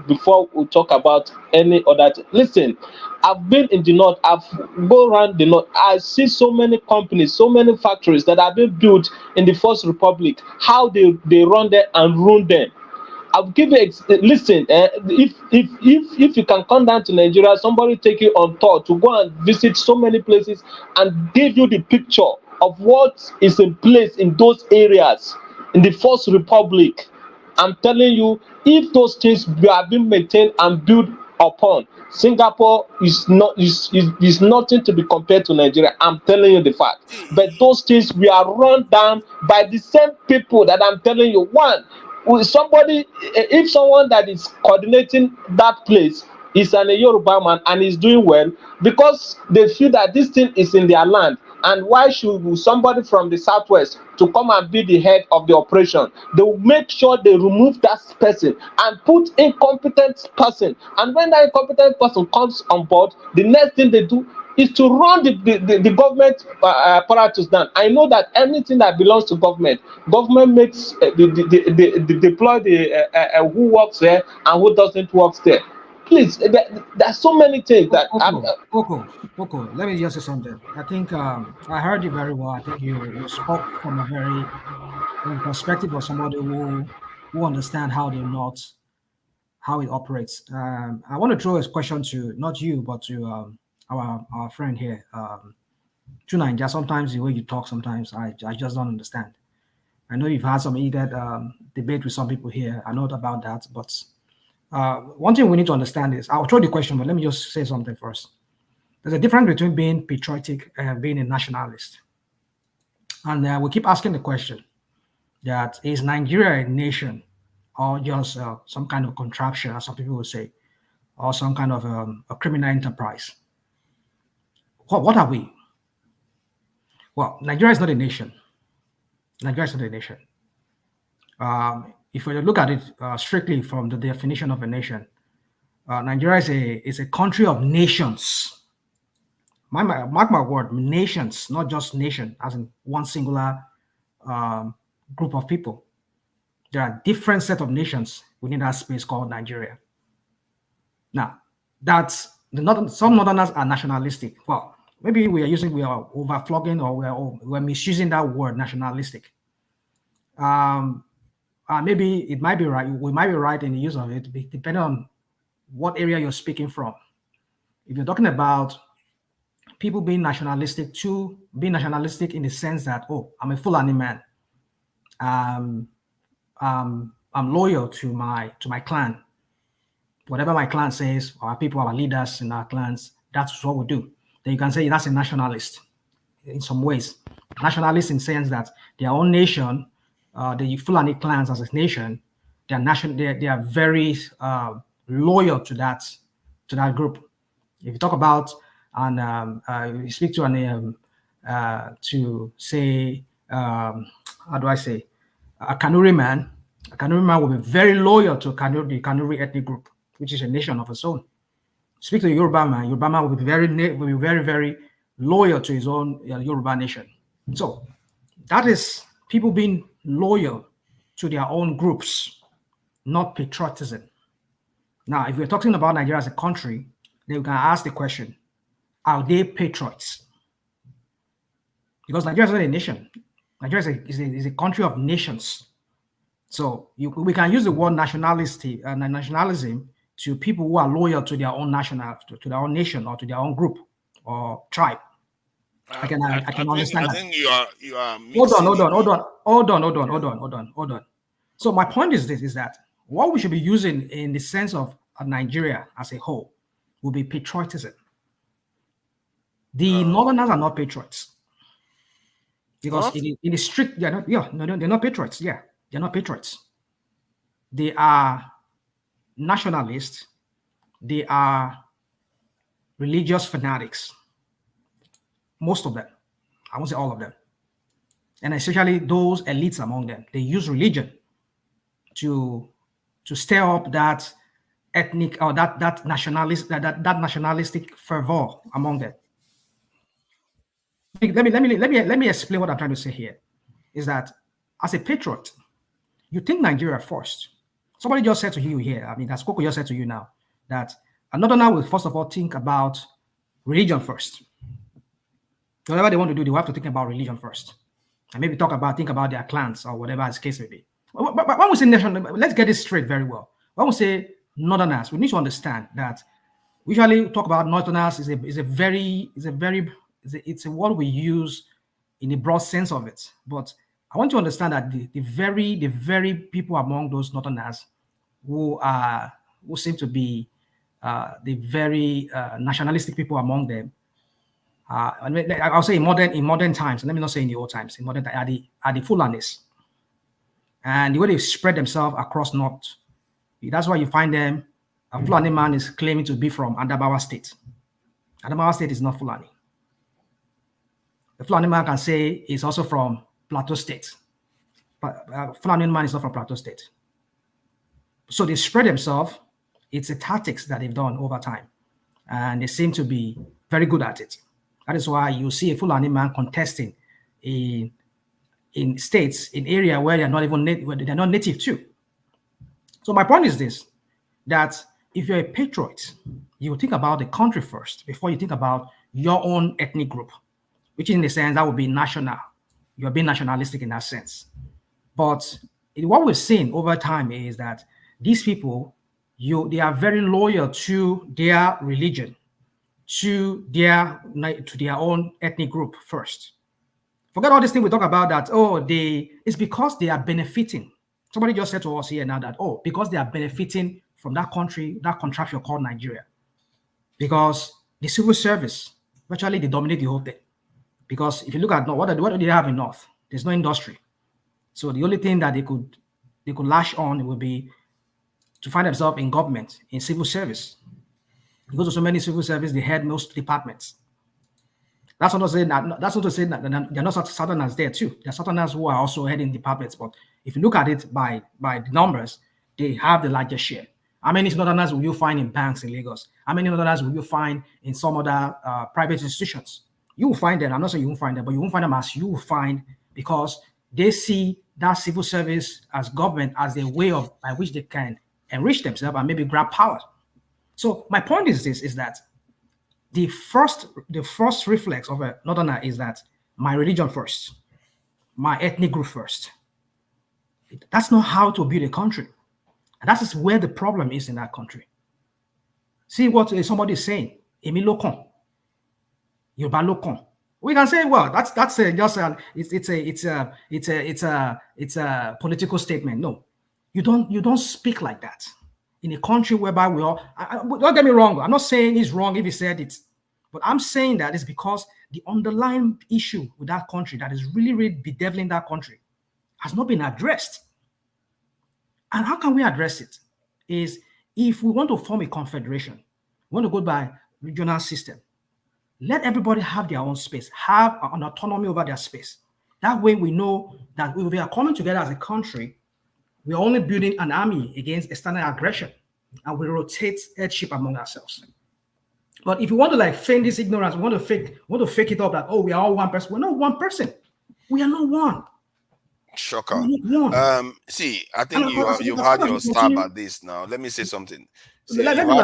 before we talk about any other thing. Listen, I've been in the North, I've go around the North, I see so many companies, so many factories that have been built in the First Republic, how they run them and ruin them. I'll give you, listen, if you can come down to Nigeria, somebody take you on tour to go and visit so many places and give you the picture of what is in place in those areas in the First Republic. I'm telling you, if those things are being maintained and built upon, Singapore is nothing to be compared to Nigeria. I'm telling you the fact. But those things we are run down by the same people that I'm telling you. One, if someone that is coordinating that place is a Yoruba man and is doing well, because they feel that this thing is in their land, and why should somebody from the southwest to come and be the head of the operation? They will make sure they remove that person and put incompetent person. And when that incompetent person comes on board, the next thing they do is to run the government apparatus down. I know that anything that belongs to government makes deploy who works there and who doesn't work there. Please, there's so many things that. Oko, let me just say something. I think I heard you very well. I think you spoke from a very perspective of somebody who understand how it operates. I want to throw a question to not you, but to our friend here, Tunanja. Sometimes the way you talk, sometimes I just don't understand. I know you've had some heated debate with some people here. I know about that, but one thing we need to understand is, I'll throw the question, but let me just say something first. There's a difference between being patriotic and being a nationalist. And we keep asking the question that, is Nigeria a nation or just some kind of contraption, as some people will say? or some kind of a criminal enterprise. What are we? Well, Nigeria is not a nation. Nigeria is not a nation. If we look at it strictly from the definition of a nation, Nigeria is a country of nations. Mark my word, nations, not just nation, as in one singular group of people. There are different set of nations within that space called Nigeria. Now, some Northerners are nationalistic. Well, maybe we are overflogging or we're misusing that word nationalistic. Maybe it might be right. We might be right in the use of it, depending on what area you're speaking from. If you're talking about people being nationalistic in the sense that, oh, I'm a Fulani man. I'm loyal to my clan. Whatever my clan says, our people, our leaders in our clans, that's what we do. Then you can say that's a nationalist in some ways. Nationalist in the sense that their own nation, the Fulani clans as a nation, they are very loyal to that group. If you talk about and you speak to a Kanuri man will be very loyal to the Kanuri ethnic group, which is a nation of its own. Speak to a Yoruba man will be very, very loyal to his own Yoruba nation. So that is people being loyal to their own groups, not patriotism. Now, if we're talking about Nigeria as a country, then we can ask the question, are they patriots? Because Nigeria is not a nation. Nigeria is a country of nations. So we can use the word nationalism to people who are loyal to their own to their own nation or to their own group or tribe. I can understand that. I think you are Hold on. So my point is this: is that what we should be using in the sense of Nigeria as a whole will be patriotism. The Northerners are not patriots because in the strict, they're not patriots. Yeah, they're not patriots. They are nationalists. They are religious fanatics. Most of them, I won't say all of them, and especially those elites among them. They use religion to stir up that ethnic or that nationalistic fervor among them. Let me explain what I'm trying to say here. Is that as a patriot, you think Nigeria first. Somebody just said to you here, I mean, as Coco just said to you now, that a Northerner will first of all think about religion first. Whatever they want to do, they have to think about religion first. And maybe think about their clans or whatever the case may be. But when we say nation, let's get this straight very well. When we say Northerners, we need to understand that we usually talk about Northerners it's a word we use in the broad sense of it. But I want to understand that the very people among those Northerners who seem to be the very nationalistic people among them, I'll say in modern times, let me not say in the old times, in modern times, are the Fulanis. And the way they spread themselves across North, that's why you find them. A Fulani man is claiming to be from Adamawa State. Adamawa State is not Fulani. The Fulani man can say he's also from Plateau State. But Fulani man is not from Plateau State. So they spread themselves. It's a tactics that they've done over time. And they seem to be very good at it. That is why you see a Fulani man contesting in states, in area where they're not native to. So my point is this, that if you're a patriot, you think about the country first before you think about your own ethnic group, which in the sense that would be national. You're being nationalistic in that sense. But what we've seen over time is that these people, they are very loyal to their religion, to their own ethnic group first. Forget all this thing we talk about that, it's because they are benefiting. Somebody just said to us here now that, because they are benefiting from that country, that contraption called Nigeria. Because the civil service, virtually they dominate the whole thing. Because if you look at North, what do they have in North? There's no industry. So the only thing that they could lash on would be to find themselves in government, in civil service. Because of so many civil service, they head most departments. That's not to say that they're not Southerners there too. There are Southerners who are also heading departments, but if you look at it by the numbers, they have the largest share. How many Northerners will you find in banks in Lagos? How many Northerners will you find in some other private institutions? You will find them. I'm not saying you won't find them, but you won't find them as you will find, because they see that civil service as government as a way of by which they can enrich themselves and maybe grab power. So my point is this: is that the first reflex of a Northerner is that my religion first, my ethnic group first. That's not how to build a country. And that is where the problem is in that country. See what somebody is saying. Emi Lokon, Yoruba Lokon. We can say, well, that's just it's a political statement. No, you don't speak like that in a country whereby we all. Don't get me wrong. I'm not saying it's wrong if he said it, but I'm saying that it's because the underlying issue with that country that is really bedeviling that country has not been addressed. And how can we address it? Is if we want to form a confederation, we want to go by regional system, let everybody have their own space, have an autonomy over their space. That way we know that if we are coming together as a country, we are only building an army against external aggression, and we rotate headship among ourselves. But if you want to like feign this ignorance, we want to fake it up that, oh, we are all one person. We're not one person. We are not one. Shocker. See, I think you've had your stab at this now. Let me say something. See, let me when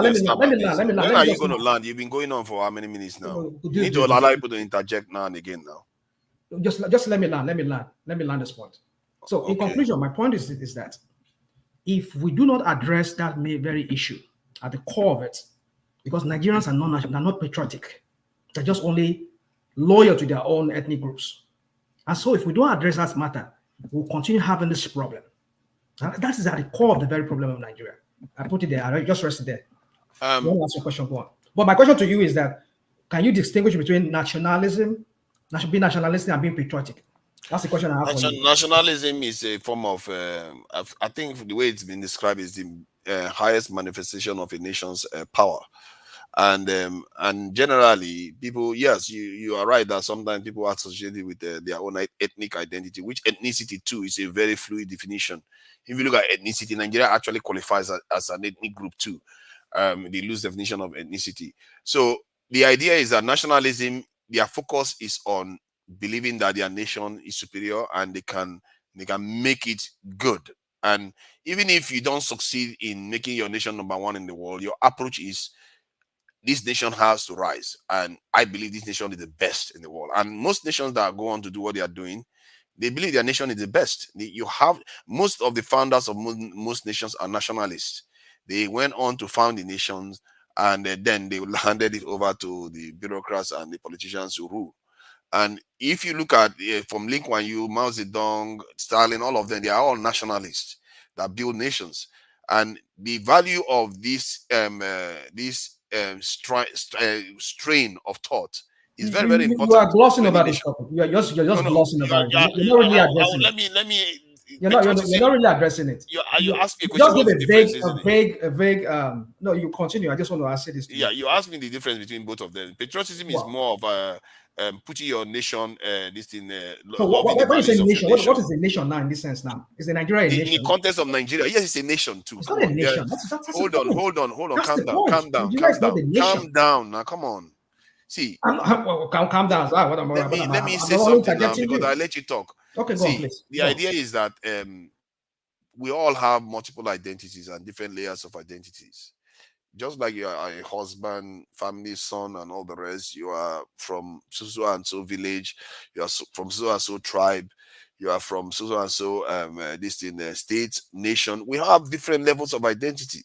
are you going to land? You've been going on for how many minutes now? You need to allow people to interject now and again now. Just let me land. Let me land this point. So in conclusion, my point is that if we do not address that very issue at the core of it, because Nigerians are not patriotic, they're just only loyal to their own ethnic groups. And so if we don't address that matter, we'll continue having this problem. That is at the core of the very problem of Nigeria. I put it there. I just rested there. You want to ask your question? Go on. But my question to you is that, can you distinguish between nationalism, being nationalistic, and being patriotic? That's the question I have for you. Nationalism is a form of, I think the way it's been described is the highest manifestation of a nation's power. And generally, people, yes, you are right that sometimes people are associated with their own ethnic identity, which ethnicity too is a very fluid definition. If you look at ethnicity, Nigeria actually qualifies as an ethnic group too. The loose definition of ethnicity. So the idea is that nationalism, their focus is on believing that their nation is superior and they can make it good. And even if you don't succeed in making your nation number one in the world, your approach is, this nation has to rise, and I believe this nation is the best in the world. And most nations that go on to do what they are doing, they believe their nation is the best. You have most of the founders of most nations are nationalists. They went on to found the nations, and then they handed it over to the bureaucrats and the politicians who rule. And if you look at from Lee Kuan Yew, Mao Zedong, Stalin, all of them, they are all nationalists that build nations. And the value of this strain of thought is very, very important. You are glossing over this topic. You're just glossing over it. You're not really addressing it. You're not really addressing it. You asked me a question. Just give a vague. No, you continue. I just want to ask this. Yeah, you asked me the difference between both of them. Patriotism is more of a putting your nation this thing. So what is a nation? What is a nation now in this sense now? Is the Nigeria a nation? In the context of Nigeria, yes, it's a nation too. It's not a nation. Hold on. Calm down. Now, come on. See, calm down. Let me say something now because I let you talk. Okay, go on, please. The idea is that we all have multiple identities and different layers of identities. Just like you are a husband, family, son, and all the rest, you are from so and so village, you are from so and so tribe, you are from so and so this in the state, nation. We have different levels of identity.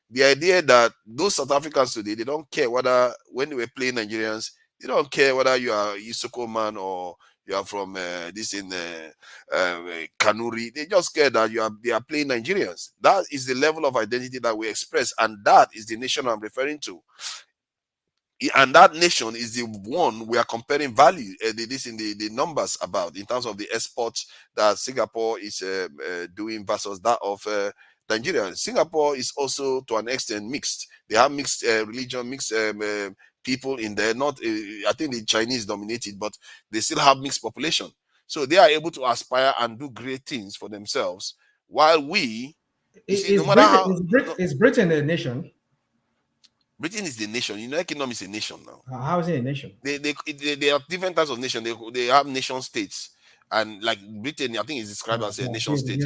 The idea that those South Africans today, they don't care whether when they were playing Nigerians, they don't care whether you are Isoko man or you are from this in Kanuri. They just care that they are playing Nigerians. That is the level of identity that we express, and that is the nation I'm referring to. And that nation is the one we are comparing value, the numbers about in terms of the exports that Singapore is doing versus that of Nigeria. Singapore is also to an extent mixed. They have mixed religion, mixed people in there. Not, I think the Chinese dominated, but they still have mixed population. So they are able to aspire and do great things for themselves. While we, no matter how, is Britain a nation? Britain is the nation. United Kingdom is a nation now. How is it a nation? They have different types of nation. They have nation states, and like Britain, I think is described as a nation state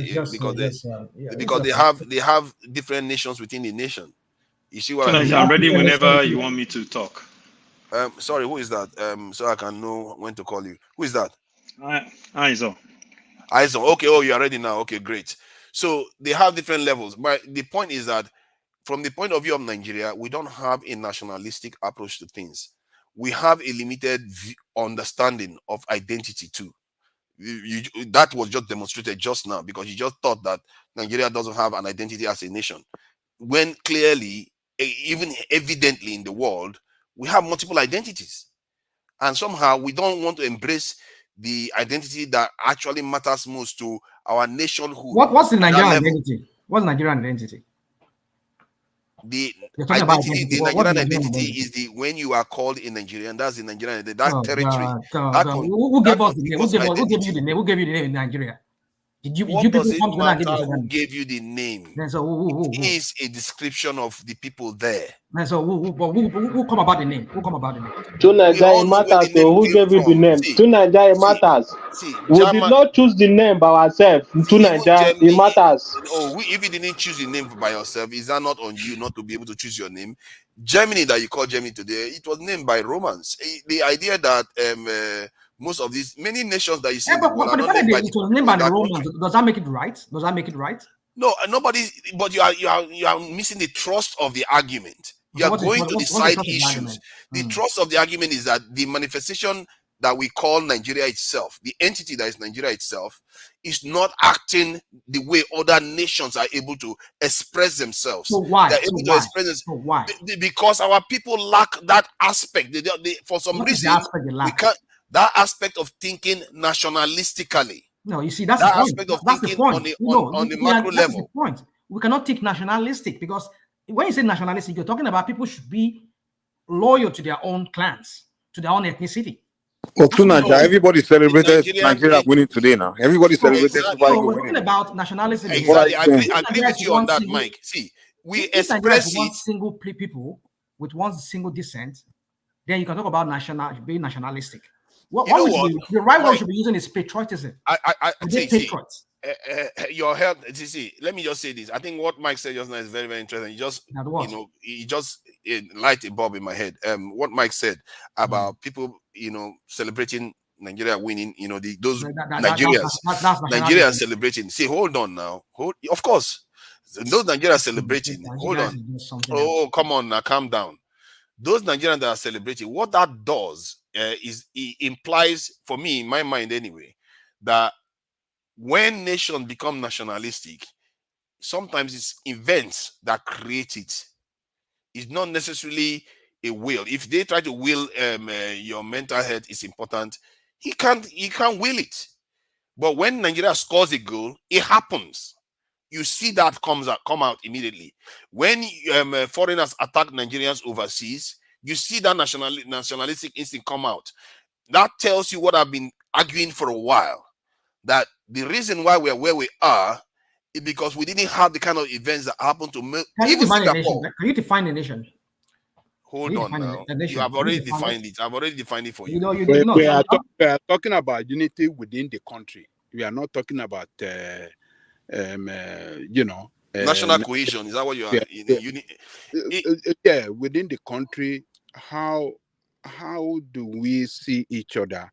because they have different nations within the nation. You see what I mean? I'm ready whenever you want me to talk. Sorry, who is that? So I can know when to call you. Who is that? Aizo. Aizo. Okay. Oh, you are ready now. Okay, great. So they have different levels. But the point is that from the point of view of Nigeria, we don't have a nationalistic approach to things. We have a limited understanding of identity too. That was just demonstrated just now because you just thought that Nigeria doesn't have an identity as a nation. When clearly, even evidently in the world, we have multiple identities. And somehow we don't want to embrace the identity that actually matters most to our nationhood. What's the Nigerian identity? What's Nigerian identity? The identity, the Nigerian identity is the when you are called in Nigerian, that's the Nigerian identity, that territory. Who gave us the name? Who gave you the name? Who gave you the name in Nigeria? Did you people come to and give you the name? Who gave you the name? It is a description of the people there. So who come about the name? Who come about the name? To Nigeria matters. So who gave you the name? To Nigeria matters. We did not choose the name by ourselves. To Nigeria it matters. Oh, if you didn't choose the name by yourself, is that not on you not to be able to choose your name? Germany, that you call Germany today, it was named by Romans. The idea that most of these many nations that you see in the world are not named by the Romans. Does that make it right? Does that make it right? No, nobody. But you are missing the thrust of the argument. You are going to the side issues. The thrust of the argument is that the manifestation that we call Nigeria itself, the entity that is Nigeria itself, is not acting the way other nations are able to express themselves. So why? They're able to express themselves. So why? Because our people lack that aspect. For some reason, we can't. That aspect of thinking nationalistically. No, you see, that's that the point. aspect of That's thinking the point. on the macro level. The point. We cannot think nationalistic because when you say nationalistic, you're talking about people should be loyal to their own clans, to their own ethnicity. Well, to Nigeria, everybody celebrated Nigeria winning today now. Everybody celebrated Super Eagles We're winning. talking about nationalism. Exactly. I agree with you on that, Mike. See, we express one single people with one single descent, then you can talk about being nationalistic. The right word should be using is patriotism. Your help. See, let me just say this. I think what Mike said just now is very, very interesting. He just light a bulb in my head. What Mike said about people, celebrating Nigeria winning. Those Nigerians celebrating. See, hold on now. Of course, those Nigerians celebrating. Hold on. Oh, come on now, calm down. Those Nigerians that are celebrating, what that does is it implies, for me, in my mind anyway, that when nations become nationalistic, sometimes it's events that create it. It's not necessarily a will. If they try to will your mental health is important, he can't will it. But when Nigeria scores a goal, it happens. You see that come out immediately. When foreigners attack Nigerians overseas, you see that nationalistic instinct come out. That tells you what I've been arguing for a while. That the reason why we're where we are is because we didn't have the kind of events that happened to even Singapore. Can you define a nation? Hold on now. You have already defined it. I've already defined it for you. We are talking about unity within the country. We are not talking about national cohesion. Is that what you are? Yeah, within the country, how do we see each other?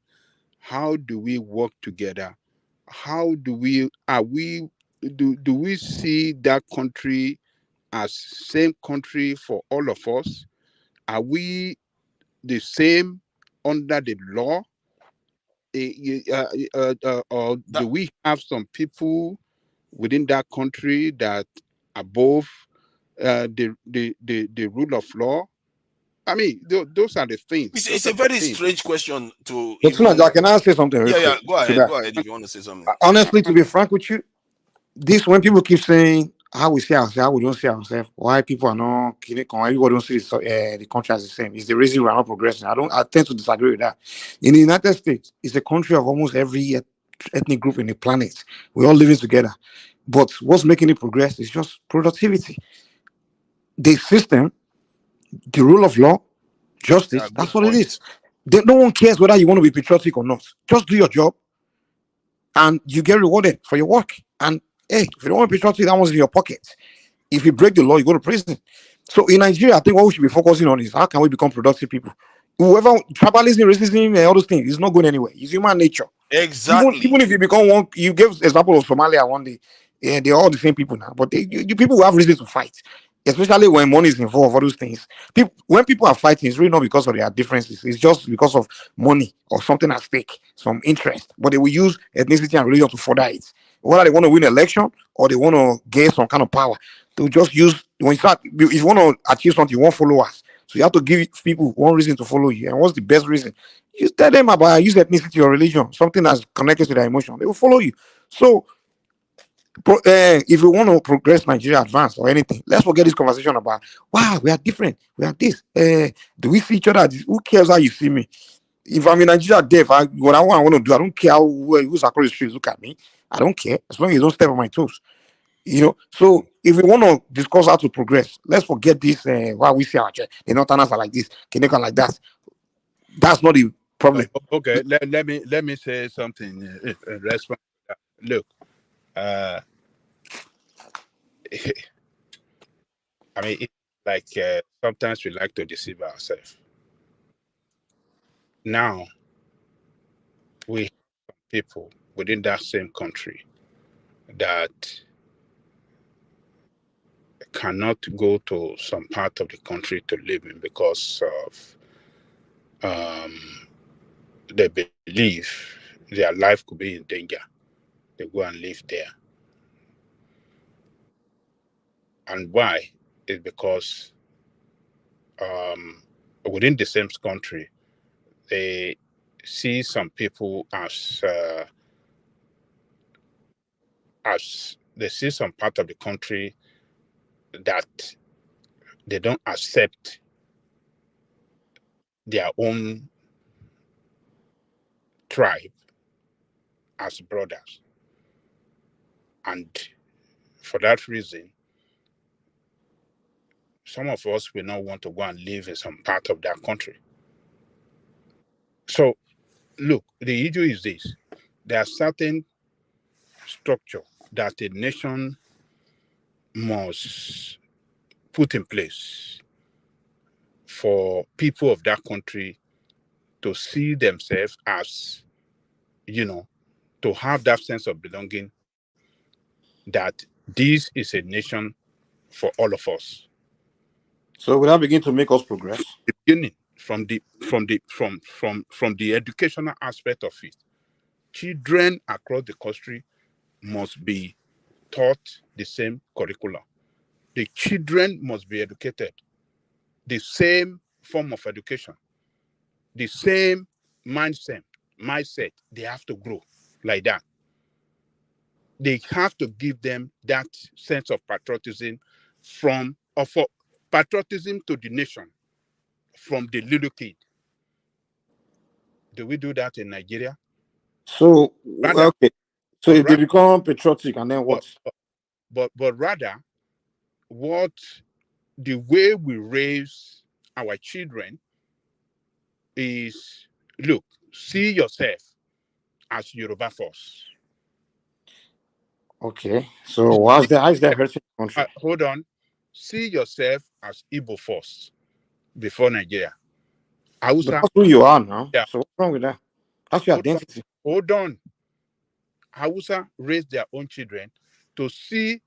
How do we work together? How do we do we see that country as same country for all of us? Are we the same under the law? Or do we have some people within that country that above the rule of law? I mean, those are the things. It's a very strange question to. But can I say something? Yeah, go ahead if you want to say something. Honestly, to be frank with you, when people keep saying how we see ourselves, how we don't see ourselves, why people are not killing, everybody don't see the country as the same. It's the reason we are not progressing. I tend to disagree with that. In the United States, it's a country of almost every ethnic group in the planet. We're all living together. But what's making it progress is just productivity. The system, the rule of law, justice, that's what it is. No one cares whether you want to be patriotic or not. Just do your job and you get rewarded for your work. And hey, if you don't want to be patriotic, that one's in your pocket. If you break the law, you go to prison. So in Nigeria, I think what we should be focusing on is how can we become productive people? Whoever, tribalism, racism, all those things, is not going anywhere. It's human nature. Exactly. Even if you become one, you gave example of Somalia one day. Yeah, they're all the same people now, but you people have reason to fight, especially when money is involved. All those things. When people are fighting, it's really not because of their differences. It's just because of money or something at stake, some interest. But they will use ethnicity and religion to further it. Whether they want to win an election or they want to gain some kind of power, they'll just use. When you start, if you want to achieve something, you want followers. So you have to give people one reason to follow you. And what's the best reason? You tell them about use ethnicity or religion, something that's connected to their emotion. They will follow you. So if we want to progress Nigeria advance or anything, let's forget this conversation about wow, we are different, we are this. Do we see each other? Who cares how you see me? If I'm in Nigeria deaf, what I want to do, I don't care who's across the street look at me. I don't care as long as you don't step on my toes. So if we want to discuss how to progress, let's forget this. Why we see our church, the Northerners are like this, Kenyakan like that. That's not the problem. Okay, let me say something in response to that. Look, I mean, it's like sometimes we like to deceive ourselves. Now, we have people within that same country that cannot go to some part of the country to live in because of they believe their life could be in danger. They go and live there. And why? Is because within the same country, they see some people as they see some part of the country that they don't accept their own tribe as brothers. And for that reason, some of us will not want to go and live in some part of that country. So, look, the issue is this. There are certain structure that a nation must put in place for people of that country to see themselves as, to have that sense of belonging, that this is a nation for all of us. So will that begin to make us progress? The beginning, from the educational aspect of it, children across the country must be taught the same curriculum. The children must be educated, the same form of education, the same mindset. They have to grow like that. They have to give them that sense of patriotism for patriotism to the nation from the little kid. Do we do that in Nigeria? So okay. So if they become patriotic and then what? But rather, the way we raise our children is, look, see yourself as Yoruba first. Okay. So how is that hurting the country? Hold on. See yourself as Igbo first before Nigeria. But that's who you are now. Yeah. So what's wrong with that? That's your identity. Hold on. Hausa raise their own children to see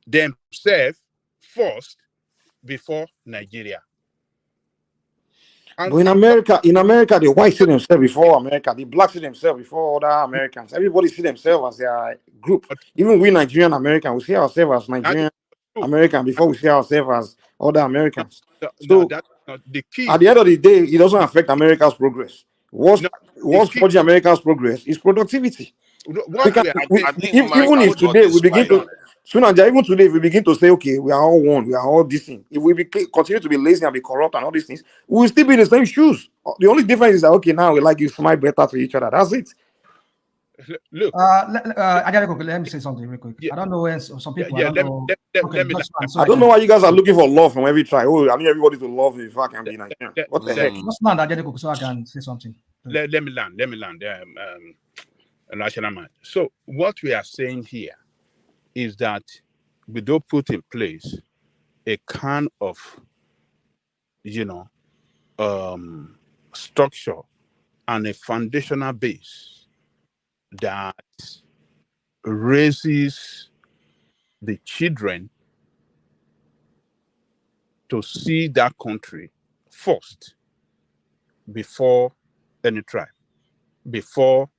themselves first before Nigeria. But in America, the whites see themselves before America, the blacks see themselves before other Americans. Everybody see themselves as their group. Even we Nigerian American, we see ourselves as Nigerian American before we see ourselves as other Americans. So that's not the key. At the end of the day, it doesn't affect America's progress. What's forging America's progress is productivity. Even if today we begin to Soon and even today, if we begin to say, okay, we are all one, we are all this thing, if we continue to be lazy and be corrupt and all these things, we will still be in the same shoes. The only difference is that, okay, now we like you smile better to each other. That's it. Look, let me say something real quick. I don't know when some people. Yeah, I don't know. I don't know why you guys are looking for love from every tribe. Oh, I need everybody to love me if I can be Nigerian. What the heck? Just land Ajay so I can say something. Let me land. National man. So what we are saying here is that we don't put in place a kind of, structure and a foundational base that raises the children to see that country first before any tribe, before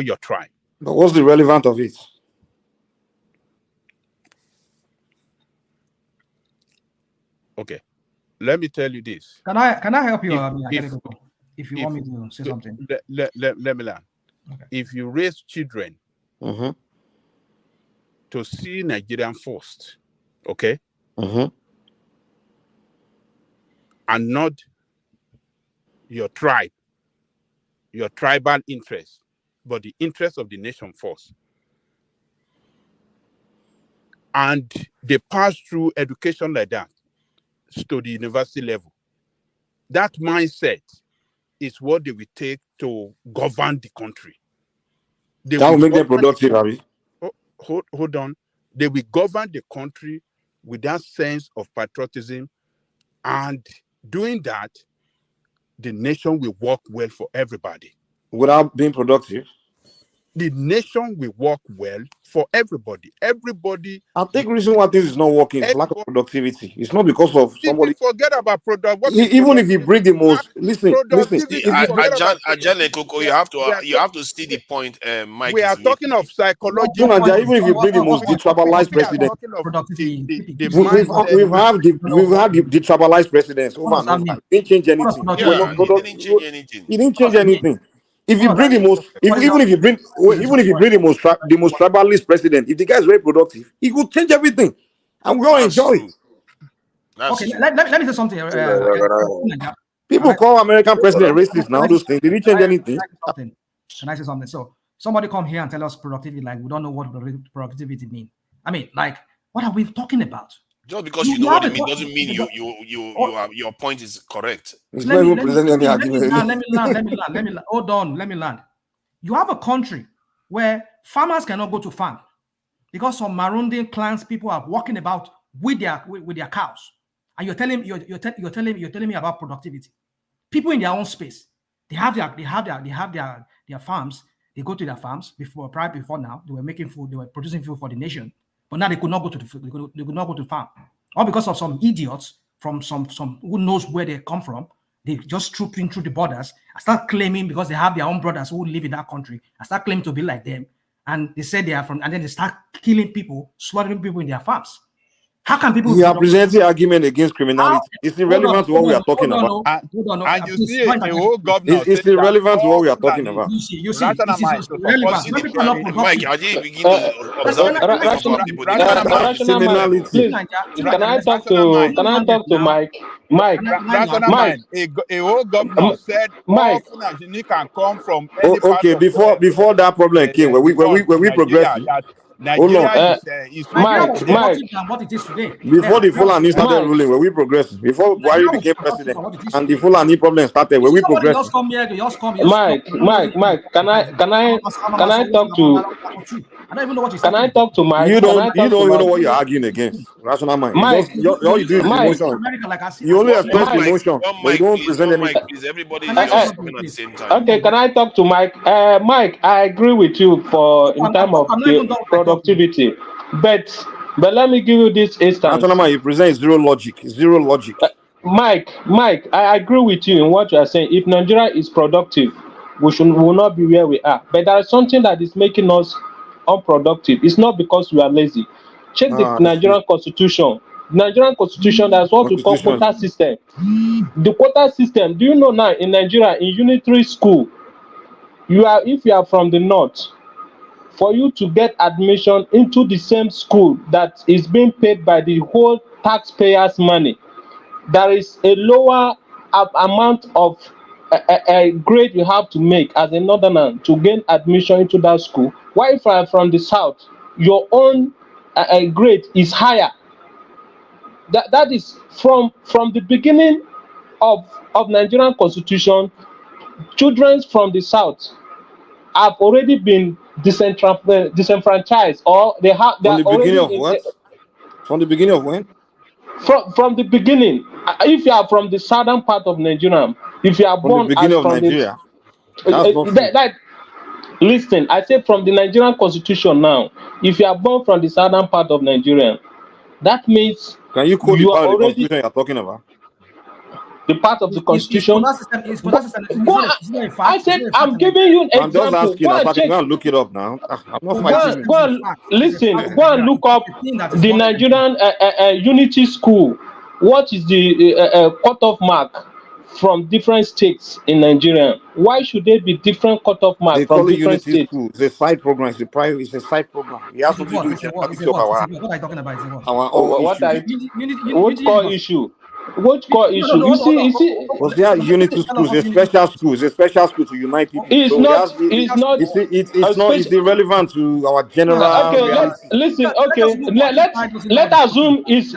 your tribe. But what's the relevance of it? Okay, let me tell you this. Can I help you? If you if- want me to say something. Let me learn. Okay. If you raise children Mm-hmm. to see Nigerian first, okay, Mm-hmm. and not your tribe, your tribal interest, but the interest of the nation first. And they pass through education like that to the university level. That mindset is what they will take to govern the country. They That will make them govern- productive, Abi. Hold on. They will govern the country with that sense of patriotism, and doing that, the nation will work well for everybody. Without being productive. The nation will work well for everybody. Everybody. I think the reason why things is not working is lack of productivity. It's not because of somebody. Forget about product. What is Even if you bring the most, listen. productivity? Ajane Koko, you have to see the point. Mike, We is are talking of psychology. Naija, even if you bring the most detribalized president, we've had the detribalized presidents over and over. It didn't change anything. It didn't change anything. If you bring the most, even if you bring the most tribalist president, if the guy is very productive, he will change everything, and we all enjoy it. Okay, let me say something. People call American president racist now. Those things, they didn't change anything. Can I say something? So somebody come here and tell us productivity, like we don't know what productivity means. I mean, like, what are we talking about? Just because you know what it means doesn't mean your point is correct. Let me land. Hold on, let me land. You have a country where farmers cannot go to farm because some Marundi clans people are walking about with their cows, and you're telling me about productivity. People in their own space, they have their farms. They go to their farms before now. They were making food. They were producing food for the nation. But now they could not go to they could not go to farm, all because of some idiots from some who knows where they come from. They just troop in through the borders and start claiming because they have their own brothers who live in that country and start claiming to be like them. And they say they are from, and then they start killing people, slaughtering people in their farms. How can people? You are presenting argument against criminality. It's irrelevant to what we are talking about. And you see a whole governor. It's irrelevant to what we are talking about. You see, this is relevant. Mike, I didn't begin to observe Rational man, please, can I talk to Mike? Mike, a whole governor said Mike, all Fulani can come from any part Okay, of before that problem came, when we progress. Hold on. Mike. What it is today. Before the Fulani started ruling, were we progressing? Before Buhari became president and the Fulani problem started, were we progressing? Mike, can I talk to? I don't even know what you're Can I talk to Mike? You don't even know what you're arguing against. Rational mind. Mike, all you do is Mike, emotion. You only express emotion, but you don't present anything. Please, everybody is just talking at the same time. Okay, can I talk to Mike? Mike, I agree with you in terms of the productivity, but let me give you this instance. Rational mind, you present zero logic. Zero logic. Mike, I agree with you in what you are saying. If Nigeria is productive, we will not be where we are. But there is something that is making us unproductive. It's not because we are lazy. Check the Nigerian constitution. The Nigerian constitution, that's what we call quota system. The quota system, do you know now in Nigeria, in unitary school, if you are from the north, for you to get admission into the same school that is being paid by the whole taxpayers' money, there is a lower amount of a grade you have to make as a northerner to gain admission into that school. While if you are from the south, your own grade is higher. That is from the beginning of Nigerian constitution. Children from the south have already been disenfranchised, or they are beginning of already what? From the beginning of when? From the beginning. If you are from the southern part of Nigeria, if you are From born the beginning as of from Nigeria. listen, I said from the Nigerian constitution now. If you are born from the southern part of Nigeria, that means Can you quote the you are part of the already constitution you're talking about? the part of the constitution. I said I'm giving you an I'm just example. asking. Go and I can check. go and look it up now. I'm not Go fighting and, you. listen. Go and look up the Nigerian Unity School. What is the cutoff mark from different states in Nigeria? Why should there be different cutoff mark They from call it different Unity states? School. It's a side program. It's a private. It's a side program. It has something to do with the stability of our What are you talking about? Is it what? our Oh, own what issues. what core issue? What core issue? You see. Was there Unity School? It's a special school. It's a special school to unite people. It's So not. It's not. it's not. It's irrelevant to our general Okay, reality. listen. Okay, let assume is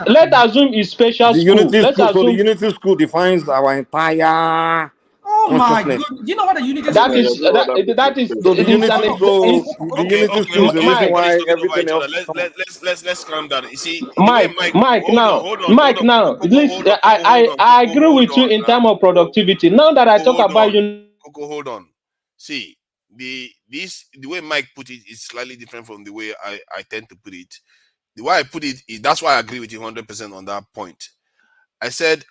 special The school. Unity Let's School. So the assume Unity School defines our entire Oh my consciousness. God! You know what the unity that school is that is So the it's Unity, an the Unity School is the reason Mike. why Everybody's talking over everything each other. else. Let's calm down. You see, the way Mike now, Listen, I agree with you in terms of productivity. Now that I talk about you, Coco, hold on. See, the way Mike put it is slightly different from the way I tend to put it. The way I put it is that's why I agree with you 100% on that point. I said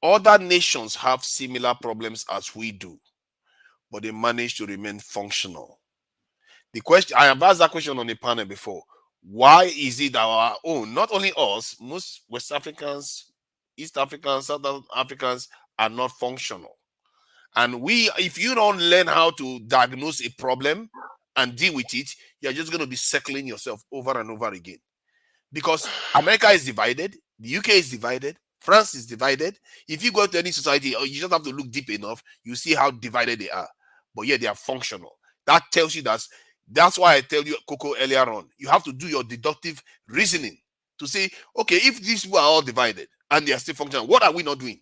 other nations have similar problems as we do, but they manage to remain functional. The question I have asked that question on the panel before. Why is it our own? Not only us, most West Africans, East Africans, South Africans are not functional. And if you don't learn how to diagnose a problem and deal with it, you're just going to be circling yourself over and over again. Because America is divided, the UK is divided, France is divided. If you go to any society, you just have to look deep enough, you see how divided they are. But yeah, they are functional. That tells you that's why I tell you, Coco, earlier on, you have to do your deductive reasoning to say, okay, if these people are all divided and they are still functional, what are we not doing?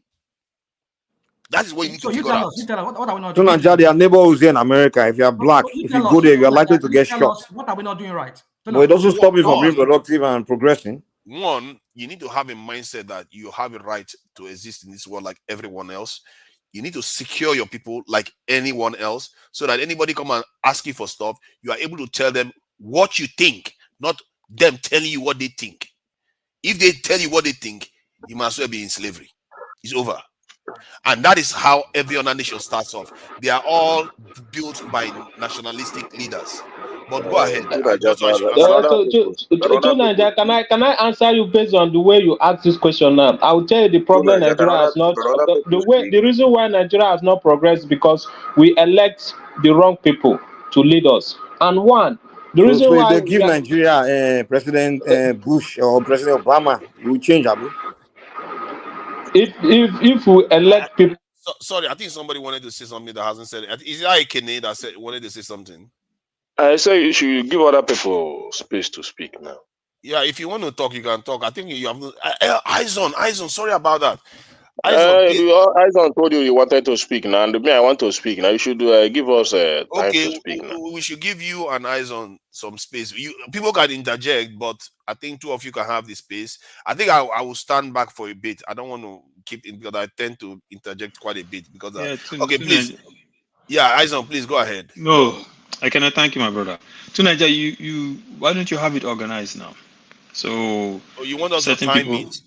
That is what you need to figure out. You tell us, what are we not So doing? Nigeria, there are neighborhoods here in America. If you are black, if you go there, you are likely to get shot. What are we not doing right? But it doesn't stop you from being productive and progressing. One, you need to have a mindset that you have a right to exist in this world like everyone else. You need to secure your people like anyone else so that anybody come and ask you for stuff, you are able to tell them what you think, not them telling you what they think. If they tell you what they think, you might as well be in slavery. It's over. And that is how every other nation starts off. They are all built by nationalistic leaders. But go ahead. Naija, can I answer you based on the way you ask this question now? I will tell you the problem Nigeria has not the reason why Nigeria has not progressed because we elect the wrong people to lead us. And the reason so why if they give Nigeria President Bush or President Obama, it will change, Abu. If we elect people. Sorry, I think somebody wanted to say something that hasn't said it. Is that Ekene that wanted to say something? I say you should give other people space to speak now. Yeah, if you want to talk, you can talk. I think you have Izon. Sorry about that. Izon told you wanted to speak now, and me, I want to speak now. You should give us time to speak now. We should give you and Izon some space. People can interject, but I think two of you can have the space. I think I will stand back for a bit. I don't want to keep it because I tend to interject quite a bit because please. Yeah, Izon, please go ahead. No, I cannot thank you, my brother. Tunaja, you why don't you have it organized now? So you want us to time it?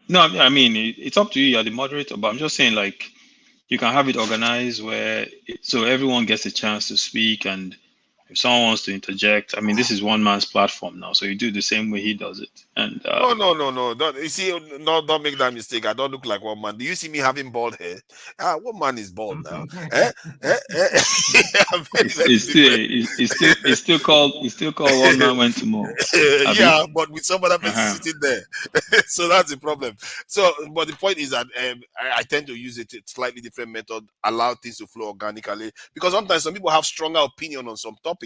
No, I mean it's up to you. You're the moderator, but I'm just saying you can have it organized so everyone gets a chance to speak and If someone wants to interject, I mean, this is one man's platform now, so you do the same way he does it. And No. Don't you see? No, don't make that mistake. I don't look like one man. Do you see me having bald hair? One man is bald now. It's still called one man went to more. Yeah, but with some other person sitting there. So that's the problem. So, but the point is that I tend to use it slightly different method, allow things to flow organically, because sometimes some people have stronger opinion on some topics.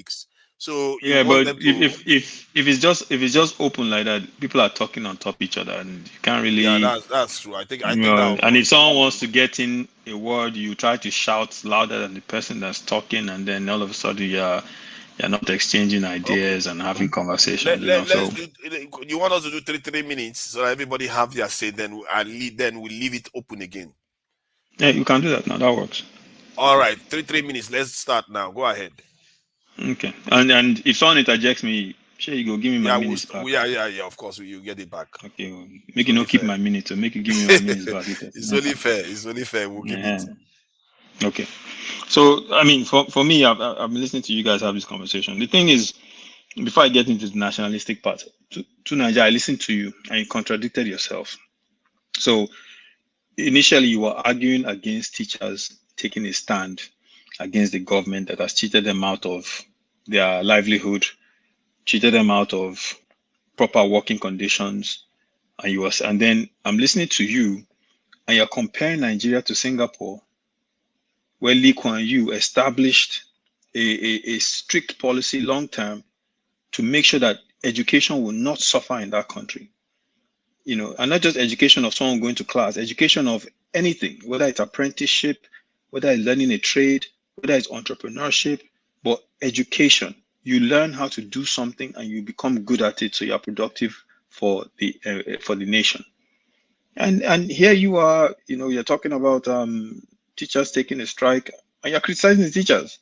So yeah, but if it's just open like that, people are talking on top of each other, and you can't really. Yeah, that's true. I think that. And if someone wants to get in a word, you try to shout louder than the person that's talking, and then all of a sudden you're not exchanging ideas and having conversations. You want us to do 3 minutes so that everybody have their say, then we leave it open again. Yeah, you can do that now. That works. All right, 3 minutes. Let's start now. Go ahead. Okay, and if someone interjects me, sure, you go give me my minutes back. Yeah. Of course, you get it back. Okay, make you not keep my minutes, so make you give me my minutes back. It's only fair. We'll give it. Okay, so I mean, for me, I've been listening to you guys have this conversation. The thing is, before I get into the nationalistic part, to Nigeria, I listened to you and you contradicted yourself. So initially, you were arguing against teachers taking a stand against the government that has cheated them out of their livelihood, cheated them out of proper working conditions, and then I'm listening to you, and you're comparing Nigeria to Singapore, where Lee Kuan Yew established a strict policy long term to make sure that education will not suffer in that country. And not just education of someone going to class, education of anything, whether it's apprenticeship, whether it's learning a trade, whether it's entrepreneurship, but education. You learn how to do something and you become good at it, so you're productive for the nation. And here you are, you're talking about teachers taking a strike, and you're criticizing the teachers.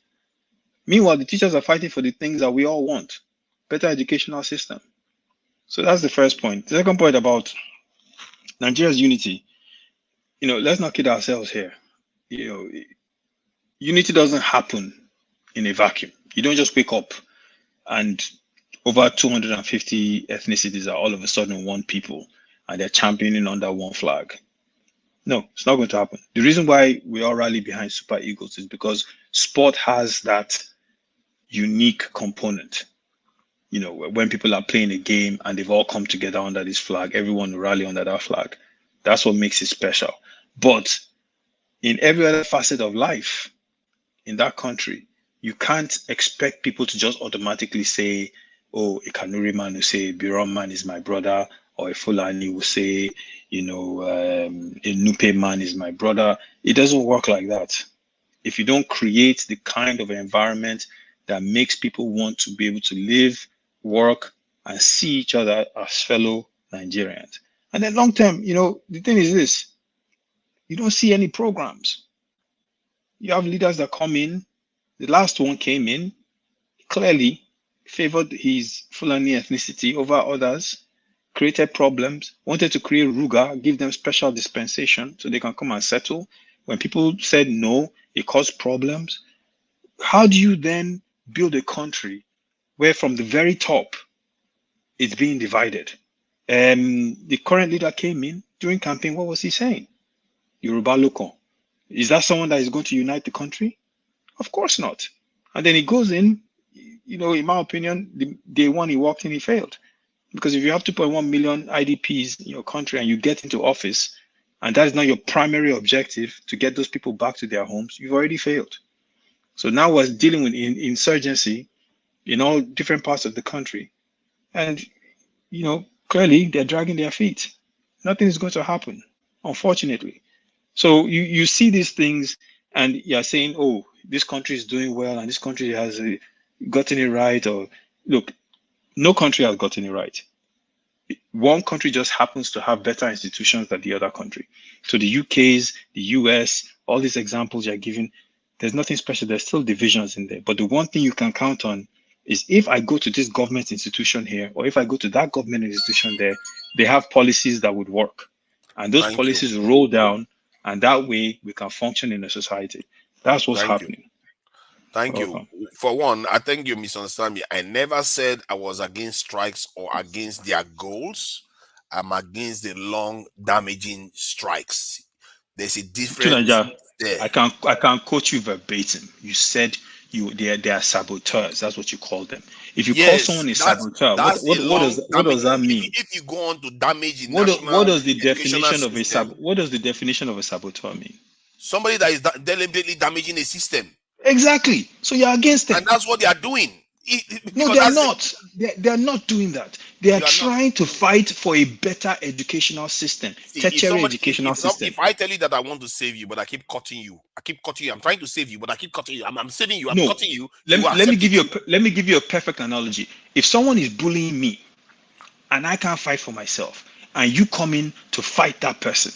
Meanwhile, the teachers are fighting for the things that we all want: better educational system. So that's the first point. The second point about Nigeria's unity. Let's not kid ourselves here. Unity doesn't happen in a vacuum. You don't just wake up and over 250 ethnicities are all of a sudden one people and they're championing under one flag. No, it's not going to happen. The reason why we all rally behind Super Eagles is because sport has that unique component. When people are playing a game and they've all come together under this flag, everyone will rally under that flag. That's what makes it special. But in every other facet of life, in that country, you can't expect people to just automatically say, oh, a Kanuri man will say, Biron man is my brother, or a Fulani will say, a Nupe man is my brother. It doesn't work like that. If you don't create the kind of environment that makes people want to be able to live, work, and see each other as fellow Nigerians. And then long term, the thing is this, you don't see any programs. You have leaders that come in. The last one came in, clearly favored his Fulani ethnicity over others, created problems, wanted to create Ruga, give them special dispensation so they can come and settle. When people said no, it caused problems. How do you then build a country where from the very top, it's being divided? The current leader came in during campaign. What was he saying? Yoruba Loko. Is that someone that is going to unite the country? Of course not. And then he goes in, in my opinion, the day one he walked in, he failed. Because if you have 2.1 million IDPs in your country and you get into office, and that is not your primary objective to get those people back to their homes, you've already failed. So now we're dealing with insurgency in all different parts of the country. And, clearly they're dragging their feet. Nothing is going to happen, unfortunately. So you see these things and you're saying, oh, this country is doing well and this country has gotten it right. Or look, no country has gotten it right. One country just happens to have better institutions than the other country. So the UK's, the US, all these examples you're giving, there's nothing special. There's still divisions in there. But the one thing you can count on is if I go to this government institution here, or if I go to that government institution there, they have policies that would work. And those policies roll down, and that way we can function in a society. That's what's happening. Thank you. For one, I think you misunderstand me. I never said I was against strikes or against their goals. I'm against the long damaging strikes. There's a difference there. I can quote you verbatim. You said they are saboteurs. That's what you call them. If you call someone a saboteur, what does that mean? If you go on to damage what does the definition of a saboteur mean? Somebody that is deliberately damaging a system. Exactly. So you're against them. And that's what they are doing. No, they are not. They are not doing that. They are trying to fight for a better educational system, tertiary educational system. If I tell you that I want to save you, but I keep cutting you, I'm trying to save you, but I keep cutting you. I'm saving you. I'm cutting you. Let me give you a perfect analogy. If someone is bullying me, and I can't fight for myself, and you come in to fight that person,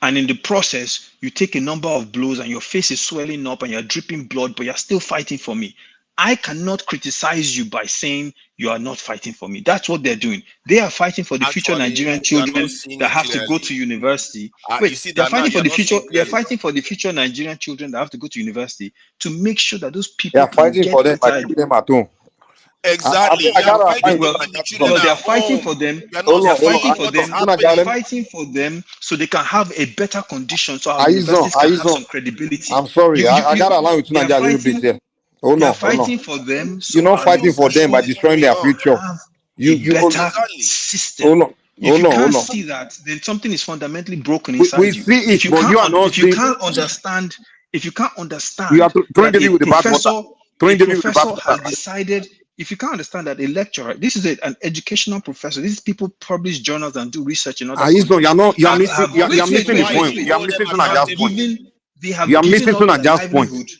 and in the process you take a number of blows, and your face is swelling up, and you're dripping blood, but you're still fighting for me, I cannot criticize you by saying you are not fighting for me. That's what they're doing. They are fighting for the future Nigerian children that have to go to university. They're fighting for the future. They're fighting for the future Nigerian children that have to go to university to make sure that those people. They are fighting for them by keeping them at home. Exactly. They're fighting for them. They're fighting for them so they can have a better condition. So our universities can have some credibility. I'm sorry. I gotta allow you to Naija a little bit here. You're fighting for them. You're not fighting for them by destroying their future. You better system. If you can't see that, then something is fundamentally broken inside you. See it, but you are not. If you can't understand, you are throwing the with the bathwater. Professor has decided. If you can't understand that a lecturer, this is an educational professor. These people publish journals and do research and other. You're missing the point. You're missing Naja's point. You're missing Naja's point.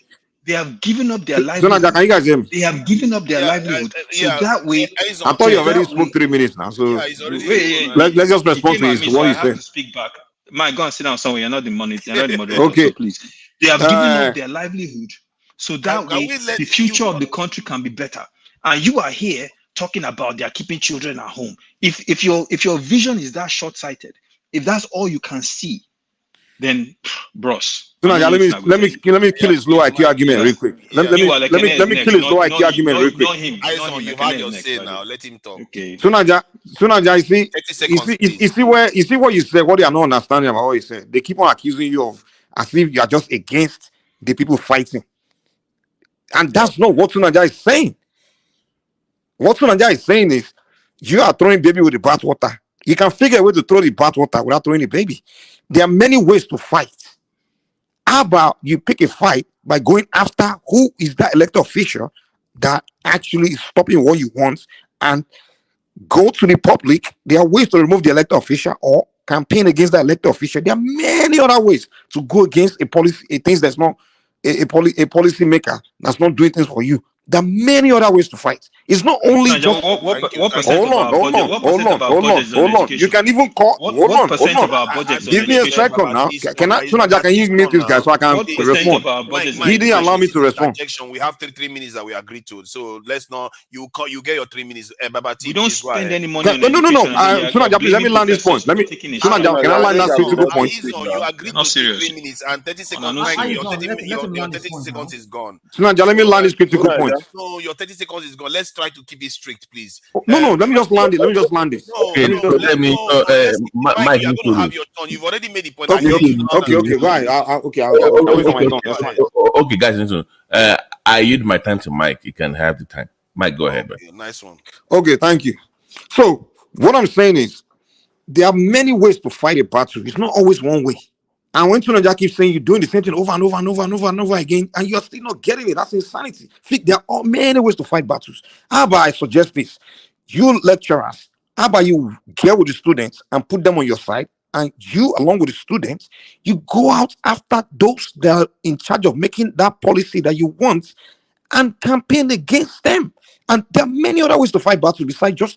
They have given up their livelihood. Can you guys hear me? They have given up their livelihood. So that way, I thought you already spoke 3 minutes now. So let's just respond to what you said. Speak back. My God, sit down somewhere. You're not the moderator. Okay. So please. They have given up their livelihood. So that way, the future of the country can be better. And you are here talking about they are keeping children at home. If your vision is that short-sighted, if that's all you can see, then bros. So now, let me kill his low IQ argument real quick. Let me kill his low IQ argument real quick. You've had your say now. Let him talk. Okay. Sunaja, you see what you said, what they are not understanding about what you said. They keep on accusing you of as if you are just against the people fighting. And that's not what Sunaja is saying. What Sunaja is saying is you are throwing baby with the bathwater. You can figure a way to throw the bathwater without throwing the baby. There are many ways to fight. How about you pick a fight by going after who is that elected official that actually is stopping what you want and go to the public. There are ways to remove the elected official or campaign against the elected official. There are many other ways to go against a policy, a things that's not a policy maker that's not doing things for you. There are many other ways to fight. It's not only just. Hold on. You can even call. Hold on. Give me a second now. Can you mute this guy so I can respond? He didn't allow me to respond. We have 3 minutes that we agreed to. So let's not. You get your 3 minutes. We don't spend any money. No. Sunaja, please let me land this point. Sunaja, can I land that critical point? You agreed to 3 minutes and 30 seconds. Your 30 seconds is gone. Sunaja, let me land this critical point. No, your 30 seconds is gone. Let's try to keep it strict, please. No, let me just land it. Okay, Mike, you're going to have your turn. You've already made the point. Okay, go ahead. I'll wait on my turn. That's fine. Okay, guys, listen. I yield my time to Mike. You can have the time. Mike, go ahead. Okay, nice one. Okay, thank you. So, what I'm saying is, there are many ways to fight a battle. It's not always one way. And when Sunaja keeps saying you're doing the same thing over and over again, and you're still not getting it, that's insanity. There are many ways to fight battles. How about I suggest this? You lecturers, how about you get with the students and put them on your side, and you, along with the students, you go out after those that are in charge of making that policy that you want and campaign against them. And there are many other ways to fight battles besides just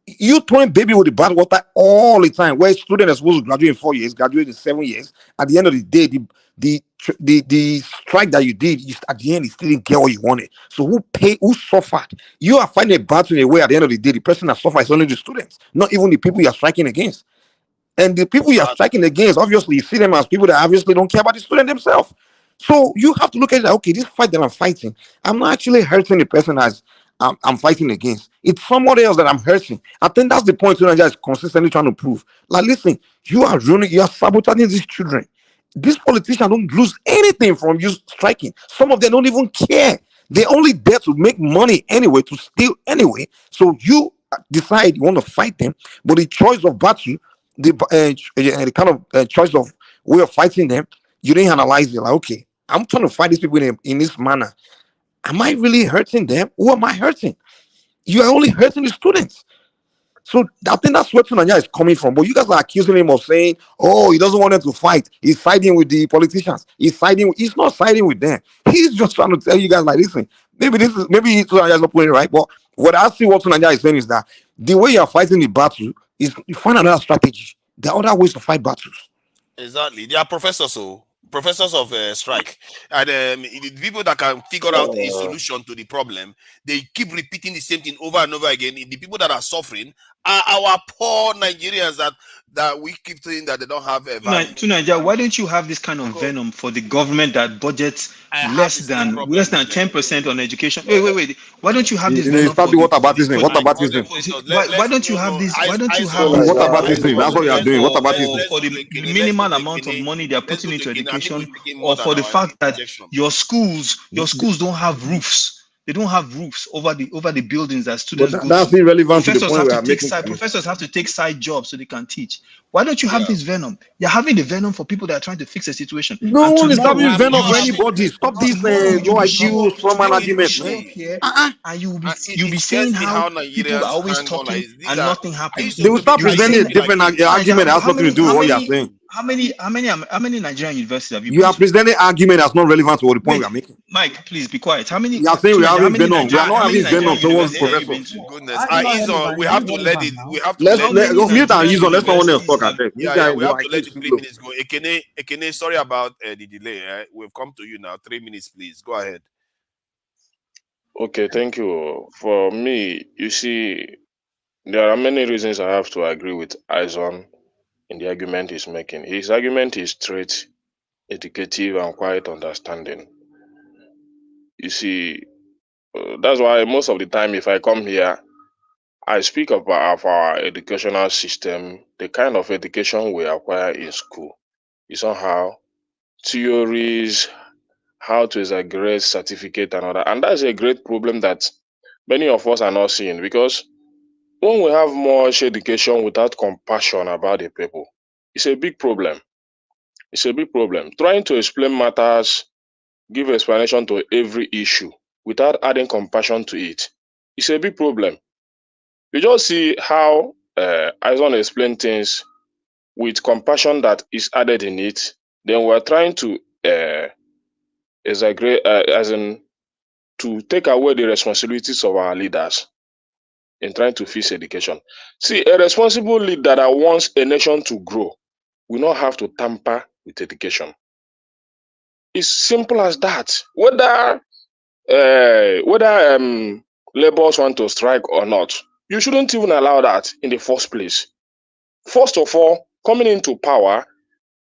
you throwing baby with the bathwater all the time, where students are supposed to graduate in 4 years, graduate in 7 years. At the end of the day, the strike that you did, at the end, you still didn't get what you wanted. So who suffered? You are fighting a battle in a way at the end of the day, the person that suffers is only the students, not even the people you are striking against. And the people you are striking against, obviously, you see them as people that obviously don't care about the student themselves. So you have to look at it like, okay, this fight that I'm fighting, I'm not actually hurting the person as I'm fighting against. It's somebody else that I'm hurting. I think that's the point Nigeria is consistently trying to prove. Like, listen, you are sabotaging these children. These politicians don't lose anything from you striking. Some of them don't even care. They're only there to make money anyway, to steal anyway. So you decide you want to fight them, but the choice of battle, the kind of choice of way of fighting them, you didn't analyze it. Like, okay, I'm trying to fight these people in this manner. Am I really hurting them? Who am I hurting? You are only hurting the students. So I think that's where Tunanya is coming from. But you guys are accusing him of saying, oh, he doesn't want them to fight. He's siding with the politicians. He's not siding with them. He's just trying to tell you guys, like, listen, maybe Tunanya is not putting it right. But what I see what Tunanya is saying is that the way you're fighting the battle is you find another strategy. There are other ways to fight battles. Exactly. They are professors of strike, and the people that can figure out a solution to the problem, they keep repeating the same thing over and over again. The people that are suffering are our poor Nigerians that we keep saying that they don't have a value. To Nigeria, why don't you have this kind of venom for the government that budgets less than 10% on education? Wait. Why don't you have this venom? Stop the whataboutism. Why don't you have this? Why don't you have whataboutism? That's what you are doing. Whataboutism. For the minimal amount of money they are putting into education, or for the fact that your schools don't have roofs. They don't have roofs over the buildings that students go that's to. irrelevant to the point we are making. Professors have to take side jobs so they can teach. Why don't you have this venom? You're having the venom for people that are trying to fix the situation. No one is having venom for anybody. Stop this no IQ from an argument. And you'll be saying how people are always talking and nothing happens. They will start presenting a different argument that has nothing to do with what you are saying. How many Nigerian universities have you? You are presenting argument that's not relevant to what the point we are making. Mike, please be quiet. How many? You are saying we are having venom. We are not having venom towards professors. Goodness, Izon, we have to let it. We have to let mute and Izon. Let someone else talk. We have to let the 3 minutes go. Ekene, sorry about the delay. We've come to you now. 3 minutes, please. Go ahead. Okay, thank you. For me, you see, there are many reasons I have to agree with Izon in the argument he's making. His argument is straight, educative, and quite understanding. You see, that's why most of the time, if I come here, I speak about our educational system, the kind of education we acquire in school. It's somehow theories, how to exaggerate certificate and all that. And that's a great problem that many of us are not seeing, because when we have much education without compassion about the people, it's a big problem. It's a big problem. Trying to explain matters, give explanation to every issue without adding compassion to it, it's a big problem. You just see how Izon explained things with compassion that is added in it. Then we're trying to exaggerate, as in to take away the responsibilities of our leaders in trying to fix education. See, a responsible leader that wants a nation to grow will not have to tamper with education. It's simple as that. Whether laborers want to strike or not, you shouldn't even allow that in the first place. First of all, coming into power,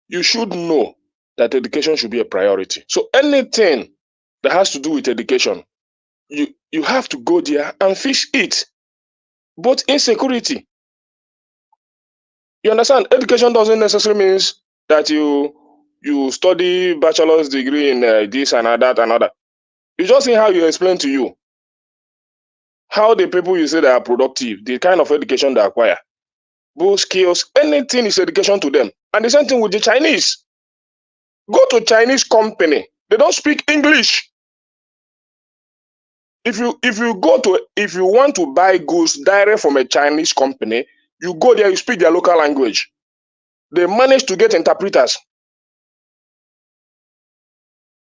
you should know that education should be a priority. So anything that has to do with education, you have to go there and fix it. But insecurity, you understand, education doesn't necessarily mean that you study bachelor's degree in this and that and other. You just see how you explain to you how the people you say they are productive, the kind of education they acquire, both skills, anything is education to them. And the same thing with the Chinese. Go to Chinese company, they don't speak English. If you want to buy goods direct from a Chinese company, you go there, you speak their local language. They manage to get interpreters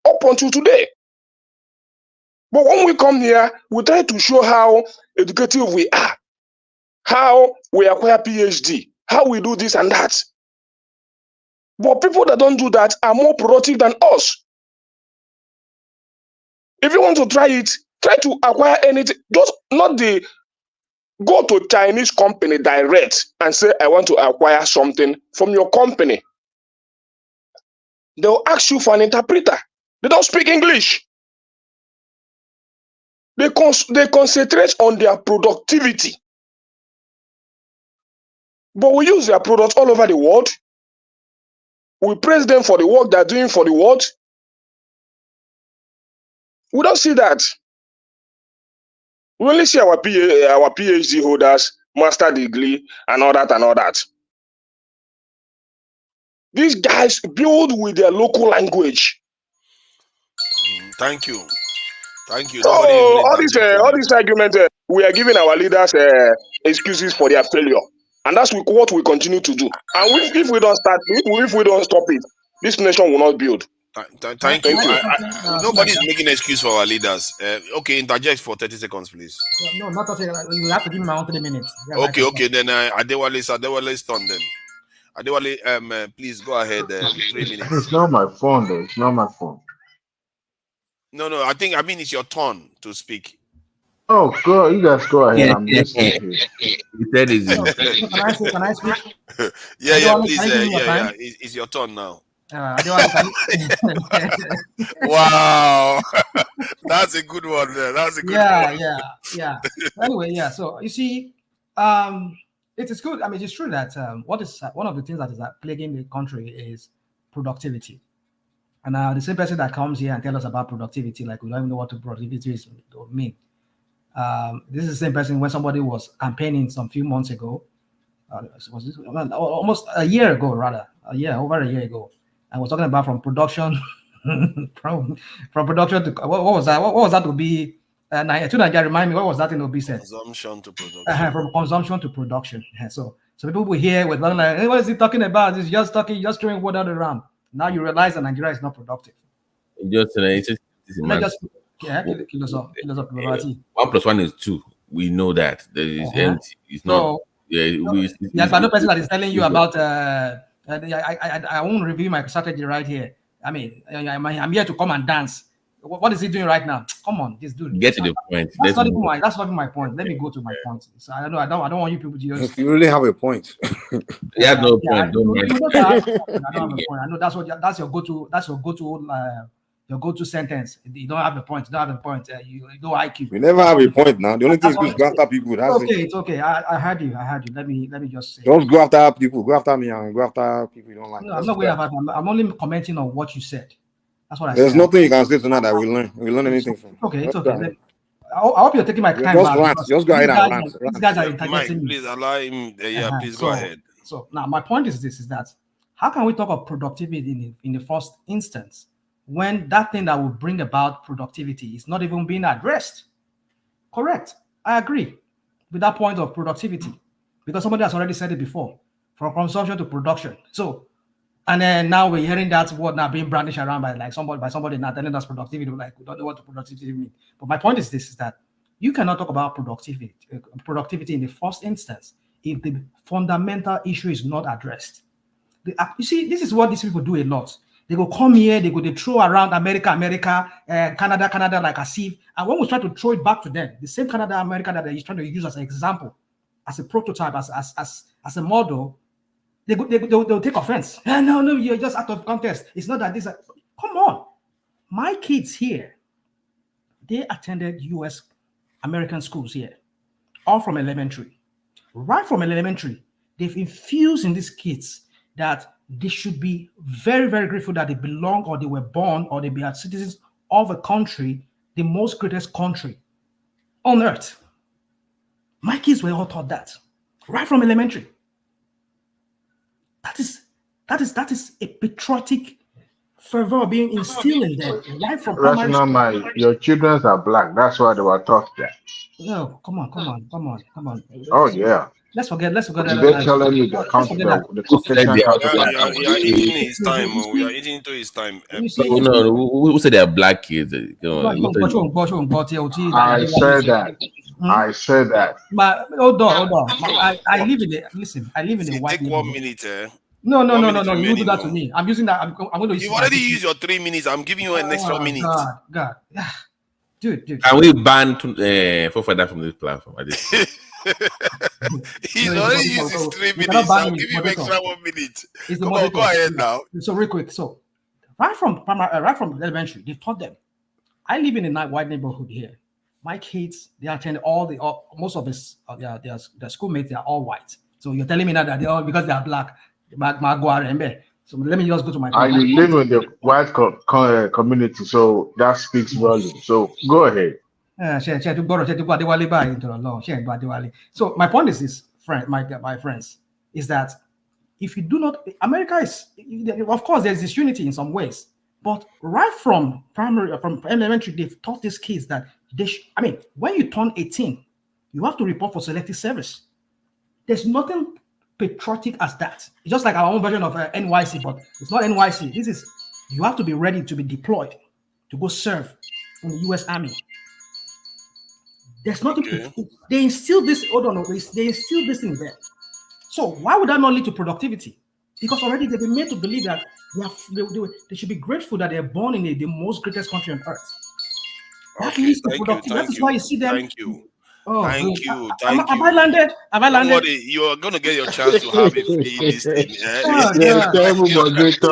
up until today. But when we come here, we try to show how educative we are, how we acquire PhD, how we do this and that. But people that don't do that are more productive than us. If you want to try it, try to acquire anything. Just not go to Chinese company direct and say, I want to acquire something from your company. They'll ask you for an interpreter. They don't speak English. They concentrate on their productivity. But we use their products all over the world. We praise them for the work they're doing for the world. We don't see that. We only see our PhD holders, master degree, and all that and all that. These guys build with their local language. Thank you. Thank you. So all these arguments, we are giving our leaders excuses for their failure, and that's what we continue to do. And if we don't start, if we don't stop it, this nation will not build. Thank you. Nobody's making an excuse for our leaders. Okay, interject for 30 seconds, please. No, not 30. You have to give me my own 3 minutes. Yeah, Okay. Then Adewale's turn then. Adewale, please go ahead. 3 minutes. It's not my phone, though. It's not my phone. No. I mean, it's your turn to speak. Oh, go. You guys go ahead. I'm listening. Can I speak? Yeah, please. It's your turn now. Wow, that's a good one there. That's a good one. Yeah. Anyway, yeah. So you see, it is good. I mean, it's true that what is one of the things that is plaguing the country is productivity. And the same person that comes here and tells us about productivity, like we don't even know what productivity is mean. This is the same person when somebody was campaigning some few months ago, almost a year ago, rather, over a year ago. I was talking about from production, from production to what was that? What was that to be? Remind me, what was that in Obi said? Consumption to production. From consumption to production. So people will hear with like, hey, what is he talking about? He's just throwing word out around. Now you realize that Nigeria is not productive. Just One plus one is 2. We know that there is empty. It's not. There's no person that is telling you about. I won't review my strategy right here. I mean, I'm here to come and dance. What is he doing right now? Come on, this dude. Get to the point. That's not even my point. Let me go to my point. So I don't want you people to just. If you really have a point. Yeah, no point. I don't have a point. I know that's your go-to. That's your go-to sentence. You don't have a point. You don't have a point. You don't IQ. We never have a point now. The only thing is to go after people. That's okay. It's okay. I heard you. Let me just say. Don't go after people. Go after me and go after people you don't like. No, I'm not going after. I'm only commenting on what you said. That's what I said. There's nothing you can say tonight that we learn. We learn anything from. Okay, it's okay. I hope you're taking my time. Just go ahead and rant. These guys are interjecting me. Please allow him. Please go ahead. So now my point is this: is that how can we talk of productivity in the first instance when that thing that will bring about productivity is not even being addressed? Correct. I agree with that point of productivity because somebody has already said it before, from consumption to production. So. And then now we're hearing that word now being brandished around by somebody now telling us productivity. Like we don't know what productivity means. But my point is this: is that you cannot talk about productivity in the first instance if the fundamental issue is not addressed. You see, this is what these people do a lot. They go come here, they throw around America, Canada, like as if. And when we try to throw it back to them, the same Canada, America that they're trying to use as an example, as a prototype, as a model. They'll take offense. No, you're just out of context. It's not that this. Come on. My kids here, they attended US American schools here, all from elementary. Right from elementary, they've infused in these kids that they should be very, very grateful that they belong or they were born or they are citizens of a country, the most greatest country on earth. My kids were all taught that right from elementary. That is a patriotic fervor being instilled in them right from primary school. Your children are black. That's why they were taught that. No, come on. Oh yeah. Let's forget. They're telling you the You're eating his time. We are eating into his time. No, who said they are black kids? I said that. But hold on. I live in a white. Take 1 minute. No. You do that to me. I'm using that. I'm going to use. You already used your 3 minutes. I'm giving you an extra minute. God. Dude. Can we ban Fofana from this platform? He's already used his 3 minutes. I'll give you extra 1 minute. Come on, go ahead now. So real quick. So right from elementary, they taught them. I live in a white neighborhood here. My kids, they attend most of their schoolmates, they are all white. So you're telling me now that they all, because they are black, so let me just go to my point. And you live in the white community, so that speaks volumes. So go ahead. So my point is this, my friends, is that if you do not, America is, of course, there's this unity in some ways, but right from elementary, they've taught these kids that when you turn 18, you have to report for selective service. There's nothing patriotic as that. It's just like our own version of NYC, but it's not NYC. This is, you have to be ready to be deployed to go serve in the U.S. Army. There's nothing. Okay. They instill this. They instill this in there. So why would that not lead to productivity? Because already they've been made to believe that they should be grateful that they're born in the most greatest country on earth. That leads to productivity. That is why you see them. Thank you. Oh, thank you. Have I landed? Have I landed? Don't worry, you're going to get your chance to have a free listing. You're a terrible moderator.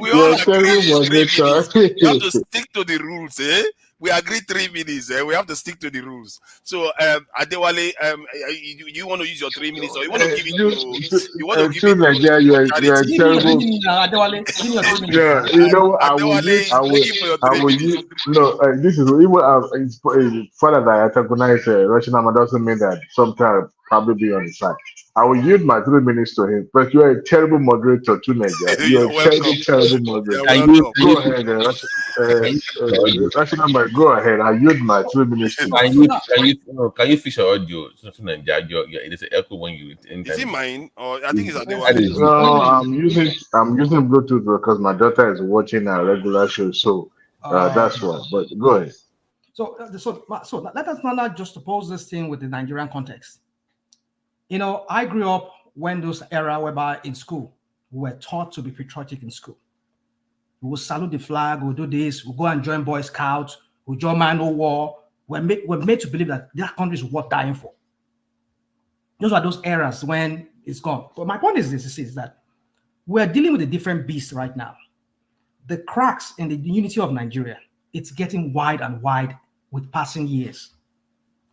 We all agree 3 minutes. You have to stick to the rules. We agree 3 minutes. We have to stick to the rules. So, Adewale, you want to use your 3 minutes, or you want to give it to? You want to give it to Nigeria? You're terrible. Yeah, you know, I will use. No, this is even further that I recognize Russian doesn't mean that sometimes probably be on the side. I will yield my 3 minutes to him, but you are a terrible moderator too, Nigeria. You're a terrible moderator. Go ahead, Russian, go ahead. I yield my 3 minutes to you. Can you fix your audio? It is an echo when you. Is it mine, or I think it's Adewale? No, I'm using Bluetooth because my daughter is watching a regular show, so that's why. But go ahead. So let us not just oppose this thing with the Nigerian context. You know, I grew up when those era whereby in school we were taught to be patriotic in school. We will salute the flag, we'll do this, we'll go and join Boy Scouts, we'll join Man O' War. We're made to believe that their country is worth dying for. Those are those eras when it's gone. But my point is this: is that we're dealing with a different beast right now. The cracks in the unity of Nigeria, it's getting wide and wide with passing years.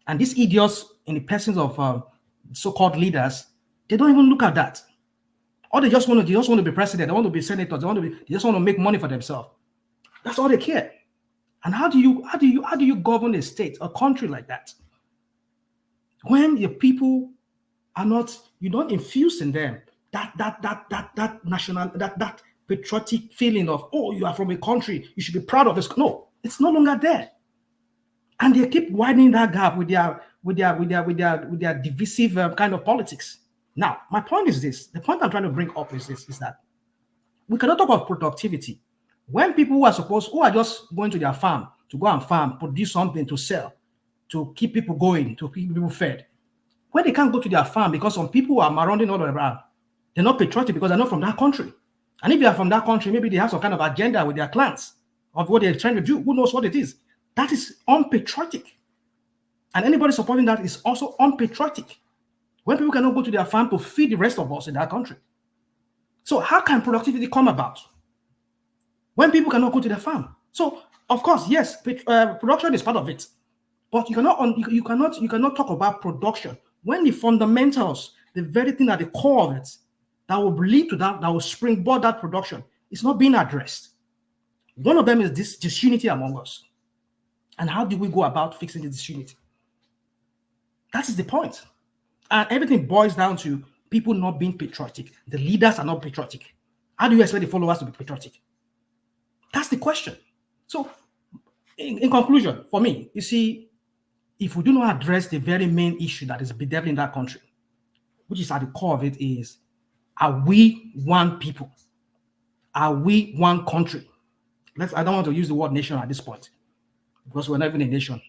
And these idiots in the persons of so-called leaders, they don't even look at that. Or they just want to be president, they want to be senators, they just want to make money for themselves. That's all they care. And how do you govern a state, a country like that? When your people are not, you don't infuse in them that national, that patriotic feeling of, oh, you are from a country, you should be proud of this. No, it's no longer there. And they keep widening that gap with their divisive kind of politics. Now, my point is this. The point I'm trying to bring up is this: is that we cannot talk about productivity when people who are just going to their farm to go and farm, produce something to sell, to keep people going, to keep people fed. When they can't go to their farm because some people are marauding all around, they're not patriotic because they're not from that country. And if they are from that country, maybe they have some kind of agenda with their clans of what they're trying to do. Who knows what it is? That is unpatriotic. And anybody supporting that is also unpatriotic. When people cannot go to their farm to feed the rest of us in that country. So how can productivity come about? When people cannot go to their farm. So, of course, yes, production is part of it. But you cannot talk about production when the fundamentals, the very thing at the core of it, that will lead to that will springboard that production, is not being addressed. One of them is this disunity among us. And how do we go about fixing the disunity? That is the point. And everything boils down to people not being patriotic. The leaders are not patriotic. How do you expect the followers to be patriotic? That's the question. So, in conclusion, for me, you see, if we do not address the very main issue that is bedeviling that country, which is at the core of it, is, are we one people? Are we one country? I don't want to use the word nation at this point, because we're not even a nation.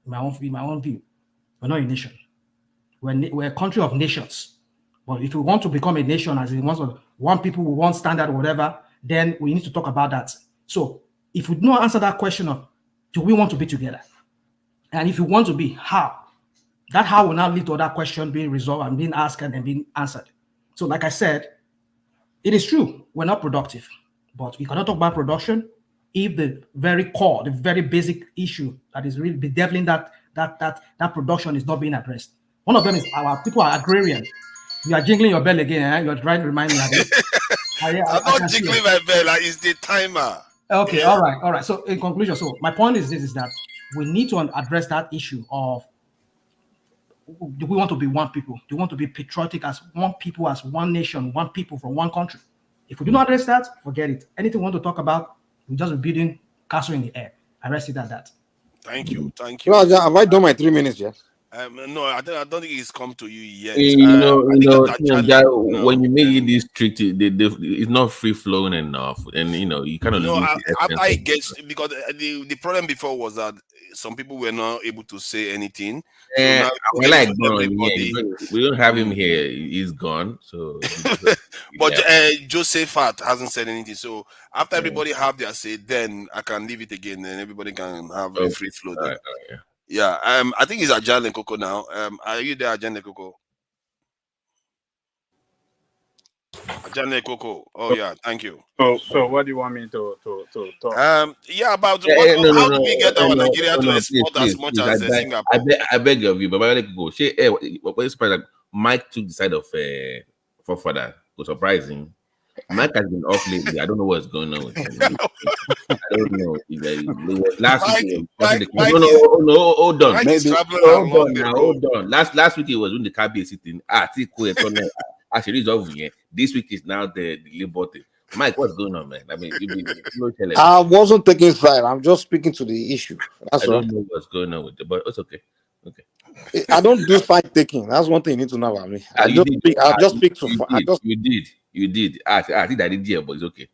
In my own view, we're not a nation. We're a country of nations. But if we want to become a nation, as in one people with one standard or whatever, then we need to talk about that. So if we do not answer that question of, do we want to be together? And if you want to be, how? That how will now lead to that question being resolved and being asked and being answered. So like I said, it is true. we're not productive. But we cannot talk about production if the very core, the very basic issue that is really bedeviling that production is not being addressed. One of them is our people are agrarian. You are jingling your bell again. Eh? You're trying to remind me. I'm not jiggling my bell. Like, it's the timer. Okay, Yeah. all right. So in conclusion, so my point is this: is that we need to address that issue of, do we want to be one people? Do we want to be patriotic as one people, as one nation, one people from one country? If we do not address that, forget it. Anything we want to talk about, we just be building castle in the air. I rest it at that. Thank you. Thank you. Well, have I done my 3 minutes yet? No, I don't think it's come to you yet. When you make it this tricky, it's not free flowing enough, and you kind of lose the after essence it of gets, because the problem before was that some people were not able to say anything. Eh, now we like everybody- gone, yeah, we don't have him here. He's gone. So, But yeah. Josephat hasn't said anything. So after everybody have their say, then I can leave it again, and everybody can have a free flow. Then. Yeah. I think it's Ajahn Lekoko now. Are you there, Ajahn Lekoko? Ajahn Lekoko. Oh yeah, thank you. So what do you want me to talk? Yeah, about Eh, how do we get our Nigeria to export as much as Singapore? I beg of you, but I go. What like Mike took the side of for further. Was surprising. Mike has been off lately. I don't know what's going on with him. I don't know. Last week, hold on. Mike is traveling around the road. Hold on. Last week he was in the KBA sitting. Actually, it's over here. This week is now the Labour thing. Mike, what's going on, man? I mean, I wasn't taking side. I'm just speaking to the issue. That's I all. don't know what's going on with it, but it's okay. Okay. I don't do side taking. That's one thing you need to know about me. I You just did. speak. I just speak to. You did. I think I did here, but it's okay.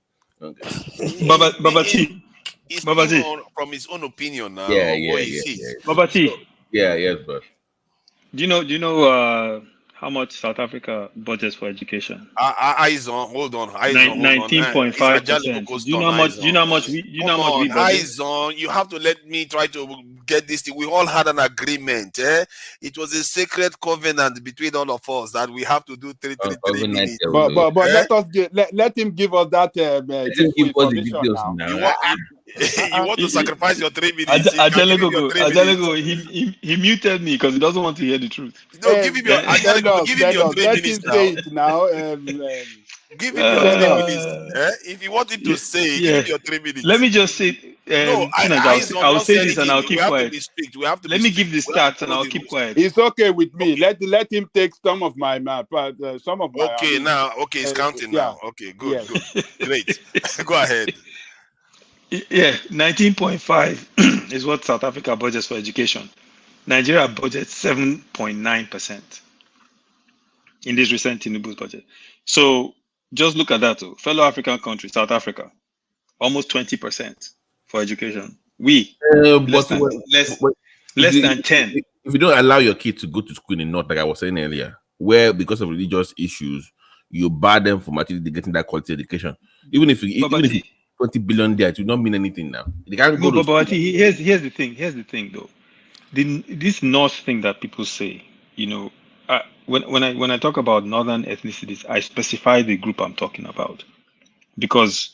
Baba T. He's Baba T. speaking from his own opinion now. Yeah, of what he yeah, sees. yeah. Baba T. Yes, but Do you know how much South Africa budgets for education? Eyes on, hold on. Eyes on, hold on. 19.5%. Do you know how much? Do you know how much we? Do you know how much we budget? Eyes on. You have to let me try to get this thing. We all had an agreement. It was a sacred covenant between all of us that we have to do 3 minutes. But let us let him give us that information now. You want to sacrifice your 3 minutes? Ajahn, he muted me because he doesn't want to hear the truth. No, give him your 3 Let minutes him say now. it now. Give him your 3 minutes. If you want him to say, give him your 3 minutes. Let me just say, I'll say this and I'll keep quiet. Let me give the stats and I'll keep quiet. It's okay with me. Let him take some of my Okay, now it's counting now. Okay, good. Great. Go ahead. Yeah, 19.5 is what South Africa budgets for education. Nigeria budgets 7.9% in this recent Tinubu's budget. So just look at that too. Fellow African country, South Africa, almost 20% for education. We less than 10. If you don't allow your kid to go to school in the north, like I was saying earlier, where because of religious issues, you bar them from actually getting that quality education. Even if 20 billion there, it will not mean anything now. They can't go but here's the thing. Here's the thing, though. This North thing that people say, when I talk about northern ethnicities, I specify the group I'm talking about, because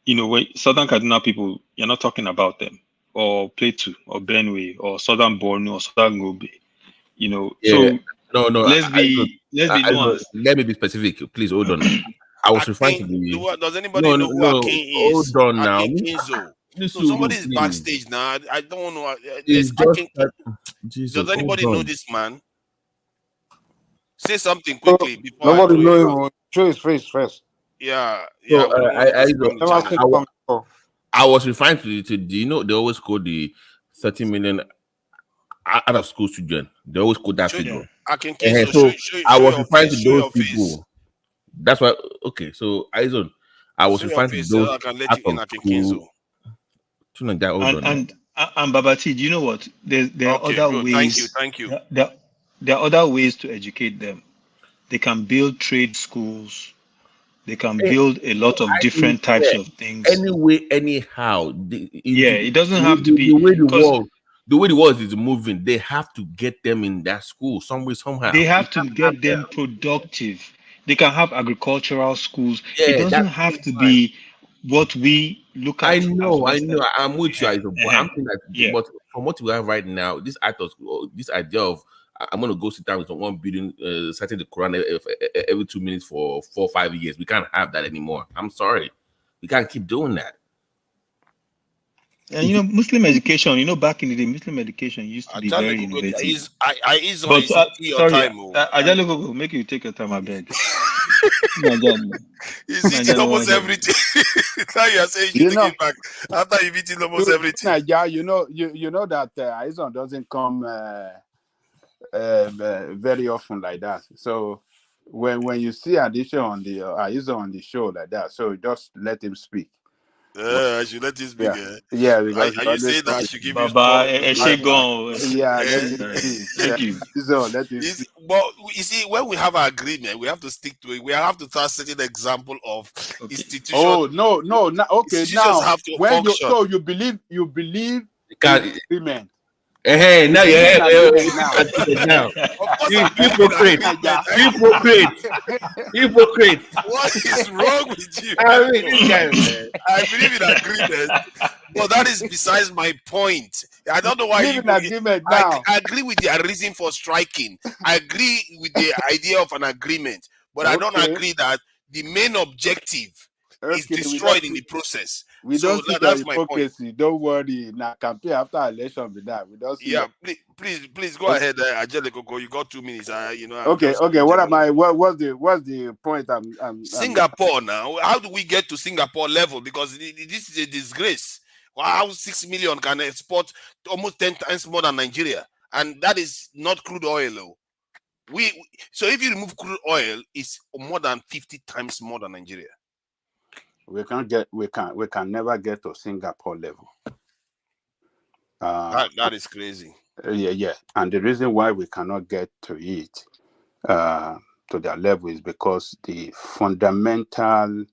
Southern Kaduna people, you're not talking about them, or Plateau, or Benue, or Southern Borno, or Southern Gobe. So no. Let's be nuanced. Let me be specific, please. Hold on. I was referring to the. Does anybody know who Akin is? Hold on now. Akin Kinzo. So somebody's backstage now. I don't know. Does anybody know this man? Say something quickly before. Nobody know him. Show his face first. Yeah. I was referring to they always quote the 30 million out of school children. They always quote that figure. So I was referring to those people. That's why. Okay, so Aizon, I was referring to those out of school. And Babati, do you know what? There are other ways. Thank you. There are other ways to educate them. They can build trade schools. They can build a lot of different types of things. Anyway, anyhow. It doesn't have to be the way the world is moving. They have to get them in that school some way, somehow. They have to get them productive. They can have agricultural schools. Yeah, It doesn't that's have to be what we look at I as know, Western. I'm with you, Isaac, but I'm saying that, Yeah. but from what we have right now, this idea of I'm going to go sit down with one building, citing the Quran every 2 minutes for 4 or 5 years. We can't have that anymore. I'm sorry, we can't keep doing that. And Muslim education, back in the day, Muslim education used to be very innovative. But your sorry, time. Ajalo, make you take your time, I beg. He's eating almost everything. Now you are saying you take it back after you've eaten almost everything. Naija, you know that Aizon doesn't come very often like that. So when you see Addition on the Aizon on the show like that, so just let him speak. I should let you speak. Yeah, because are you saying that I should give you Baba, yeah, thank you. So let him speak. But you see, when we have an agreement, we have to stick to it. We have to start setting an example of institutions. Oh no, okay. Now, have to when function. you believe in agreement. Hey, now you now. Hypocrite. What is wrong with you? I mean, this guy, man. I believe in agreement, but that is besides my point. I don't know why you agreement now. I agree with the reason for striking. I agree with the idea of an agreement, but I don't agree that the main objective is destroyed in the process. We don't see that's the my hypocrisy. point. Don't worry. Now, campaign after election with that. We don't see. Yeah, please go ahead, Angelico. You got 2 minutes. Okay. What's the point? Singapore now. How do we get to Singapore level? Because this is a disgrace. How 6 million can export almost 10 times more than Nigeria, and that is not crude oil. So if you remove crude oil, it's more than 50 times more than Nigeria. We can never get to Singapore level. That is crazy. Yeah. And the reason why we cannot get to it, to their level, is because the fundamental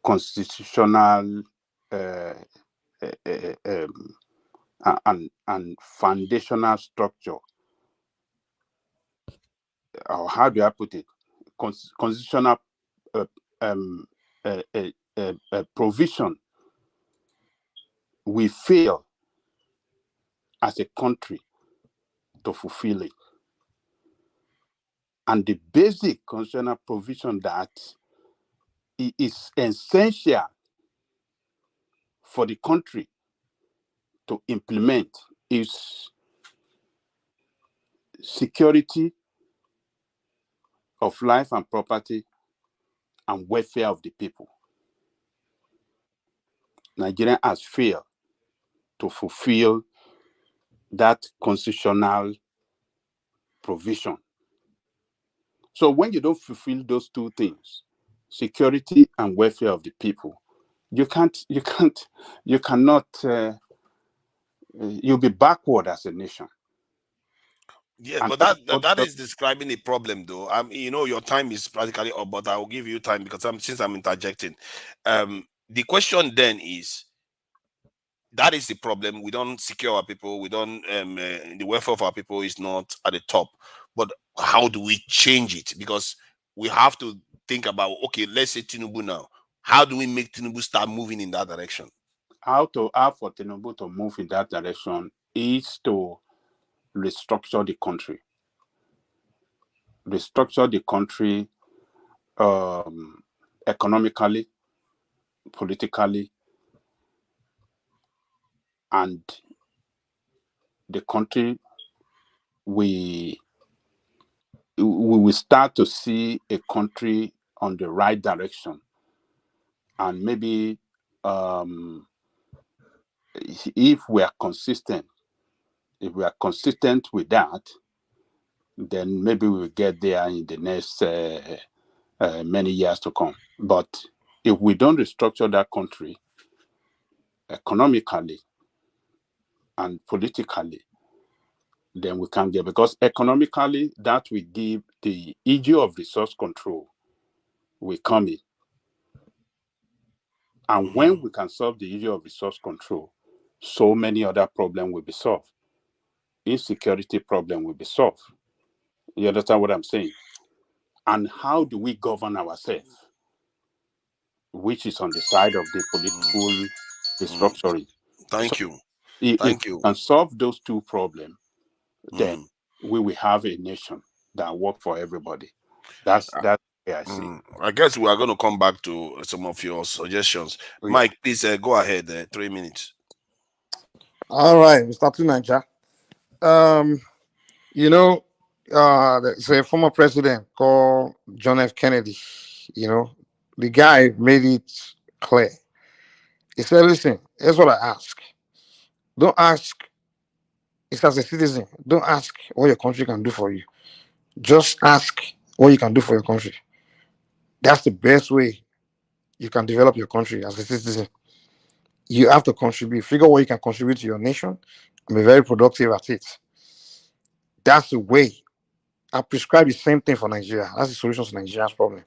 constitutional and foundational structure, or how do I put it, constitutional provision, we fail as a country to fulfill it. And the basic constitutional provision that is essential for the country to implement is security of life and property and welfare of the people. Nigeria has failed to fulfill that constitutional provision. So when you don't fulfill those two things, security and welfare of the people, you'll be backward as a nation. Yeah, but that is describing a problem, though. Your time is practically up, but I will give you time because since I'm interjecting. The question then is, that is the problem. We don't secure our people. We don't. The welfare of our people is not at the top. But how do we change it? Because we have to think about, okay, let's say Tinubu now. How do we make Tinubu start moving in that direction? How for Tinubu to move in that direction is to restructure the country. Restructure the country economically, politically, and the country we will start to see a country on the right direction. And maybe if we are consistent with that, then maybe we'll get there in the next many years to come. But if we don't restructure that country economically and politically, then we can't get, because economically that will give the issue of resource control will come in. And when we can solve the issue of resource control, so many other problems will be solved. insecurity problem will be solved. You understand what I'm saying? And how do we govern ourselves, which is on the side of the political restructuring. Thank So you. if Thank we you. can solve those two problems, then we will have a nation that works for everybody. That's the way I see it. I guess we are going to come back to some of your suggestions. Mike, please go ahead. 3 minutes. All right, Mr. Tunaja. You know, there's a former president called John F. Kennedy. You know, the guy made it clear. He said, listen, here's what I ask. Don't ask, it's as a citizen, don't ask what your country can do for you. Just ask what you can do for your country. That's the best way you can develop your country as a citizen. You have to contribute, figure what you can contribute to your nation, and be very productive at it. That's the way. I prescribe the same thing for Nigeria. That's the solution to Nigeria's problem.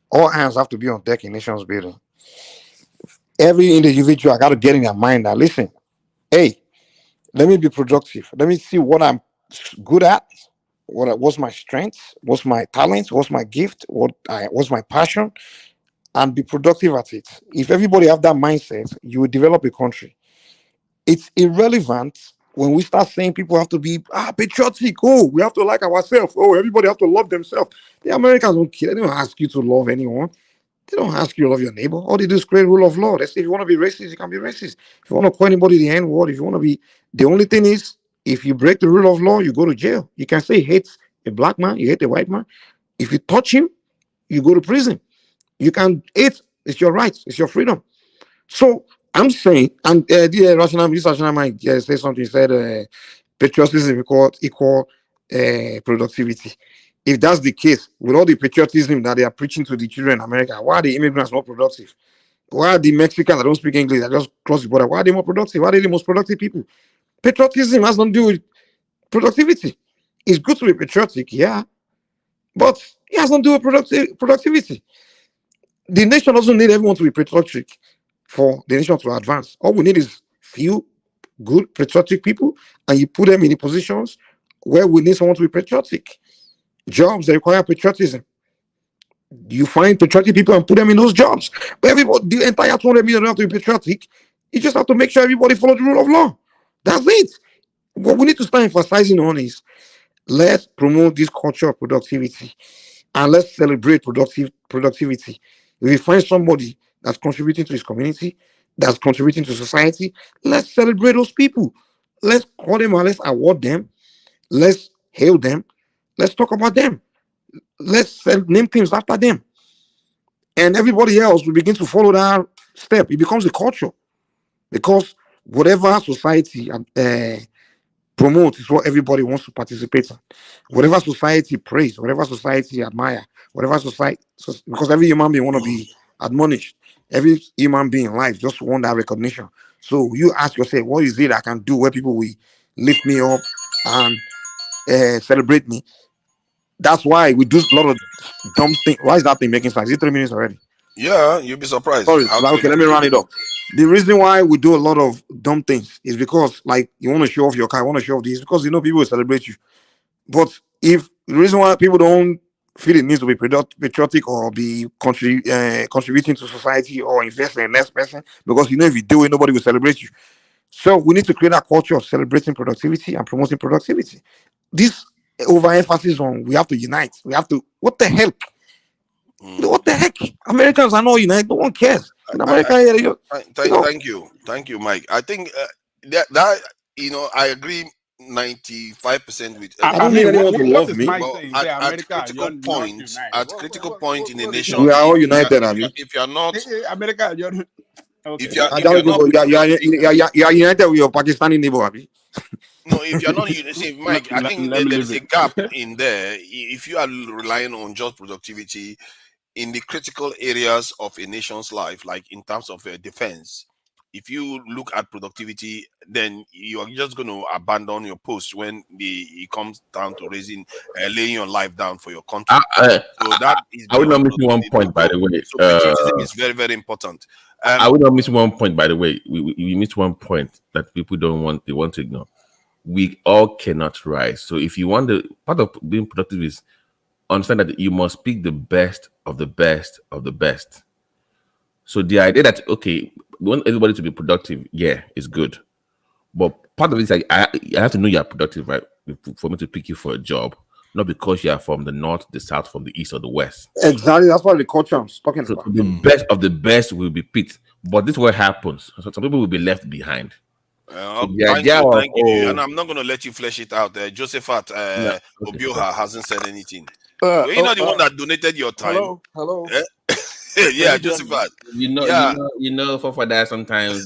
All hands have to be on deck in nations building. Every individual got to get in their mind that, listen, hey, let me be productive. Let me see what I'm good at. What's my strength? What's my talent? What's my gift? What's my passion? And be productive at it. If everybody have that mindset, you will develop a country. It's irrelevant when we start saying people have to be patriotic. Oh, we have to like ourselves. Oh, everybody have to love themselves. The Americans don't care. They don't ask you to love anyone. They don't ask you to love your neighbor. All they do is create rule of law. They say if you want to be racist, you can be racist. If you want to call anybody the N-word, if you want to be... The only thing is, if you break the rule of law, you go to jail. You can say you hate a black man, you hate a white man. If you touch him, you go to prison. You can hate. It's your right. It's your freedom. So I'm saying, and this rational mind say something. He said patriotism equal productivity. If that's the case, with all the patriotism that they are preaching to the children in America, why are the immigrants not productive? Why are the Mexicans that don't speak English that just cross the border? Why are they more productive? Why are they the most productive people? Patriotism has nothing to do with productivity. It's good to be patriotic, yeah, but it has nothing to do with productivity. The nation doesn't need everyone to be patriotic for the nation to advance. All we need is few good patriotic people, and you put them in the positions where we need someone to be patriotic. Jobs that require patriotism. You find patriotic people and put them in those jobs. But everybody, the entire 200 million don't have to be patriotic. You just have to make sure everybody follows the rule of law. That's it. What we need to start emphasizing on is let's promote this culture of productivity and let's celebrate productivity. If we find somebody that's contributing to his community, that's contributing to society, let's celebrate those people. Let's call them and let's award them. Let's hail them. Let's talk about them. Let's name things after them. And everybody else will begin to follow that step. It becomes a culture. Because whatever society promotes is what everybody wants to participate in. Whatever society praise, whatever society admire, whatever society... because every human being want to be admonished. Every human being in life just want that recognition. So you ask yourself, what is it I can do where people will lift me up and celebrate me? That's why we do a lot of dumb things. Why is that thing making sense? Is it 3 minutes already? Yeah, you'll be surprised. Sorry. Okay, let me round it up. The reason why we do a lot of dumb things is because, like, you want to show off your car, you want to show off this, because you know people will celebrate you. But if the reason why people don't feel it needs to be patriotic or be contributing to society or invest in the next person, because you know if you do it, nobody will celebrate you. So we need to create a culture of celebrating productivity and promoting productivity. This overemphasis on we have to unite. We have to. What the heck? What the heck? Americans are not united. No one cares. In America, thank you, Mike. I think that I agree 95% with. I don't need anyone to love me. At critical point in the nation, we are all united. If you are not, America, if you are united with your Pakistani neighbor, Abi. No, if you're not, see, Mike, I think there is a gap in there. If you are relying on just productivity in the critical areas of a nation's life, like in terms of defense, if you look at productivity, then you are just going to abandon your post when it comes down to laying your life down for your country. So that is. I would not miss one point, by the way. So patriotism is very, very important. I would not miss one point, by the way. We missed one point that people don't want. They want to ignore. we all cannot rise. So if you want part of being productive is understand that you must pick the best of the best of the best. So the idea that, okay, we want everybody to be productive, yeah, is good. But part of it is like, I have to know you're productive, right? For me to pick you for a job, not because you are from the north, the south, from the east or the west. Exactly, that's what the culture I'm talking So about. the best of the best will be picked. But this is what happens. So some people will be left behind. So the Thank idea you, of, thank you. And I'm not going to let you flesh it out. Josephat Yeah, okay, Obioha hasn't said anything. Uh, Were you not the one that donated your time? Hello. Eh? Can Yeah, you hear me? Josephat. you know, for that sometimes.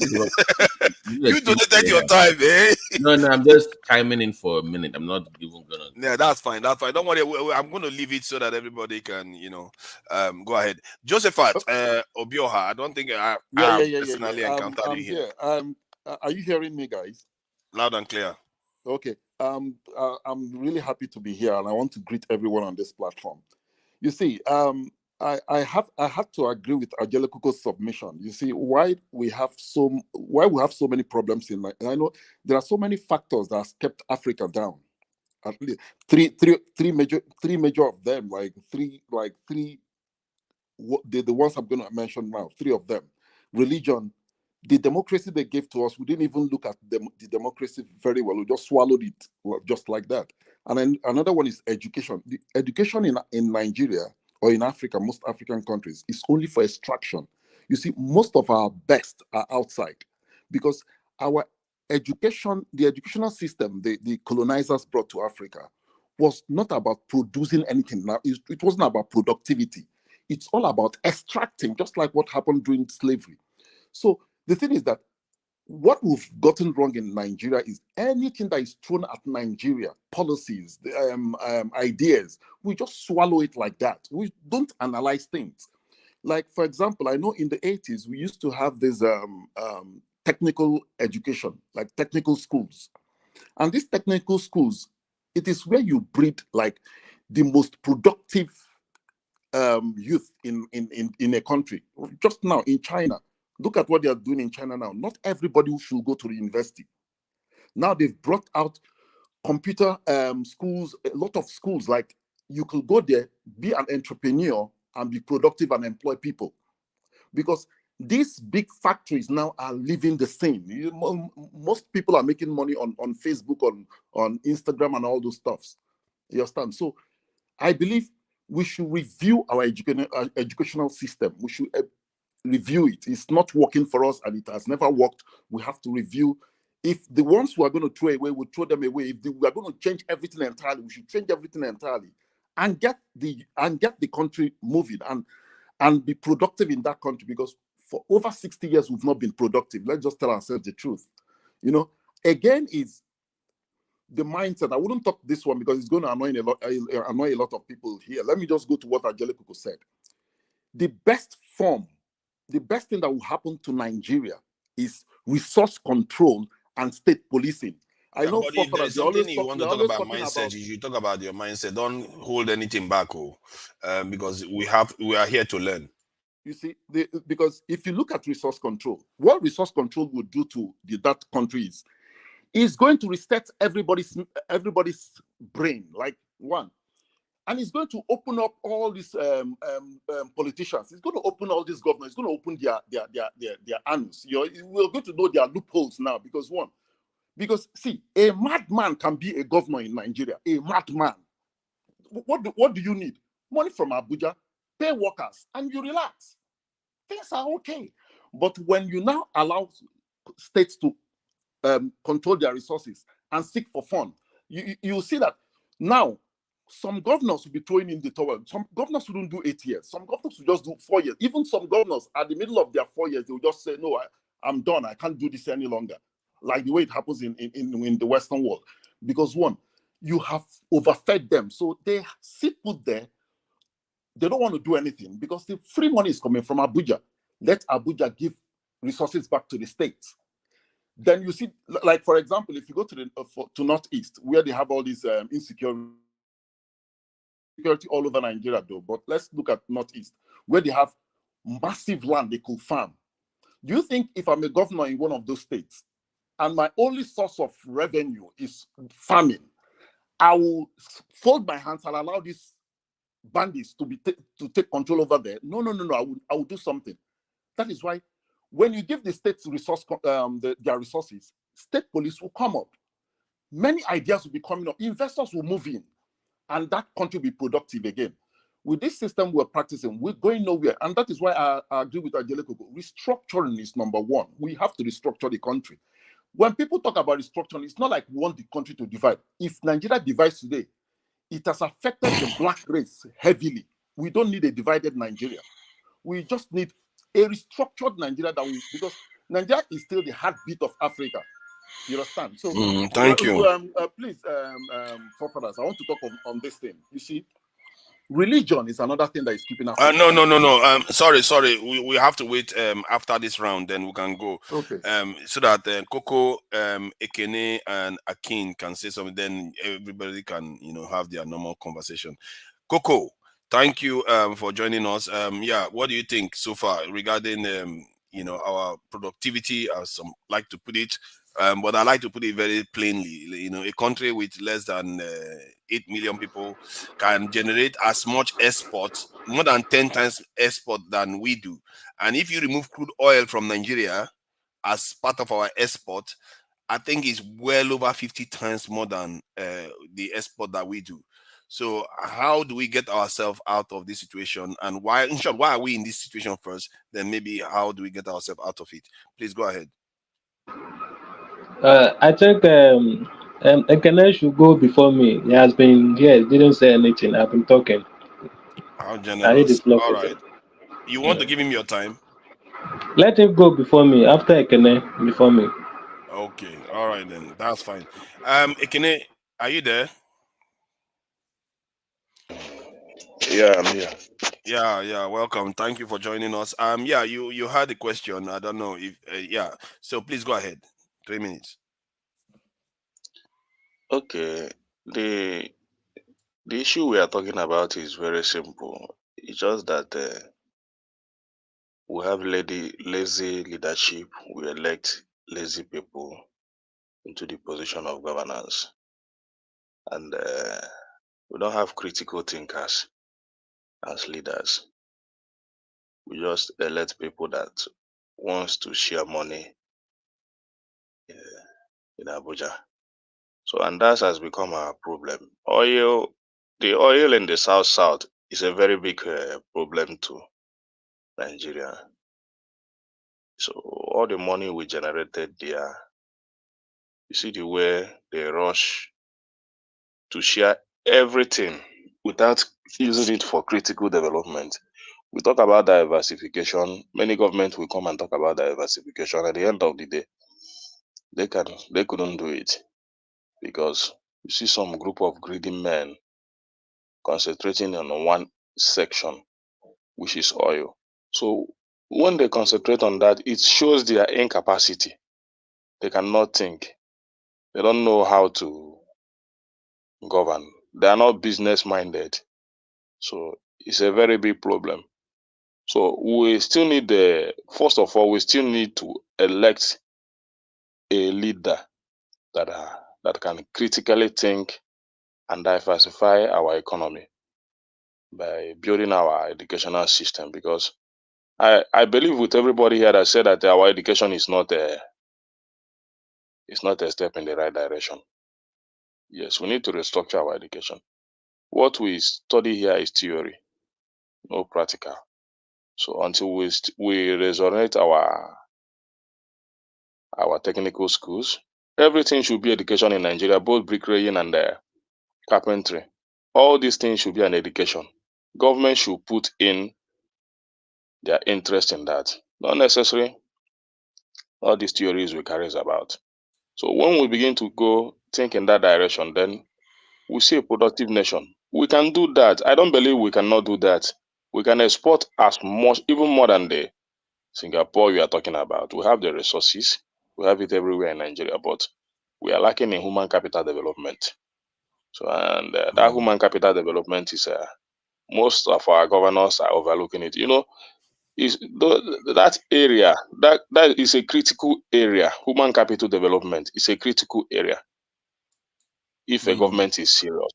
You donated your time, eh? No, I'm just chiming in for a minute. I'm not even gonna. Yeah, that's fine. That's fine. Don't worry. I'm going to leave it so that everybody can, go ahead. Josephat Obioha. I don't think I have personally encountered I'm you here. here. Are you hearing me, guys? Loud and clear. Okay. I'm really happy to be here, and I want to greet everyone on this platform. You see, I have to agree with Angelico's submission. You see, why we have so many problems and I know there are so many factors that have kept Africa down. At least three major of them, the ones I'm going to mention now, three of them: religion, the democracy they gave to us. We didn't even look at the democracy very well. We just swallowed it just like that. And then another one is education. The education in Nigeria or in Africa, most African countries, is only for extraction. You see, most of our best are outside because our education, the educational system the colonizers brought to Africa was not about producing anything. Now, it wasn't about productivity. It's all about extracting, just like what happened during slavery. So the thing is that what we've gotten wrong in Nigeria is anything that is thrown at Nigeria, policies, ideas, we just swallow it like that. We don't analyze things. Like, for example, I know in the 80s, we used to have this technical education, like technical schools. And these technical schools, it is where you breed like the most productive youth in a country. Just now in China, look at what they are doing in China now. Not everybody should go to the university. Now they've brought out computer schools, a lot of schools, like you could go there, be an entrepreneur and be productive and employ people. Because these big factories now are living the same. Most people are making money on Facebook, on Instagram and all those stuffs. You understand? So I believe we should review our educational system. We should review it. It's not working for us and it has never worked. We have to review. If the ones who are going to throw away, we throw them away. If we are going to change everything entirely, we should change everything entirely and get the country moving and be productive in that country, because for over 60 years we've not been productive. Let's just tell ourselves the truth. Again, is the mindset. I wouldn't talk this one because it's going to annoy a lot of people here. Let me just go to what Angelico said. The best thing that will happen to Nigeria is resource control and state policing. I know But if there's something you want to talk about mindset, you should talk about your mindset. Don't hold anything back, because we are here to learn. You see, because if you look at resource control, what resource control would do to that country is going to reset everybody's brain, like one. And it's going to open up all these politicians. It's going to open all these governors. It's going to open their anus. We're going to know their loopholes now because see, a madman can be a governor in Nigeria. A madman. What do you need? Money from Abuja, pay workers, and you relax. Things are okay. But when you now allow states to control their resources and seek for fun, you see that now some governors will be throwing in the towel. Some governors wouldn't do 8 years. Some governors will just do 4 years. Even some governors at the middle of their 4 years, they will just say, no, I'm done. I can't do this any longer. Like the way it happens in the Western world. Because one, you have overfed them. So they sit put there. They don't want to do anything because the free money is coming from Abuja. Let Abuja give resources back to the states. Then you see, like, for example, if you go to Northeast, where they have all these insecurity all over Nigeria, though, but let's look at Northeast, where they have massive land they could farm. Do you think if I'm a governor in one of those states, and my only source of revenue is farming, I will fold my hands and allow these bandits to take control over there. No. I will do something. That is why when you give the states their resources, state police will come up. Many ideas will be coming up. Investors will move in, and that country will be productive again. With this system we're practicing, we're going nowhere. And that is why I agree with Ajele Koko. Restructuring is number one. We have to restructure the country. When people talk about restructuring, it's not like we want the country to divide. If Nigeria divides today, it has affected the black race heavily. We don't need a divided Nigeria. We just need a restructured Nigeria because Nigeria is still the heartbeat of Africa. You understand? So, thank you. Please, forefathers, I want to talk on this thing. You see, religion is another thing that is keeping us. No. Sorry. We have to wait after this round, then we can go. Okay. So that Coco, Ekene, and Akin can say something. Then everybody can, have their normal conversation. Coco, thank you for joining us. What do you think so far regarding our productivity, as some like to put it? But I like to put it very plainly. A country with less than 8 million people can generate as much export, more than 10 times export than we do. And if you remove crude oil from Nigeria as part of our export, I think it's well over 50 times more than the export that we do. So how do we get ourselves out of this situation? And why are we in this situation first? Then maybe how do we get ourselves out of it? Please go ahead. I think Ekene should go before me. He has been here, didn't say anything. I've been talking. How I need generous. the floor. All right. You want to give him your time? Let him go before me. After Ekene, before me. Okay. All right then. That's fine. Ekene, are you there? Yeah, I'm here. Yeah. Welcome. Thank you for joining us. You had a question. I don't know if So please go ahead. 3 minutes. Okay. The issue we are talking about is very simple. It's just that we have lazy leadership. We elect lazy people into the position of governance, and we don't have critical thinkers as leaders. We just elect people that wants to share money in Abuja. So, and that has become our problem. The oil in the south is a very big problem to Nigeria. So all the money we generated there, you see the way they rush to share everything without using it for critical development. We talk about diversification. Many governments will come and talk about diversification. At the end of the day, they couldn't do it because you see some group of greedy men concentrating on one section, which is oil. So when they concentrate on that, it shows their incapacity. They cannot think. They don't know how to govern. They are not business minded. So it's a very big problem. So we still need first of all, we still need to elect a leader that can critically think and diversify our economy by building our educational system, because I believe with everybody here that said that our education is not a step in the right direction. Yes, we need to restructure our education. What we study here is theory, no practical. So until we resurrect our technical schools, everything should be education in Nigeria, both bricklaying and carpentry. All these things should be an education. Government should put in their interest in that. Not necessarily all these theories we carry about. So when we begin to go think in that direction, then we see a productive nation. We can do that. I don't believe we cannot do that. We can export as much, even more than the Singapore we are talking about. We have the resources. We have it everywhere in Nigeria, but we are lacking in human capital development. So, and that human capital development is most of our governors are overlooking it. that area that is a critical area. Human capital development is a critical area if a government is serious.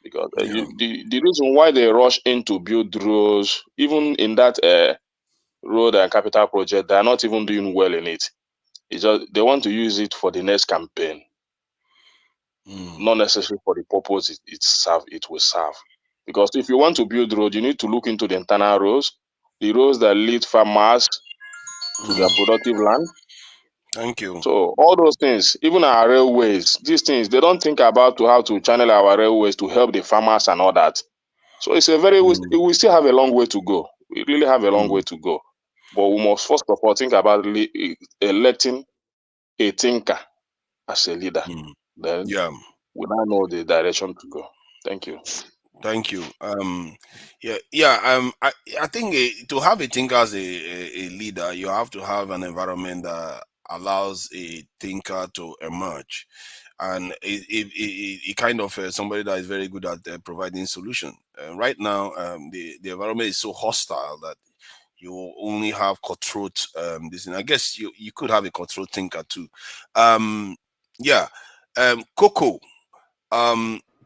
Because the reason why they rush in to build roads, even in that road and capital project, they are not even doing well in it. It's just they want to use it for the next campaign, not necessarily for the purpose it will serve. Because if you want to build road, you need to look into the internal roads, the roads that lead farmers to their productive land. Thank you. So all those things, even our railways, these things, they don't think about how to channel our railways to help the farmers and all that. So it's a very, we still have a long way to go. We really have a long way to go. But we must first of all think about electing a thinker as a leader. Then we now know the direction to go. Thank you. Thank you. I think to have a thinker as a leader, you have to have an environment that allows a thinker to emerge, and it kind of somebody that is very good at providing solution. Right now, the environment is so hostile that you only have cutthroat. I guess you could have a cutthroat thinker too. Coco,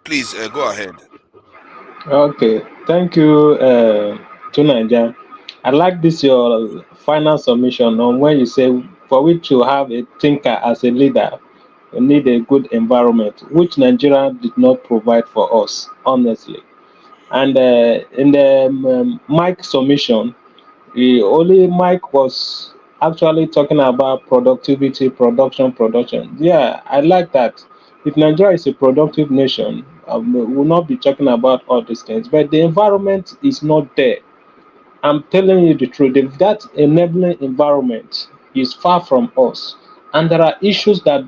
please go ahead. Okay, thank you, Tunanja. I like this your final submission on when you say for which to have a thinker as a leader, you need a good environment, which Nigeria did not provide for us, honestly. And in the Mike submission, Mike was actually talking about productivity, production. Yeah, I like that. If Nigeria is a productive nation, we will not be talking about all these things. But the environment is not there. I'm telling you the truth. If that enabling environment is far from us, and there are issues that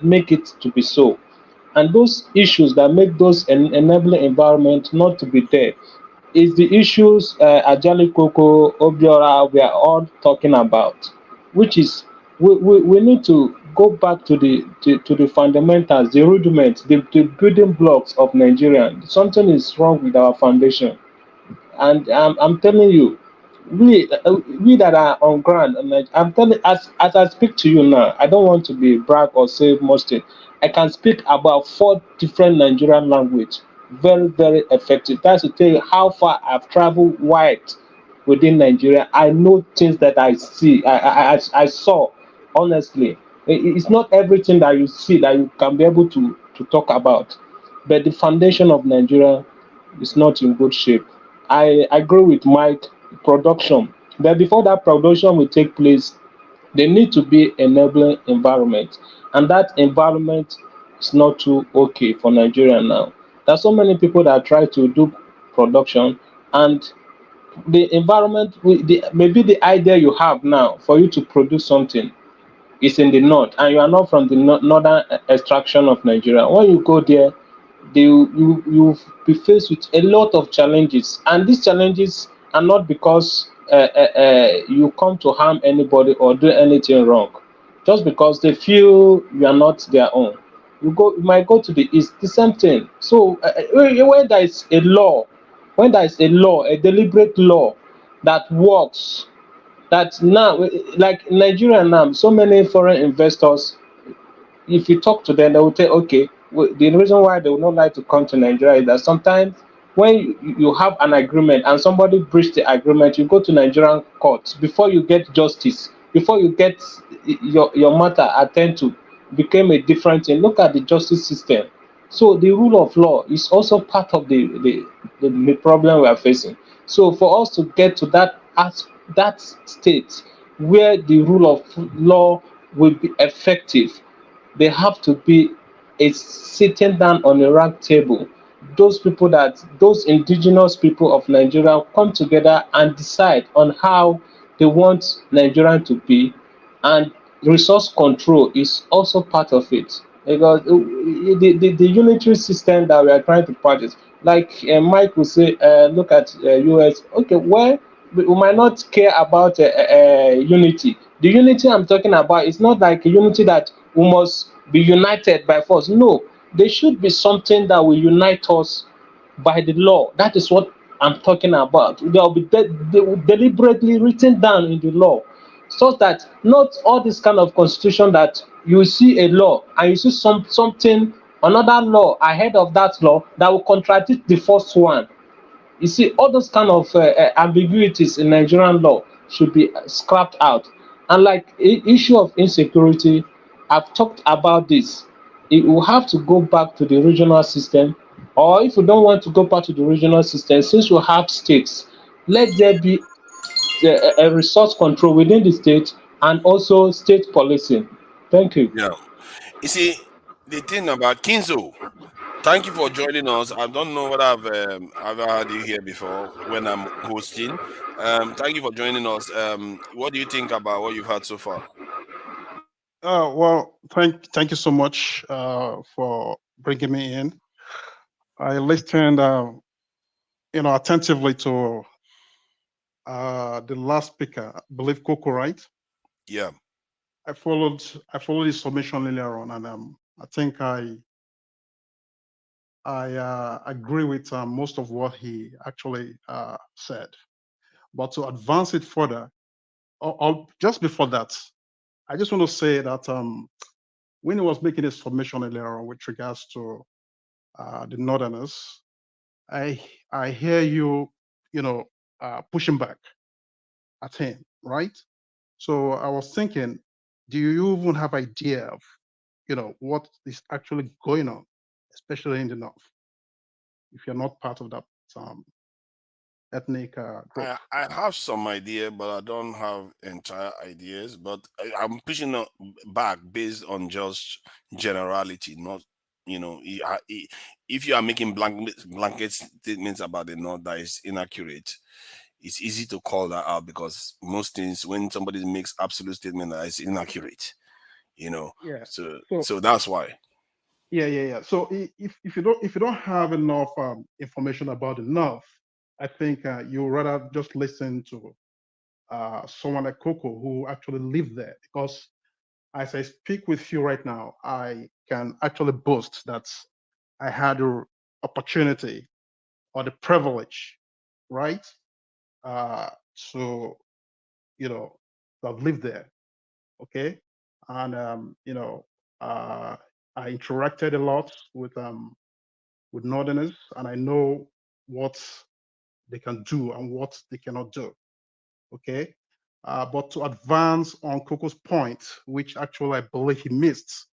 make it to be so, and those issues that make those enabling environment not to be there, is the issues Ajali Koko, Obiora, we are all talking about, which is we need to go back to the fundamentals, the rudiments, the building blocks of Nigeria. Something is wrong with our foundation, and I'm telling you, we that are on ground, and I'm telling, as I speak to you now, I don't want to be brag or say most things. I can speak about 4 different Nigerian language, very, very effective. That's to tell you how far I've traveled wide within Nigeria. I know things that I see, I saw, honestly. It's not everything that you see that you can be able to talk about, but the foundation of Nigeria is not in good shape. I agree with Mike, production, but before that production will take place, there need to be enabling environment, and that environment is not too okay for Nigeria now. There's so many people that try to do production, and the environment, maybe the idea you have now for you to produce something is in the north, and you are not from the northern extraction of Nigeria. When you go there, you'll be faced with a lot of challenges, and these challenges are not because you come to harm anybody or do anything wrong, just because they feel you are not their own. You might go to the east, the same thing. So when there is a law, a deliberate law that works, that now, like Nigeria now, so many foreign investors, if you talk to them, they will say, okay, the reason why they would not like to come to Nigeria is that sometimes when you have an agreement and somebody breached the agreement, you go to Nigerian courts before you get justice, before you get your matter attended to, became a different thing. Look at the justice system. So the rule of law is also part of the problem we are facing. So for us to get to that state where the rule of law will be effective, they have to be sitting down on a round table. Those indigenous people of Nigeria come together and decide on how they want Nigeria to be, and resource control is also part of it. Because the unitary system that we are trying to practice, like Mike will say, look at US. Okay, well, we might not care about unity. The unity I'm talking about is not like a unity that we must be united by force. No, there should be something that will unite us by the law. That is what I'm talking about. They'll be deliberately written down in the law, so that not all this kind of constitution that you see a law and you see something, another law ahead of that law that will contradict the first one. You see, all those kind of ambiguities in Nigerian law should be scrapped out. And like issue of insecurity, I've talked about this. It will have to go back to the regional system, or if you don't want to go back to the regional system, since you have states, let there be a resource control within the state and also state policing. Thank you. Yeah. You see, the thing about Kinzo, thank you for joining us. I don't know whether I've ever had you here before when I'm hosting. Thank you for joining us. What do you think about what you've heard so far? Well, thank you so much for bringing me in. I listened, attentively to the last speaker, I believe Coco, right? Yeah. I followed his submission earlier on, and I think I agree with most of what he actually said. But to advance it further, or just before that, I just want to say that when he was making his submission earlier on with regards to the Northerners, I hear you, pushing back at him, right? So I was thinking, do you even have idea of, what is actually going on, especially in the North, if you're not part of that ethnic group? I have some idea, but I don't have entire ideas. But I'm pushing back based on just generality, not if you are making blanket statements about the North that is inaccurate, it's easy to call that out because most things when somebody makes absolute statement that is inaccurate, Yeah. so that's why. Yeah. So if you don't have enough information about the North, I think you rather just listen to someone like Coco who actually lived there. Because as I speak with you right now, I can actually boast that I had the opportunity or the privilege, right, to to have lived there. Okay, and I interacted a lot with Northerners, and I know what they can do and what they cannot do. Okay, but to advance on Coco's point, which actually I believe he missed,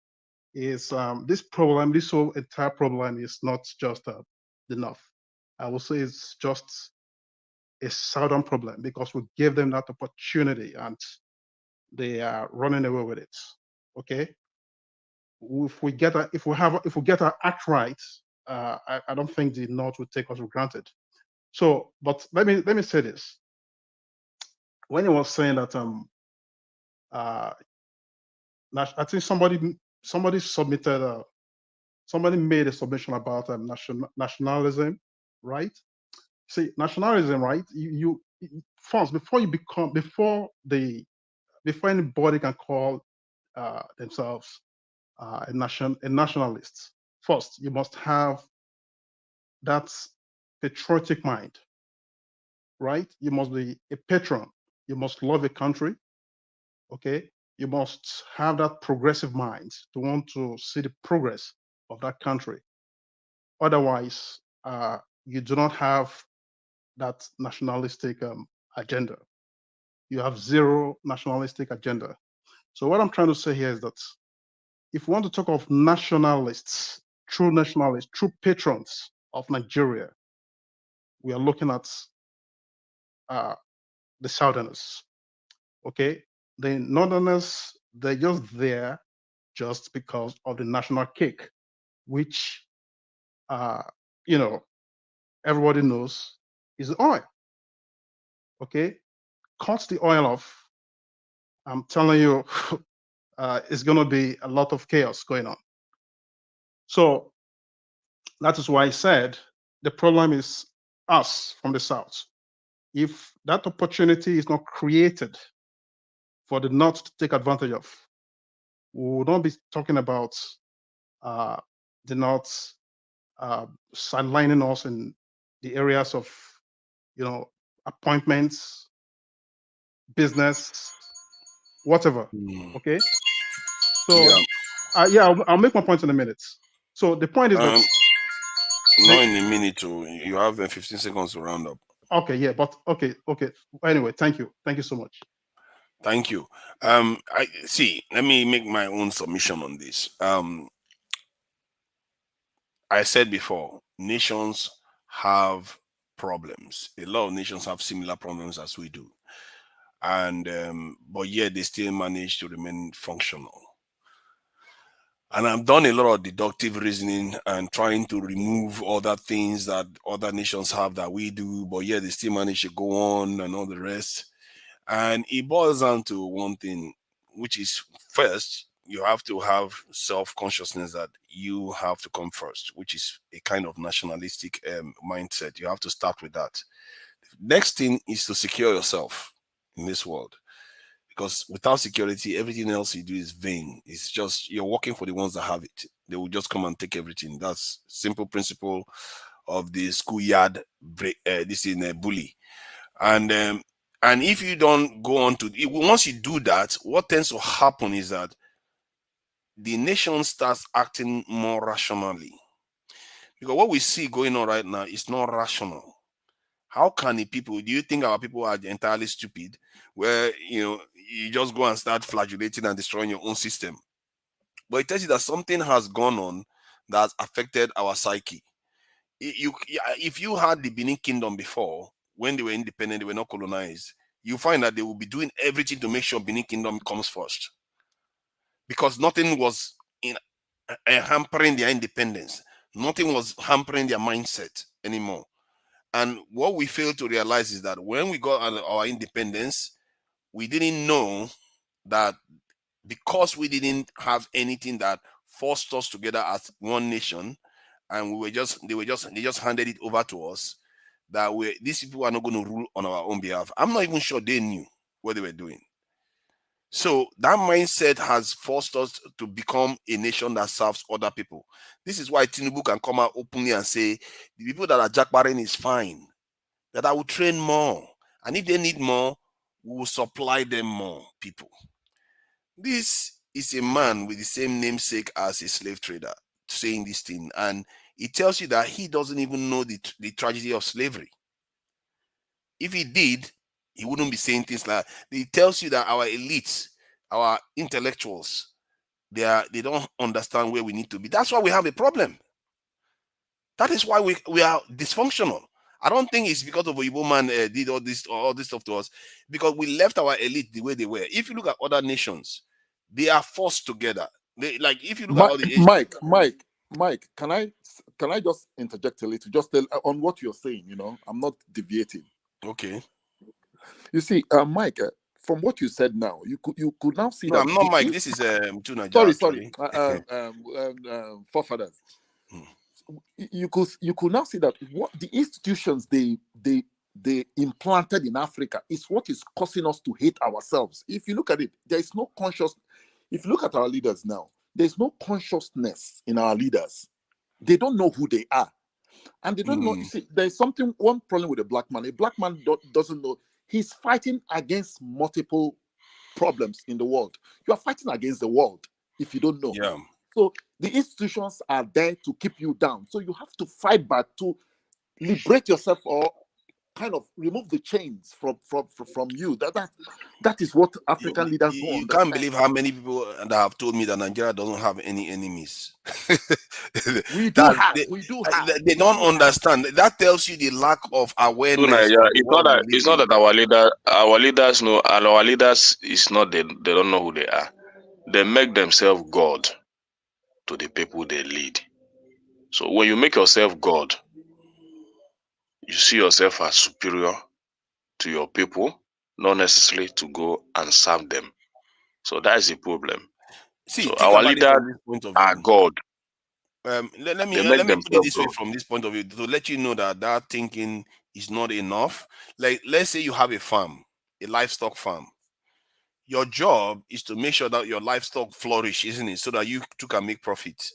is this problem, this whole entire problem is not just the North. I will say it's just a southern problem because we gave them that opportunity and they are running away with it. Okay, if we get our act right, I don't think the North will take us for granted. So, but let me say this: when he was saying that uh, I think somebody submitted somebody made a submission about nationalism, right? See, nationalism, right? First before anybody can call themselves a nationalist, first you must have that patriotic mind, right? You must be a patron. You must love a country. Okay, you must have that progressive mind to want to see the progress of that country. Otherwise, you do not have that nationalistic agenda. You have zero nationalistic agenda. So what I'm trying to say here is that if we want to talk of nationalists, true patrons of Nigeria, we are looking at the Southerners. Okay, the Northerners, they're just there just because of the national cake, which uh, you know everybody knows is oil. Okay, cut the oil off. I'm telling you, it's going to be a lot of chaos going on. So that is why I said the problem is us from the South. If that opportunity is not created for the North to take advantage of, we will not be talking about the North sidelining us in the areas of appointments, business, whatever. Okay. So Yeah. I'll make my point in a minute. So the point is that not in a minute. You have 15 seconds to round up. Okay, yeah, but okay. Anyway, thank you so much. Thank you. I see. Let me make my own submission on this. I said before, nations have problems. A lot of nations have similar problems as we do, and but yet they still manage to remain functional. And I've done a lot of deductive reasoning and trying to remove other things that other nations have that we do, but yet they still manage to go on and all the rest. And it boils down to one thing, which is first, you have to have self-consciousness that you have to come first, which is a kind of nationalistic mindset. You have to start with that. Next thing is to secure yourself in this world. Because without security, everything else you do is vain. It's just you're working for the ones that have it. They will just come and take everything. That's simple principle of the schoolyard this is a bully. And if you don't go on to once you do that, what tends to happen is that the nation starts acting more rationally. Because what we see going on right now is not rational. How can the people, do you think our people are entirely stupid, where you just go and start flagellating and destroying your own system? But it tells you that something has gone on that has affected our psyche. If you had the Benin Kingdom before, when they were independent, they were not colonized, you find that they will be doing everything to make sure Benin Kingdom comes first. Because nothing was hampering their independence. Nothing was hampering their mindset anymore. And what we fail to realize is that when we got our independence, we didn't know that because we didn't have anything that forced us together as one nation, and they just handed it over to us, that these people are not going to rule on our own behalf. I'm not even sure they knew what they were doing. So that mindset has forced us to become a nation that serves other people. This is why Tinubu can come out openly and say, the people that are jackbarring is fine, that I will train more. And if they need more, we will supply them more people. This is a man with the same namesake as a slave trader saying this thing. And it tells you that he doesn't even know the tragedy of slavery. If he did, he wouldn't be saying things like that. It tells you that our elites, our intellectuals, they don't understand where we need to be. That's why we have a problem. That is why we are dysfunctional. I don't think it's because of Oyibo man did all this stuff to us, because we left our elite the way they were. If you look at other nations, they are forced together. If you look at all the Mike, can I just interject a little? Just tell on what you're saying. I'm not deviating. Okay. You see, Mike, from what you said now, you could now see no, that. I'm not Mike. This is Tuna. Sorry. Forefathers. You could now see that what the institutions they implanted in Africa is what is causing us to hate ourselves. If you look at it, there is no conscious. If you look at our leaders now, there's no consciousness in our leaders. They don't know who they are, and they don't know. You see, there's one problem with a black man. A black man doesn't know. He's fighting against multiple problems in the world. You are fighting against the world if you don't know. Yeah. So the institutions are there to keep you down. So you have to fight back to liberate yourself or kind of remove the chains from you. That is what African leaders want. You can't believe how many people that have told me that Nigeria doesn't have any enemies. We do have. They don't understand. That tells you the lack of awareness. It's not that our leaders know, and our leaders is not they don't know who they are. They make themselves God to the people they lead. So when you make yourself God, you see yourself as superior to your people, not necessarily to go and serve them. So that is the problem. So our leaders are God. Let me put it this way from this point of view, to let you know that thinking is not enough. Like, let's say you have a farm, a livestock farm. Your job is to make sure that your livestock flourish, isn't it? So that you too can make profit.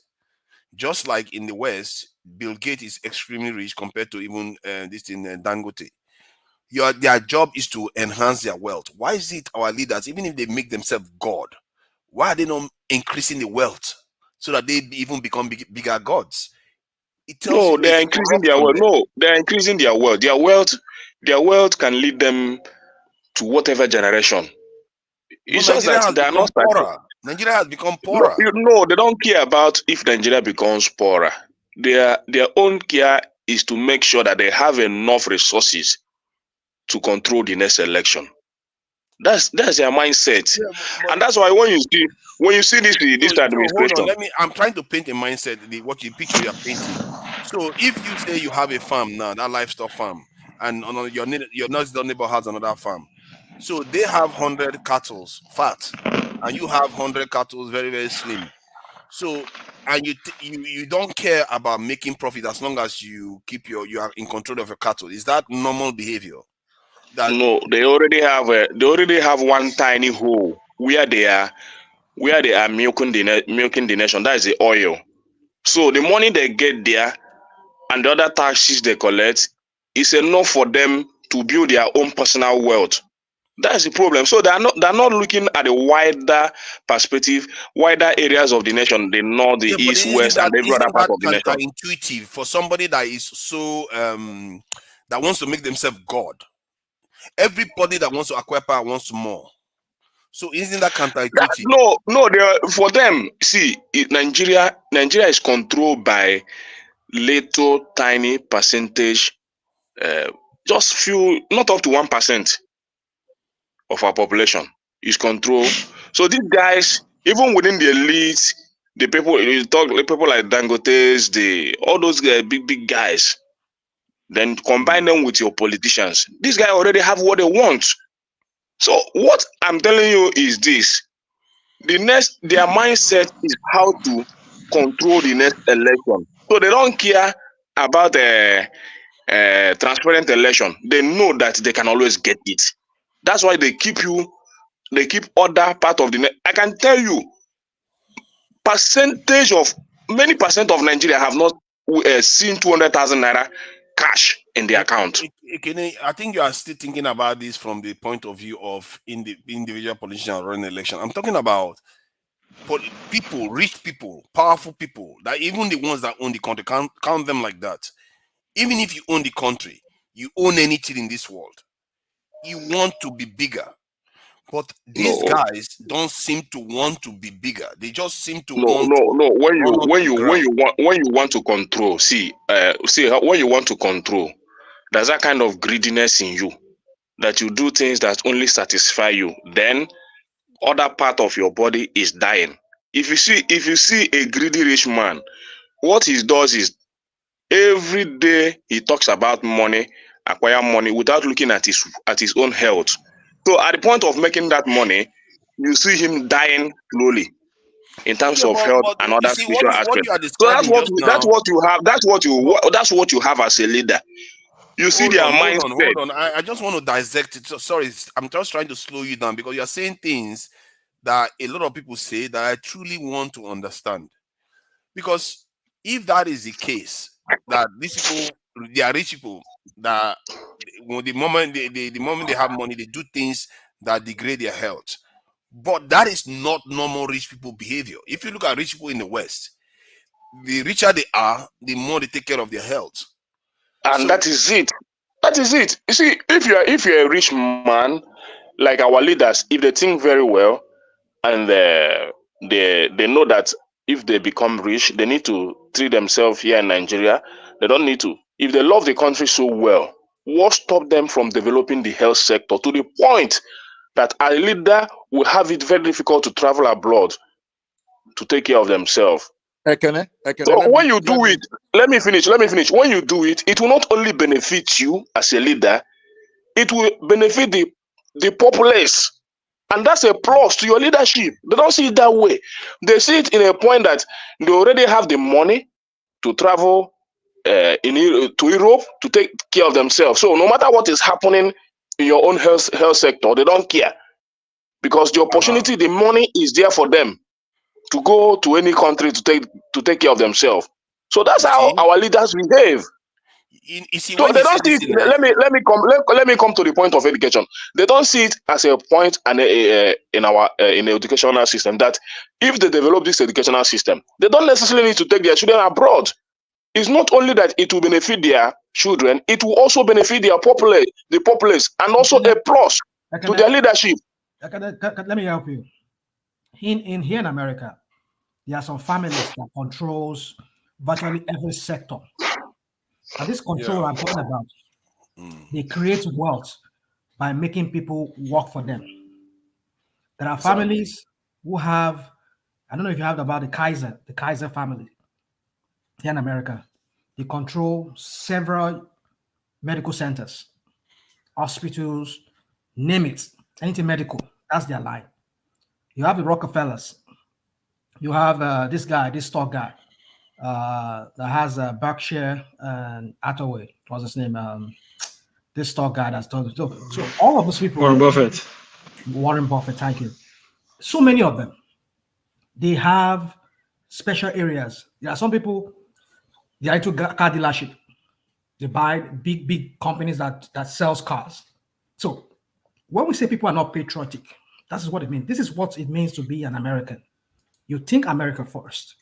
Just like in the West, Bill Gates is extremely rich compared to even this in Dangote. their job is to enhance their wealth. Why is it our leaders, even if they make themselves God, why are they not increasing the wealth so that they even become bigger gods? It tells No, you they're it's increasing their corruption wealth. there. No, they're increasing their wealth. Their wealth can lead them to whatever generation. But It's just Nigeria that has they are become not starting. poorer. Nigeria has become No, poorer. no, they don't care about if Nigeria becomes poorer. Their own care is to make sure that they have enough resources to control the next election. That's their mindset, and that's why when you see this So hold on, administration. I'm trying to paint a mindset, what you picture you're painting. So if you say you have a farm now, that livestock farm, and on your next door neighbor has another farm, so they have 100 cattle fat, and you have 100 cattle very, very slim. So and you don't care about making profit as long as you keep you are in control of your cattle. Is that normal behavior? No, they already have one tiny hole where they are milking the nation. That is the oil. So the money they get there and the other taxes they collect is enough for them to build their own personal wealth. That's the problem. So they're not looking at the wider perspective, wider areas of the nation, the north, the But east, west, and every other part of the nation. counterintuitive for somebody that is so that wants to make themselves God? Everybody that wants to acquire power wants more. So isn't that counterintuitive? No, for them, see, Nigeria is controlled by little tiny percentage, just few, not up to 1% of our population is controlled. So these guys, even within the elites, the people like Dangotes, all those big guys, then combine them with your politicians. These guys already have what they want. So what I'm telling you is this: their mindset is how to control the next election. So they don't care about transparent election. They know that they can always get it. That's why they keep other part of the. I can tell you, many percent of Nigeria have not seen 200,000 naira cash in the account. I think you are still thinking about this from the point of view of individual politicians running election. I'm talking about people, rich people, powerful people, that even the ones that own the country, count them like that. Even if you own the country, you own anything in this world, you want to be bigger. But these guys don't seem to want to be bigger. They just seem to want. No. When you want to control, when you want to control, there's that kind of greediness in you that you do things that only satisfy you. Then other part of your body is dying. If you see a greedy rich man, what he does is every day he talks about money, acquire money without looking at his own health. So at the point of making that money, you see him dying slowly in terms of health and other spiritual aspects. So that's what you have as a leader. You see their mindset. Hold on. I just want to dissect it. So, sorry, I'm just trying to slow you down because you're saying things that a lot of people say that I truly want to understand. Because if that is the case, that these people, they are rich people, that the moment they have money, they do things that degrade their health. But that is not normal rich people behavior. If you look at rich people in the West, the richer they are, the more they take care of their health. And that is it. That is it. You see, if you're a rich man, like our leaders, if they think very well and they know that if they become rich, they need to treat themselves here in Nigeria. They don't need to. If they love the country so well, what stops them from developing the health sector to the point that a leader will have it very difficult to travel abroad to take care of themselves? So when you do it, let me finish. When you do it, it will not only benefit you as a leader, it will benefit the populace. And that's a plus to your leadership. They don't see it that way. They see it in a point that they already have the money to travel to Europe to take care of themselves. So no matter what is happening in your own health sector, they don't care. Because the opportunity, the money is there for them to go to any country to take care of themselves. So that's how our leaders behave. You see, So when they you say don't see this it. thing, Let me come to the point of education. They don't see it as a point and in our in the educational system that if they develop this educational system, they don't necessarily need to take their children abroad. It's not only that it will benefit their children, it will also benefit their populace, and also a plus to their leadership. Let me help you. Here in America, there are some families that controls virtually every sector. And this control I'm talking about, they create wealth by making people work for them. There are families who have, I don't know if you have about the Kaiser family here in America. They control several medical centers, hospitals, name it, anything medical. That's their line. You have the Rockefellers. You have this stock guy that has Berkshire and Hathaway. What's his name? This stock guy that's done. So all of those people. Warren Buffett. Warren Buffett, thank you. So many of them. They have special areas. There are some people, they are into car dealership. They buy big companies that sells cars. So when we say people are not patriotic, that's what it means. This is what it means to be an American. You think America first.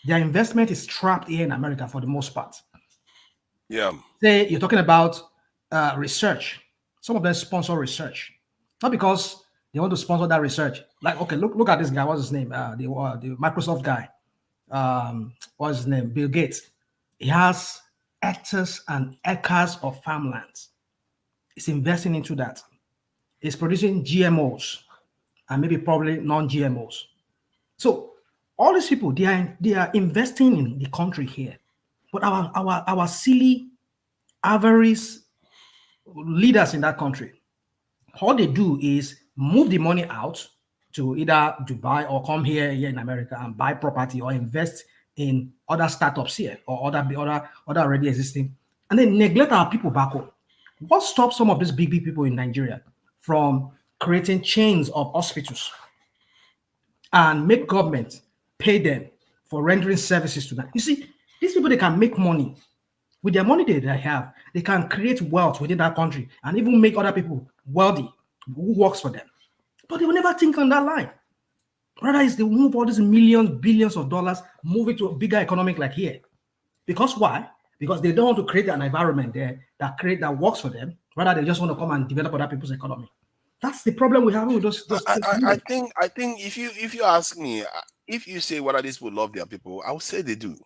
Their investment is trapped here in America for the most part. Yeah. Say you're talking about research. Some of them sponsor research, not because they want to sponsor that research. Like, okay, look at this guy. What's his name? The Microsoft guy. What's his name? Bill Gates. He has hectares and acres of farmlands. He's investing into that. He's producing GMOs and maybe probably non-GMOs. So all these people, they are investing in the country here. But our silly, avarice leaders in that country, all they do is move the money out to either Dubai or come here in America and buy property or invest in other startups here or other already existing, and then neglect our people back home. What stops some of these big people in Nigeria from creating chains of hospitals and make government pay them for rendering services to them? You see, these people, they can make money. With their money they have, they can create wealth within that country and even make other people wealthy who works for them. But they will never think on that line. Rather, is they move all these millions, billions of dollars, move it to a bigger economic like here. Because why? Because they don't want to create an environment there that works for them. Rather, they just want to come and develop other people's economy. That's the problem we have with those I think if you ask me, if you say whether these people love their people, I would say they do.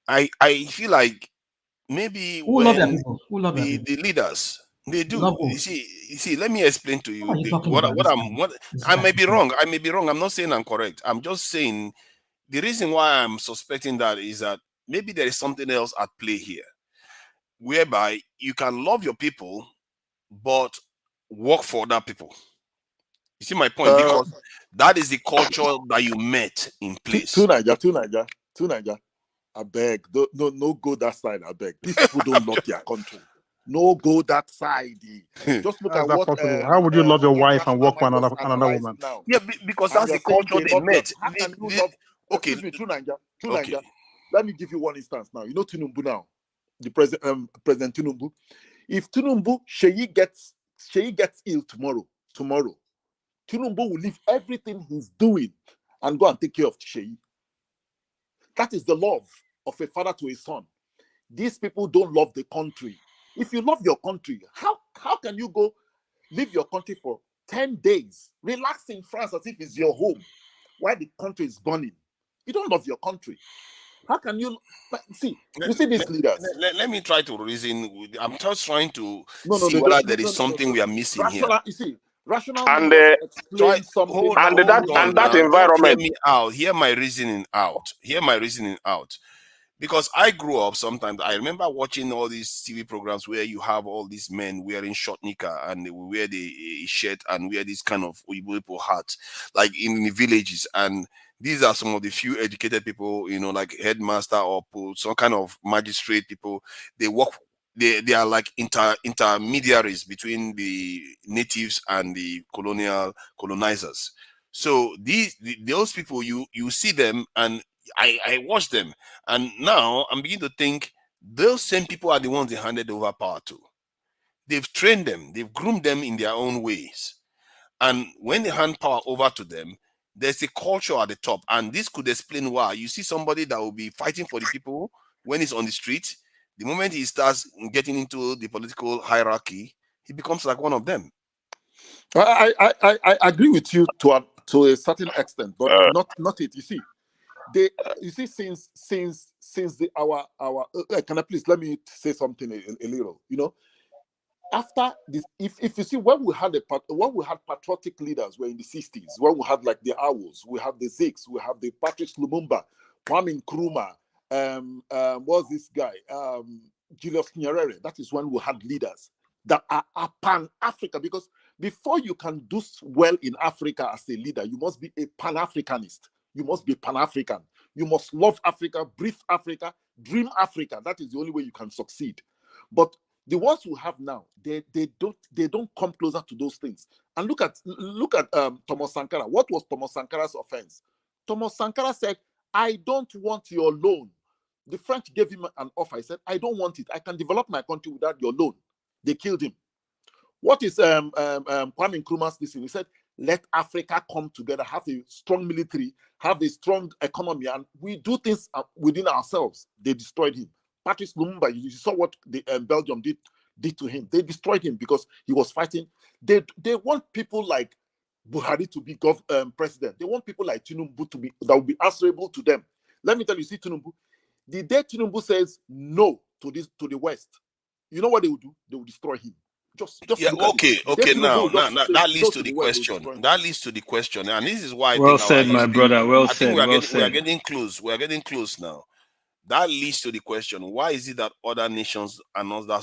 I feel like maybe who love their people? Who love the leaders, they do. You see, let me explain to you I may be wrong. I'm not saying I'm correct. I'm just saying the reason why I'm suspecting that is that maybe there is something else at play here, whereby you can love your people but work for other people. You see my point? Because that is the culture that you met in place. Two Niger. I beg, no go that side. I beg. These people don't love their country. No go that side. Just look at what. How would you love your wife and work for another woman? Yeah, because that's the culture they met. Okay, Two Niger. Let me give you one instance now. You know Tinubu now, the President Tinubu. If Tinubu Sheyi gets ill tomorrow, Tinubu will leave everything he's doing and go and take care of Sheyi. That is the love of a father to his son. These people don't love the country. If you love your country, how can you go leave your country for 10 days, relax in France as if it's your home, while the country is burning? You don't love your country. How can you see these leaders? Let me try to reason. I'm just trying to see whether there is something we are missing here. You see, rational and explain something. that environment. Hear me out. Hear my reasoning out. Because I grew up sometimes. I remember watching all these TV programs where you have all these men wearing short knicker and they will wear the shirt and wear this kind of Oyibo hat, like in the villages. And these are some of the few educated people, like headmaster or some kind of magistrate people. They work. They are like intermediaries between the natives and the colonizers. So those people, you see them, and I watch them, and now I'm beginning to think those same people are the ones they handed over power to. They've trained them, they've groomed them in their own ways. And when they hand power over to them, there's a culture at the top. And this could explain why you see somebody that will be fighting for the people when he's on the street. The moment he starts getting into the political hierarchy, he becomes like one of them. I agree with you to a certain extent, but not it. You see, since our can I please let me say something a little, you know. After this, if you see when we had patriotic leaders were in the 60s, when we had like the Awos, we have the Ziks, we have the Patrice Lumumba, Kwame Nkrumah, what's this guy, Julius Nyerere. That is when we had leaders that are pan-Africa, because before you can do well in Africa as a leader, you must be a pan-Africanist. You must be Pan-African. You must love Africa, breathe Africa, dream Africa. That is the only way you can succeed. But the ones who have now, they don't come closer to those things. And look at Thomas Sankara. What was Thomas Sankara's offense? Thomas Sankara said, "I don't want your loan." The French gave him an offer. He said, "I don't want it. I can develop my country without your loan." They killed him. What is Kwame Nkrumah's decision? He said, "Let Africa come together, have a strong military, have a strong economy, and we do things within ourselves." They destroyed him. Patrice Lumumba, you saw what the Belgium did to him. They destroyed him because he was fighting. They want people like Buhari to be president. They want people like Tinubu that will be answerable to them. Let me tell you, see Tinubu, the day Tinubu says no to the West, you know what they will do? They will destroy him. Just yeah, okay. Now that leads to the question. That leads to the question, and this is why. Well said, my brother. Well said. We are getting close. We are getting close now. That leads to the question: why is it that other nations are not that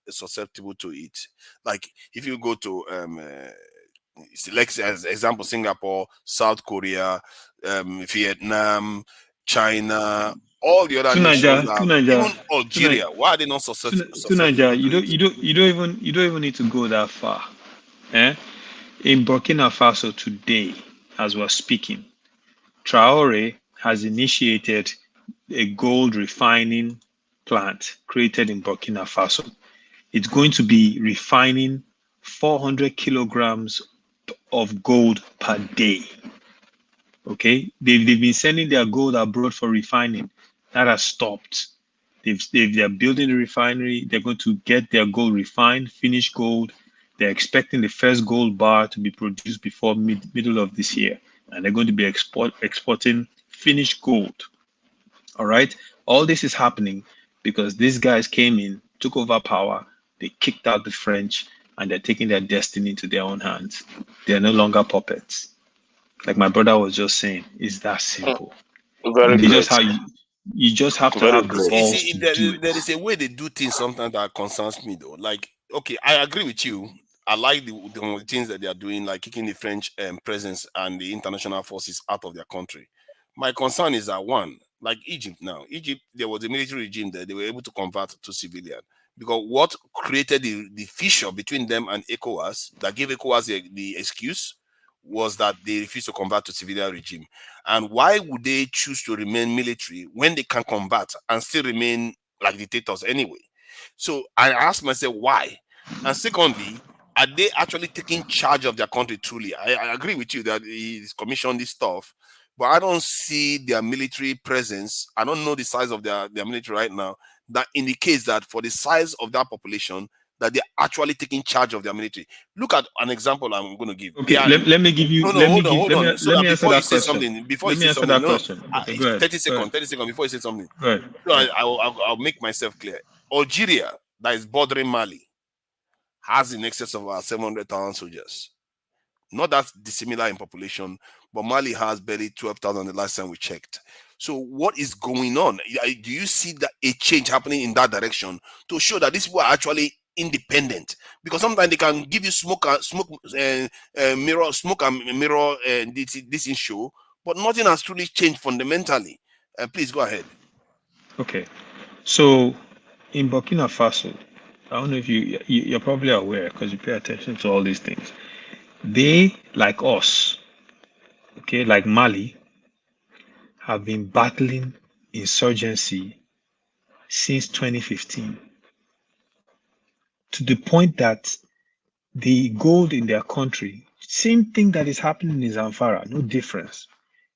susceptible to it? Like if you go to like as example, Singapore, South Korea, Vietnam, China, all the other nations, even Algeria. Why are they not susceptible? You don't even need to go that far. In Burkina Faso today, as we're speaking, Traore has initiated a gold refining plant created in Burkina Faso. It's going to be refining 400 kilograms of gold per day. Okay, they've been sending their gold abroad for refining. That has stopped. They're building a refinery. They're going to get their gold refined, finished gold. They're expecting the first gold bar to be produced before middle of this year, and they're going to be exporting finished gold. All right. All this is happening because these guys came in, took over power. They kicked out the French, and they're taking their destiny into their own hands. They're no longer puppets. Like my brother was just saying, it's that simple. You just have to have the balls. See, there is a way they do things sometimes that concerns me though. Like, okay, I agree with you. I like the things that they are doing, like kicking the French presence and the international forces out of their country. My concern is that one, like Egypt now. Egypt, there was a military regime that they were able to convert to civilian. Because what created the fissure between them and ECOWAS, that gave ECOWAS the excuse, was that they refused to convert to civilian regime. And why would they choose to remain military when they can convert and still remain like dictators anyway? So I asked myself why. And secondly, are they actually taking charge of their country truly? I agree with you that he's commissioned this stuff, but I don't see their military presence. I don't know the size of their military right now. That indicates that for the size of that population, that they're actually taking charge of their military. Look at an example I'm going to give. Okay, let me give you. Hold on. Let me answer that question. Before you say something, 30 seconds before you say something. Right. So I'll make myself clear. Algeria, that is bordering Mali, has in excess of 700,000 soldiers. Not that dissimilar in population, but Mali has barely 12,000 the last time we checked. So what is going on? Do you see that a change happening in that direction to show that these people are actually independent? Because sometimes they can give you smoke and mirror this in show, but nothing has truly changed fundamentally. Please go ahead. Okay, so in Burkina Faso, I don't know if you're probably aware because you pay attention to all these things. They, like us, okay, like Mali, have been battling insurgency since 2015, to the point that the gold in their country, same thing that is happening in Zamfara, no difference.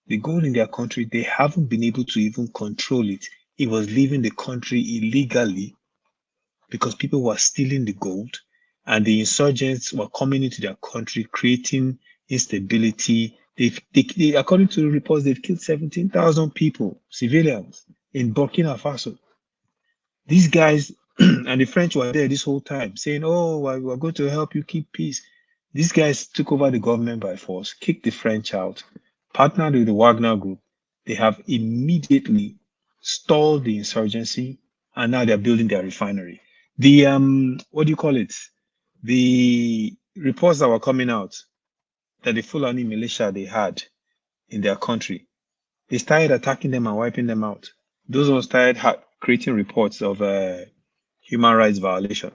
The gold in their country, they haven't been able to even control it. It was leaving the country illegally because people were stealing the gold, and the insurgents were coming into their country, creating instability. They, according to the reports, they've killed 17,000 people, civilians, in Burkina Faso. These guys and the French were there this whole time saying, oh, we're going to help you keep peace. These guys took over the government by force, kicked the French out, partnered with the Wagner Group. They have immediately stalled the insurgency, and now they're building their refinery. The, what do you call it? The reports that were coming out that the Fulani militia they had in their country, they started attacking them and wiping them out. Those ones started creating reports of human rights violation.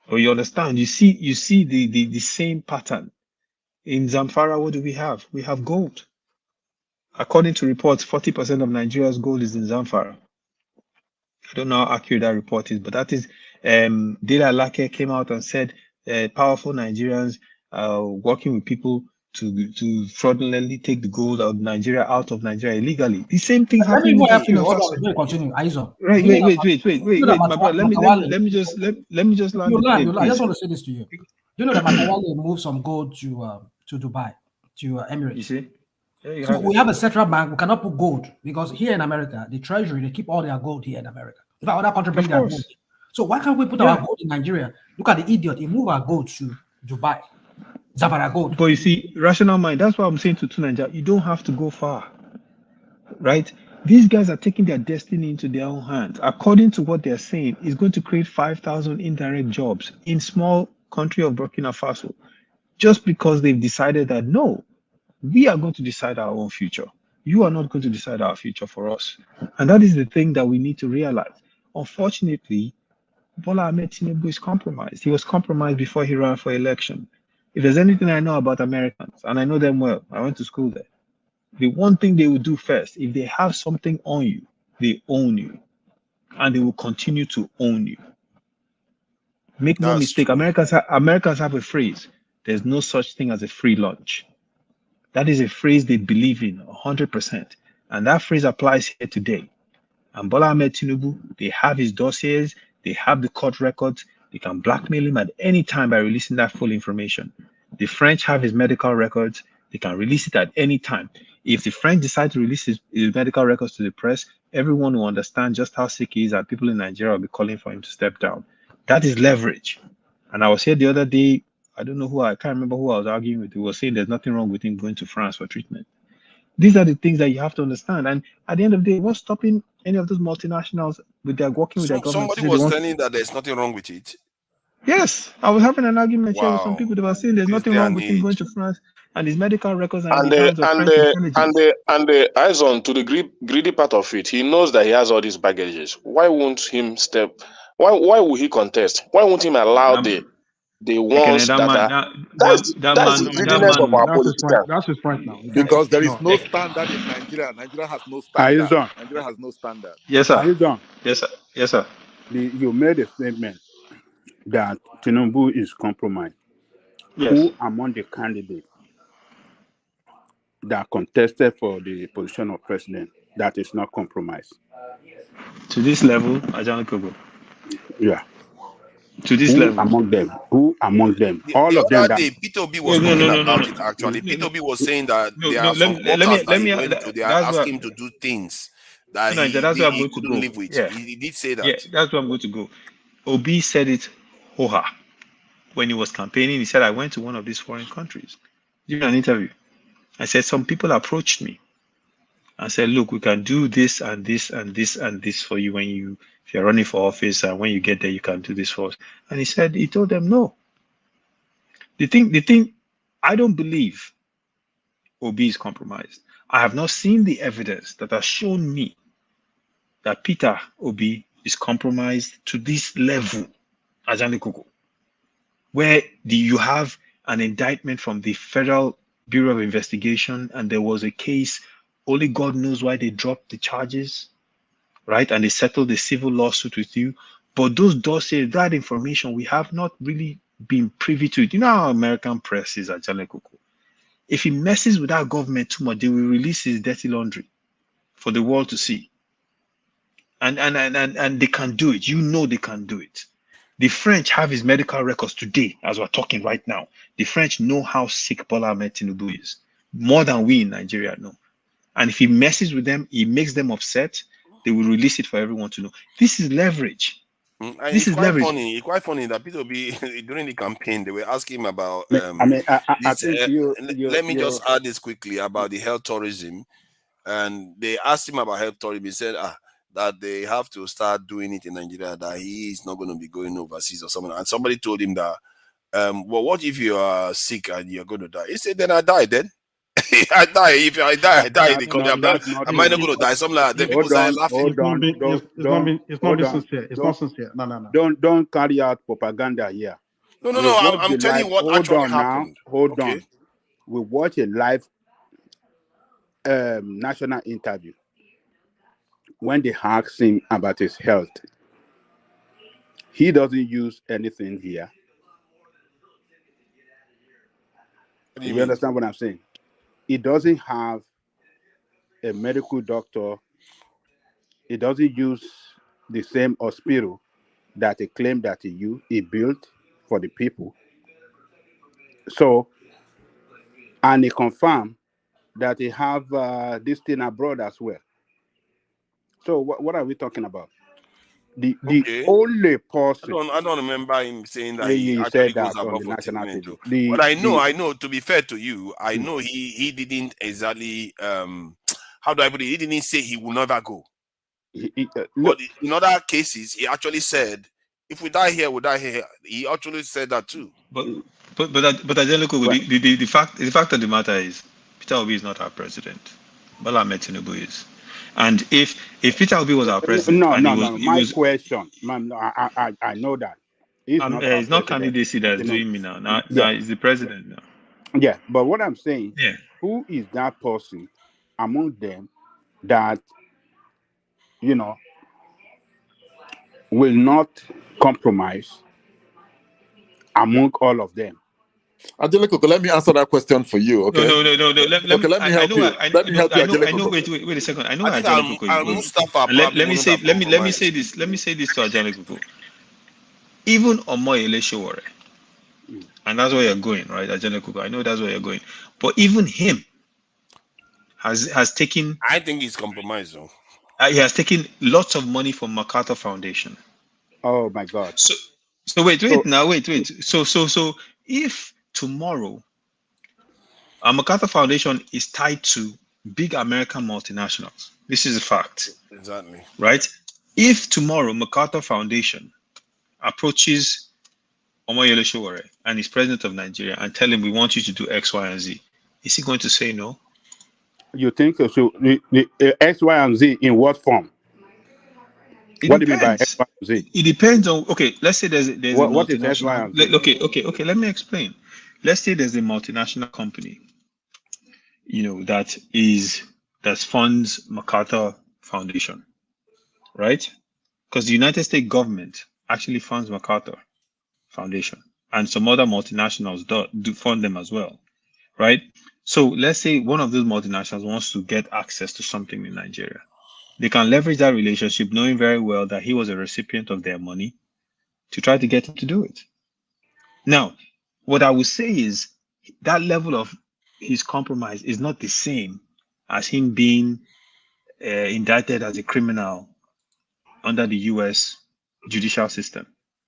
But you understand, you see the same pattern. In Zamfara, what do we have? We have gold. According to reports, 40% of Nigeria's gold is in Zamfara. I don't know how accurate that report is, but that is, Dela Lake came out and said powerful Nigerians are working with people to fraudulently take the gold of Nigeria out of Nigeria illegally. The same thing happening in Burkina Faso. Continue, Aizo. Right, wait, my brother. Let me just land the plane, I just want to say this to you. You know that Matawale moved some gold to Dubai, to Emirates. You see? Yeah, So we have a central bank. We cannot put gold because here in America, the treasury, they keep all their gold here in America. If other countries bring their gold. So why can't we put our gold in Nigeria? Look at the idiot. He moved our gold to Dubai. Zamfara gold. But you see, rational mind, that's what I'm saying to Nigeria. You don't have to go far. Right? These guys are taking their destiny into their own hands. According to what they're saying, it's going to create 5,000 indirect jobs in small country of Burkina Faso. Just because they've decided that, no, we are going to decide our own future. You are not going to decide our future for us. And that is the thing that we need to realize. Unfortunately, Bola Ahmed Tinubu is compromised. He was compromised before he ran for election. If there's anything I know about Americans, and I know them well, I went to school there, the one thing they will do first, if they have something on you, they own you. And they will continue to own you. Make no mistake, Americans have a phrase. There's no such thing as a free lunch. That is a phrase they believe in 100%. And that phrase applies here today. And Bola Ahmed Tinubu, they have his dossiers, they have the court records, they can blackmail him at any time by releasing that full information. The French have his medical records, they can release it at any time. If the French decide to release his medical records to the press, everyone will understand just how sick he is, and people in Nigeria will be calling for him to step down. That is leverage. And I was here the other day, I don't know who, I can't remember who I was arguing with, who was saying there's nothing wrong with him going to France for treatment. These are the things that you have to understand. And at the end of the day, what's stopping any of those multinationals with their working with their government? Somebody was telling that there's nothing wrong with it. Yes, I was having an argument here with some people that were saying there's nothing wrong with him going to France and his medical records are in the hands of French intelligence. And the eyes on to the greedy part of it. He knows that he has all these baggages. Why won't him step? Why will he contest? Why won't him allow the ones that's the greediness of our politicians. That's his point now. Because there is no standard in Nigeria. Nigeria has no standard. Nigeria has no standard. Yes, sir. Are you done? Yes, sir. Yes, sir. You made a statement that Tinubu is compromised. Yes. Who among the candidates that contested for the position of president that is not compromised? To this level, Ajani Kogo. Yeah. To this level. Who among them? All of them. Peter Obi was talking about it actually. Peter Obi was saying that there are some workers that he went to, they are asking him to do things that he couldn't live with. Yeah. He did say that. Yeah, that's where I'm going to go. Obi said it ho-ha. When he was campaigning, he said, I went to one of these foreign countries. During an interview, I said, some people approached me and said, look, we can do this and this and this and this for you if you're running for office, and when you get there, you can do this for us. And he told them no. The thing, I don't believe Obi is compromised. I have not seen the evidence that has shown me that Peter Obi is compromised to this level, Ajani Kogo, where you have an indictment from the Federal Bureau of Investigation, and there was a case, only God knows why they dropped the charges, right? And they settled the civil lawsuit with you. But those dossiers, that information, we have not really been privy to it. You know how American press is at Jale Koko. If he messes with our government too much, they will release his dirty laundry for the world to see. And they can do it. You know they can do it. The French have his medical records today, as we're talking right now. The French know how sick Bola Ahmed Tinubu is, more than we in Nigeria know. And if he messes with them, he makes them upset, they will release it for everyone to know. This is leverage. And This is leverage. It's quite funny that P2B during the campaign they were asking him about. I think Let me just add this quickly about the health tourism, and they asked him about health tourism. He said that they have to start doing it in Nigeria. That he is not going to be going overseas or something. And somebody told him that, well, what if you are sick and you're going to die? He said, then I die. Then I die. If I die, I die. Am I not going to die? Something like that. Then people start laughing. It's not sincere. It's not sincere. No. Don't carry out propaganda here. No. I'm telling you what actually happened. Hold on. We watch a live national interview when they ask him about his health. He doesn't use anything here. What do you You understand what I'm saying? He doesn't have a medical doctor. He doesn't use the same hospital that he claimed that he built for the people. So, and he confirmed that he have this thing abroad as well. So what are we talking about? The only person I don't remember him saying that he he said actually that goes on above the for national treatment. TV. But I know. To be fair to you, I know he didn't exactly how do I put it? He didn't say he will never go. But in other cases, he actually said, "If we die here, we die here." He actually said that too. But the fact of the matter is, Peter Obi is not our president. Bola Ahmed Tinubu is. And if Peter Obi was our president, my question, ma'am, I know that it's not candidacy that's doing me now. Now it's the president now. Yeah, but what I'm saying, who is that person among them that will not compromise among all of them? Angelico, let me answer that question for you. Okay. No. Let me help you. Let me help you, Angelico. Wait a second. I know I think Angelico is going. Let me say this. Let me say this to Angelico. Even Omoyele Sowore, and that's where you're going, right, Angelico? I know that's where you're going. But even him has taken. I think he's compromised, though. He has taken lots of money from MacArthur Foundation. Oh my God. So wait. So if tomorrow MacArthur Foundation is tied to big American multinationals, this is a fact. Exactly. Right? If tomorrow MacArthur Foundation approaches Omoyele Sowore and is president of Nigeria and tell him we want you to do X, Y, and Z, is he going to say no? You think so? The X, Y, and Z in what form? What do you mean by X, Y, and Z? It depends on. Okay, let's say there's what is X, Y, and Z? Okay. Let me explain. Let's say there's a multinational company, that funds MacArthur Foundation, right? Because the United States government actually funds MacArthur Foundation, and some other multinationals do fund them as well, right? So let's say one of those multinationals wants to get access to something in Nigeria. They can leverage that relationship, knowing very well that he was a recipient of their money, to try to get him to do it. Now, what I would say is that level of his compromise is not the same as him being indicted as a criminal under the U.S. judicial system.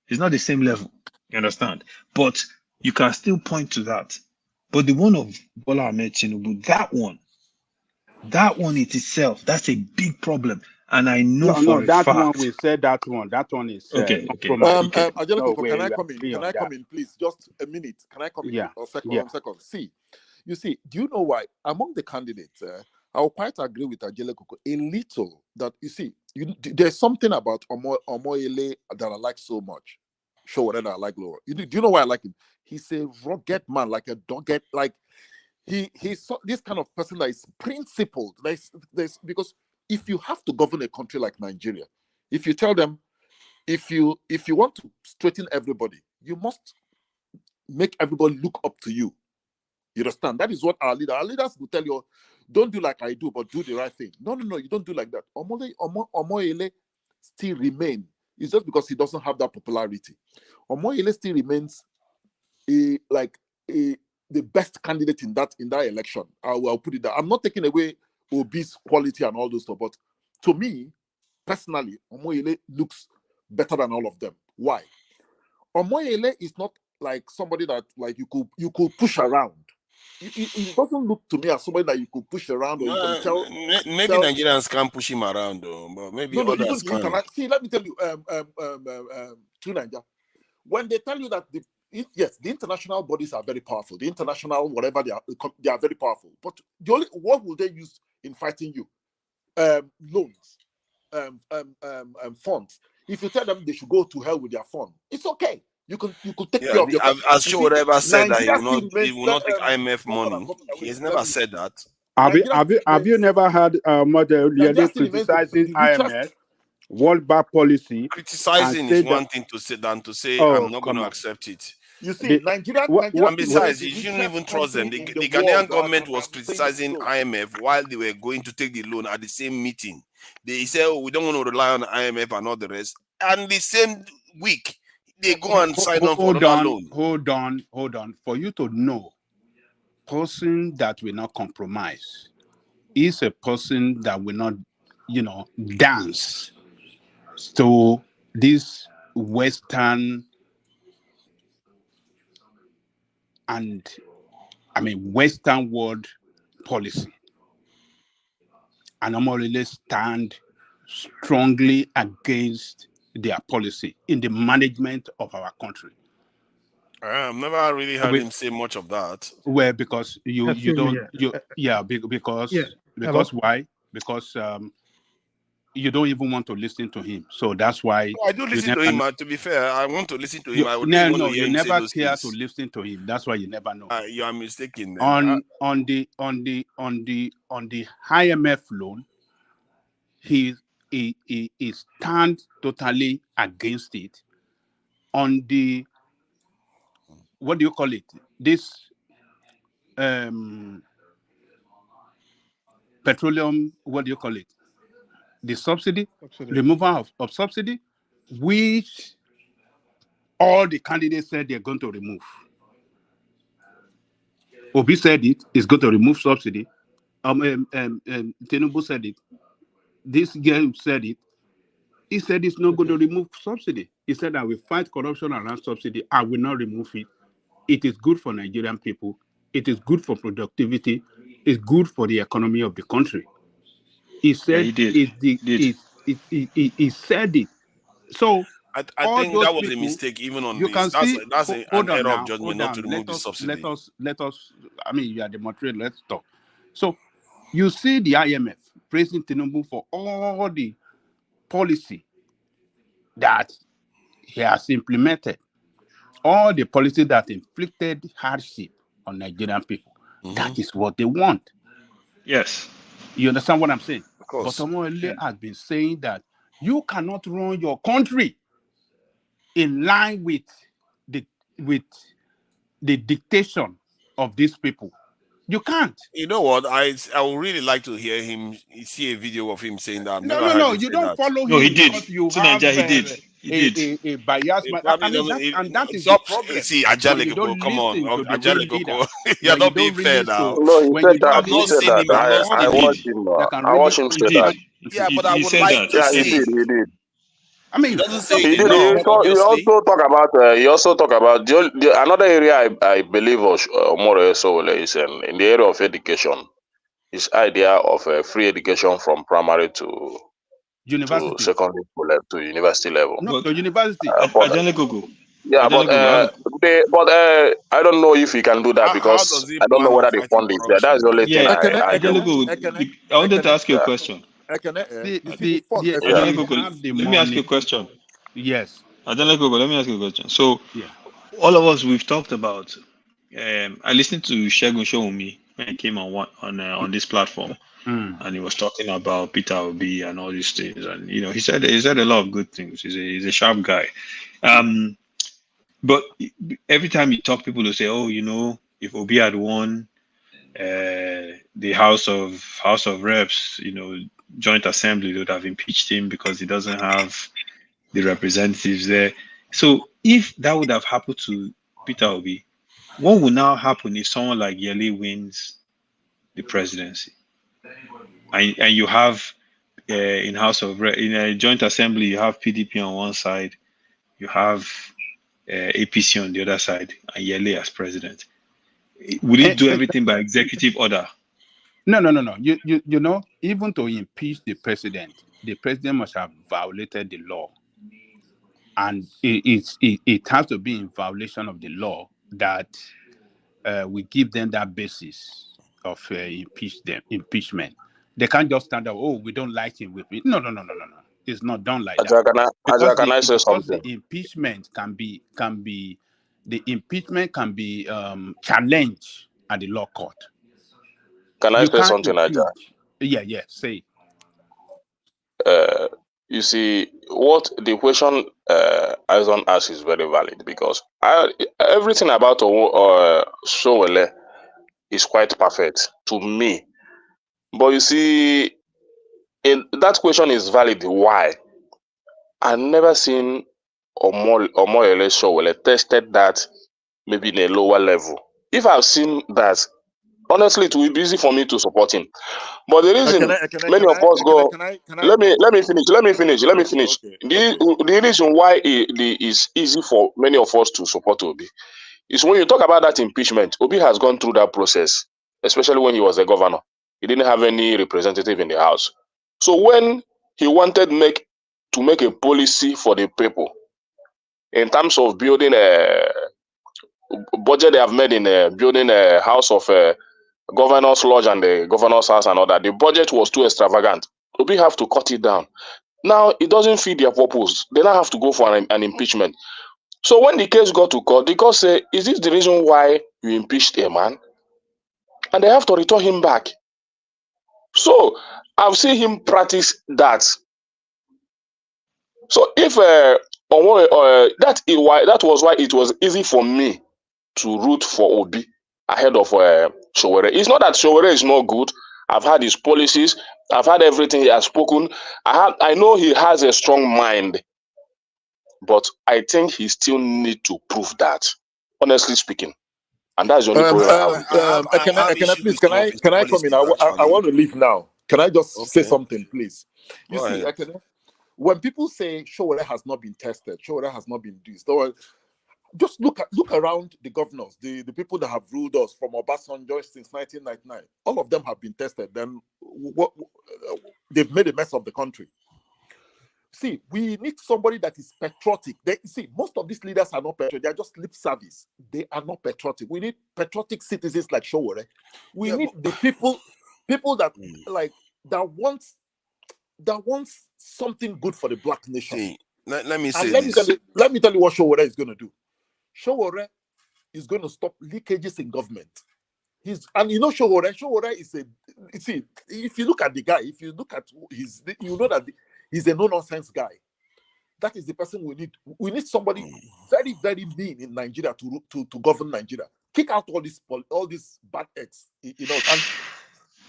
It's not the same level, you understand? But you can still point to that. But the one of Bola Ahmed Tinubu, that one it itself, that's a big problem. And I know for a fact. One we said that one is okay. Angelico, can I come in? Can I come in, please? Just a minute. Can I come in? Or second. See, you see, do you know why among the candidates? I will quite agree with Angelico a little that you see, there's something about Omoyele that I like so much. Show whatever I like lower. Do you know why I like him? He's a rugged man, like a dogged, like he's this kind of person that is principled. There's because if you have to govern a country like Nigeria, if you tell them, if you want to straighten everybody, you must make everybody look up to you. You understand? That is what our leaders will tell you. Don't do like I do, but do the right thing. No, you don't do like that. Omoyele still remain. It's just because he doesn't have that popularity. Omoyele still remains the best candidate in that election. I'll put it that. I'm not taking away Obi's quality and all those stuff, but to me, personally, Omoyele looks better than all of them. Why? Omoyele is not like somebody that like you could push around. It doesn't look to me as somebody that you could push around or you can tell. Maybe Nigerians can't push him around though, but maybe others can. See, let me tell you, to Nigeria, when they tell you that the international bodies are very powerful, the international whatever they are very powerful, but what will they use in fighting you? Loans, funds. If you tell them they should go to hell with their fund, it's okay. You could take care of your. As Showorever said that he will not take IMF money. He has never said that. Have you never heard Mother Liende criticizing IMF, World Bank policy? Criticizing is one thing to say than to say I'm not going to accept it. You see, Nigeria. And besides, you shouldn't even trust them. The Ghanaian government was criticizing IMF while they were going to take the loan at the same meeting. They said, "Oh, we don't want to rely on IMF and all the rest." And the same week, they go and sign on for another loan. Hold on. For you to know, person that will not compromise is a person that will not, dance to this Western Western world policy. And Omoyele stand strongly against their policy in the management of our country. I've never really heard him say much of that. Well, because because why? Because you don't even want to listen to him. So that's why I do listen to him. To be fair, I want to listen to him. You never care to listen to him. That's why you never know. You are mistaken. On the IMF loan, he stands totally against it. On the what do you call it? This petroleum, what do you call it? The subsidy. Removal of subsidy, which all the candidates said they're going to remove. Obi said it is going to remove subsidy. Tinubu said it. This girl said it. He said it's not going to remove subsidy. He said I will fight corruption around subsidy. I will not remove it. It is good for Nigerian people. It is good for productivity. It's good for the economy of the country. He said he said it. So I think that was a mistake even on this. That's an error of judgment not to remove the subsidy. Let us, you are the moderator, let's talk. So you see the IMF praising Tinubu for all the policy that he has implemented, all the policy that inflicted hardship on Nigerian people. Mm-hmm. That is what they want. Yes. You understand what I'm saying? Of course. But Omoyele has been saying that you cannot run your country in line with the dictation of these people. You can't. You know what? I would really like to hear him see a video of him saying that. No. You don't follow him. No, he did. You have he did. A bias. And that is the problem. See, Ajale Koko, come on. Ajale Koko. You're not being fair now. No, he said that. He said that. I watched him. I watched him say that. Yeah, but I would like to see. Yeah, he did. He doesn't say he did. He also talk about another area I believe Omore Sowore is in the area of education. His idea of free education from primary to university, to secondary school level, to university level. No, to university. Yeah, but I don't know if he can do that because I don't know whether the fund is there. That's the only thing. I wanted to ask you a question. Let me ask you a question. Yes. Let me ask you a question. So, all of us, we've talked about. I listened to Segun Showunmi when he came on this platform, and he was talking about Peter Obi and all these things, and he said a lot of good things. He's a sharp guy, but every time you talk, people will say, "Oh, if Obi had won the House of Reps, joint assembly, they would have impeached him because he doesn't have the representatives there." So if that would have happened to Peter Obi, what will now happen if someone like Yele wins the presidency? And you have in a joint assembly, you have PDP on one side, you have APC on the other side, and Yele as president. Will it do everything by executive order? No. Even to impeach the president must have violated the law, and it has to be in violation of the law that we give them that basis of impeachment. They can't just stand up. Oh, we don't like him. No. It's not done like that. Can I say something? The impeachment can be challenged at the law court. Can I say something, Aja? Yeah, say. You see, what the question Aizon asks is very valid, because everything about Sowore is quite perfect to me. But you see, that question is valid. Why? I've never seen Omoyele Sowore tested that maybe in a lower level. If I've seen that, honestly, it will be easy for me to support him. But the reason many of us go, let me finish. Okay. The reason why it is easy for many of us to support Obi is when you talk about that impeachment. Obi has gone through that process, especially when he was a governor. He didn't have any representative in the house. So when he wanted to make a policy for the people in terms of building a budget, they have made in building a house of governor's lodge and the governor's house and all that, the budget was too extravagant. Obi have to cut it down. Now it doesn't fit their purpose. They now have to go for an impeachment. So when the case got to court, the court say, is this the reason why you impeached a man? And they have to return him back. So I've seen him practice that. So if that was why it was easy for me to root for Obi ahead of Sowore. It's not that Sowore is not good. I've had his policies. I've had everything he has spoken. I know he has a strong mind, but I think he still need to prove that, honestly speaking. And that's the only problem I have. Can I come in? I want to leave now. Can I just say something, please? You see, when people say Sowore has not been tested, Sowore has not been this, just look around the governors, the people that have ruled us from Obasanjo since 1999. All of them have been tested. Then they've made a mess of the country. See, we need somebody that is patriotic. Most of these leaders are not patriotic. They are just lip service. They are not patriotic. We need patriotic citizens like Sowore. We need the people that that wants something good for the Black nation. See, let me say let me tell you what Sowore is going to do. Sowore is going to stop leakages in government. Sowore is if you look at the guy, if you look at you know that he's a no-nonsense guy. That is the person we need. We need somebody very, very mean in Nigeria to govern Nigeria. Kick out all these bad eggs, And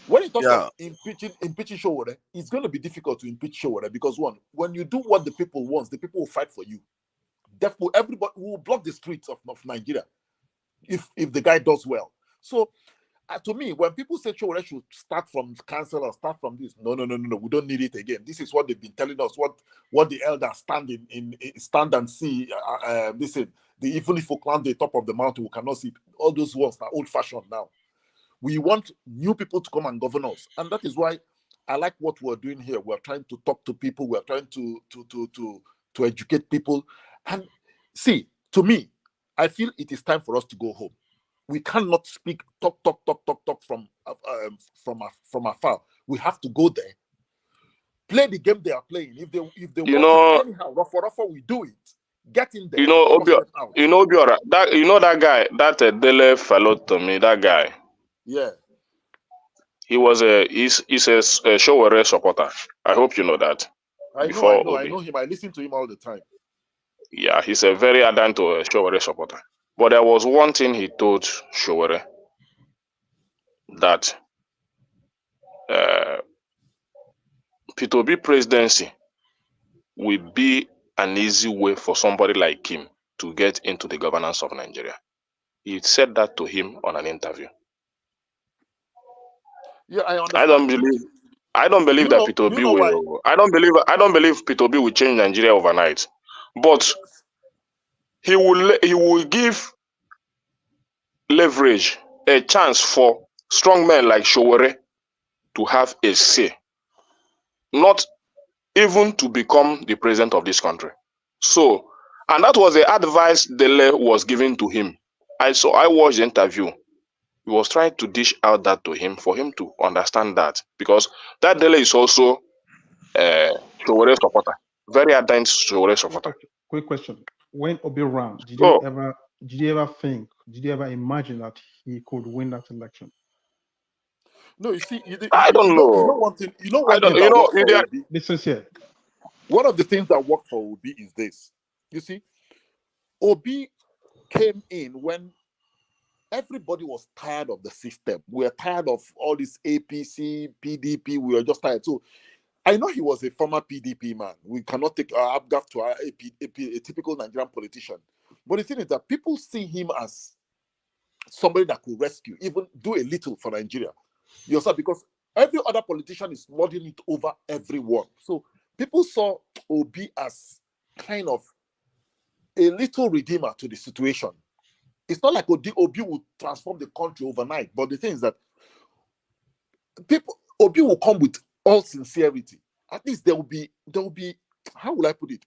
when you talk about impeaching Sowore, it's going to be difficult to impeach Sowore because when you do what the people want, the people will fight for you. Therefore, everybody will block the streets of Nigeria if the guy does well. So, to me, when people say Sowore should start from council or start from this, no, we don't need it again. This is what they've been telling us. What the elders stand and see. Listen, even if we climb the top of the mountain, we cannot see it. All those ones are old-fashioned now. We want new people to come and govern us, and that is why I like what we're doing here. We're trying to talk to people. We're trying to educate people. And see, to me, I feel it is time for us to go home. We cannot talk from afar. We have to go there, play the game they are playing. If they want it anyhow, rough, we do it. Get in there. Obiora, that guy, that Dele fellow to me, that guy. Yeah. he's a Showore supporter. I hope you know that. I Before know Obi. him. I listen to him all the time. Yeah, he's a very ardent Showore supporter. But there was one thing he told Showore that Peter Obi presidency will be an easy way for somebody like him to get into the governance of Nigeria. He said that to him on an interview. Yeah, I understand. I don't believe that Peter Obi will. I don't believe Peter Obi will change Nigeria overnight. But he will give leverage, a chance for strong men like Showore to have a say, not even to become the president of this country. So, and that was the advice Dele was giving to him. I watched the interview. He was trying to dish out that to him for him to understand that, because that Dele is also Showore supporter, very ardent Showore supporter. Quick question: when Obi ran, did you ever imagine that he could win that election? No, you see, I don't know. You know one thing. You know one thing that worked for Obi. Listen here. One of the things that worked for Obi is this. You see, Obi came in when everybody was tired of the system. We were tired of all this APC, PDP. We were just tired. So I know he was a former PDP man. We cannot take Abgaf to a typical Nigerian politician. But the thing is that people see him as somebody that could rescue, even do a little for Nigeria. You know, because every other politician is lording it over everyone. So people saw Obi as kind of a little redeemer to the situation. It's not like Obi would transform the country overnight, but the thing is that Obi will come with all sincerity. At least there will be, how will I put it?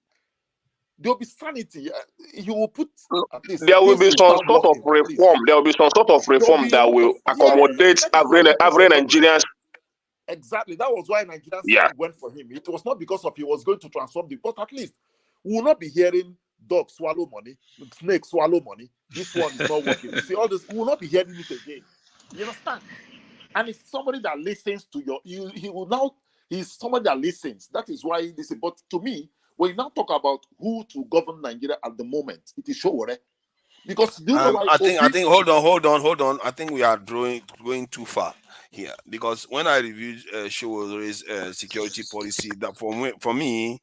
There will be sanity. He will put at least there will be some sort of reform. There will be some sort of reform that will accommodate every Nigerian. Exactly. That was why Nigerians went for him. It was not because of he was going to transform the, but at least we will not be hearing dog swallow money, snake swallow money. This one is not working. You see all this, we will not be hearing it again. You understand? And it's somebody that listens to he's somebody that listens. That is why this is. But to me, when you now talk about who to govern Nigeria at the moment, it is Showore. Because I think hold on. I think we are going too far here, because when I reviewed Showore's security policy, that for me,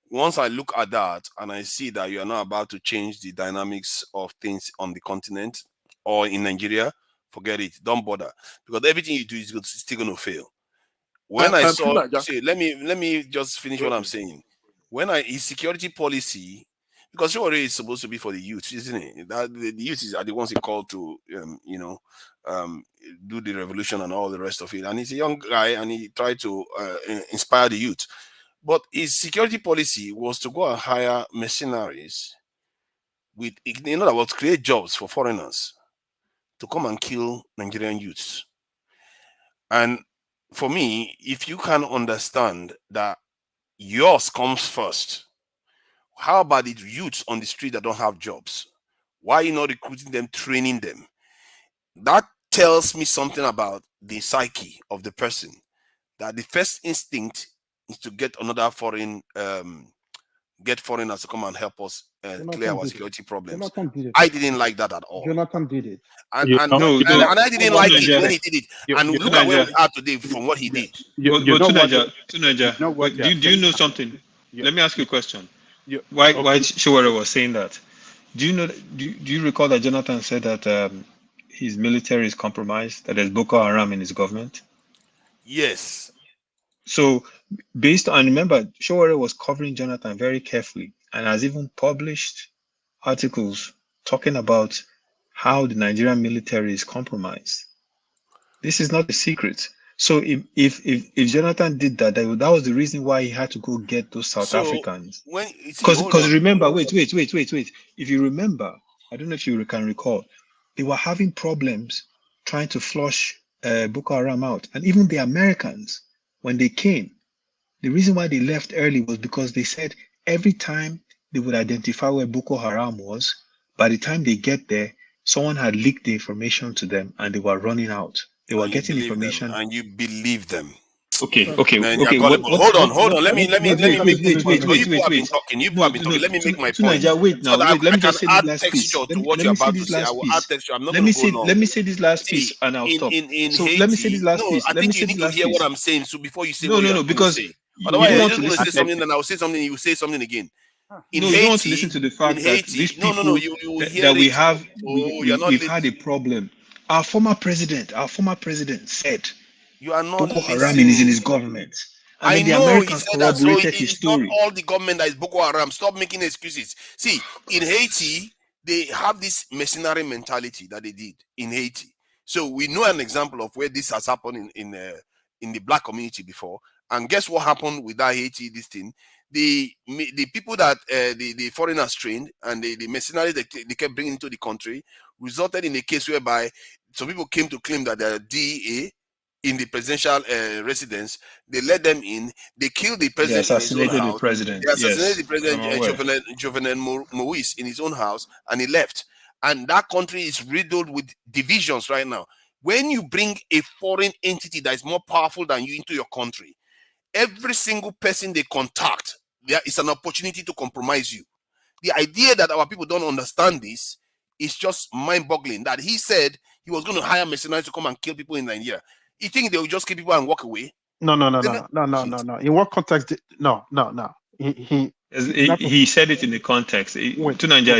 once I look at that and I see that you are not about to change the dynamics of things on the continent or in Nigeria, forget it. Don't bother, because everything you do is still going to fail. When I saw, let me just finish what I'm saying. When his security policy, because Showore is supposed to be for the youth, isn't it? That the youth are the ones he called to, do the revolution and all the rest of it. And he's a young guy, and he tried to inspire the youth. But his security policy was to go and hire mercenaries with, in other words, create jobs for foreigners to come and kill Nigerian youths. And for me, if you can understand that yours comes first, how about the youths on the street that don't have jobs? Why are you not recruiting them, training them? That tells me something about the psyche of the person, that the first instinct is to get another foreigners to come and help us clear our security problems. I didn't like that at all. Jonathan did it. And I didn't like it when he did it. And look at where we are today from what he did. Do you know something? Let me ask you a question. Why Showore was saying that? Do you know? Do you recall that Jonathan said that his military is compromised, that there's Boko Haram in his government? Yes. So based on, remember, Showore was covering Jonathan very carefully and has even published articles talking about how the Nigerian military is compromised. This is not a secret. So if Jonathan did that, that was the reason why he had to go get those South Africans. Because remember, wait. If you remember, I don't know if you can recall, they were having problems trying to flush Boko Haram out. And even the Americans, when they came, the reason why they left early was because they said every time they would identify where Boko Haram was, by the time they get there, someone had leaked the information to them and they were running out. And you getting believe them, information. and you believe them. Okay. Man, you're gullible. Hold on. Let me make this point. You people have been talking. You people have been talking. Let me make my point. Naija, wait So now. that Wait, let I me can just say add this last piece. texture to what Let you're me say about to this say. I last will add piece. texture. I'm not Let going me to go say long. let me say this last See, piece and I'll stop. in So Haiti, let me say this last no, piece. I Let me think say you this need to last hear what piece. I'm saying. So before you say No, what no, you're no, going to because say, you otherwise don't you're want just to going to listen say to something, and I'll say something, you say something again. In no, you don't want to Haiti, listen to the in fact that these Haiti, no, people you will hear that we it. have You're not we've had a listening. problem. Our former president said You are not Boko Haram is in his listening. government. And I then the know he Americans said that, so corroborated his it's not story. all the government that is Boko Haram. Stop making excuses. See, in Haiti, they have this mercenary mentality that they did in Haiti. So we know an example of where this has happened in the black community before. And guess what happened with that Haiti? This thing, the people that the foreigners trained and the mercenaries they kept bringing into the country resulted in a case whereby some people came to claim that they're DEA in the presidential residence. They let them in. They killed the They president in his own assassinated the house. president. They assassinated Yes, the president, I'm aware. Jovenel Moïse, in his own house, and he left. And that country is riddled with divisions right now. When you bring a foreign entity that is more powerful than you into your country, every single person they contact, there is an opportunity to compromise you. The idea that our people don't understand this is just mind-boggling. That he said he was going to hire mercenaries to come and kill people in Nigeria. You think they will just kill people and walk away? No. In what context? No. He said it in the context. Wait. Tunanja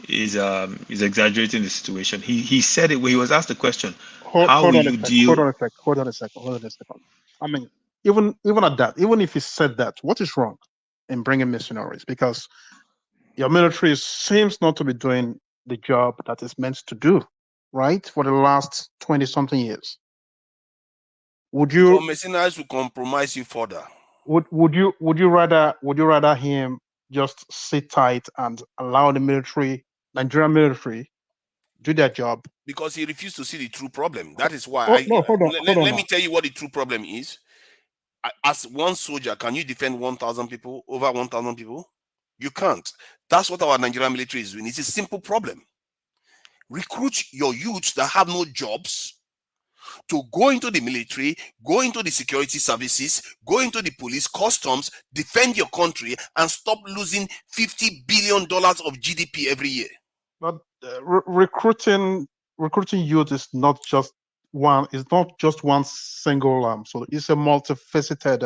is exaggerating the situation. He said it when he was asked the question, how will you deal? Hold on a second. I mean, even at that, even if he said that, what is wrong in bringing missionaries? Because your military seems not to be doing the job that it's meant to do, right? For the last 20-something years. Would you mercenaries will compromise you further? Would you rather him just sit tight and allow the Nigerian military, do their job? Because he refused to see the true problem. That is why. Hold on. Let me tell you what the true problem is. As one soldier, can you defend 1,000 people, over 1,000 people? You can't. That's what our Nigerian military is doing. It's a simple problem. Recruit your youths that have no jobs to go into the military, go into the security services, go into the police, customs, defend your country, and stop losing $50 billion of GDP every year. But recruiting youth is not just one. It's not just one single. So it's a multifaceted,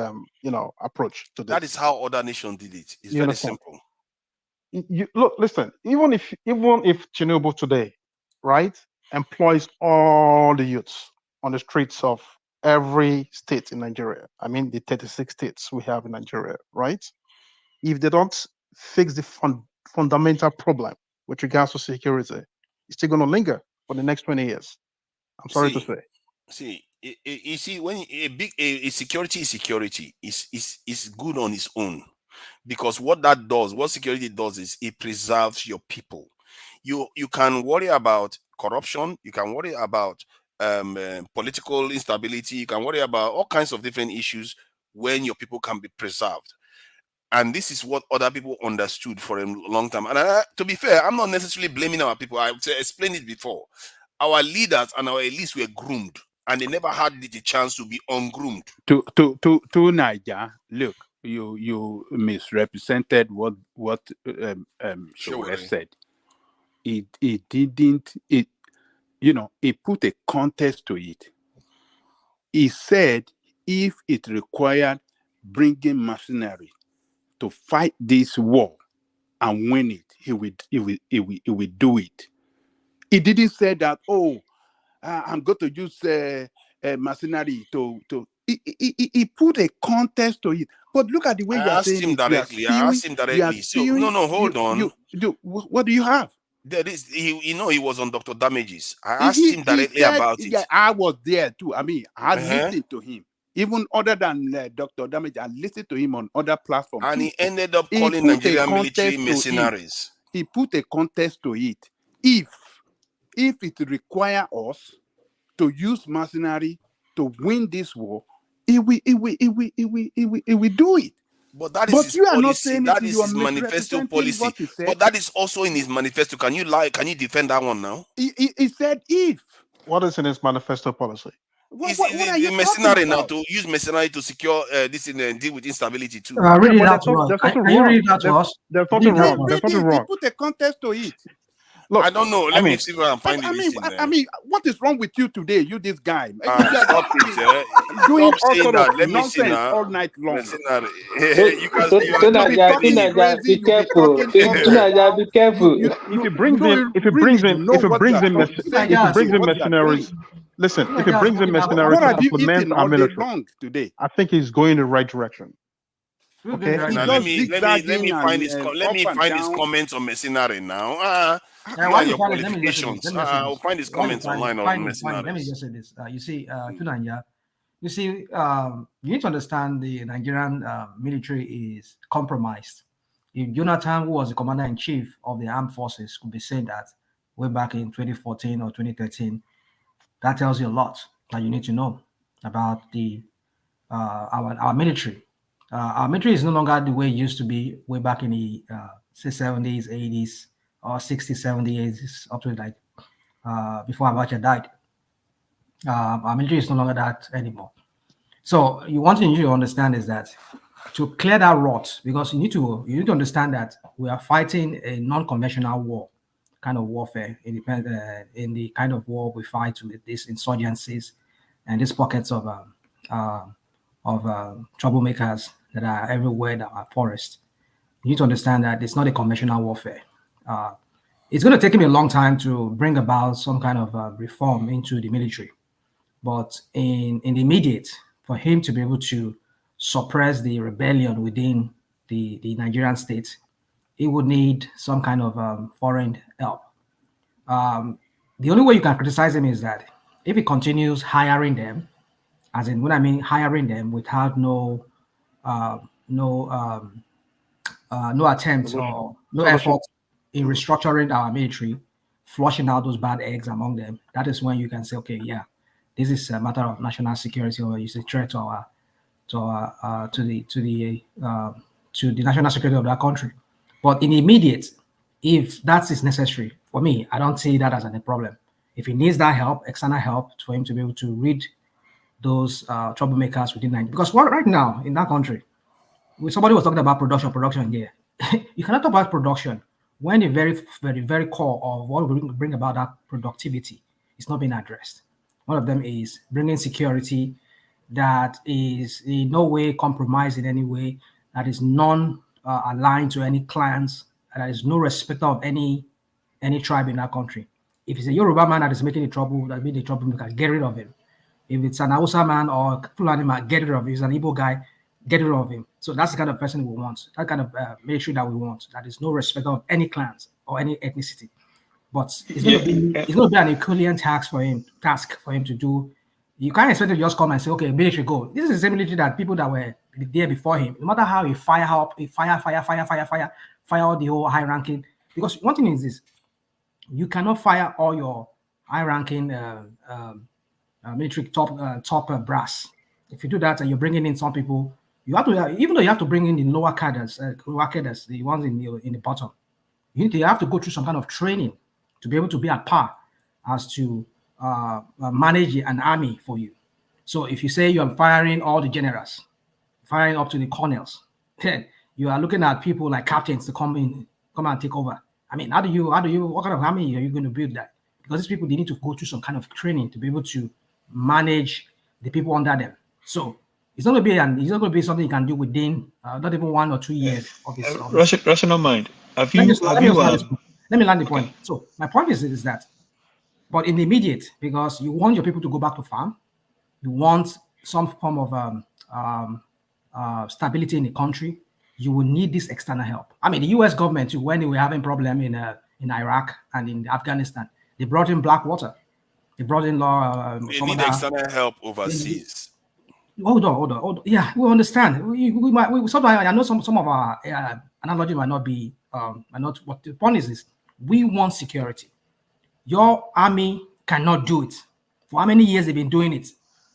approach to this. That is how other nations did it. It's very simple. Listen. Even if Tinubu today, right, employs all the youths on the streets of every state in Nigeria. I mean, the 36 states we have in Nigeria, right? If they don't fix the fundamental problem with regards to security, it's still going to linger for the next 20 years. I'm sorry to say. You see, when a security is security, is good on its own, because what security does is it preserves your people. You can worry about corruption. You can worry about political instability. You can worry about all kinds of different issues when your people can be preserved. And this is what other people understood for a long time. And to be fair, I'm not necessarily blaming our people. I've explained it before. Our leaders and our elites were groomed, and they never had the chance to be ungroomed. To Niger, look, you misrepresented what Showore said. It didn't. He put a context to it. He said if it required bringing mercenaries to fight this war and win it, he would do it. He didn't say that, I'm going to use mercenary to. He put a context to it. But look at the way you are saying it. I asked him directly. So hold on. What do you have? There is, he was on Dr. Damages. I asked him directly about it. Yeah, I was there too. I mean, I listened to him. Even other than Dr. Damage, I listened to him on other platforms. And he ended up calling Nigerian military mercenaries. He put a context to it. If it requires us to use mercenary to win this war, he will do it. But that is his you are policy. Not saying that it, is you his are manifesto policy. What he said. But that is also in his manifesto. Can you defend that one now? He said if. What is in his manifesto policy? It's What are you mercenary talking now about? to use mercenary to secure this and deal with instability too. Read it but out to us. there's nothing Can you wrong. read it out to us? There's Read nothing it out wrong. to us. There's nothing He wrong. put a context to it. Look, I don't know. I Let me mean, see if I can find I the mean, listing. I mean, what is wrong with you today? You, this guy, you are Stop it. doing Stop all saying sort that. of Let me see nonsense now. all night long. Mercenary. So, You guys, so, you so are Naja, so talking Naja, crazy. be careful. Talking all Naja, be careful. if it brings in, if it really brings in, know if it what you brings are in, saying, if it brings in what you are mercenaries, doing. listen, if it brings in mercenaries What to have you supplement eaten our all day military, long today? I think he's going the right direction. Okay. He's now just let zigzagging me find his and let up me and find his down. comments on mercenary now. You Why and you your find it? Let me just say this. qualifications. Let me just say I'll this. find his Why you comments find it? online on Find it. Let me mercenaries. just say this. You see, Tunanya, you see, you need to understand the Nigerian military is compromised. If Jonathan, who was the commander-in-chief of the armed forces, could be saying that way back in 2014 or 2013, that tells you a lot that you need to know about the our military. Our military is no longer the way it used to be way back in the say 70s, 80s, or 60s, 70s, up to like before Abacha died. Our military is no longer that anymore. So one thing you need to understand is that to clear that rot, because you need to understand that we are fighting a non-conventional war, kind of warfare, in the kind of war we fight with these insurgencies and these pockets of troublemakers that are everywhere that are forests. You need to understand that it's not a conventional warfare. It's going to take him a long time to bring about some kind of reform into the military. But in the immediate, for him to be able to suppress the rebellion within the Nigerian state, he would need some kind of foreign help. The only way you can criticize him is that if he continues hiring them, as in when I mean hiring them without no attempt or no effort in restructuring our military, flushing out those bad eggs among them, that is when you can say, okay, yeah, this is a matter of national security, or it's a threat to the national security of that country. But in the immediate, if that is necessary, for me, I don't see that as a problem. If he needs that help, external help, for him to be able to read those troublemakers within Nigeria, because right now in that country, somebody was talking about production here. You cannot talk about production when the very, very, very core of what will bring about that productivity is not being addressed. One of them is bringing security that is in no way compromised in any way, that is non-aligned to any clans, and that is no respect of any tribe in that country. If it's a Yoruba man that is making the trouble, that be the troublemaker, get rid of him. If it's an Hausa man or Fulani man, get rid of him. If it's an Igbo guy, get rid of him. So that's the kind of person we want. That kind of military that we want. That is no respect of any clans or any ethnicity. But it's going to be an Herculean task for him to do. You can't expect to just come and say, okay, military go. This is the same military that people that were there before him, no matter how he fire all the whole high ranking. Because one thing is this, you cannot fire all your high ranking military top brass. If you do that and you're bringing in some people, you have to, even though you have to bring in the lower cadres, the ones in the bottom, you have to go through some kind of training to be able to be at par as to manage an army for you. So if you say you're firing all the generals, firing up to the colonels, then you are looking at people like captains to come and take over. I mean, what kind of army are you going to build that? Because these people, they need to go through some kind of training to be able to manage the people under them. So it's not going to be something you can do within not even 1 or 2 years of this. Rational mind. Let me land the point. So my point is that, but in the immediate, because you want your people to go back to farm, you want some form of stability in the country, you will need this external help. I mean, the U.S. government, when they were having problem in Iraq and in Afghanistan, they brought in Blackwater. They brought in they need external help overseas. Hold on. Yeah, we understand. We sometimes, I know some of our analogy might not be what the point is this. We want security. Your army cannot do it. For how many years they've been doing it?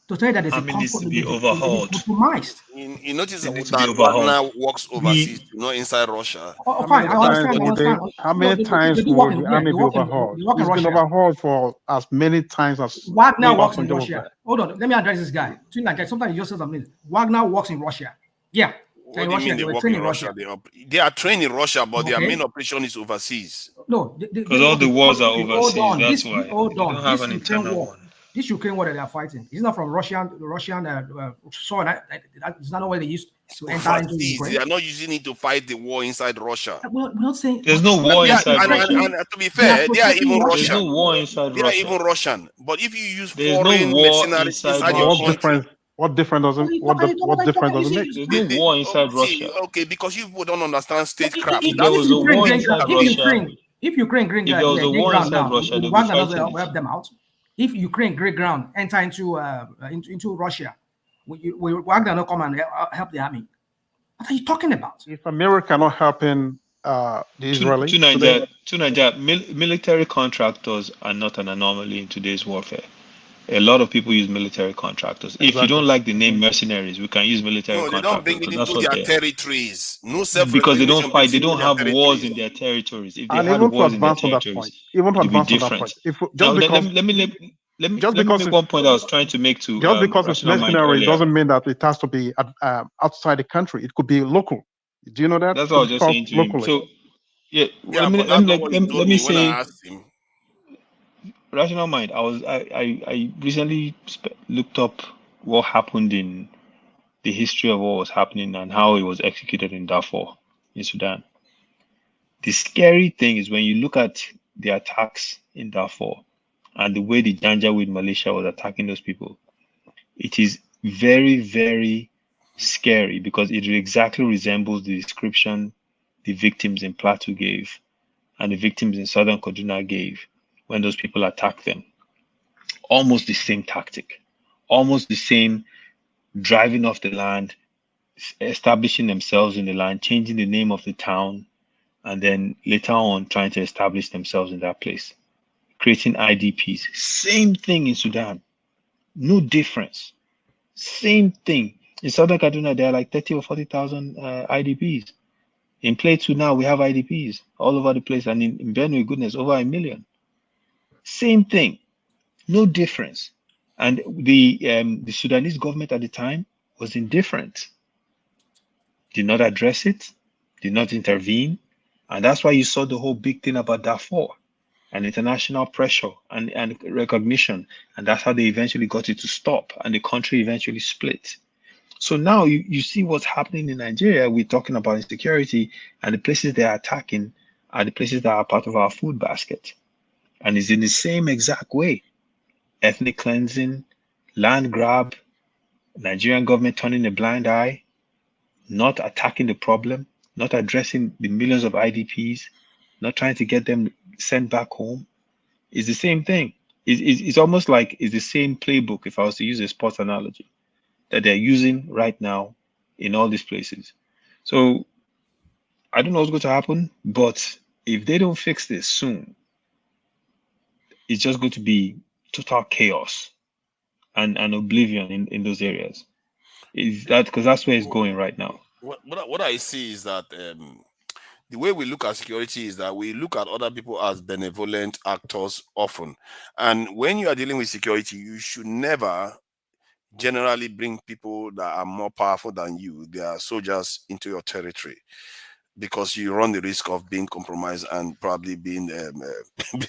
to tell you that there's Army needs to be they overhauled. compromised. You notice It needs to be that overhauled. Wagner works overseas, not inside Russia. Oh, How fine, many I understand. times I would they? understand. How No, many they times do work would in the yeah, army they be work in overhauled? they work in It's been Russia. overhauled for as many times as Wagner works in Obasanjo was Russia. there. Hold on, let me address this guy. Sometimes you just say something. Wagner works in Russia. Yeah. What In do you Russia, mean they they were work trained in in Russia? Russia. They are trained in Russia, but their main Okay. operation is overseas. No, Because all the wars are overseas. hold on. That's why Hold they don't on. have This an Ukraine internal war. one. This Ukraine war that they are fighting is not from Russian soil. That's not where they used to enter into Overseas, Ukraine. they are not using it to fight the war inside Russia. We're not saying There's no war inside Russia. And to be fair, they are even There's Russian. no war inside They are Russia. even Russian. But if you use There's no foreign war mercenaries inside inside your What Russia. country, difference does it? What difference does it make? There's no war inside Russia. okay, because you people don't understand statecraft. If there was a war inside Russia, if Ukraine gain if there was a war ground inside now, Russia, they'll be Wagner doesn't fighting help it. them out. If Ukraine gain ground, enter into Russia, will Wagner not come and help the army? What are you talking about? If America not helping the Israelis, To Nigeria, military contractors are not an anomaly in today's warfare. A lot of people use military contractors. If you don't like the name mercenaries, we can use military No, they contractors. don't bring it That's into what their they are. territories. No Because they don't self-regulation fight, they between don't their have wars territories. in their territories. If they and had even to wars in their advance on that territories, point, even to it'd be advance on that different. point, if Now, just because let me make one point I was trying to make to just because it's Rational Mind mercenary earlier. doesn't mean that it has to be outside the country. It could be local. Do you know that? That's It what I could was be just fought saying to him. locally. So, yeah, Yeah, but that's not what he told let me me when I say, asked him. Rational Mind. I recently looked up what happened in the history of what was happening and how it was executed in Darfur, in Sudan. The scary thing is when you look at the attacks in Darfur and the way the Janjaweed militia was attacking those people, it is very, very scary because it exactly resembles the description the victims in Plateau gave and the victims in Southern Kaduna gave when those people attacked them. Almost the same tactic, almost the same driving off the land, establishing themselves in the land, changing the name of the town, and then later on trying to establish themselves in that place, creating IDPs. Same thing in Sudan, no difference. Same thing. In Southern Kaduna, there are like 30 or 40,000 IDPs. In Plateau now, we have IDPs all over the place. And in Benue, goodness, over 1 million. Same thing, no difference. And the Sudanese government at the time was indifferent, did not address it, did not intervene. And that's why you saw the whole big thing about Darfur and international pressure and recognition. And that's how they eventually got it to stop. And the country eventually split. So now you see what's happening in Nigeria. We're talking about insecurity, and the places they are attacking are the places that are part of our food basket. And it's in the same exact way. Ethnic cleansing, land grab, Nigerian government turning a blind eye, not attacking the problem, not addressing the millions of IDPs, not trying to get them sent back home. It's the same thing. It's almost like it's the same playbook, if I was to use a sports analogy, that they're using right now in all these places. So I don't know what's going to happen, but if they don't fix this soon, it's just going to be total chaos and oblivion in those areas. Is that because that's where it's going right now? What I see is that the way we look at security is that we look at other people as benevolent actors often. And when you are dealing with security, you should never generally bring people that are more powerful than you, they are soldiers, into your territory, because you run the risk of being compromised and probably being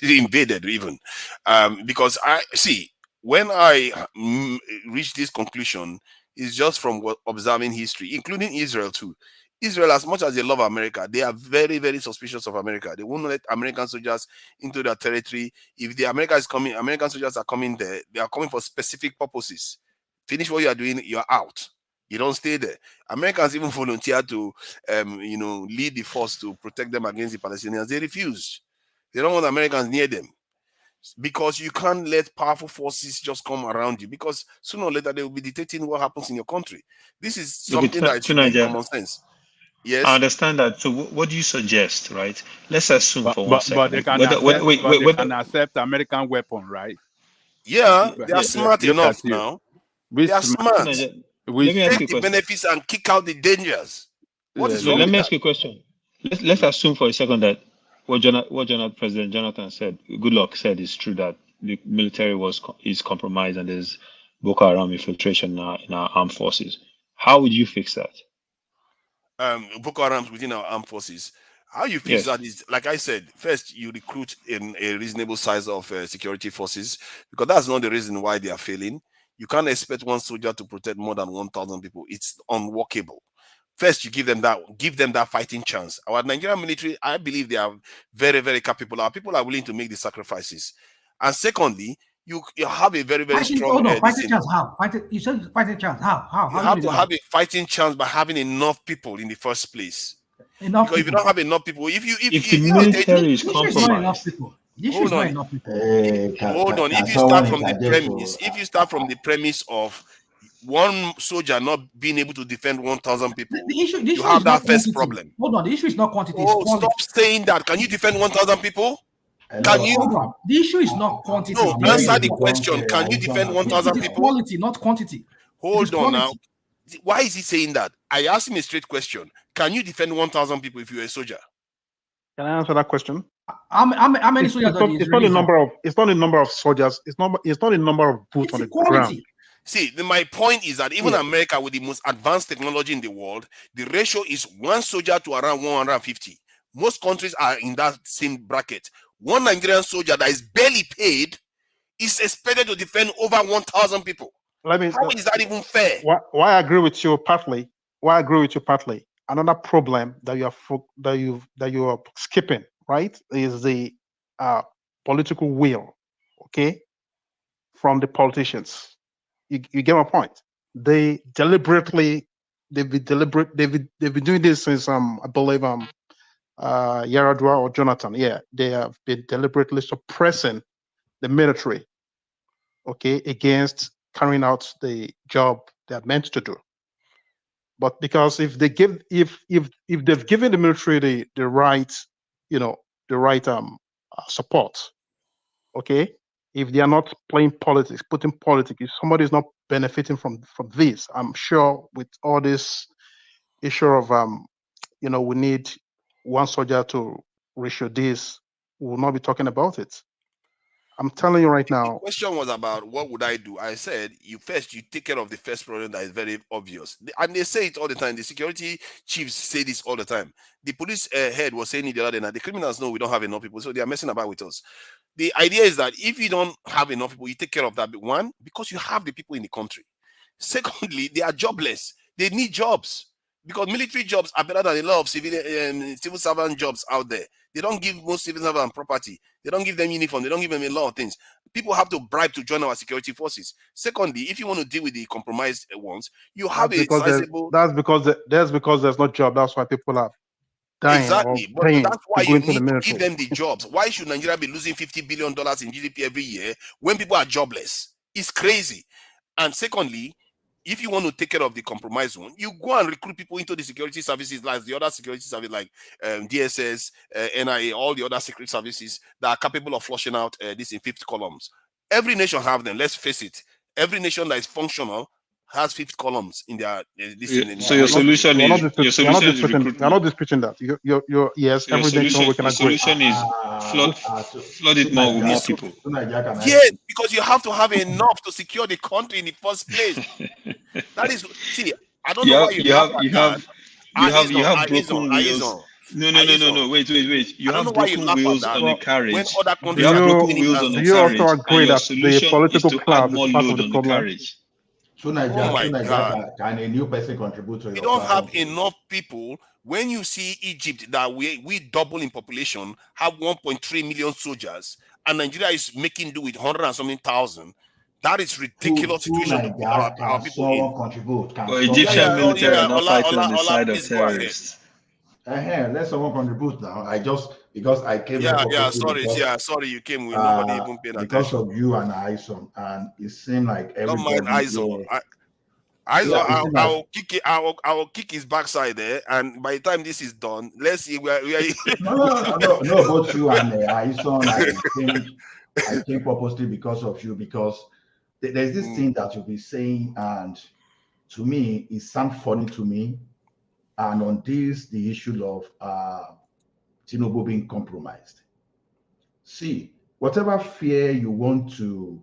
invaded even. Because I see, when I reach this conclusion, is just from observing history, including Israel too. Israel, as much as they love America, they are very, very suspicious of America. They won't let American soldiers into their territory. If the American soldiers are coming there, they are coming for specific purposes. Finish what you are doing, you're out. You don't stay there. Americans even volunteer to, lead the force to protect them against the Palestinians. They refuse. They don't want Americans near them, because you can't let powerful forces just come around you, because sooner or later they will be dictating what happens in your country. This is something that is in common sense. Yes, I understand that. So what do you suggest, right? Let's assume for 1 But second. they can Whether accept American weapon, right? Yeah, they are Yeah, smart look enough at you. now. They are smart. Let me ask you Take a the question. benefits and kick out the dangers. What is wrong Let with me that? ask you a question. Let's assume for a second that what President Jonathan said, Goodluck said, is true, that the military is compromised and there's Boko Haram infiltration in our armed forces. How would you fix that? Boko Haram within our armed forces. How you fix Yes. that is, like I said, first you recruit in a reasonable size of security forces, because that's not the reason why they are failing. You can't expect one soldier to protect more than 1,000 people. It's unworkable. First, you give them that fighting chance. Our Nigerian military, I believe they are very, very capable. Our people are willing to make the sacrifices. And secondly, you have a very, very strong. Fighting chance. How? You said fighting chance. How? You have to have a fighting chance by having enough people in the first place. Enough because if you people. don't have enough people, if the military is compromised, hold on. Hold on. If you start from the premise, of one soldier not being able to defend 1,000 people, you have that first problem. Hold on. The issue is not quantity. It's quality. Stop saying that. Can you defend 1,000 people? Can you? Hold on. The issue is not quantity. No, answer the question. Can you defend 1,000 people? It's quality, not quantity. Hold on now. Why is he saying that? I asked him a straight question. Can you defend 1,000 people if you're a soldier? Can I answer that question? How many soldiers do you It's not the number of. It's not the number of soldiers. It's not the number of boots on the ground. See, my point is that even America, with the most advanced technology in the world, the ratio is one soldier to around 150. Most countries are in that same bracket. One Nigerian soldier that is barely paid is expected to defend over 1,000 people. How is that even fair? Why I agree with you partly. Another problem that you are skipping, right, is the political will, okay, from the politicians. You get my point. They've been doing this since I believe Yaradua or Jonathan. Yeah, they have been deliberately suppressing the military, okay, against carrying out the job they are meant to do. But because if they've given the military the right, support, okay, if they are not playing politics, putting politics, if somebody is not benefiting from this, I'm sure with all this issue of we need one soldier to ratio this, we will not be talking about it. I'm telling you right now. The question was about what would I do? I said you take care of the first problem that is very obvious, and they say it all the time. The security chiefs say this all the time. The police head was saying it the other day. The criminals know we don't have enough people, so they are messing about with us. The idea is that if you don't have enough people, you take care of that. One, because you have the people in the country. Secondly, they are jobless. They need jobs because military jobs are better than a lot of civil servant jobs out there. They don't give most civil servants property. They don't give them uniform. They don't give them a lot of things. People have to bribe to join our security forces. Secondly, if you want to deal with the compromised ones, you have a sizable. That's because there's no job. That's why people are dying. Exactly, but paying that's why to go you into the need to military. give them the jobs. Why should Nigeria be losing $50 billion in GDP every year when people are jobless? It's crazy. And secondly, if you want to take care of the compromised one, you go and recruit people into the security services, like the other security services, like DSS, NIA, all the other secret services that are capable of flushing out this in fifth columns. Every nation have them. Let's face it. Every nation that is functional has fifth columns in their. So your solution is you're not disputing that. You're yes. Every nation we can agree. Your solution is flood it more with more people. Yes, because you have to have enough to secure the country in the first place. That is, see, I don't know why you have broken wheels. No. Wait. You have broken wheels on the carriage. Do you also agree that the political class is part of the problem? Oh my God. Can a new person contribute to We your don't have platform? enough people. When you see Egypt, that we double in population, have 1.3 million soldiers, and Nigeria is making do with 100 and something thousand. That is ridiculous situation to put our people in. Contribute. But Egyptian military are not fighting on the side of terrorists. Let someone contribute now. Because I came. Sorry, you came with nobody even paying because attention. of you and Ison, and it seemed like everybody. Don't mind Ison. I'll kick his backside there, and by the time this is done, let's see where. No, both you and Ison. I came purposely because of you, because there's this thing that you'll be saying, and to me, it sounds funny to me. And on this, the issue of Tinubu being compromised. See, whatever fear you want to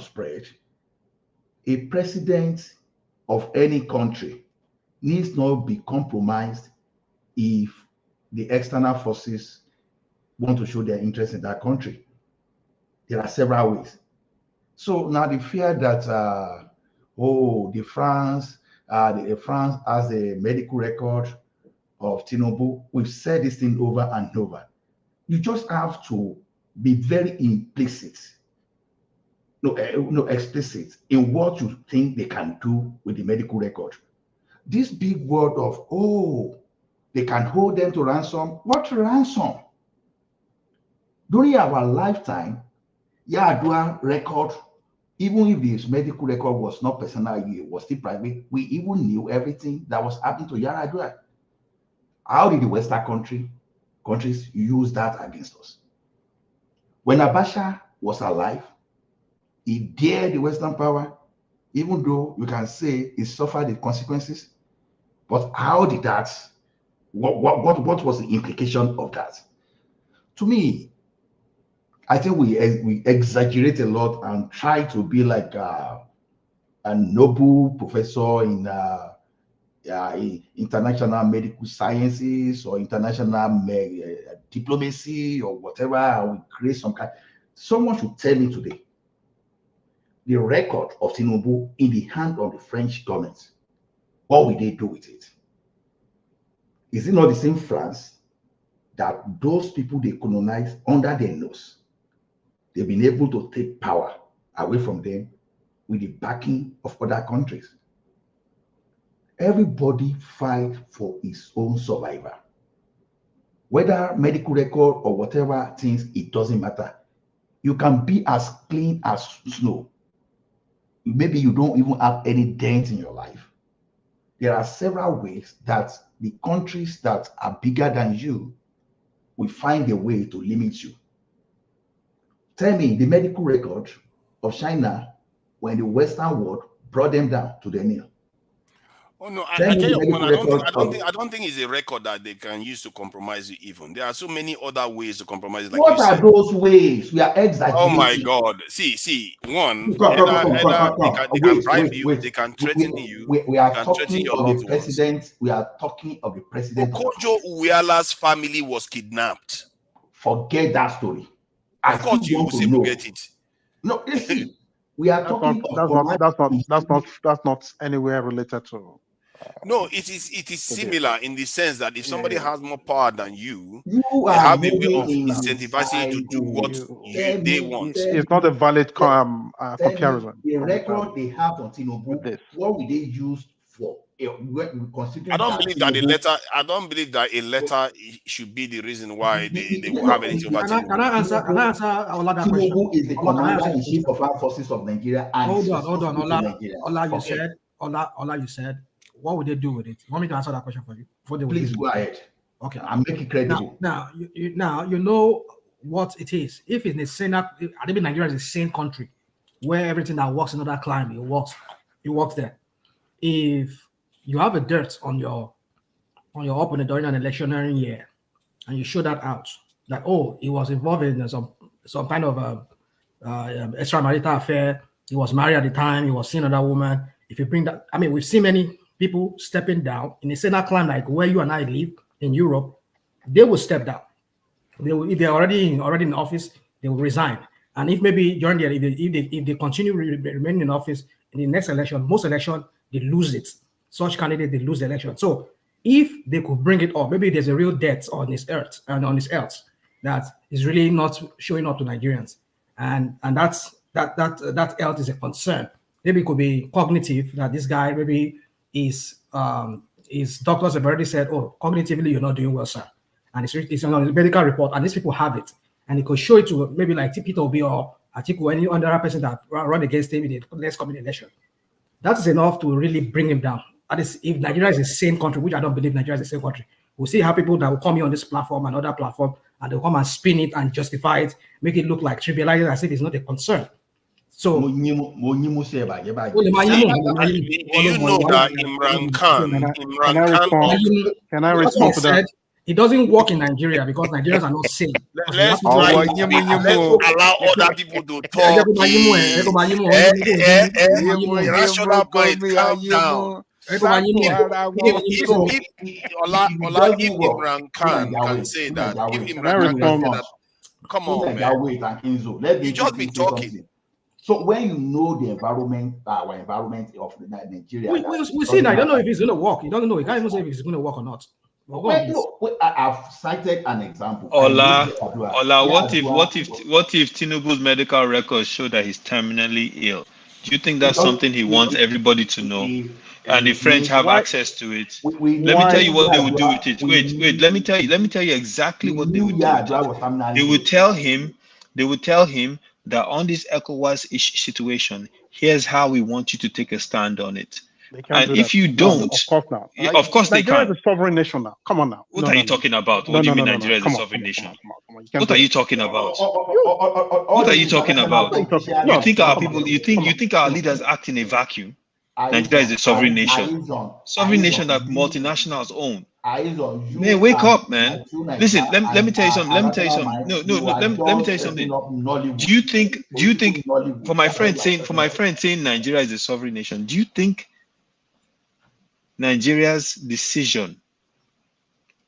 spread, a president of any country needs not be compromised if the external forces want to show their interest in that country. There are several ways. So now the fear that France has a medical record of Tinubu, we've said this thing over and over. You just have to be very implicit, explicit in what you think they can do with the medical record. This big word of, they can hold them to ransom. What ransom? During our lifetime, Yar'Adua record, even if his medical record was not personal, it was still private, we even knew everything that was happening to Yar'Adua. How did the Western countries use that against us? When Abacha was alive, he dared the Western power, even though you can say he suffered the consequences. But how did that? What was the implication of that? To me, I think we exaggerate a lot and try to be like a Nobel professor in international medical sciences or international diplomacy or whatever. I will create some kind. Someone should tell me today the record of Tinubu in the hand of the French government. What will they do with it? Is it not the same France that those people they colonize under their nose, they've been able to take power away from them with the backing of other countries? Everybody fight for his own survival. Whether medical record or whatever things, it doesn't matter. You can be as clean as snow. Maybe you don't even have any dent in your life. There are several ways that the countries that are bigger than you will find a way to limit you. Tell me the medical record of China when the Western world brought them down to their knee. Oh no, I tell you, I don't think it's a record that they can use to compromise you. Even there are so many other ways to compromise. Like what are those ways? We are exaggerating. Oh my God! See, one, they can bribe you, they can threaten you. We are talking of the president. We are talking of the president. Okojo Uwiala's family was kidnapped. Forget that story. Of course, you will still get it. No, listen. We are talking. That's not anywhere related to. No, it is similar in the sense that if somebody has more power than you, they have a way of incentivizing you to do what they want. It's not a valid comparison. The record they have on Tinubu, what will they use for? I don't believe that a letter should be the reason why they will have anything over Tinubu. Can I answer Ola's question? Tinubu is the commander-in-chief of our forces of Nigeria. Hold on, Ola, you said, what would they do with it? You want me to answer that question for you? Please go ahead. Okay. I'm making credible. Now, you know what it is. If it's a Senate, I think Nigeria is a sane country where everything that works in another climate, it works there. If you have a dirt on your opponent during an electionary year, and you show that out, that he was involved in some kind of extramarital affair, he was married at the time, he was seeing another woman. If you bring that, we've seen many people stepping down in a Senate climate like where you and I live in Europe. They will step down. If they're already in office, they will resign. And if maybe during if they continue remaining in office in the next election, most election they lose it. Such candidate they lose the election. So if they could bring it up, maybe there's a real debt on this earth and on this earth that is really not showing up to Nigerians, and that health is a concern. Maybe it could be cognitive, that this guy maybe his doctors have already said, cognitively you're not doing well, sir, and it's on his medical report, and these people have it, and it could show it to maybe like Peter Obi or Atiku or any other person that run against him in the next coming election. That is enough to really bring him down. That is, if Nigeria is the same country, which I don't believe Nigeria is the same country, we'll see how people that will come here on this platform and other platform, and they'll come and spin it and justify it, make it look like trivializing as if it's not a concern. So, Do you know that Imran Khan, Can I that's respond what to I that? said. It doesn't work in Nigeria because Nigerians are not sane. let's allow other people to talk. Rational mind, calm down. If Imran Khan can say that, if Imran Khan can say that, come on, man. You just been talking. So when you know the environment, our environment of Nigeria, we see that. I don't know if it's going to work. You don't know. You can't even say if it's going to work or not. I've cited an example. Ola, what if Tinubu's medical records show that he's terminally ill? Do you think that's something he wants everybody to know? And the French have access to it. Let me tell you what they would do with it. Wait. Let me tell you exactly what they would do with it. They would tell him that on this ECOWAS situation, here's how we want you to take a stand on it. And if you don't, of course they Nigeria can. is a sovereign nation now. Come on now. What are you talking about? What do you mean Nigeria is a sovereign nation? What are you talking about? What are you talking about? You think our people? You think our leaders act in a vacuum? Nigeria is a sovereign nation. Sovereign nation that multinationals own. Man, wake up, man. Listen, let me tell you something. Let me tell you something. No, let me tell you something. Do you think for my friend saying Nigeria is a sovereign nation, do you think Nigeria's decision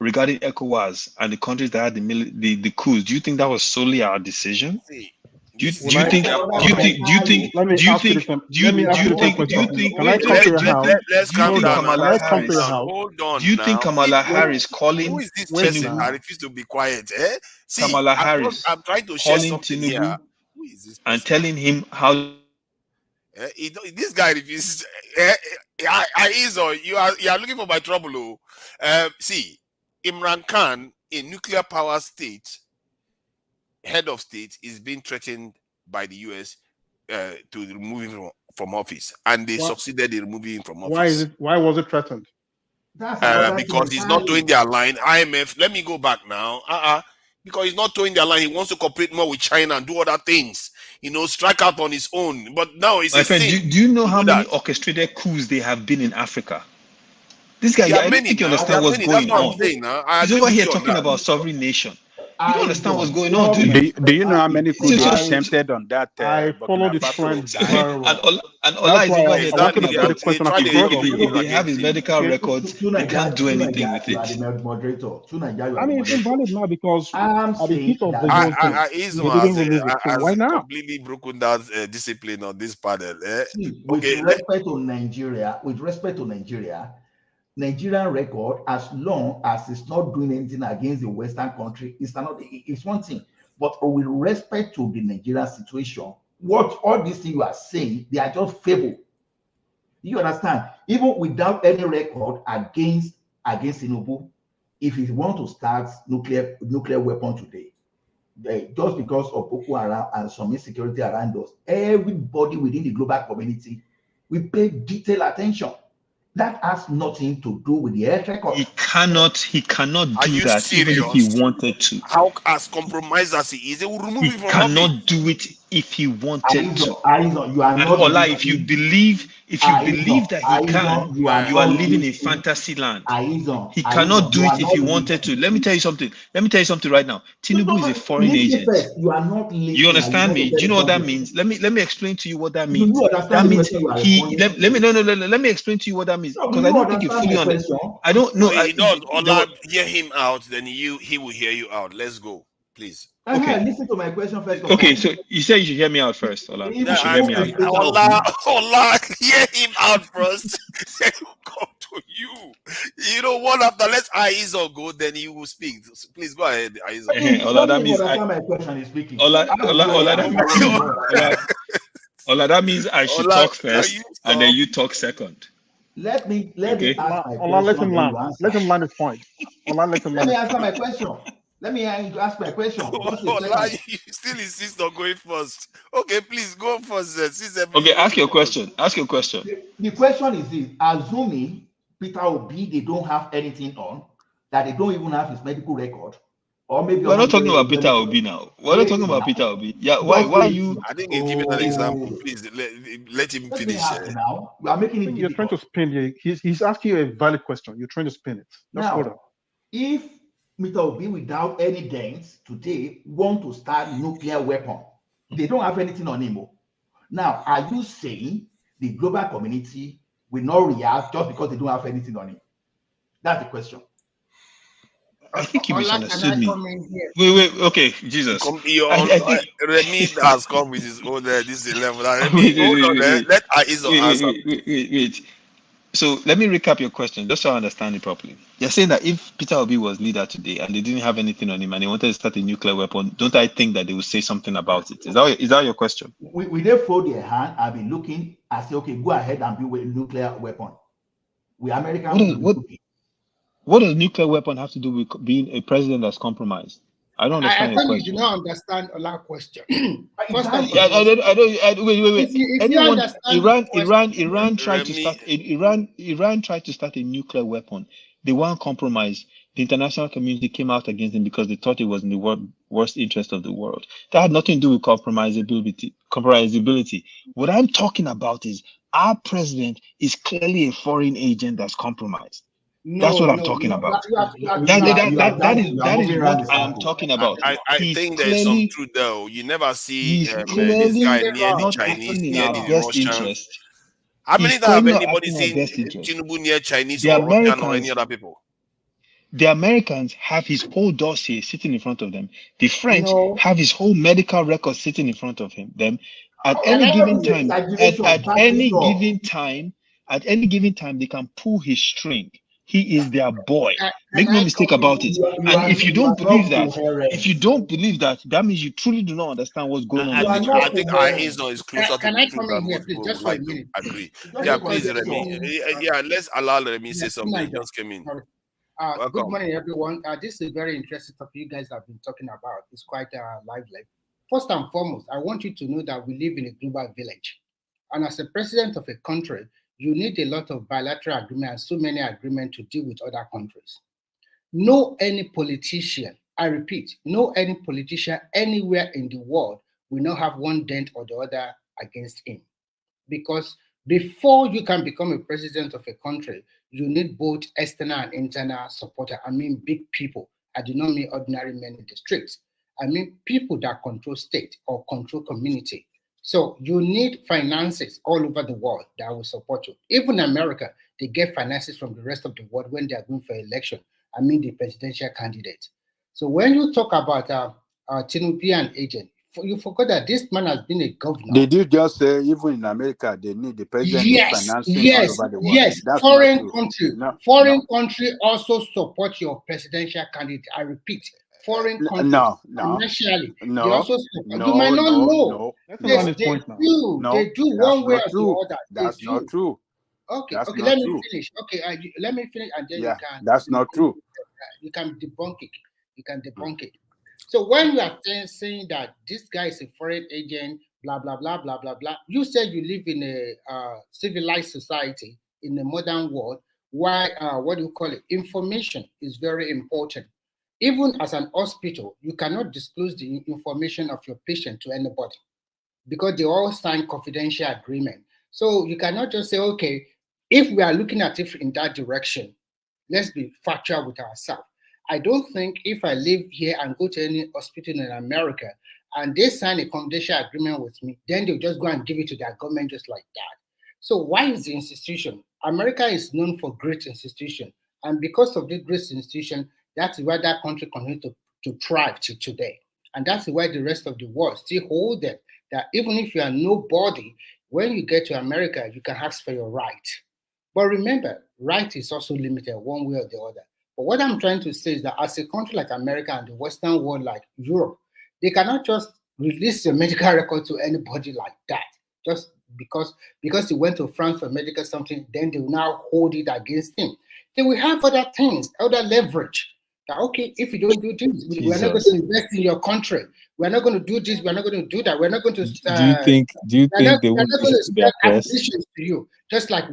regarding ECOWAS and the countries that had the coups, do you think that was solely our decision? Do you think? Can I come to your house? Hold on. Do you think Kamala Harris calling? Who is this person? I refuse to be quiet. See, Kamala Harris I'm trying to share calling something Tinubu here. Who is this person? and telling him how. This guy refuses. You are looking for my trouble. See, Imran Khan, a nuclear power state, head of state, is being threatened by the US to remove him from office, and they succeeded in removing him from office. Why was it threatened? Because he's not doing their line. IMF. Let me go back now. Because he's not doing their line. He wants to cooperate more with China and do other things. Strike out on his own. But now it's my friend. Do you know how many orchestrated coups they have been in Africa? This guy, I don't think you understand what's going on. He's over here talking about sovereign nation. You don't understand what's going on, do you? Do you know how many coups they attempted on that? I follow the trend very well. And Ola is over here talking about if they have his medical records, they can't do anything with it. I mean, it's invalid now because at the heat of the whole thing, they didn't remove it. So why now? Completely broken down discipline on this panel. With respect to Nigeria, Nigerian record, as long as it's not doing anything against the Western country, it's one thing. But with respect to the Nigerian situation, what all these things you are saying, they are just fable. You understand? Even without any record against Tinubu, if he want to start nuclear weapon today, just because of Boko Haram and some insecurity around us, everybody within the global community will pay detailed attention. That has nothing to do with the health record. He cannot do that even if he wanted to. How as compromised as he is, they will remove him from office. He cannot do it if he wanted to. You are not. Ola, if you believe that he can, you are living in fantasy land. He cannot do it if he wanted to. Let me tell you something. Right now. Tinubu is a foreign agent. You are not. You understand me? Do you know what that means? Let me explain to you what that means. That means let me explain to you what that means, because I don't think you fully understand. I don't know. Ola, hear him out, then he will hear you out. Let's go, please. Okay, listen to my question first. Okay, so you said you should hear me out first, Ola. You should hear me out. Ola, hear him out first. Then he'll come to you. One after let's Aizo go, then you will speak. Please go ahead, Aizo. Ola, that means my question is speaking. Ola, that means I should talk first, and then you talk second. Let me ask my question. Ola, let him land. Let him land his point. Ola, let him land. Let me answer my question. Let me ask my question. You still insist on going first. Okay, please go first. Okay, ask your question. The question is this: assuming Peter Obi, they don't have anything on, that they don't even have his medical record, Or maybe We're not talking about Peter Obi now. We're not talking about Peter Obi. Yeah, why you? I think he's giving an example. Please let him finish. Now we are making it You're trying to spin. He's asking you a valid question. You're trying to spin it. Just hold on. Now, if Mr. Obi, without any dents today, want to start nuclear weapon, they don't have anything on him. Now, are you saying the global community will not react just because they don't have anything on him? That's the question. I think you misunderstood me. Wait. Wait, okay, Jesus. I think Remy has come with his own this level. Let Aizo answer. Wait. So let me recap your question just so I understand it properly. You're saying that if Peter Obi was leader today and they didn't have anything on him and they wanted to start a nuclear weapon, don't I think that they would say something about it? Is that your question? We they fold their hand and be looking and say, okay, go ahead and build a nuclear weapon. We Americans. What does nuclear weapon have to do with being a president that's compromised? I don't understand your question. You do not understand Ola's question. First, I don't. Wait. Iran tried to start a nuclear weapon. They weren't compromised. The international community came out against them because they thought it was in the worst interest of the world. That had nothing to do with compromisability. What I'm talking about is our president is clearly a foreign agent that's compromised. That's what I'm talking about. That is what I am talking about. I think there's some truth though. You never see this guy near the Chinese, near the Russians. How many times have anybody seen Tinubu near Chinese or Russian or any other people? The Americans have his whole dossier sitting in front of them. The French have his whole medical record sitting in front of them. At any given time, they can pull his string. He is their boy. Make no mistake about it. And if you don't believe that, that means you truly do not understand what's going on. I think Aizo is closer to the truth than what people would like to agree. Yeah, please, Remy. Yeah, let's allow Remy say something. He just came in. Good morning, everyone. This is a very interesting topic you guys have been talking about. It's quite lively. First and foremost, I want you to know that we live in a global village. And as a president of a country, you need a lot of bilateral agreement and so many agreements to deal with other countries. No any politician, I repeat, no any politician anywhere in the world will not have one dent or the other against him. Because before you can become a president of a country, you need both external and internal supporter. I mean big people. I do not mean ordinary men in the streets. I mean people that control state or control community. So you need finances all over the world that will support you. Even America, they get finances from the rest of the world when they are going for election. I mean the presidential candidate. So when you talk about Tinubu and agent, you forgot that this man has been a governor. Did you just say even in America they need the president financing all over the world? Yes, That's foreign country also support your presidential candidate. I repeat, foreign countries financially. They also support. You might not know. Yes, they do one way or the other. That's not true. Okay, let me finish. Okay, let me finish and then you can. That's not true. You can debunk it. So when you are saying that this guy is a foreign agent, blah, blah, blah, blah, blah, blah, you said you live in a civilized society, in a modern world, why, information is very important. Even as an hospital, you cannot disclose the information of your patient to anybody because they all sign confidential agreement. So you cannot just say, okay, if we are looking at it in that direction, let's be factual with ourselves. I don't think if I live here and go to any hospital in America and they sign a confidential agreement with me, then they'll just go and give it to their government just like that. So why is the institution? America is known for great institution. And because of this great institution, that's why that country continues to thrive to today. And that's why the rest of the world still hold them, that even if you are nobody, when you get to America, you can ask for your right. But remember, right is also limited one way or the other. But what I'm trying to say is that as a country like America and the Western world like Europe, they cannot just release the medical record to anybody like that. Just because he went to France for medical something, then they will now hold it against him. They will have other things, other leverage. That, okay, if you don't do this, we're not going to invest in your country. We're not going to do this. We're not going to do that. We're not going to. Do you think they would listen to their press? To you, just like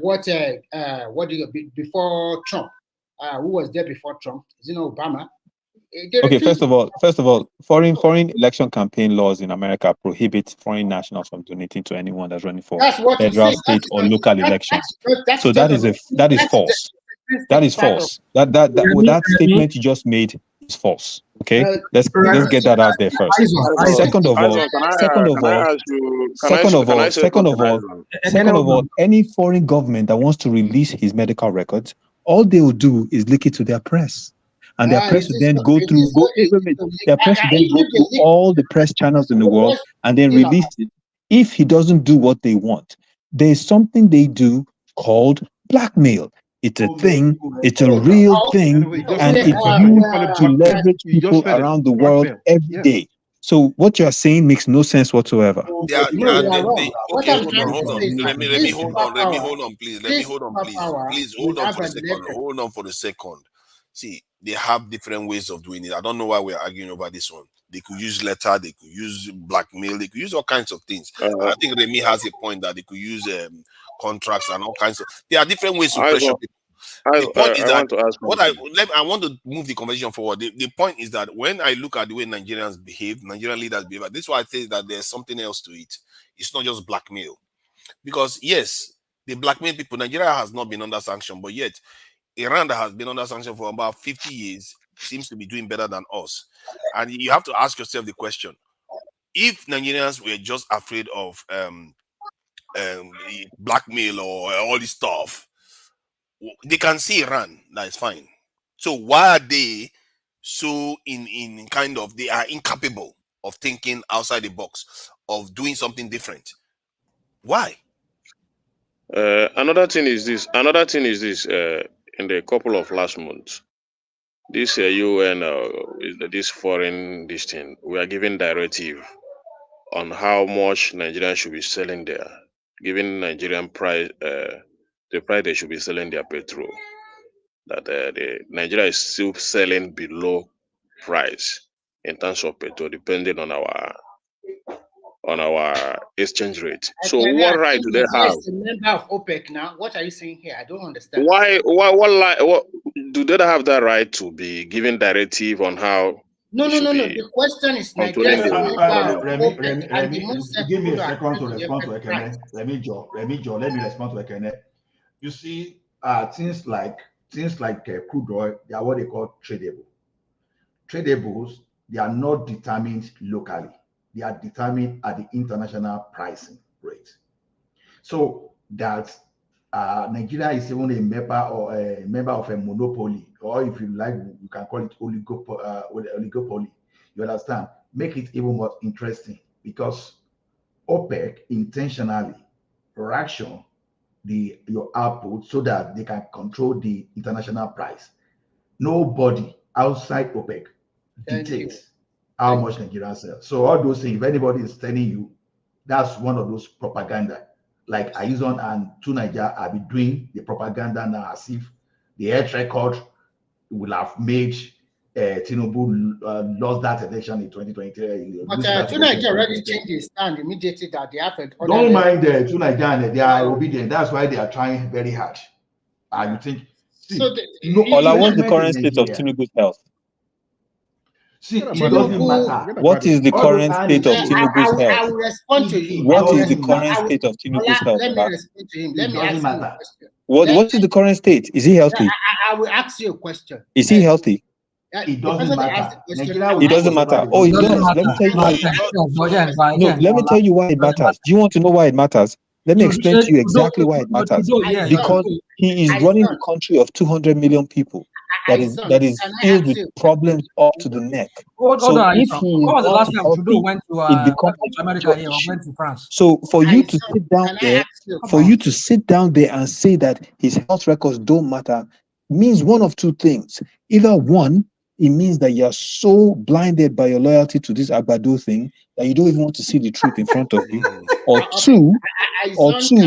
before Trump. Who was there before Trump? Obama. They Okay, refuse first of all, foreign election campaign laws in America prohibit foreign nationals from donating to anyone that's running for That's what you federal, say. state, or local elections. That's So that is that is false. That is false. That statement you just made is false. Okay, let's get that out there first. Second of all, any foreign government that wants to release his medical records, all they will do is leak it to their press. And their press will then go through all the press channels in the world and then release it. If he doesn't do what they want, there's something they do called blackmail. It's a thing, it's a real thing, and it's used to leverage people around the world every day. So what you're saying makes no sense whatsoever. Okay, hold on. Let me hold on, please. Please hold on for a second. Hold on for a second. See, they have different ways of doing it. I don't know why we're arguing over this one. They could use letter, they could use blackmail, they could use all kinds of things. I think Remy has a point that they could use contracts and all kinds of. There are different ways to pressure people. The point is that I want to move the conversation forward. The point is that when I look at the way Nigerian leaders behave, this is why I say that there's something else to it. It's not just blackmail. Because yes, they blackmail people. Nigeria has not been under sanction, but yet Iran that has been under sanction for about 50 years seems to be doing better than us. And you have to ask yourself the question: if Nigerians were just afraid of blackmail or all this stuff, they can see Iran, that's fine. So why are they so in kind of, they are incapable of thinking outside the box, of doing something different? Why? Another thing is this. In the couple of last months, this UN, this foreign this thing, we are giving directive on how much Nigerians should be selling there, giving Nigerian price, the price they should be selling their petrol. That Nigeria is still selling below price in terms of petrol, depending on our exchange rate. So what right do they have? A member of OPEC now. What are you saying here? I don't understand. What do they have that right to be giving directive on how? No. The question is Nigeria. Give me a second to respond to Ekene. Let me respond to Ekene. You see, things like crude oil, they are what they call tradable. Tradables, they are not determined locally. They are determined at the international pricing rate. So that Nigeria is even a member of a monopoly, or if you like, you can call it oligopoly. You understand? Make it even more interesting, because OPEC intentionally ration your output so that they can control the international price. Nobody outside OPEC dictates how much Nigeria sells. So all those things, if anybody is telling you, that's one of those propaganda. Like Aizon and Tunaija are be doing the propaganda now as if the health record will have made Tinubu lost that election in 2023. But Tunaija already changed his stand immediately that they have. Don't mind Tunaija, they are obedient. That's why they are trying very hard. And you think, Ola, what's the current state of Tinubu's health? See, it doesn't matter. What is the current state of Tinubu's health? I will respond to you. What is the current state of Tinubu's health? Let me respond to him. Let me ask you a question. What is the current state? Is he healthy? I will ask you a question. Is he healthy? It doesn't matter. It doesn't matter. Oh, it does. Let me tell you. No, let me tell you why it matters. Do you want to know why it matters? Let me explain to you exactly why it matters. Because he is running a country of 200 million people that is filled with problems up to the neck. So if he was the last time Trudeau went to America or went to France? So for you to sit down there, and say that his health records don't matter means one of two things. Either one, it means that you're so blinded by your loyalty to this Agbado thing that you don't even want to see the truth in front of you. or two, Can you I don't ask you a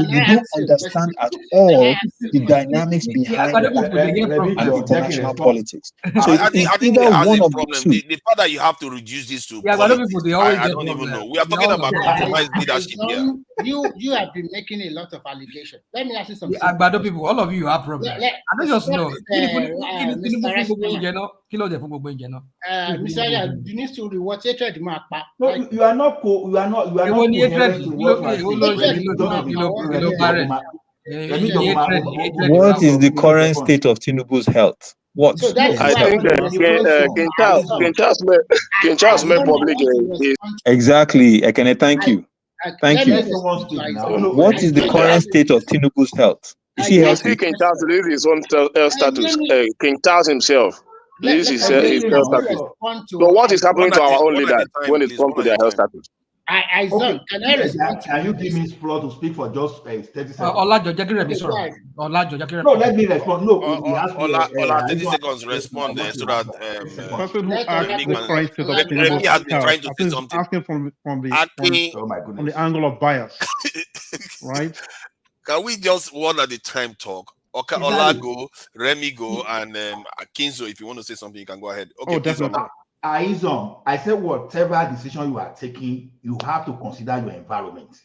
understand question? at Can I all ask you a the question? dynamics behind Agbado life people dey get and problem. international politics. So I think it's they either has one a of the problem. two. The fact that you have to reduce this to Yeah, Agbado people politics, they always I get don't even problem. know. We are They talking always about get compromised problem. leadership here. You have been making a lot of allegations. Let me ask you some The simple Agbado questions. people, all of you have problem. I don't just know. Mr. Rational, Mr. Kilo You need to rewatch hatred. No, you are not coherent in what you are saying. What is the current state of Tinubu's health? What? So that is I why I think want to ask you. King Charles made public Exactly, Ekene, thank you. Thank you. What is the King current Charles. state of Tinubu's health? Is he You healthy? see, King Charles released his own health status. King Charles himself released his health status. So what is happening to our own leaders when it comes to their health status? Can I respond? Can you give me floor to speak for just 30 seconds? Olajo Jagire, sorry. Olajo Jagire. No, let me respond. No, he asked me. Ola, 30 seconds respond so that the person who asked the current state of Tinubu's has been trying health, to I say think something. asking from the angle of bias, right? Can we just one at a time talk? Okay, Exactly. Ola go, Remy go, and Kinzo, if you want to say something, you can go ahead. Okay, please, Ola. Aizon, I said whatever decision you are taking, you have to consider your environment.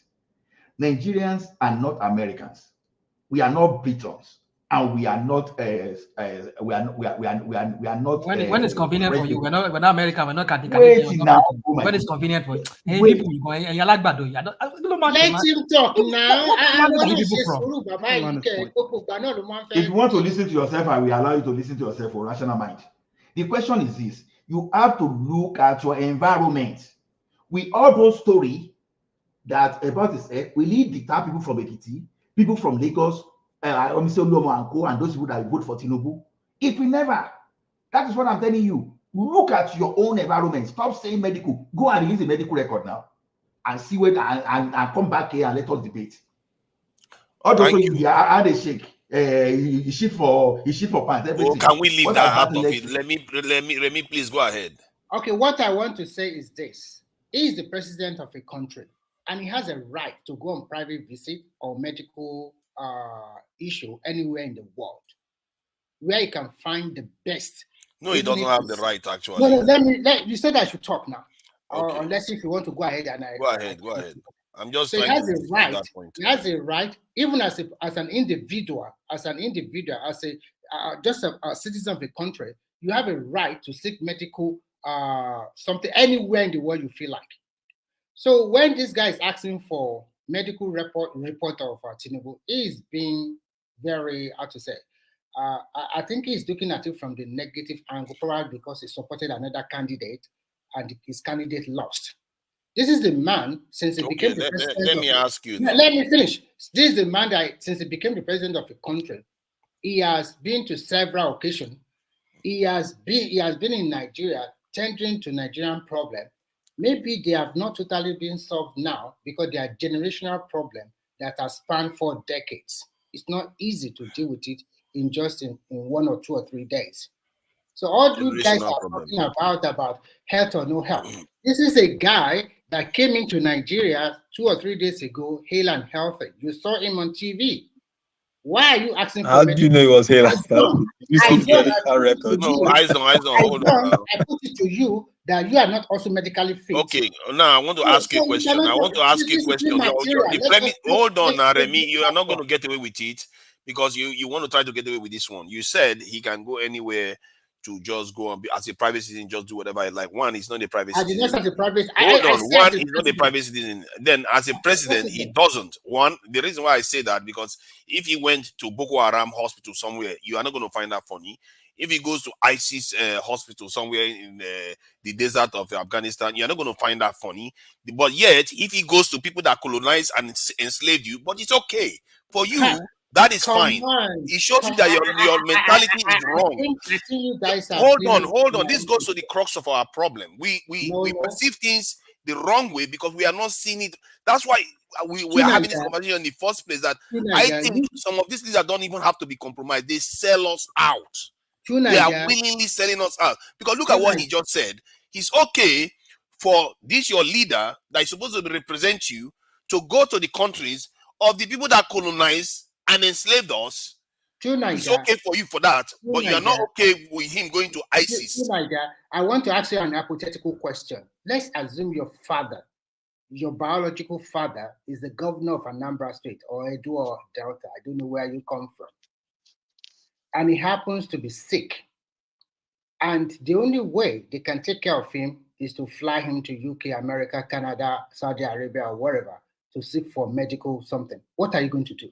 Nigerians are not Americans. We are not Britons, and we are not. We are not. When it's convenient for you, we're not American. We're not Catholic. When it's convenient for you, hey people, you go and you like Bado. Let him talk now. If you want to listen to yourself, I will allow you to listen to yourself for rational mind. The question is this: you have to look at your environment. We all those story that about this. We need deter people from Ekiti, people from Lagos, and those people that vote for Tinubu. It will never. That is what I'm telling you. Look at your own environment. Stop saying medical. Go and release a medical record now, and see where and come back here and let us debate. Also, you had a shake. He shit for pants. Oh, can we leave that out of it? Let me please go ahead. Okay, what I want to say is this: he is the president of a country, and he has a right to go on private visit or medical issue anywhere in the world where he can find the best. No, he doesn't have the right, actually. No, you said I should talk now. Okay. Unless if you want to go ahead and go ahead. I'm just so trying he has to a right. that point. He has a right, even as an individual, as a just a citizen of the country. You have a right to seek medical something anywhere in the world you feel like. So when this guy is asking for medical report of Tinubu, he is being very, how to say, I think he's looking at it from the negative angle, probably because he supported another candidate and his candidate lost. This is the man, since he became the president. Let me ask you. Let me finish. This is the man that, since he became the president of the country, he has been to several occasions. He has been in Nigeria, tendering to Nigerian problem. Maybe they have not totally been solved now because they are generational problem that has spanned for decades. It's not easy to deal with it in 1 or 2 or 3 days. So all you guys are talking about health or no health. This is a guy that came into Nigeria 2 or 3 days ago, hale and healthy. You saw him on TV. Why are you asking for How do you know he was hale and healthy? You see medical records. No, eyes on, hold on. I put it to you that you are not also medically fit. Okay, now I want to ask you a question. Hold on now, Remy. You are not going to get away with it because you want to try to get away with this one. You said he can go anywhere to just go and be as a private citizen, just do whatever I like. One, he's not a private citizen. I did not say a private. Hold on. One, he's not a private citizen. Then, as a president, he doesn't. One, the reason why I say that because if he went to Boko Haram hospital somewhere, you are not going to find that funny. If he goes to ISIS hospital somewhere in the desert of Afghanistan, you're not going to find that funny. But yet, if he goes to people that colonized and enslaved you, but it's okay for you. That is fine. It shows you that your mentality is wrong. I think you guys are hold on. This goes to the crux of our problem. We perceive things the wrong way because we are not seeing it. That's why we're having this conversation in the first place. That I think some of these leaders don't even have to be compromised. They sell us out. They are willingly selling us out. Because look at what he just said. He's okay for this your leader that is supposed to represent you to go to the countries of the people that colonized and enslaved us. It's okay for you for that, but you are not okay with him going to ISIS. I want to ask you an hypothetical question. Let's assume your father, your biological father, is the governor of Anambra State or Edo or Delta. I don't know where you come from. And he happens to be sick. And the only way they can take care of him is to fly him to UK, America, Canada, Saudi Arabia, or wherever to seek for medical something. What are you going to do?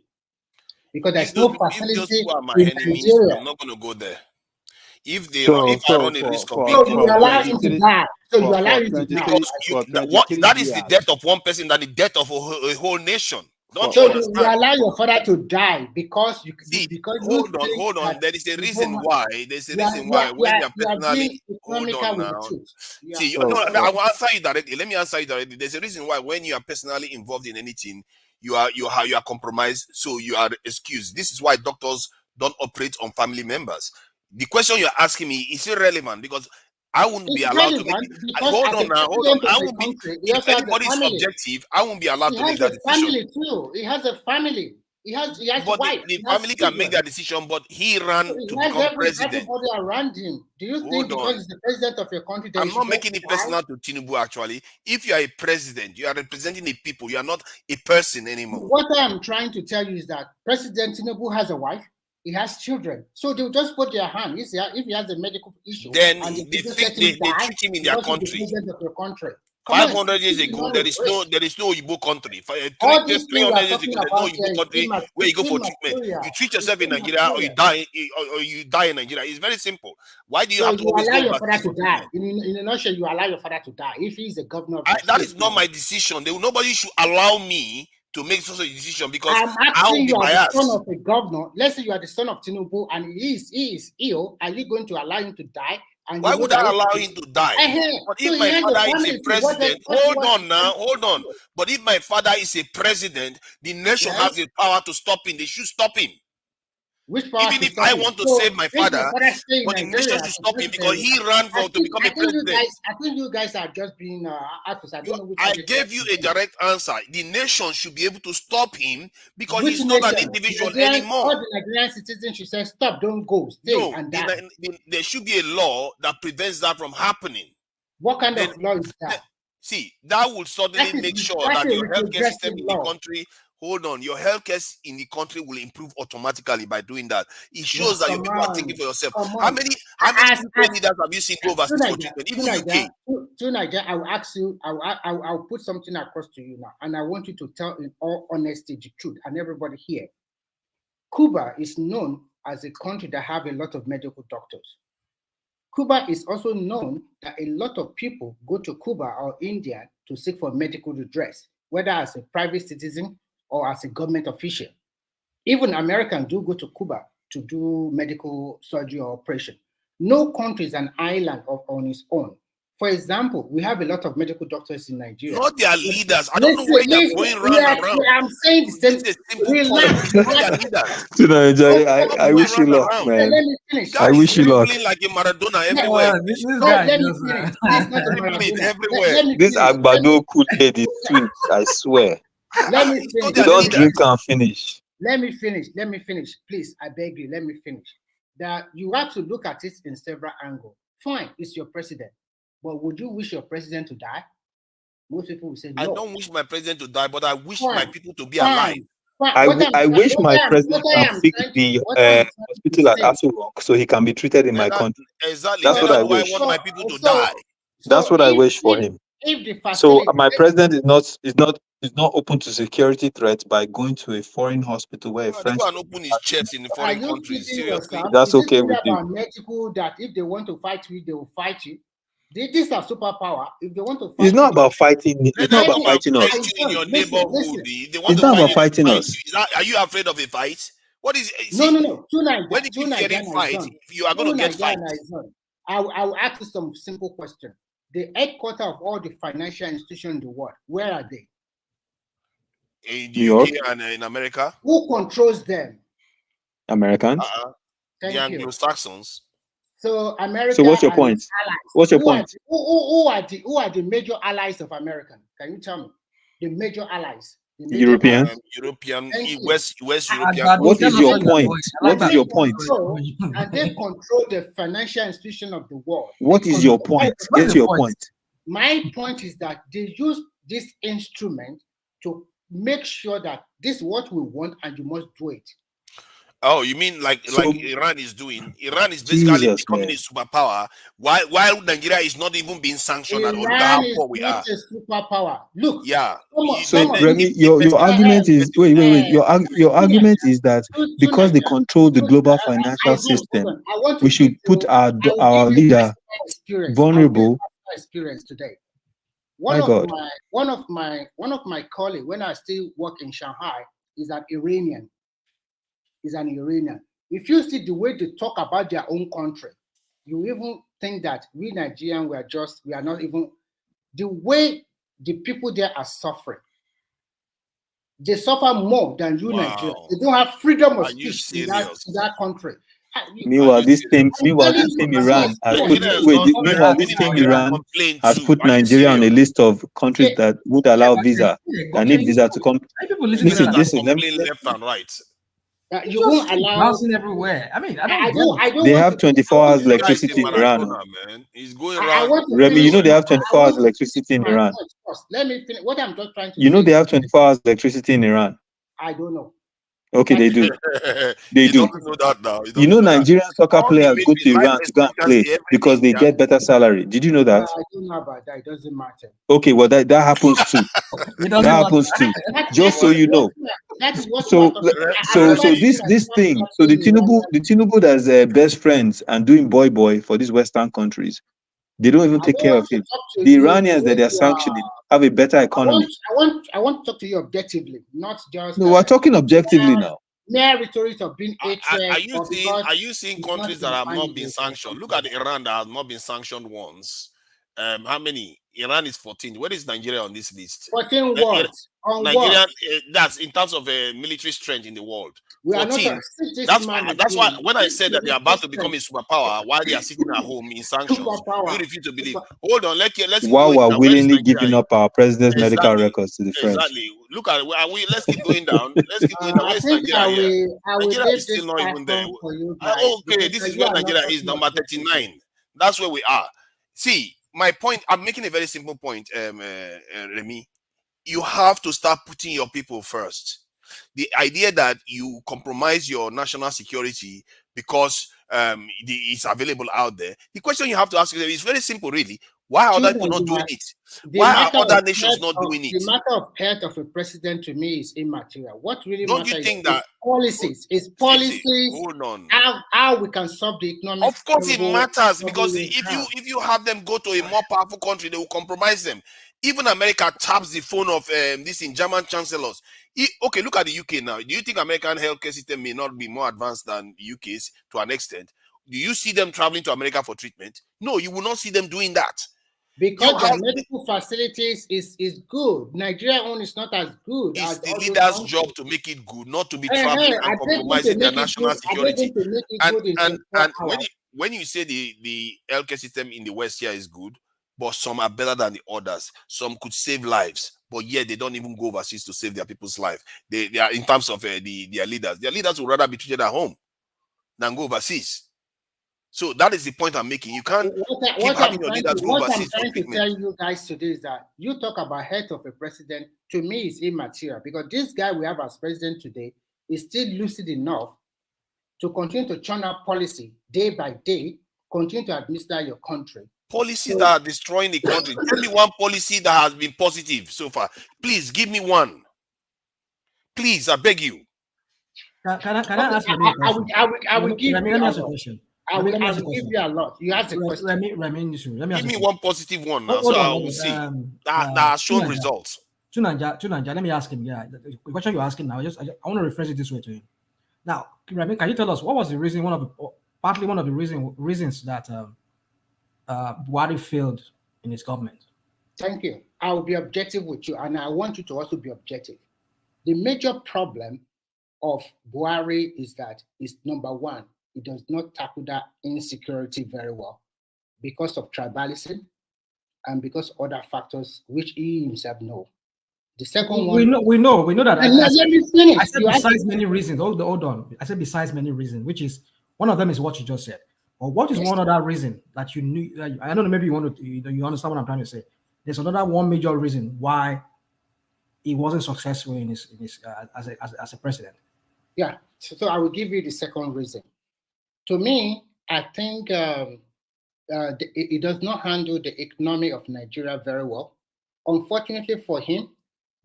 Because there's no facility in Nigeria. I'm not going to go there. If they So, if I run a risk of being So you allow him to die. So you allow him to die. That is the death of one person than the death of a whole nation. Don't So you you understand? allow your father to die because you See, because hold on. There is a reason why. There's a reason why when you are personally hold on now. See, I will answer you directly. Let me answer you directly. There's a reason why when you are personally involved in anything, you are compromised, so you are excused. This is why doctors don't operate on family members. The question you're asking me is irrelevant because I wouldn't be allowed to make it. Hold on. I won't be. If anybody's objective, I won't be allowed to make that decision. Family too. He has a family. He has But wife. the family can make that decision, but he ran to become president. Everybody around him. Do you think because he's the president of your country? I'm not making it personal to Tinubu. Actually, if you are a president, you are representing the people. You are not a person anymore. What I'm trying to tell you is that President Tinubu has a wife. He has children, so they'll just put their hand. If he has a medical issue, then they treat him in their country. 500 years ago, there is no Igbo country. 300 years ago, there's no Igbo country where you go for treatment. You treat yourself in Nigeria, or you die in Nigeria. It's very simple. Why do you have to always allow your father to die? In a nutshell, you allow your father to die if he's a governor. That is not my decision. Nobody should allow me to make such a decision because I'm asking you as the son of a governor. Let's say you are the son of Tinubu and he is ill. Are you going to allow him to die? And why would I allow him to die? But if my father is a president, hold on. But if my father is a president, the nation has the power to stop him. They should stop him. Even if I want to save my father, but the nation should stop him because he ran to become a president. I think you guys are just being actors. I gave you a direct answer. The nation should be able to stop him because he's not an individual anymore. All the Nigerian citizens should say, stop, don't go, stay. No, and die. There should be a law that prevents that from happening. What kind of law is that? See, that will suddenly make sure that your healthcare system in the country. Hold on, your healthcare in the country will improve automatically by doing that. It shows that you people are thinking for yourself. How many UK leaders have you seen go overseas for treatment? Even UK. To Nigeria, I will ask you. I'll put something across to you now, and I want you to tell in all honesty the truth, and everybody here. Cuba is known as a country that have a lot of medical doctors. Cuba is also known that a lot of people go to Cuba or India to seek for medical redress, whether as a private citizen or as a government official. Even Americans do go to Cuba to do medical surgery or operation. No country is an island on its own. For example, we have a lot of medical doctors in Nigeria. Not their leaders. I don't know where you're going round. I'm saying the same. I wish you luck, man. I wish you luck. Like a Maradona everywhere. This Agbado Kool-Aid is sweet, I swear. Let me finish. You don't drink and finish. Let me finish. Please, I beg you, let me finish. That you have to look at it in several angles. Fine, it's your president. But would you wish your president to die? Most people will say no. I don't wish my president to die, but I wish my people to be alive. I wish my president can fix the hospital at Aso Rock so he can be treated in my country. Exactly. That's what I wish. I want my people to die. That's what I wish for him. So my president is not open to security threats by going to a foreign hospital where a French. Go and open his chest in the foreign countries. Seriously, that's okay with you. Medical that if they want to fight you, they will fight you. These are superpower. If they want to fight it's not about fighting. It's not about fighting us. In your neighborhood, it's not about fighting us. Are you afraid of a fight? What is? No. When you fear a fight, you are going to get fight. I will ask you some simple questions. The headquarters of all the financial institutions in the world, where are they? In the UK and in America. Who controls them? Americans. The Anglo-Saxons. So America. So what's your point? What's your point? Who are the major allies of America? Can you tell me the major allies? European. European, West European. What is your point? What is your point? And they control the financial institution of the world. What is your point? Get your point. My point is that they use this instrument to make sure that this is what we want and you must do it. Oh, you mean like Iran is doing? Iran is basically becoming a superpower, while Nigeria is not even being sanctioned at all. Look at how poor we are. It's a superpower. Look. Yeah. So Remy, your argument is wait. Your argument is that because they control the global financial system, we should put our leader vulnerable. Experience today. One of my colleagues, when I still work in Shanghai, is an Iranian. Is an Iranian. If you see the way they talk about their own country, you even think that we Nigerians we are not even the way the people there are suffering. They suffer more than you Nigerians. They don't have freedom of speech in that country. Meanwhile, this team Iran has put Nigeria on a list of countries that would allow visa and need visa to come. Listen, left and right. You won't allow bouncing everywhere. I mean, I don't they have 24 hours electricity in Iran. He's going around. Remy, you know they have 24 hours electricity in Iran. Let me finish. What I'm just trying to You know they have 24 hours electricity in Iran. I don't know. Okay, they do. They do. Don't know that now. You know Nigerian soccer players go to Iran to go and play because they get better salary. Did you know that? I don't know about that. It doesn't matter. Okay, well that happens too. That happens too. Just so you know. So this thing. So the Tinubu that's best friends and doing boy for these Western countries, they don't even take care of him. The Iranians that they're sanctioning have a better economy. I want to talk to you objectively, not just. No, we're talking objectively now. Mere rhetoric of being hatred. Are you seeing countries that have not been sanctioned? Look at Iran that has not been sanctioned once. How many? Iran is 14. Where is Nigeria on this list? 14 what? On Nigeria, what? that's in terms of military strength in the world. We are not 14. That's why when I said that they are about to become a superpower while they are sitting at home in sanctions, you refuse to believe. Hold on, let's while we're willingly giving up our president's medical records to the French. Exactly. Look at let's keep going down. Let's keep going down. Where's Nigeria? Nigeria is still not even there. Okay, this is where Nigeria is, number 39. That's where we are. See, my point, I'm making a very simple point, Remy. You have to start putting your people first. The idea that you compromise your national security because it's available out there. The question you have to ask yourself is very simple, really. Why are other people not doing it? Why are other nations not doing it? The matter of health of a president to me is immaterial. What really Don't matters you think that policies? It's policies. Hold on. How we can solve the economic. Of course, it matters because if you have them go to a more powerful country, they will compromise them. Even America taps the phone of this in German chancellors. Okay, look at the UK now. Do you think American healthcare system may not be more advanced than the UK's to an extent? Do you see them traveling to America for treatment? No, you will not see them doing that. Because the medical facilities is good. Nigeria own is not as good. It's the leader's job to make it good, not to be traveling and compromising their national security. And when you say the healthcare system in the West here is good, but some are better than the others. Some could save lives, but yet they don't even go overseas to save their people's life. They are in terms of their leaders. Their leaders would rather be treated at home than go overseas. So that is the point I'm making. You can't keep having your leaders go overseas. What I'm trying to tell you guys today is that you talk about health of a president. To me, is immaterial because this guy we have as president today is still lucid enough to continue to churn out policy day by day, continue to administer your country. Policies that are destroying the country. Tell me one policy that has been positive so far. Please give me one. Please, I beg you. Can I ask you a question? I will give Let me ask you a question. I will give you a lot. You ask a question. Let me give me one positive one now, so I will see that has shown results. Tunanja, let me ask him. Yeah, the question you're asking now, I want to rephrase it this way to him. Now, Remy, can you tell us what was the reason? Partly one of the reasons that Buhari failed in his government. Thank you. I will be objective with you, and I want you to also be objective. The major problem of Buhari is that number one, he does not tackle that insecurity very well because of tribalism and because other factors which he himself knows. The second we one. know that. Let me finish. I said besides many reasons. Hold on. I said besides many reasons, which is one of them is what you just said. Or what is one other reason that you knew? I don't know. Maybe you want to. You understand what I'm trying to say. There's another one major reason why he wasn't successful in his as a president. Yeah. So I will give you the second reason. To me, I think it does not handle the economy of Nigeria very well. Unfortunately for him,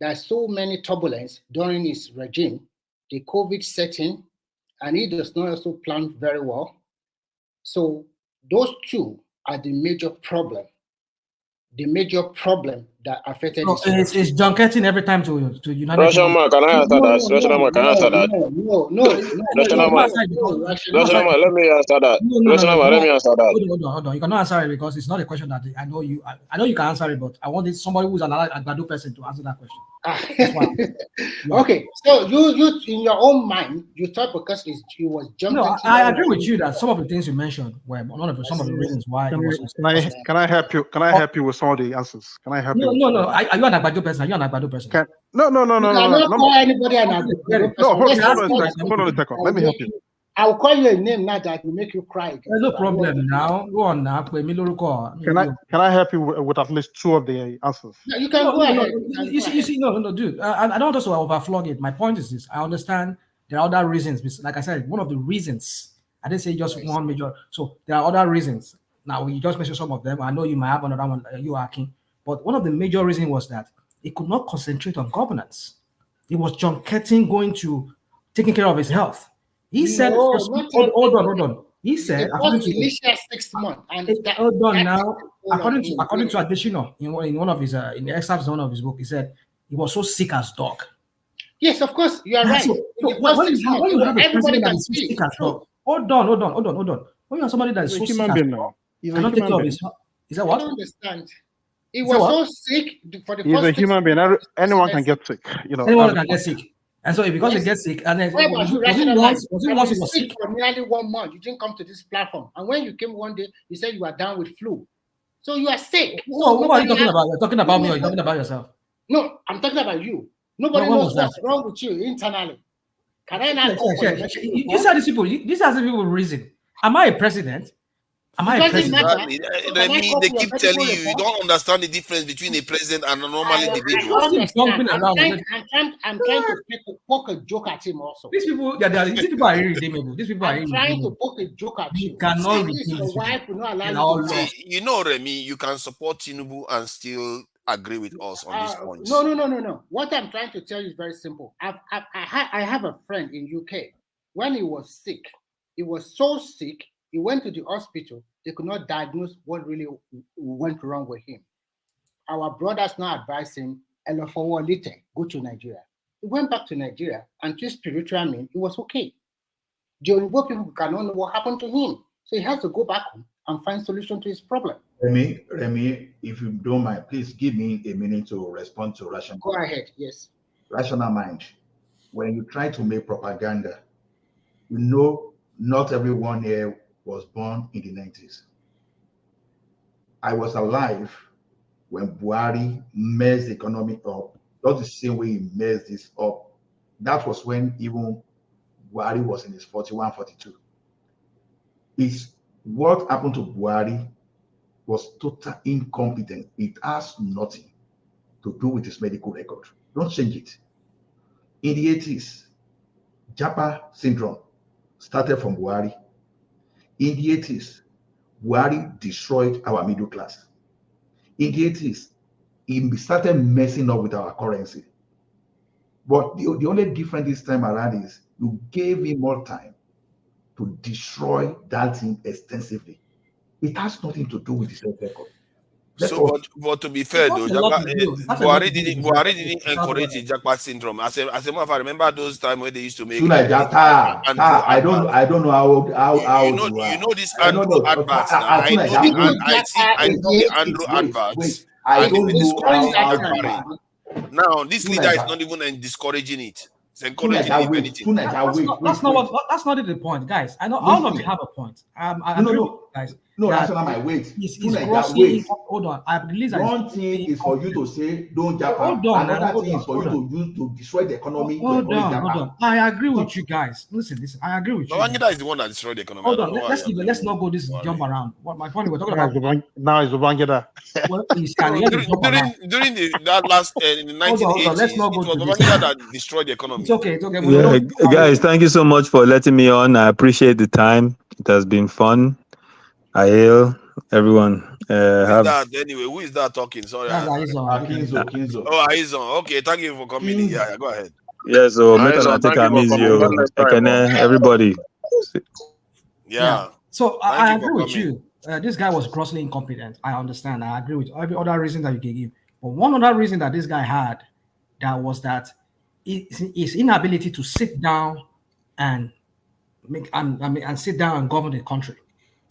there's so many turbulence during his regime, the COVID setting, and he does not also plan very well. So those two are the major problem. The major problem that affected is John Kertin every time to United Russian man, can I answer that? Russian man, can I answer that? Russian man, let me answer that. Russian man, let me answer that. Hold on. You cannot answer it because it's not a question that I know you. I know you can answer it, but I wanted somebody who's an Agbado person to answer that question. Okay, so you in your own mind, you thought because he was jumping. No, I agree with you that some of the things you mentioned were some of the reasons why. Can I help you? Can I help you with some of the answers? Can I help you? No. Are you an Agbado person? Are you an Agbado person? No. Call anybody an Agbado person. No, hold on a second. Let me help you. I'll call you a name now that will make you cry. No problem now. Go on now. Can I help you with at least two of the answers? No, you can go ahead. You see, no, dude. I don't want us to overflog it. My point is this: I understand there are other reasons. Like I said, one of the reasons I didn't say just one major. So there are other reasons. Now we just mentioned some of them. I know you might have another one. You are king, but one of the major reasons was that he could not concentrate on governance. It was John Kertin going to taking care of his health. He said, hold on. He said, according to initial 6 months. Hold on now. According to Adesina, in one of his in the excerpts of one of his book, he said he was so sick as dog. Yes, of course, you are right. So when you have a president that is sick as dog, hold on. When you have somebody that is so sick as dog, cannot take care of his health. Is that what? I don't understand. He was so sick for the first. He's a human being. Anyone can get sick. Anyone can get sick. And so because he gets sick, and then was he sick for nearly 1 month, you didn't come to this platform. And when you came one day, you said you are down with flu. So you are sick. So what are you talking about? You're talking about me or you're talking about yourself? No, I'm talking about you. Nobody knows what's wrong with you internally. Can I not? These are the people reason. Am I a president? Am I a president? They keep telling you don't understand the difference between a president and a normal individual. I'm trying to poke a joke at him also. These people are irredeemable. These people are trying to poke a joke at you. You cannot redeem your wife will not allow you to. You know, Remy, you can support Tinubu and still agree with us on these points. No. What I'm trying to tell you is very simple. I have a friend in UK. When he was sick, he was so sick. He went to the hospital. They could not diagnose what really went wrong with him. Our brothers now advise him, go to Nigeria. He went back to Nigeria, and through spiritual means, it was okay. The Yoruba people cannot know what happened to him. So he has to go back home and find solution to his problem. Remy, if you don't mind, please give me a minute to respond to rational. Go ahead, yes. Rational mind. When you try to make propaganda, you know not everyone here was born in the 90s. I was alive when Buhari messed the economy up, not the same way he messed this up. That was when even Buhari was in his 41, 42. It's what happened to Buhari was total incompetence. It has nothing to do with his medical record. Don't change it. In the 80s, Japa syndrome started from Buhari. In the 80s, Buhari destroyed our middle class. In the 80s, he started messing up with our currency. But the only difference this time around is you gave him more time to destroy that thing extensively. It has nothing to do with his record. So, but to be fair though, Buhari didn't encourage the Japa syndrome. As a matter of fact, I remember those times when they used to make. I don't know how. You know this Andrew adverts. I know the Andrew adverts. I don't know how. Now this leader is not even discouraging it. It's encouraging anything. That's not the point, guys. I know all of you have a point. guys. No, that national mind. Wait. It's Naija, grossly wait. hold on. I believe that One thing is for you to say don't japa. Hold on, Another hold thing on, is for you hold to use to destroy the economy. Hold on. I agree with you guys. Listen. I agree with you. Babangida is the one that destroyed the economy. Hold on. Let's not go this jump around. What my point, we're talking about. Now it's Babangida. Well, during that last in the 1980s, let's not go it was to this. Babangida that destroyed the economy. It's okay. Yeah, guys, thank you so much for letting me on. I appreciate the time. It has been fun. I hail everyone. Who is that talking? Sorry. Kinzo. Oh, Aizon. Okay, thank you for coming in. Yeah, go ahead. Yeah, so make an take everybody. Yeah. So I agree with you. This guy was grossly incompetent. I understand. I agree with every other reason that you can give. But one other reason that this guy had was that his inability to sit down and sit down and govern the country.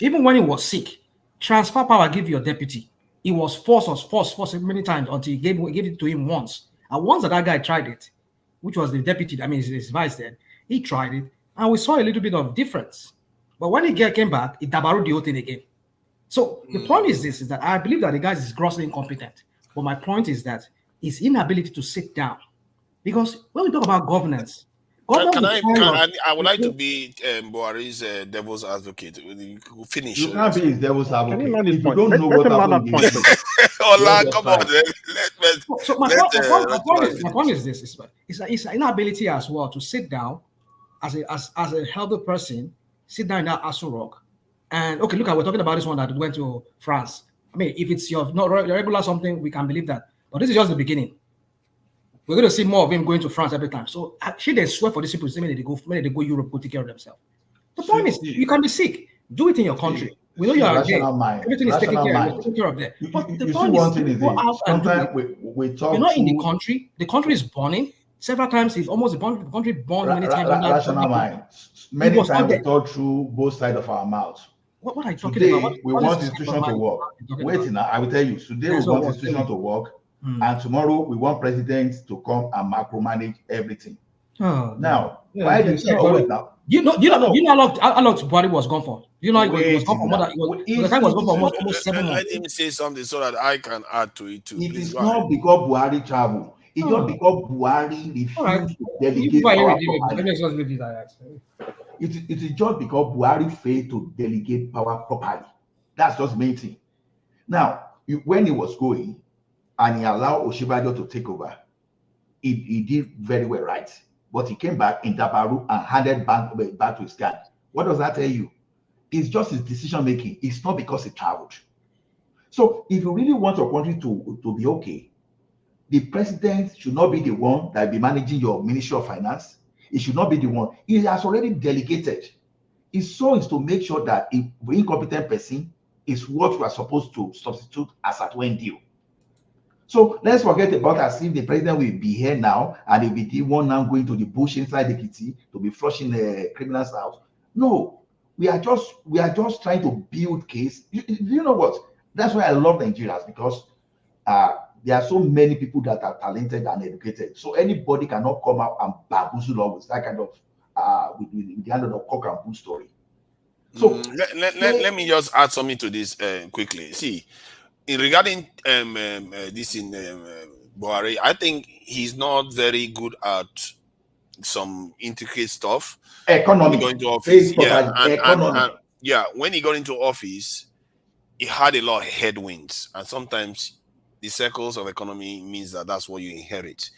Even when he was sick, transfer power, give you a deputy. He was forced many times until he gave it to him once. And once that guy tried it, which was the deputy, his vice then, he tried it, and we saw a little bit of difference. But when he came back, he dabaru the whole thing again. So the point is this, is that I believe that the guy is grossly incompetent. But my point is that his inability to sit down. Because when we talk about governance, I would like to be Buhari's devil's advocate. Finish. You can't be his devil's advocate. If you don't know what happened. Come on. So my point is this: it's an inability as well to sit down as a healthy person, sit down in that Aso Rock, and okay, look, we're talking about this one that went to France. I mean, if it's your not regular something, we can believe that, but this is just the beginning. We're going to see more of him going to France every time. So actually, they swear for these people. When they go Europe, go take care of themselves. The point is, you can be sick. Do it in your country. We know you are there. Everything is taken care of. Taken care of there. But the point is, go out and do it. You're not in the country. The country is burning. Several times, it's almost the country burned many times. Rational mind. Many times we thought through both sides of our mouths. What are you talking today, about? We want institution to work. Wait, now I will tell you. Today we want institution to work. And tomorrow we want presidents to come and macromanage everything. Now, why do you say always now? You know how long Buhari was gone for? You know, he was gone for more than the time was gone for almost 7 months. Let him say something so that I can add to it too. It is not because Buhari traveled. It's not because Buhari refused to delegate power properly. It is just because Buhari failed to delegate power properly. That's just the main thing. Now, when he was going, and he allowed Oshibajo to take over, he did very well, right? But he came back in Dabaru and handed back to his guy. What does that tell you? It's just his decision making. It's not because he traveled. So if you really want your country to be okay, the president should not be the one that will be managing your Ministry of Finance. It should not be the one. He has already delegated. His so is to make sure that an incompetent person is what you are supposed to substitute as at when due. So let's forget about as if the president will be here now and he'll be the one now going to the bush inside the kitty to be flushing the criminal's house. No, we are just trying to build case. You know what? That's why I love Nigerians, because there are so many people that are talented and educated. So anybody cannot come out and bamboozle always that kind of with the end of the cock and bull story. So let me just add something to this quickly. See, regarding this in Buhari, I think he's not very good at some intricate stuff. Economy. Going to office, yeah, when he got into office, he had a lot of headwinds, and sometimes the circles of economy means that's what you inherit.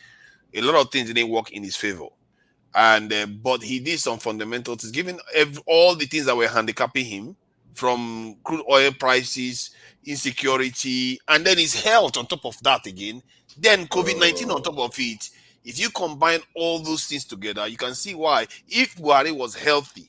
A lot of things didn't work in his favor, and but he did some fundamentals, given all the things that were handicapping him, from crude oil prices, insecurity, and then his health on top of that again, then COVID-19 on top of it. If you combine all those things together, you can see why, if Buhari was healthy,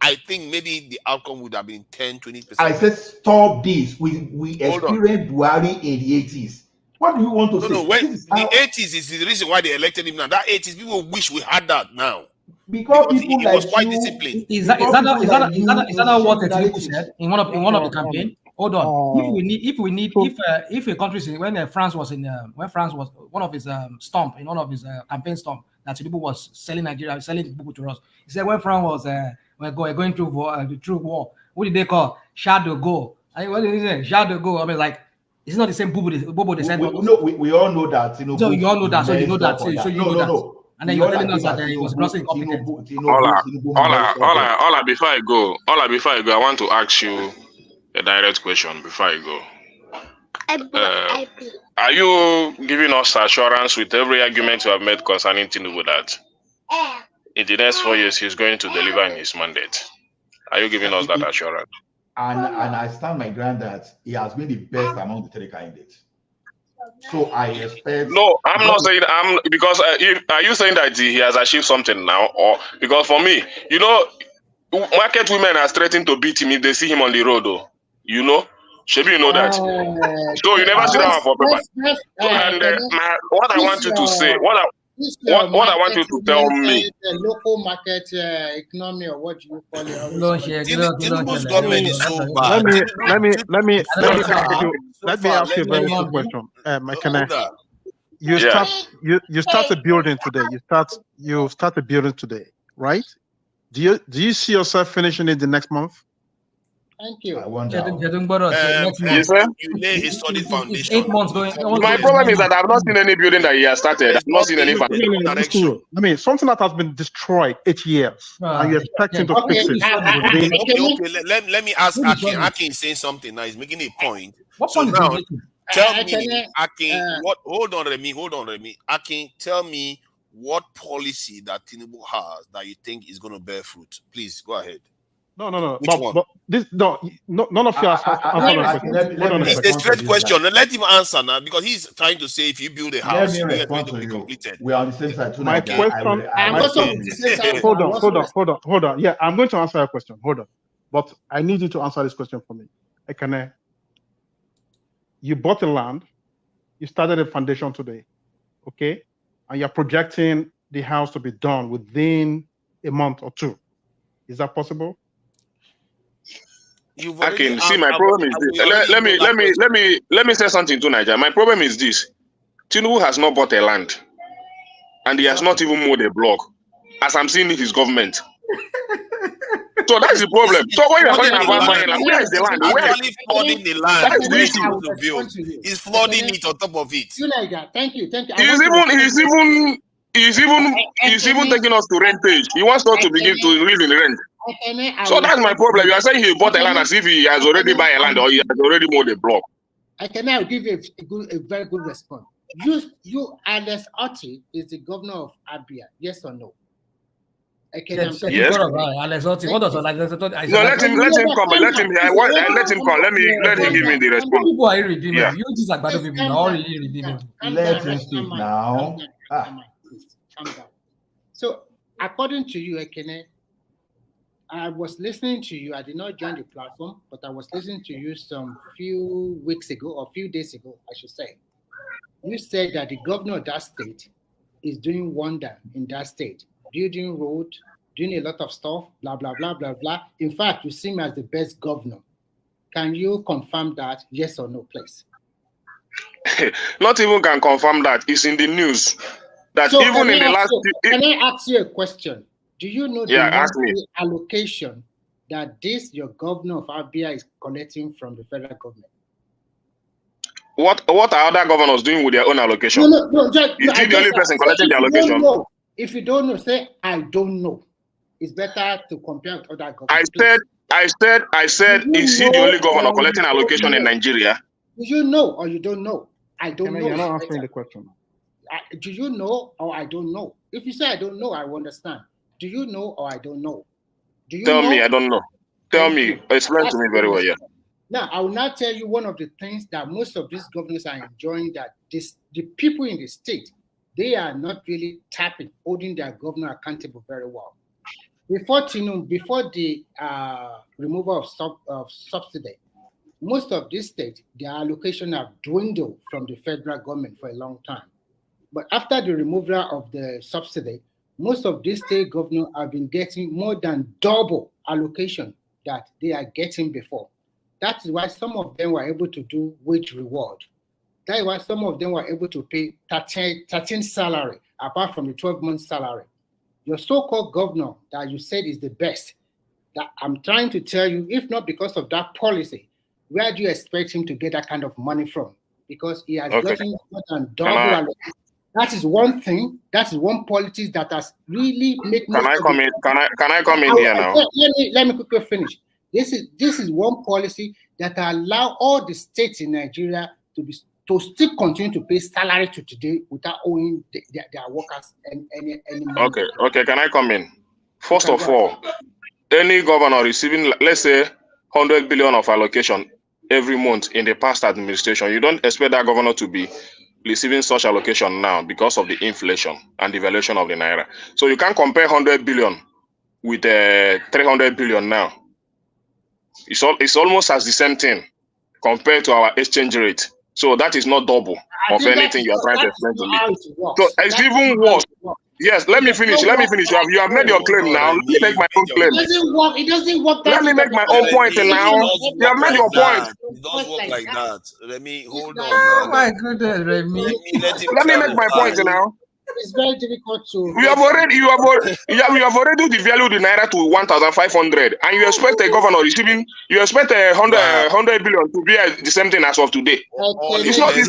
I think maybe the outcome would have been 10-20%. I said stop this. We experienced Buhari in the 80s. What do you want to say? No, when the 80s is the reason why they elected him now. That 80s, people wish we had that now. Because people he like was quite you, disciplined. Is that what Tinubu said in one of the campaign? Hold on. If a country is when France was one of his campaign stomp that Tinubu was selling Nigeria, selling people to us. He said when France was we're going through the true war. What did they call shadow go? What did they say? Shadow go. I mean, like, it's not the same Bobo they sent. We all know that. So you all know that. So you know that. So you know that. No. And then you're telling us that he was grossly incompetent. Ola, before I go, I want to ask you a direct question before I go. Are you giving us assurance with every argument you have made concerning Tinubu that in the next 4 years he's going to deliver in his mandate? Are you giving us that assurance? And I stand my ground that he has been the best among the 3 candidates. So I expect. No, I'm not saying because are you saying that he has achieved something now, or because for me, you know, market women are threatening to beat him if they see him on the road, though. You know, Shebi, you know that. So you never see that one for paper. And what I want you to say, what I want you to tell me. The local market economy, or what do you call it? Tinubu's government is so bad. Let me ask you a very quick question. You start a building today. You start a building today, right? Do you see yourself finishing it the next month? Thank you. You lay a solid foundation. 8 months going. My problem is that I've not seen any building that he has started. I've not seen any foundation. I mean, something that has been destroyed 8 years, and you're expecting to fix it. Okay. Let me ask Akin. Akin is saying something now. He's making a point. So now, tell me, Akin. Hold on, Remy. Akin, tell me what policy that Tinubu has that you think is going to bear fruit. Please go ahead. No. But this none of you asked. It's a straight question. Let him answer now, because he's trying to say if you build a house, you get to be completed. We are on the same side. My question. Hold on. Yeah, I'm going to answer your question. Hold on, but I need you to answer this question for me. Ekene, you bought a land, you started a foundation today, okay, and you're projecting the house to be done within a month or 2. Is that possible? I can see my problem is this. Let me say something to Nigeria. My problem is this: Tinubu has not bought a land, and he has not even mowed a block, as I'm seeing in his government. So that's the problem. So when you're talking about buying land, where is the land? Where is flooding the land? That is the issue to build. He's flooding it on top of it. Thank you. He's even taking us to rentage. He wants us to begin to live in rent. So that's my problem. You are saying he bought a land as if he has already bought a land or he has already mowed a block. I'll give you a very good response. You, Alex Otti is the governor of Abia. Yes or no? Yes. Alex Otti. What does Alex Otti? No, let him come. Let him come. Let him give me the response. People are redeeming. Yeah. You just like bad people are already redeeming. Let him speak now. Calm down. So, according to you, Ekene, I was listening to you. I did not join the platform, but I was listening to you some few weeks ago, or few days ago, I should say. You said that the governor of that state is doing wonder in that state, building road, doing a lot of stuff, blah, blah, blah, blah, blah. In fact, you seem as the best governor. Can you confirm that, yes or no, please? Not even can confirm that. It's in the news. That so even in the last... Can I ask you a question? Do you know the allocation that your governor of Abia is collecting from the federal government? What are other governors doing with their own allocation? No, is he the only person collecting the allocation? If you don't know, say I don't know. It's better to compare with other governors. I said, is he the only governor collecting allocation in Nigeria? Do you know or you don't know? I don't know. You're not answering the question. Do you know or I don't know? If you say I don't know, I will understand. Do you know or I don't know? Do you Tell me, I don't know. Tell me, explain to me very well, yeah. Now, I will now tell you one of the things that most of these governors are enjoying, that the people in the state, they are not really holding their governor accountable very well. Before the removal of subsidy, most of these states, their allocation have dwindled from the federal government for a long time. But after the removal of the subsidy, most of these state governors have been getting more than double allocation that they are getting before. That is why some of them were able to do wage reward. That is why some of them were able to pay 13 salary, apart from the 12-month salary. Your so-called governor that you said is the best, That I'm trying to tell you, if not because of that policy, where do you expect him to get that kind of money from? Because he has gotten more than double. That is one thing. That is one policy that has really made. Can I come in? Can I come in here now? Let me quickly finish. This is one policy that allow all the states in Nigeria to still continue to pay salary to today without owing their workers any money. Okay. Can I come in? First of all, any governor receiving, let's say, 100 billion of allocation every month in the past administration, you don't expect that governor to be receiving such allocation now because of the inflation and devaluation of the naira. So you can't compare 100 billion with 300 billion now. It's almost as the same thing compared to our exchange rate. So that is not double of anything you are trying to explain to me. So it's even worse. Yes, let me finish. You have made your claim now. Let me make my own claim. It doesn't work. Let me make my own point now. You have made your point. It does work like that. Remy, hold on. Oh my goodness, Remy. Let me make my point now. It's very difficult to. You have already devalued the naira to 1,500, and you expect a governor receiving. You expect 100 billion to be the same thing as of today. It's not. Less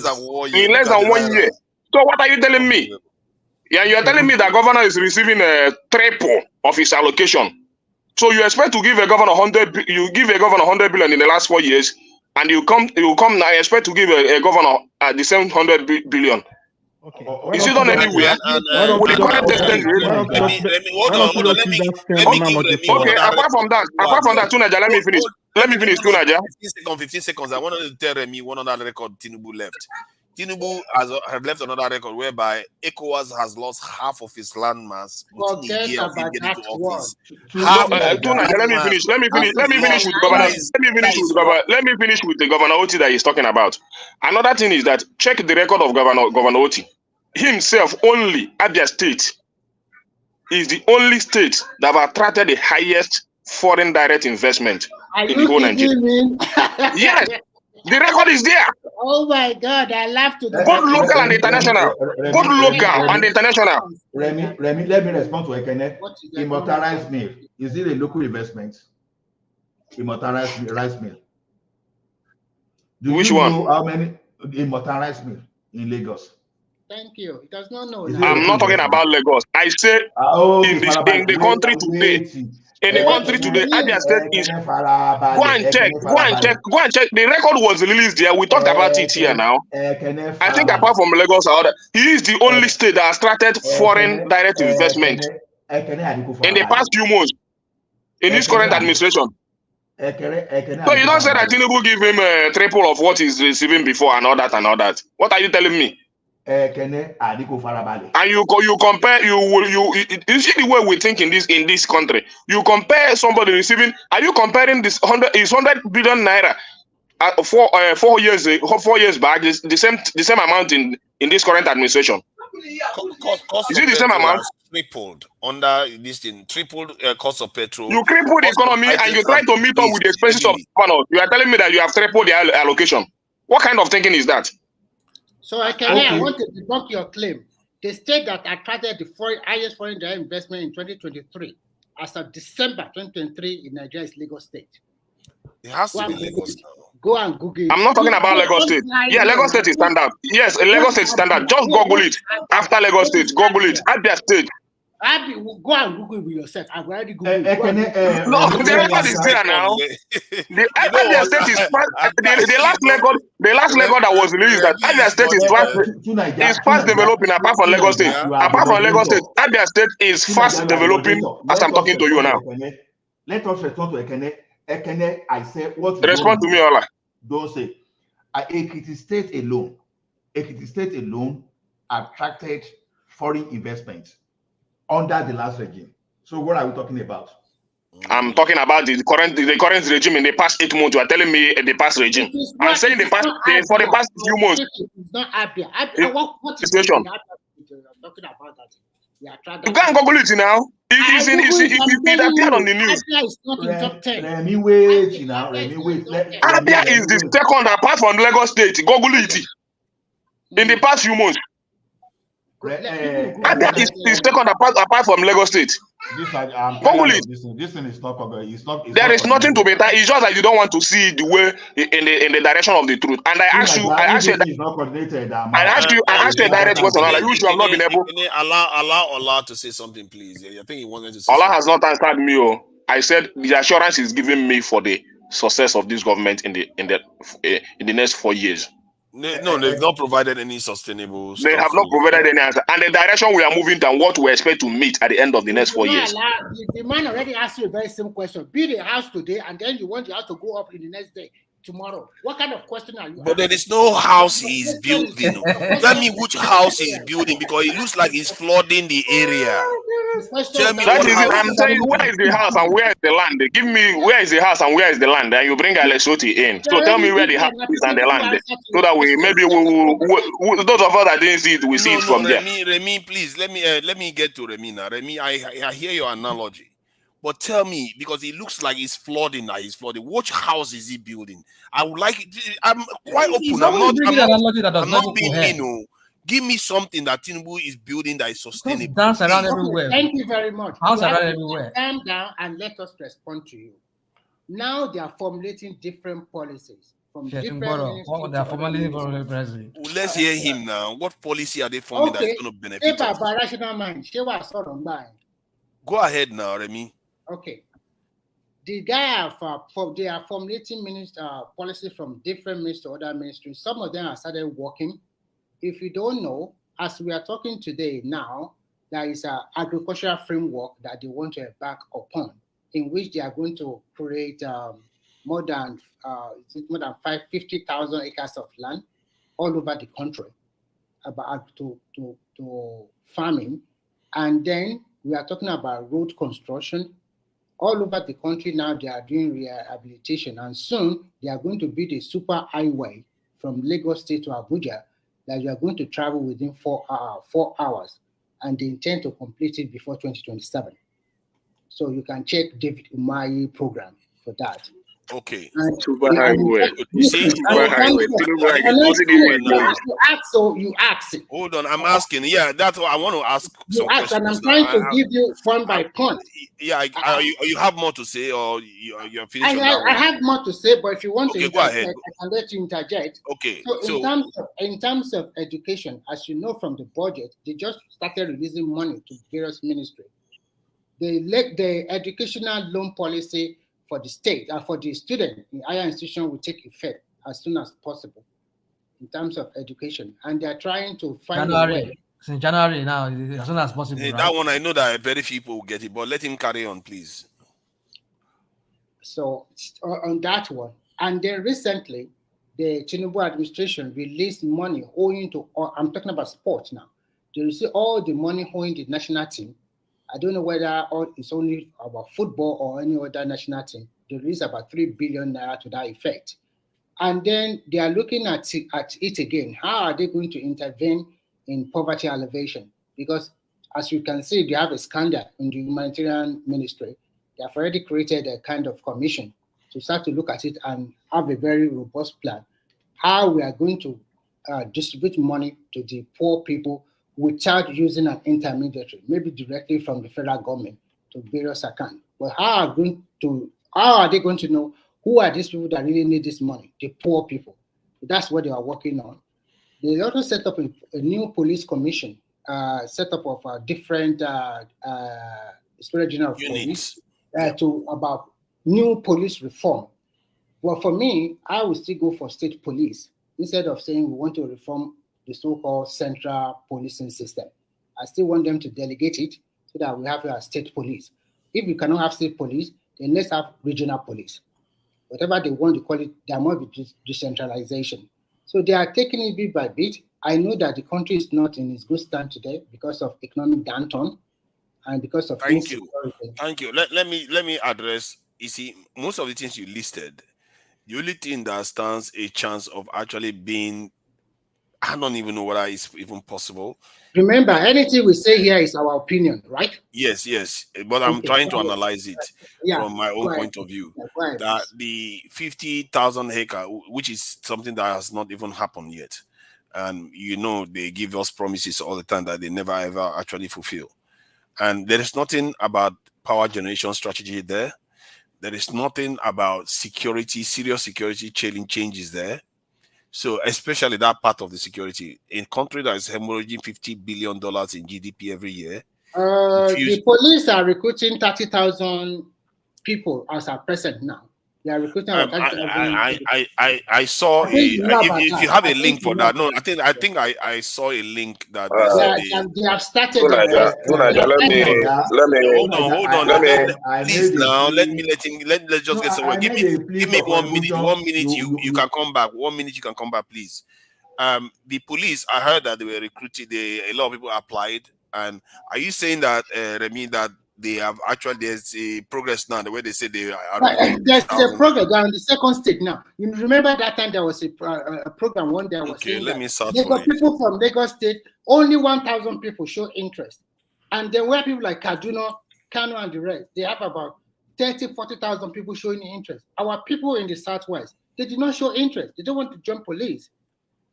than 1 year. In less than 1 year. So what are you telling me? Yeah, you are telling me that governor is receiving a triple of his allocation. So you expect to give a governor 100. You give a governor 100 billion in the last 4 years, and you come now. You expect to give a governor the same 100 billion. Okay. Is it done anywhere? Okay, apart from that, Tunaja, let me finish, Tunaja. 15 seconds. I wanted to tell Remy one other record Tinubu left. Tinubu has left another record whereby ECOWAS has lost half of his landmass within a year of him getting to office. Let me finish with the Governor Oti that he's talking about. Another thing is that check the record of Governor Oti. Himself only, Abia State is the only state that have attracted the highest foreign direct investment in the whole Nigeria. Yes, the record is there. Oh my God, I laugh to both local and international. Both local and international. Remy, let me respond to Ekene. Immortalized mill. Is it a local investment? Immortalized rice mill. Which one? Know how many immortalized mill in Lagos? Thank you. It does not know. I'm not talking about Lagos. I said in the country today. In the country today, Abia State is. Go and check. The record was released there. We talked about it here now. I think apart from Lagos, he is the only state that has started foreign direct investment in the past few months in this current administration. So you don't say that Tinubu give him a triple of what he's receiving before and all that. What are you telling me? And you compare you see the way we think in this country. You compare somebody receiving. Are you comparing this 100 billion naira 4 years back? The same amount in this current administration. Is it the same amount? Tripled under this thing. Tripled cost of petrol. You crippled the economy and you try to meet up with the expenses of governors. You are telling me that you have tripled the allocation. What kind of thinking is that? So I want to debunk your claim. The state that attracted the highest foreign direct investment in 2023, as of December 2023 in Nigeria, is Lagos State. It has to be Lagos now. Go and Google it. I'm not talking about Lagos State. Yeah, Lagos State is standard. Yes, Lagos State is standard. Just Google it. After Lagos State, Google it. Abia State. Go and Google it with yourself. I've already Googled it. No, the record is there now. The Abia State is the last record that was released that Abia State is fast developing apart from Lagos State. Apart from Lagos State, Abia State is fast developing as I'm talking to you now. Let us respond to Ekene. Ekene, I said what you respond to me, Ola. Don't say Ekiti State alone attracted foreign investment under the last regime. So what are we talking about? I'm talking about the current regime in the past 8 months. You are telling me the past regime. I'm saying for the past few months. It's not Abia. What is situation? I'm talking about that. You can't Google it now. It appeared on the news. Abia is not in top 10. Let me wait. Abia is the second apart from Lagos State. Google it. In the past few months. Abia is the second apart from Lagos State. This I'm tired Google of it. this thing is not it's not There is nothing to be tired. It's just that you don't want to see the way in the direction of the truth. And I asked you is not coordinated. I asked you a direct question. Like, you should have not been able. Allow Allah to say something, please. I think he wanted to say Allah something. has not answered me. Oh, I said the assurance is giving me for the success of this government in the next 4 years. No, they've not provided any sustainable. They have not provided any answer. And the direction we are moving to and what we expect to meet at the end of the next 4 years. The man already asked you a very simple question. Build a house today, and then you want the house to go up in the next day, tomorrow. What kind of question are you But there is no house he's building. Tell me which house he's building, because it looks like he's flooding the area. Tell me That what is it. house. I'm saying, where is the house and where is the land? They give me where is the house and where is the land, and you bring Alexoti in. So tell me where the house is and the land, so that we maybe those of us that didn't see it, we see it from there. Remy, please let me get to Remy now. Remy, I hear your analogy, but tell me, because it looks like he's flooding. Which house is he building? I would like. I'm quite open. I'm not being mean. Give me something that Tinubu is building that is sustainable. Dance around everywhere. Thank you very much. House around everywhere. Calm down and let us respond to you. Now they are formulating different policies from different ministries. They are formulating policies. Let's hear him now. What policy are they forming that is going to benefit us? Go ahead now, Remy. Okay. The guy they are formulating policies from different ministries to other ministries. Some of them have started working. If you don't know, as we are talking today now, there is an agricultural framework that they want to embark upon, in which they are going to create more than 50,000 acres of land all over the country about to farming. And then we are talking about road construction. All over the country now, they are doing rehabilitation, and soon they are going to build a super highway from Lagos State to Abuja that you are going to travel within 4 hours, and they intend to complete it before 2027. So you can check David Umahi program for that. Okay. Super highway. You see, you ask. Hold on, I'm asking. Yeah, that's what I want to ask. You ask, and I'm trying to give you point by point. Yeah, you have more to say, or you're finished? I have more to say, but if you want to go ahead. I can let you interject. Okay. So in terms of education, as you know from the budget, they just started releasing money to various ministries. The educational loan policy for the state for the student in higher institution will take effect as soon as possible in terms of education, and they are trying to find a way. Since January now, as soon as possible. That right? one I know that very few people will get it, but let him carry on, please. So on that one, and then recently, the Tinubu administration released money owing to. I'm talking about sports now. They receive all the money owing the national team. I don't know whether it's only about football or any other national team. They released about 3 billion naira to that effect. And then they are looking at it again. How are they going to intervene in poverty alleviation? Because as you can see, they have a scandal in the humanitarian ministry. They have already created a kind of commission to start to look at it and have a very robust plan. How we are going to distribute money to the poor people without using an intermediary, maybe directly from the federal government to various accounts. But how are they going to know who are these people that really need this money? The poor people. That's what they are working on. They also set up a new police commission, set up of different Inspector General of Police about new police reform. Well, for me, I would still go for state police instead of saying we want to reform the so-called central policing system. I still want them to delegate it so that we have a state police. If we cannot have state police, then let's have regional police. Whatever they want to call it, there must be decentralization. So they are taking it bit by bit. I know that the country is not in its good stand today because of economic downturn and because of insecurity. Thank you. Let me address. You see, most of the things you listed, the only thing that stands a chance of actually being, I don't even know whether it's even possible. Remember, anything we say here is our opinion, right? Yes. But I'm trying to analyze it from my own point of view. That the 50,000 acre, which is something that has not even happened yet. And they give us promises all the time that they never ever actually fulfill. And there is nothing about power generation strategy there. There is nothing about security, serious security changes there. So especially that part of the security in country that is hemorrhaging $50 billion in GDP every year. The police are recruiting 30,000 people as at present now. They are recruiting about 30,000. I saw if you have a link for that. No, I think I saw a link that they have started. Hold on. Please now let's just get somewhere. Give me 1 minute. 1 minute you can come back. 1 minute you can come back, please. The police, I heard that they were recruited. A lot of people applied. And are you saying that, Remy, that they have actually there's a progress now? The way they say they are. There's a progress. They're on the second stage now. You remember that time there was a program one day. Okay, let me start. They got people from Lagos State. Only 1,000 people show interest, and then where people like Kaduna, Kano, and the rest, they have about 40,000 people showing interest. Our people in the Southwest, they did not show interest. They don't want to join police.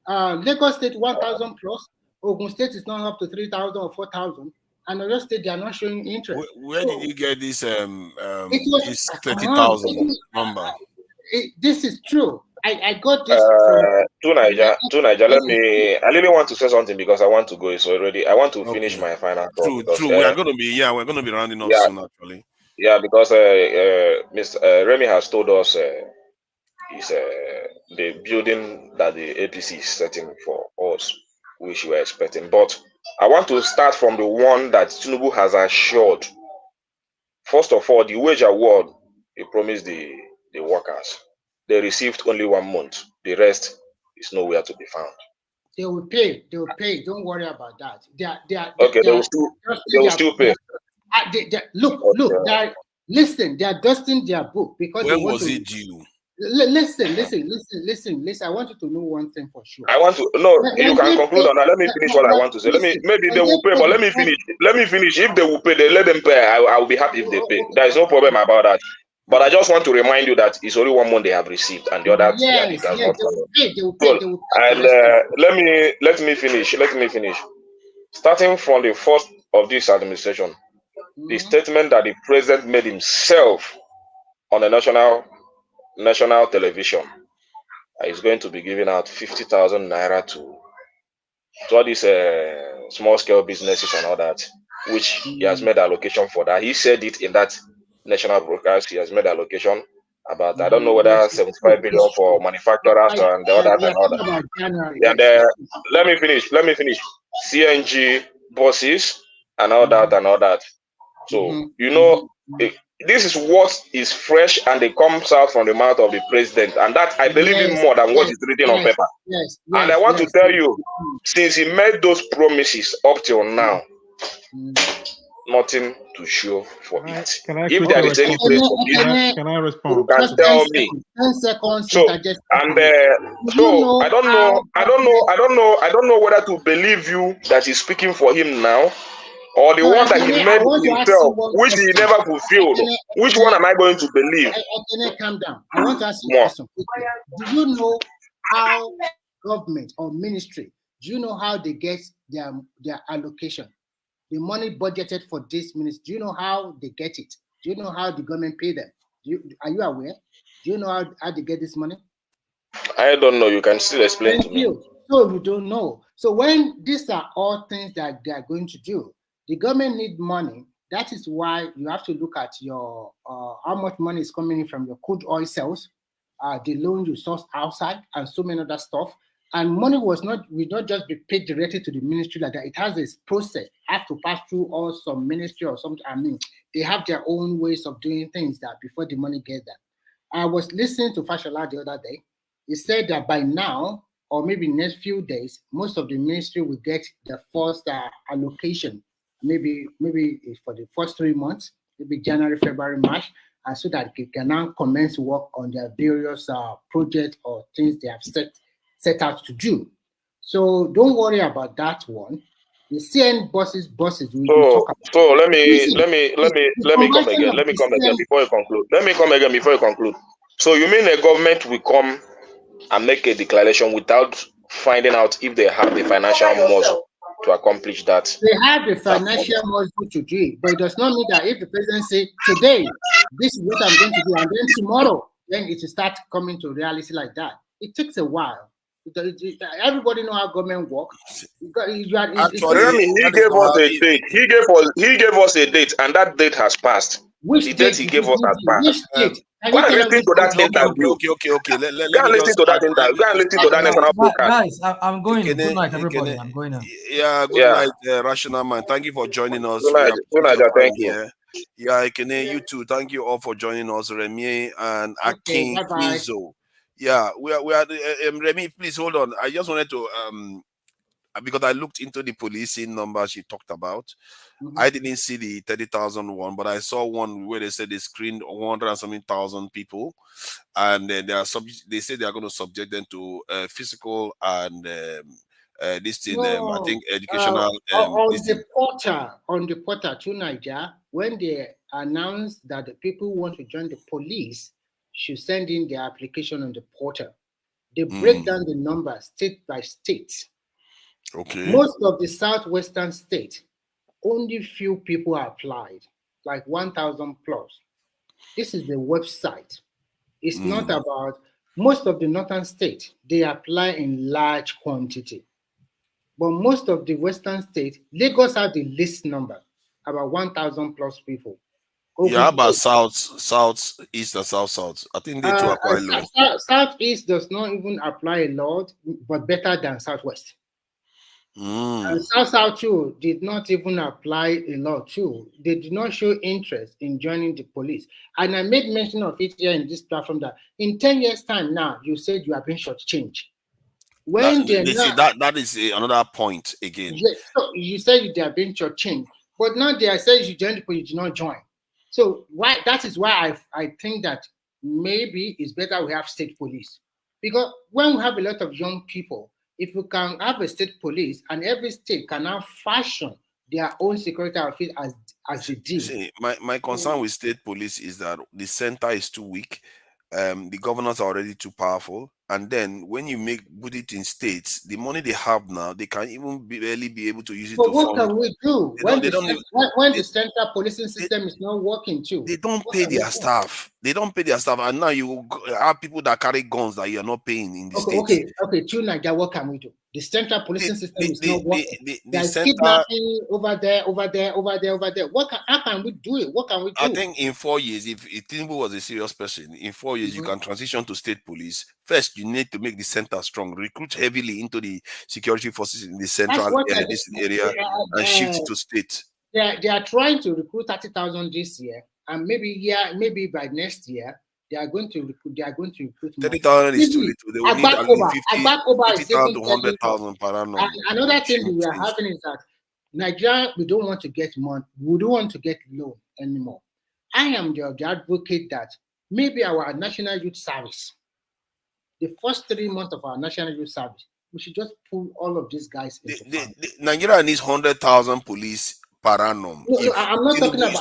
Lagos State 1,000 plus. Ogun State is not up to 3,000 or 4,000, and Oyo State they are not showing interest. Where did you get this this 30,000 number? This is true. I got this. To Niger. I really want to say something because I want to go. So already, I want to finish my final thought. True. We're going to be rounding up soon actually. Yeah, because Mr. Remy has told us is the building that the APC is setting for us, which we were expecting. But I want to start from the one that Tinubu has assured. First of all, the wage award he promised the workers. They received only 1 month. The rest is nowhere to be found. They will pay. They will pay. Don't worry about that. They will still pay. Look. Listen. They are dusting their book because when was it due? Listen. I want you to know one thing for sure. You can conclude on that. Let me finish what I want to say. Maybe they will pay, but let me finish. If they will pay, they let them pay. I will be happy if they pay. There is no problem about that. But I just want to remind you that it's only 1 month they have received, and the other it has not come. And let me finish. Starting from the first of this administration, the statement that the president made himself on the national television is going to be giving out 50,000 naira to all these small scale businesses and all that, which he has made allocation for that. He said it in that national broadcast. He has made allocation about I don't know whether 75 billion for manufacturers and the other and all that. And let me finish. CNG buses and all that. So this is what is fresh and it comes out from the mouth of the president, and that I believe in more than what is written on paper. And I want to tell you, since he made those promises up till now, nothing to show for it. If there is any place for it, can I respond? You can tell me. 10 seconds. So I don't know whether to believe you that he's speaking for him now, or the one that he made himself, which he never fulfilled. Which one am I going to believe? Calm down. I want to ask you a question. Do you know how government or ministry, do you know how they get their allocation? The money budgeted for this ministry, do you know how they get it? Do you know how the government pay them? Are you aware? Do you know how they get this money? I don't know. You can still explain to me. So you don't know. So when these are all things that they are going to do, the government need money. That is why you have to look at your how much money is coming in from your crude oil sales, the loan you source outside, and so many other stuff. And money will not just be paid directly to the ministry like that. It has this process, have to pass through or some ministry or something. I mean, they have their own ways of doing things that before the money gets there. I was listening to Fashola the other day. He said that by now, or maybe next few days, most of the ministry will get the first allocation. Maybe for the first 3 months, maybe January, February, March, and so that they can now commence work on their various projects or things they have set out to do. So don't worry about that one. The CN buses. So let me come again before you conclude. So you mean the government will come and make a declaration without finding out if they have the financial muscle to to accomplish that. They have the financial muscle to do it, but it does not mean that if the president say today, this is what I'm going to do, and then tomorrow, then it will start coming to reality like that. It takes a while. Everybody know how government works. Actually, he gave us a date. He gave us a date, and that date has passed. Which the date he gave us has passed. Go and listen to that interview. Okay. Go and listen to that interview. Go and listen to that national broadcast. Guys, I'm going. Good night, everybody. I'm going now. Yeah, good night, Rational Man. Thank you for joining us. Good night, thank you. Yeah, Ekene, you too. Thank you all for joining us, Remy and Akin Kinzo. Yeah, we are Remy, please hold on. I just wanted to because I looked into the policing numbers you talked about. I didn't see the 30,000 one, but I saw one where they said they screened 100 and something thousand people, and then they say they are going to subject them to physical and this thing. I think educational. On the portal to Niger, when they announced that the people who want to join the police should send in their application on the portal. They break down the numbers state by state. Okay. Most of the southwestern state, only few people applied, like 1,000 plus. This is the website. It's not about most of the northern state. They apply in large quantity, but most of the western state, Lagos have the least number, about 1,000 plus people. Yeah, about south, east, and south. I think they too are quite low. Southeast does not even apply a lot, but better than southwest. And South too did not even apply a lot too. They did not show interest in joining the police. And I made mention of it here in this platform that in 10 years' time now, you said you have been shortchanged. When that is another point again. Yes, so you said they have been shortchanged, but now they are saying you join the police, you did not join. So that is why I think that maybe it's better we have state police. Because when we have a lot of young people, if you can have a state police and every state can now fashion their own security outfit as they do. See, my concern with state police is that the center is too weak. The governors are already too powerful. And then when you put it in states, the money they have now, they can even barely be able to use it. But what can we do when the central policing system is not working too? They don't pay their staff. They don't pay their staff, and now you have people that carry guns that you are not paying in the states. Okay. To Nigeria, what can we do? The central policing system is not working. There's kidnapping over there. How can we do it? What can we do? I think in 4 years, if Tinubu was a serious person, in 4 years you can transition to state police. First, you need to make the center strong, recruit heavily into the security forces in the central area, and shift to state. They are trying to recruit 30,000 this year, and maybe by next year they are going to recruit. 30,000 is too little. They will need at least 50,000 to 100,000 per annum. Another thing we are having is that Nigeria, we don't want to get money. We don't want to get loan anymore. I am the advocate that maybe our National Youth Service, the first 3 months of our National Youth Service, we should just pull all of these guys into Nigeria needs 100,000 police per annum. No, I'm not talking about.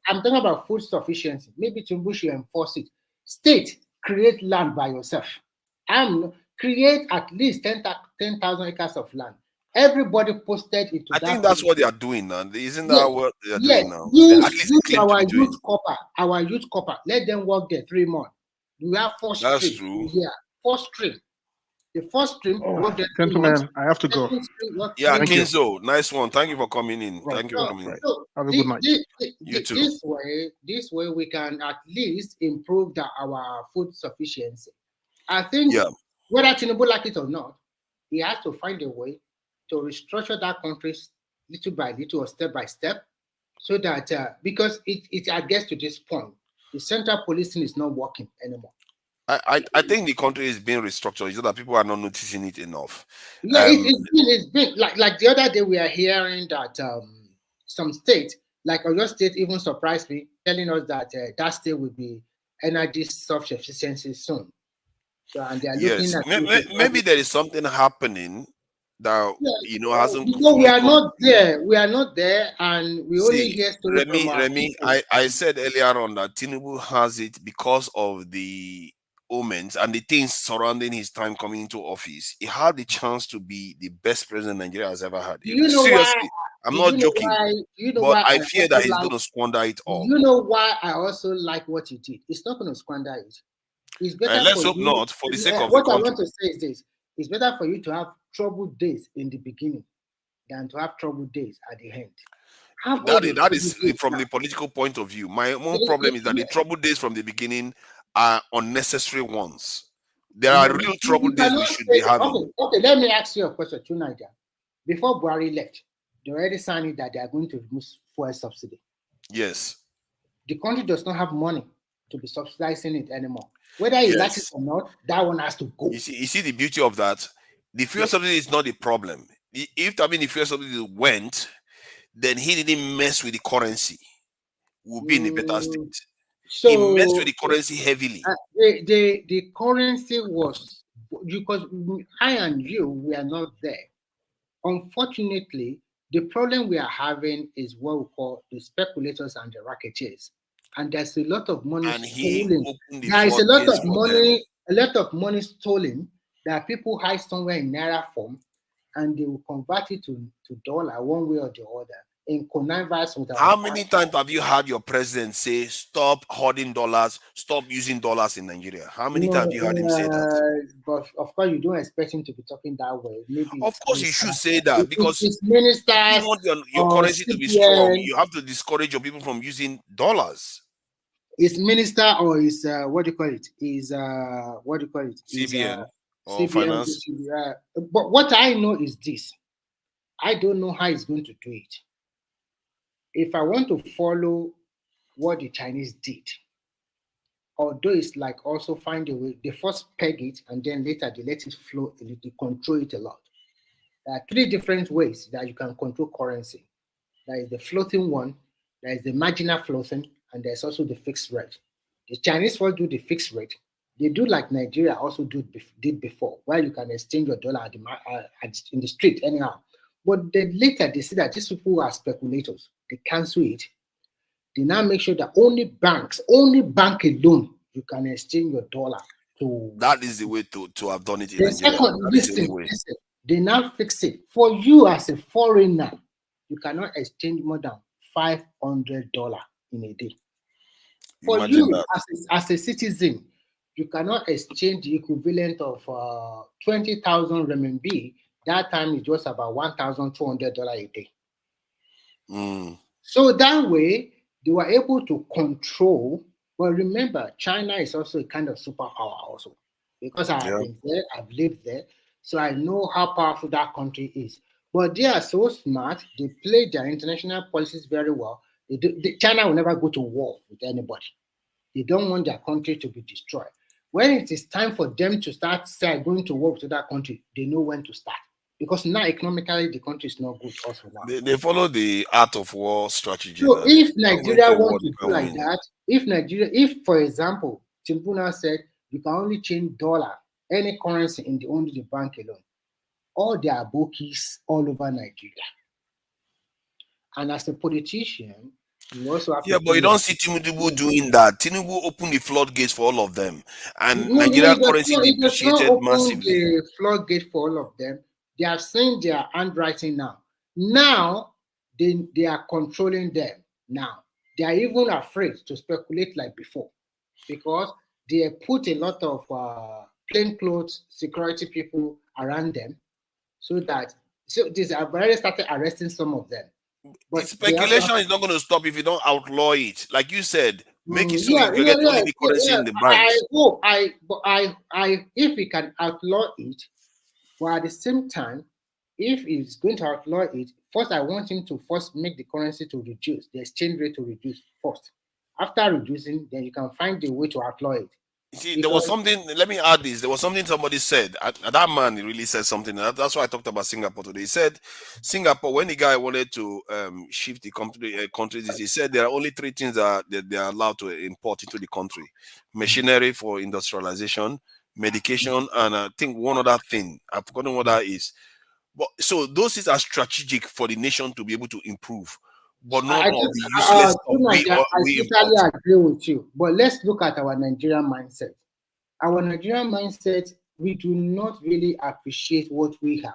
I'm talking about food sufficiency. Maybe Tinubu should enforce it. State, create land by yourself. Create at least 10,000 acres of land. Everybody posted into I think that's what they are doing now. Isn't that what they are doing now? Use our youth copper. Let them work there 3 months. We have first stream. That's true. Yeah, first stream. The first stream. Gentlemen, I have to go. Yeah, Kinzo, nice one. Thank you for coming in. Thank you for coming in. Have a good night. You too. This way we can at least improve our food sufficiency. I think whether Tinubu like it or not, he has to find a way to restructure that country little by little or step by step, so that because it gets to this point, the central policing is not working anymore. I think the country is being restructured. It's just that people are not noticing it enough. Yeah, it's been like the other day we are hearing that some state, like Oyo State, even surprised me, telling us that that state will be energy self-sufficiency soon. So and they are looking at maybe there is something happening that hasn't. Because we are not there, and we only hear stories. Remy, I said earlier on that Tinubu has it because of the omens and the things surrounding his time coming into office, he had the chance to be the best president Nigeria has ever had. Seriously, I'm not joking. But I fear that he's going to squander it all. You know why I also like what he did? It's not going to squander it. It's better. Let's hope not, for the sake of the what country. I want to say is this: it's better for you to have troubled days in the beginning than to have troubled days at the end. That is from the political point of view. My own problem is that the troubled days from the beginning are unnecessary ones. There are real troubled days we should be having. Okay, let me ask you a question tonight. Before Buhari left, they already signed it that they are going to remove fuel subsidy. Yes. The country does not have money to be subsidizing it anymore. Whether he likes it or not, that one has to go. You see the beauty of that? The fuel subsidy is not the problem. If the fuel subsidy went, then he didn't mess with the currency. We'll be in a better state. So he messed with the currency heavily. The currency was, because I and you, we are not there. Unfortunately, the problem we are having is what we call the speculators and the racketeers. And there's a lot of money stolen. There is a lot of money stolen that people hide somewhere in Naira form, and they will convert it to dollar one way or the other in connivance with How many times have you heard your president say, stop hoarding dollars, stop using dollars in Nigeria? How many times have you heard him say that? But of course, you don't expect him to be talking that way. Maybe of course, you should say that, because if you want your currency to be strong, you have to discourage your people from using dollars. His minister or his what do you call it? CBN or CBN, finance. But what I know is this: I don't know how he's going to do it. If I want to follow what the Chinese did, although it's like also find a way, they first peg it and then later they let it flow, they control it a lot. There are three different ways that you can control currency. There is the floating one, there is the marginal floating, and there's also the fixed rate. The Chinese first do the fixed rate. They do like Nigeria also did before, where you can exchange your dollar in the street anyhow. But then later they see that these people are speculators. They cancel it. They now make sure that only bank alone, you can exchange your dollar to. That is the way to have done it in Nigeria. They now fix it. For you as a foreigner, you cannot exchange more than $500 in a day. For you as a citizen, you cannot exchange the equivalent of 20,000 renminbi. That time it was about $1,200 a day. So that way they were able to control. But remember, China is also a kind of superpower also, because I have been there, I've lived there, so I know how powerful that country is. But they are so smart; they play their international policies very well. China will never go to war with anybody. They don't want their country to be destroyed. When it is time for them to start going to war with that country, they know when to start. Because now economically the country is not good also now. They follow the art of war strategy. So if Nigeria wants to do like that, if for example, Timbuna said you can only change dollar, any currency in only the bank alone, all their bookies all over Nigeria. And as a politician, you also have but you don't see Tinubu doing that. Tinubu opened the floodgates for all of them, and Nigerian currency depreciated massively. The floodgate for all of them. They have seen their handwriting now. Now they are controlling them. Now they are even afraid to speculate like before, because they put a lot of plainclothes security people around them, so these have already started arresting some of them. But speculation is not going to stop if you don't outlaw it. Like you said, make it so you get only the currency in the banks. If we can outlaw it, but at the same time, if he's going to outlaw it, first I want him to first make the currency to reduce, the exchange rate to reduce first. After reducing, then you can find a way to outlaw it. You see, there was something, let me add this. There was something somebody said. That man really said something. That's why I talked about Singapore today. He said, Singapore, when the guy wanted to shift the countries, he said there are only three things that they are allowed to import into the country: machinery for industrialization, medication, and I think one other thing. I've forgotten what that is. But so those things are strategic for the nation to be able to improve. But not all the useless. I totally agree with you. But let's look at our Nigerian mindset. our Nigerian mindset, we do not really appreciate what we have.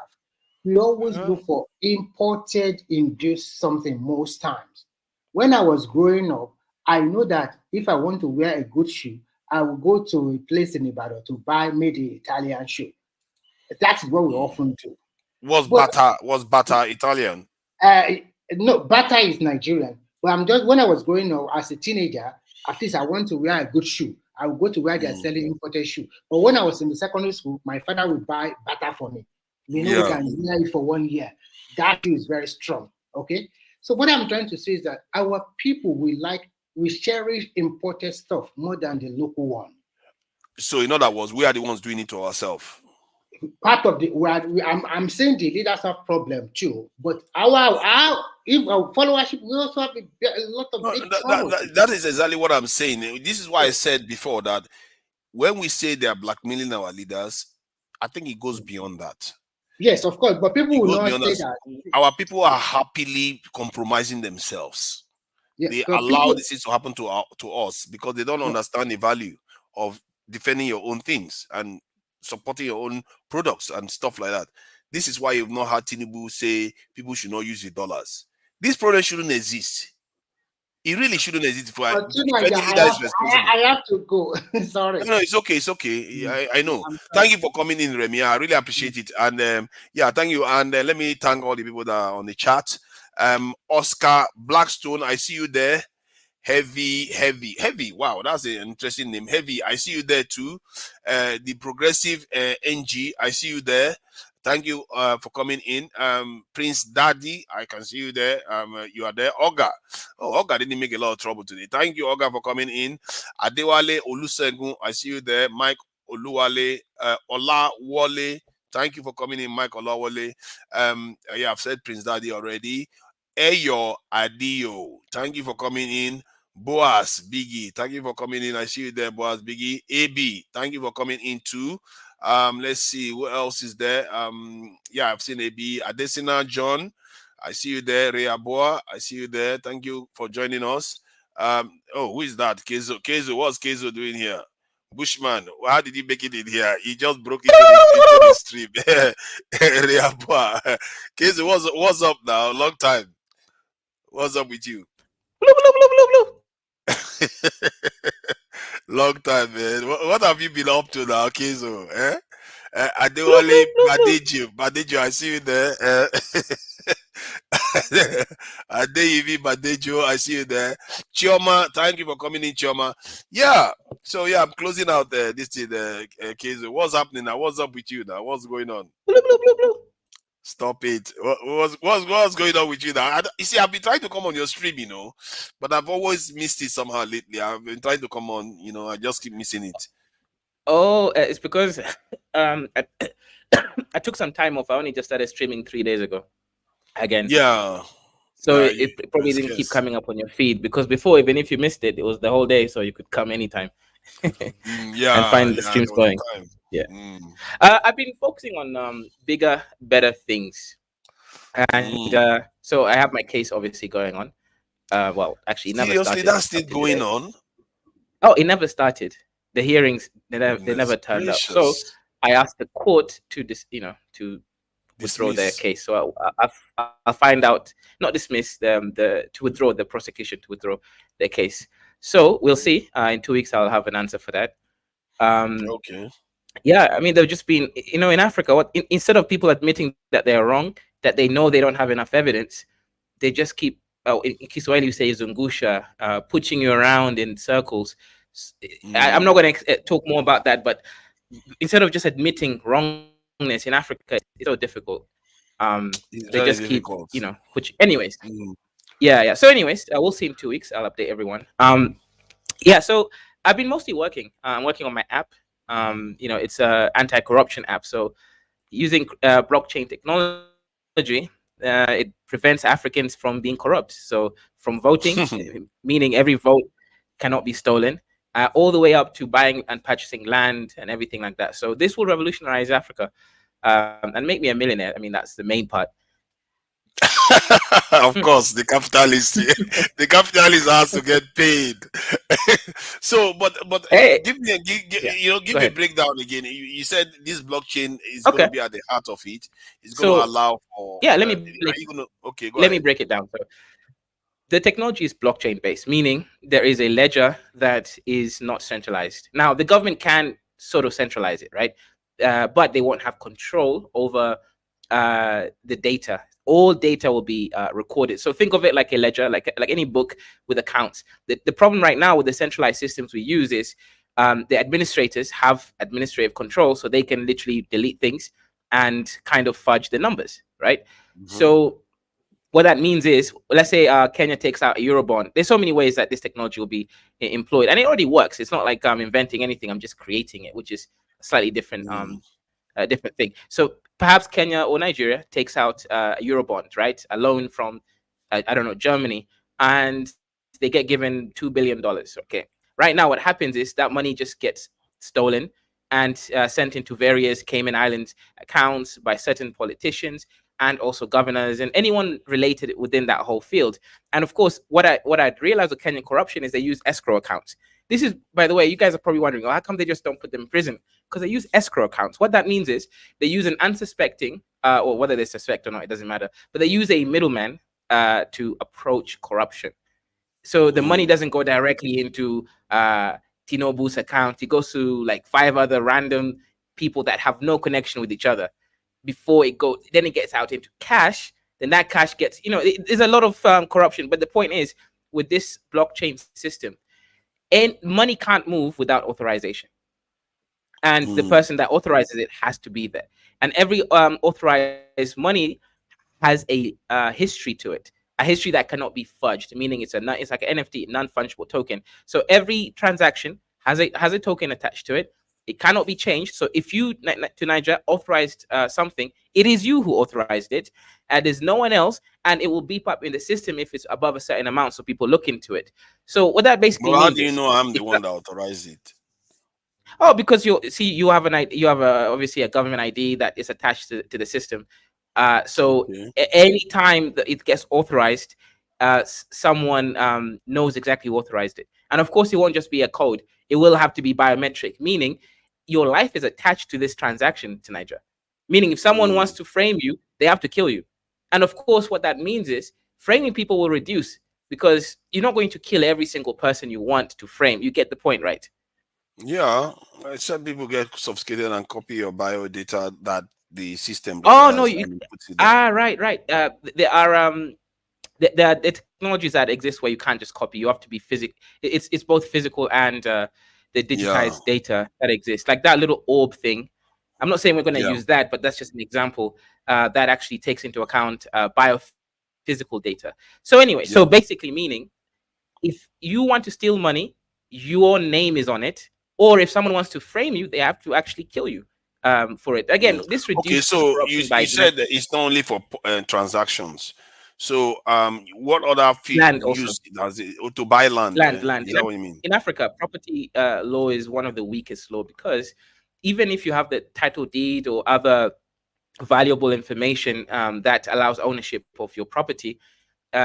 We always look for imported induced something most times. When I was growing up, I know that if I want to wear a good shoe, I will go to a place in Ibadan to buy made in Italian shoe. That's what we often do. Was Bata Italian? No, Bata is Nigerian. But I'm just, when I was growing up as a teenager, at least I want to wear a good shoe. I would go to where they're selling imported shoe. But when I was in the secondary school, my father would buy Bata for me. We know we can wear it for 1 year. That shoe is very strong. Okay. So what I'm trying to say is that our people, we cherish imported stuff more than the local one. So in other words, we are the ones doing it to ourselves. Part of the I'm saying the leaders have problem too, but our followership, we also have a lot of that is exactly what I'm saying. This is why I said before that when we say they are blackmailing our leaders, I think it goes beyond that. Yes, of course, but people will not say that. Our people are happily compromising themselves. Yes, they allow this to happen to us because they don't understand the value of defending your own things and supporting your own products and stuff like that. This is why you've not had Tinubu say people should not use the dollars. This problem shouldn't exist. It really shouldn't exist. I have to go. Sorry. No, it's okay. It's okay. I know. Thank you for coming in, Remy. I really appreciate it. And yeah, thank you. And let me thank all the people that are on the chat. Oscar Blackstone, I see you there. Heavy. Wow, that's an interesting name. Heavy, I see you there too. The Progressive NG, I see you there. Thank you for coming in. Prince Daddy, I can see you there. You are there. Oga. Oh, Oga didn't make a lot of trouble today. Thank you, Oga, for coming in. Adewale Olusegun, I see you there. Mike Oluwale, Olawale. Thank you for coming in, Mike Olawale. Yeah, I've said Prince Daddy already. Eyo Adio, thank you for coming in. Boaz Biggie, thank you for coming in. I see you there, Boaz Biggie. AB, thank you for coming in too. Let's see what else is there. Yeah, I've seen AB. Adesina John, I see you there. Rea Boa, I see you there. Thank you for joining us. Oh, who is that? Kezo, what's Kezo doing here? Bushman, how did he make it in here? He just broke into the stream. Rea Boa. Kezo, what's up now? Long time. What's up with you? Long time, man. What have you been up to now, Kezo? Adewale Badejo, I see you there. Adeyivi Badejo, I see you there. Chioma, thank you for coming in, Chioma. Yeah, so yeah, I'm closing out this thing, Kezo. What's happening now? What's up with you now? What's going on? Stop it. What's going on with you now? You see, I've been trying to come on your stream, you know, but I've always missed it somehow lately. I've been trying to come on, you know, I just keep missing it. Oh, it's because I took some time off. I only just started streaming 3 days ago again. Yeah. So it probably didn't keep coming up on your feed because before, even if you missed it, it was the whole day, so you could come anytime. Yeah, and find the streams going. Yeah. I've been focusing on bigger, better things. And so I have my case obviously going on. Well, actually, it never started. That's still going on? Oh, it never started. The hearings, they never turned up. So I asked the court to to withdraw their case. So I'll find out, not dismiss them, to withdraw the prosecution, to withdraw their case. So we'll see. In 2 weeks, I'll have an answer for that. Okay. Yeah, I mean, they've just been, in Africa, instead of people admitting that they're wrong, that they know they don't have enough evidence, they just keep, in Kiswahili, you say zungusha, pushing you around in circles. I'm not going to talk more about that, but instead of just admitting wrongness in Africa, it's so difficult. They just keep, anyways. Yeah. So anyways, we'll see in 2 weeks. I'll update everyone. Yeah, so I've been mostly working. I'm working on my app. It's a anti-corruption app. So using blockchain technology, it prevents Africans from being corrupt. So from voting, meaning every vote cannot be stolen, all the way up to buying and purchasing land and everything like that. So this will revolutionize Africa and make me a millionaire. I mean, that's the main part. Of course, the capitalist, the capitalist has to get paid. So, but Hey, give me give go me a ahead. breakdown again. You said this blockchain is going Okay. to be at the heart of it. It's going to So allow for. yeah, Are you going to? Okay, go let me ahead. break it down. So the technology is blockchain based, meaning there is a ledger that is not centralized. Now, the government can sort of centralize it, right? But they won't have control over the data. All data will be recorded. So think of it like a ledger, like any book with accounts. The problem right now with the centralized systems we use is the administrators have administrative control, so they can literally delete things and kind of fudge the numbers, right? So what that means is, let's say Kenya takes out a Eurobond. There's so many ways that this technology will be employed, and it already works. It's not like I'm inventing anything. I'm just creating it, which is a slightly different different thing. So perhaps Kenya or Nigeria takes out a Eurobond, right? A loan from, I don't know, Germany, and they get given $2 billion. Okay. Right now, what happens is that money just gets stolen and sent into various Cayman Islands accounts by certain politicians and also governors and anyone related within that whole field. And of course, what I'd realized with Kenyan corruption is they use escrow accounts. This is, by the way, you guys are probably wondering, how come they just don't put them in prison? Because they use escrow accounts. What that means is they use an unsuspecting, or whether they suspect or not, it doesn't matter, but they use a middleman to approach corruption. So the money doesn't go directly into Tinubu's account. It goes to like 5 other random people that have no connection with each other before it goes. Then it gets out into cash. Then that cash gets, there's a lot of corruption. But the point is, with this blockchain system, and money can't move without authorization. And the person that authorizes it has to be there. And every authorized money has a history to it, a history that cannot be fudged, meaning it's like an NFT, non-fungible token. So every transaction has a token attached to it. It cannot be changed. So if you, to Niger, authorized something, it is you who authorized it, and there's no one else, and it will beep up in the system if it's above a certain amount, so people look into it. So what that basically Well, means, how do you know I'm the one that authorized it? Oh, because you have obviously a government ID that is attached to the system. So anytime that it gets authorized, someone knows exactly who authorized it. And of course, it won't just be a code. It will have to be biometric, meaning your life is attached to this transaction to Niger. Meaning if someone wants to frame you, they have to kill you. And of course, what that means is framing people will reduce because you're not going to kill every single person you want to frame. You get the point, right? Yeah, some people get sophisticated and copy your bio data that the system. Oh no, right. There are technologies that exist where you can't just copy. You have to be physical. It's both physical and the digitized data that exists. Like that little orb thing. I'm not saying we're going to use that, but that's just an example that actually takes into account biophysical data. So anyway, so basically meaning if you want to steal money, your name is on it. Or if someone wants to frame you, they have to actually kill you for it. Again, this reduces. Okay, so you said that it's not only for transactions. So what other fields use it to buy land? Land. Is that what you mean? In Africa, property law is one of the weakest law because even if you have the title deed or other valuable information that allows ownership of your property,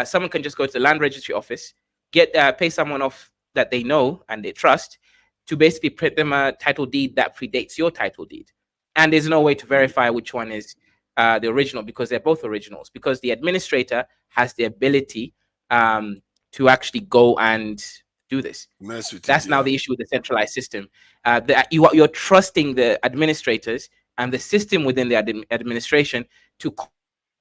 someone can just go to the land registry office, pay someone off that they know and they trust, to basically print them a title deed that predates your title deed. And there's no way to verify which one is the original because they're both originals, because the administrator has the ability to actually go and do this. That's now the issue with the centralized system. You're trusting the administrators and the system within the administration to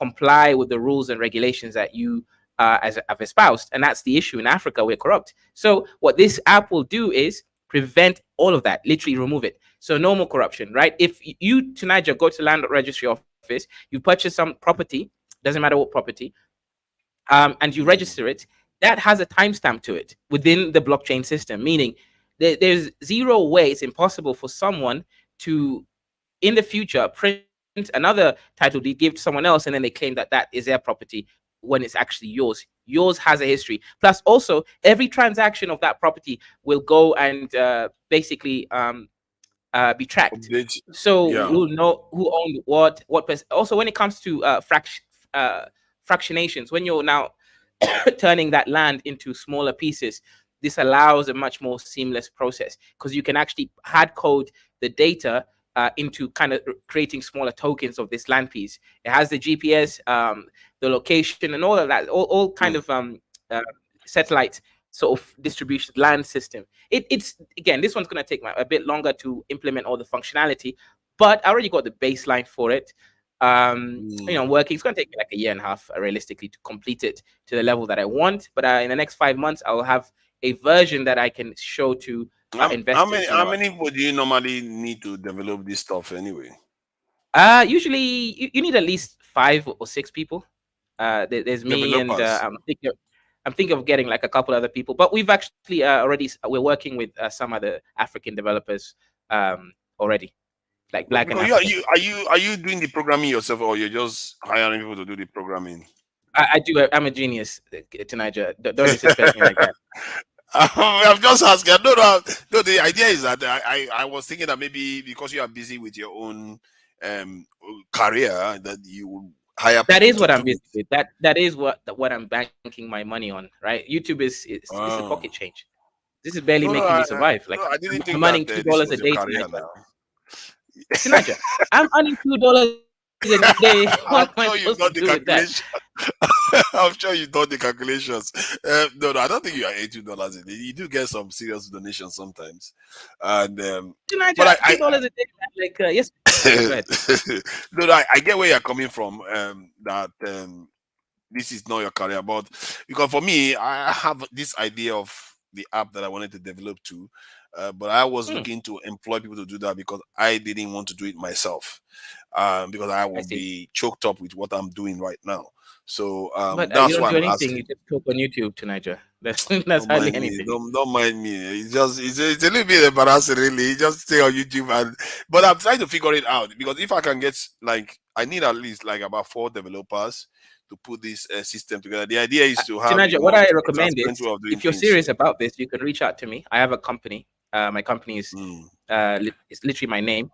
comply with the rules and regulations that you have espoused. And that's the issue in Africa. We're corrupt. So what this app will do is prevent all of that, literally remove it. So no more corruption, right? If you, to Niger, go to land registry office, you purchase some property, doesn't matter what property, and you register it, that has a timestamp to it within the blockchain system, meaning there's zero way, it's impossible for someone to, in the future, print another title deed, give to someone else, and then they claim that that is their property when it's actually yours. Yours has a history. Plus, also, every transaction of that property will go and basically be tracked. So you'll know who owned what person. Also, when it comes to fractionations, when you're now turning that land into smaller pieces, this allows a much more seamless process because you can actually hard code the data into kind of creating smaller tokens of this land piece. It has the GPS, the location, and all of that, all kind of satellite sort of distribution land system. It's again, this one's going to take a bit longer to implement all the functionality, but I already got the baseline for it. Working. It's going to take me like a year and a half, realistically, to complete it to the level that I want. But in the next 5 months, I will have a version that I can show to investors. How many people do you normally need to develop this stuff anyway? Usually you need at least 5 or 6 people. There's me and I'm thinking of getting like a couple other people, but we've actually we're working with some other African developers already, like Black and African. Are you doing the programming yourself, or you're just hiring people to do the programming? I do. I'm a genius, Tunisia. Don't disrespect me like that. I'm just asking. No, the idea is that I was thinking that maybe because you are busy with your own career, that you will hire. That is what I'm busy with. That is what I'm banking my money on. Right? YouTube is a pocket change. This is barely making me survive. Like I didn't think I'm earning $2 a day. Tunisia, I'm earning $2 a day. What am I supposed to do with that? I'm sure you done the calculations. No, I don't think you are $82 a day. You do get some serious donations sometimes, and but $2 a day, like yes. No, I get where you're coming from. That this is not your career, but because for me, I have this idea of the app that I wanted to develop too. But I was looking to employ people to do that because I didn't want to do it myself, because I will be choked up with what I'm doing right now. So but that's you why don't do I'm anything. asking. You just talk on YouTube, Tunisia. That's Don't hardly mind me. anything. Don't mind me. It's a little bit embarrassing, really. Just stay on YouTube, but I'm trying to figure it out because if I can get I need at least like about 4 developers to put this system together. The idea is to have. Tunisia, what I recommend is, transparent way of doing if you're things. serious about this, you can reach out to me. I have a company. My company is it's literally my name.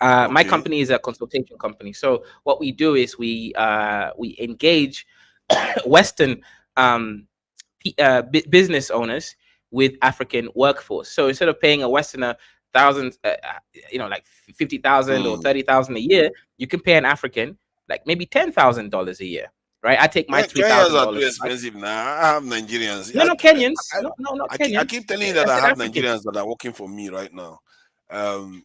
My company is a consultation company. So what we do is we engage Western business owners with African workforce. So instead of paying a Westerner thousands, like 50,000 or 30,000 a year, you can pay an African like maybe $10,000 a year. Right? I take my $3,000. Kenyans are too expensive now. I have Nigerians. No, Kenyans. No, not Kenyans. I keep telling you that I have Nigerians that are working for me right now.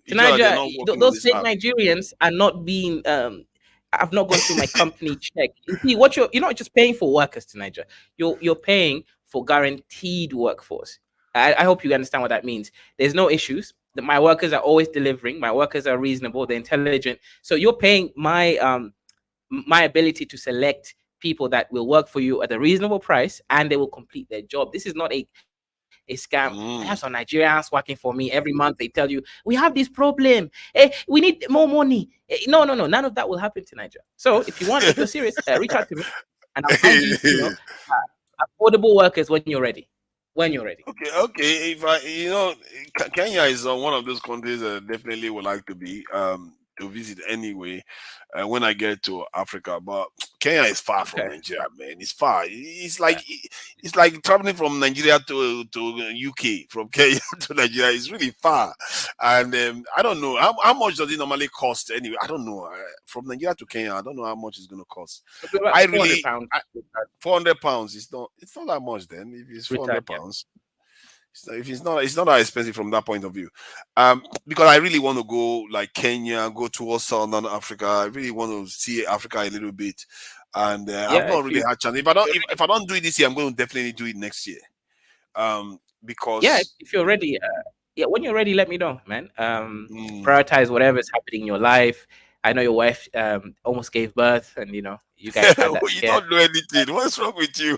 Tunisia, those fake Nigerians are not being. I've not gone through my company check. You see, you're not just paying for workers, Tunisia. You're paying for guaranteed workforce. I hope you understand what that means. There's no issues. My workers are always delivering. My workers are reasonable. They're intelligent. So you're paying my ability to select people that will work for you at a reasonable price and they will complete their job. This is not a scam. I have some Nigerians working for me every month. They tell you, we have this problem. We need more money. No. None of that will happen to Nigeria. So if you're serious, reach out to me and I'll find you, affordable workers when you're ready. Okay. If Kenya is one of those countries that definitely would like to be to visit anyway when I get to Africa. But Kenya is far from Nigeria, man. It's far. It's like traveling from Nigeria to UK, from Kenya to Nigeria. It's really far, and I don't know how much does it normally cost anyway. I don't know. From Nigeria to Kenya, I don't know how much it's going to cost. I really £400. It's not that much then. If it's £400. It's not that expensive from that point of view, because I really want to go like Kenya, go towards Southern Africa. I really want to see Africa a little bit, and I've not really had chance. If I don't do it this year, I'm going to definitely do it next year. Because if you're ready, when you're ready, let me know, man. Prioritize whatever's happening in your life. I know your wife almost gave birth, and you guys had that you don't know anything. What's wrong with you?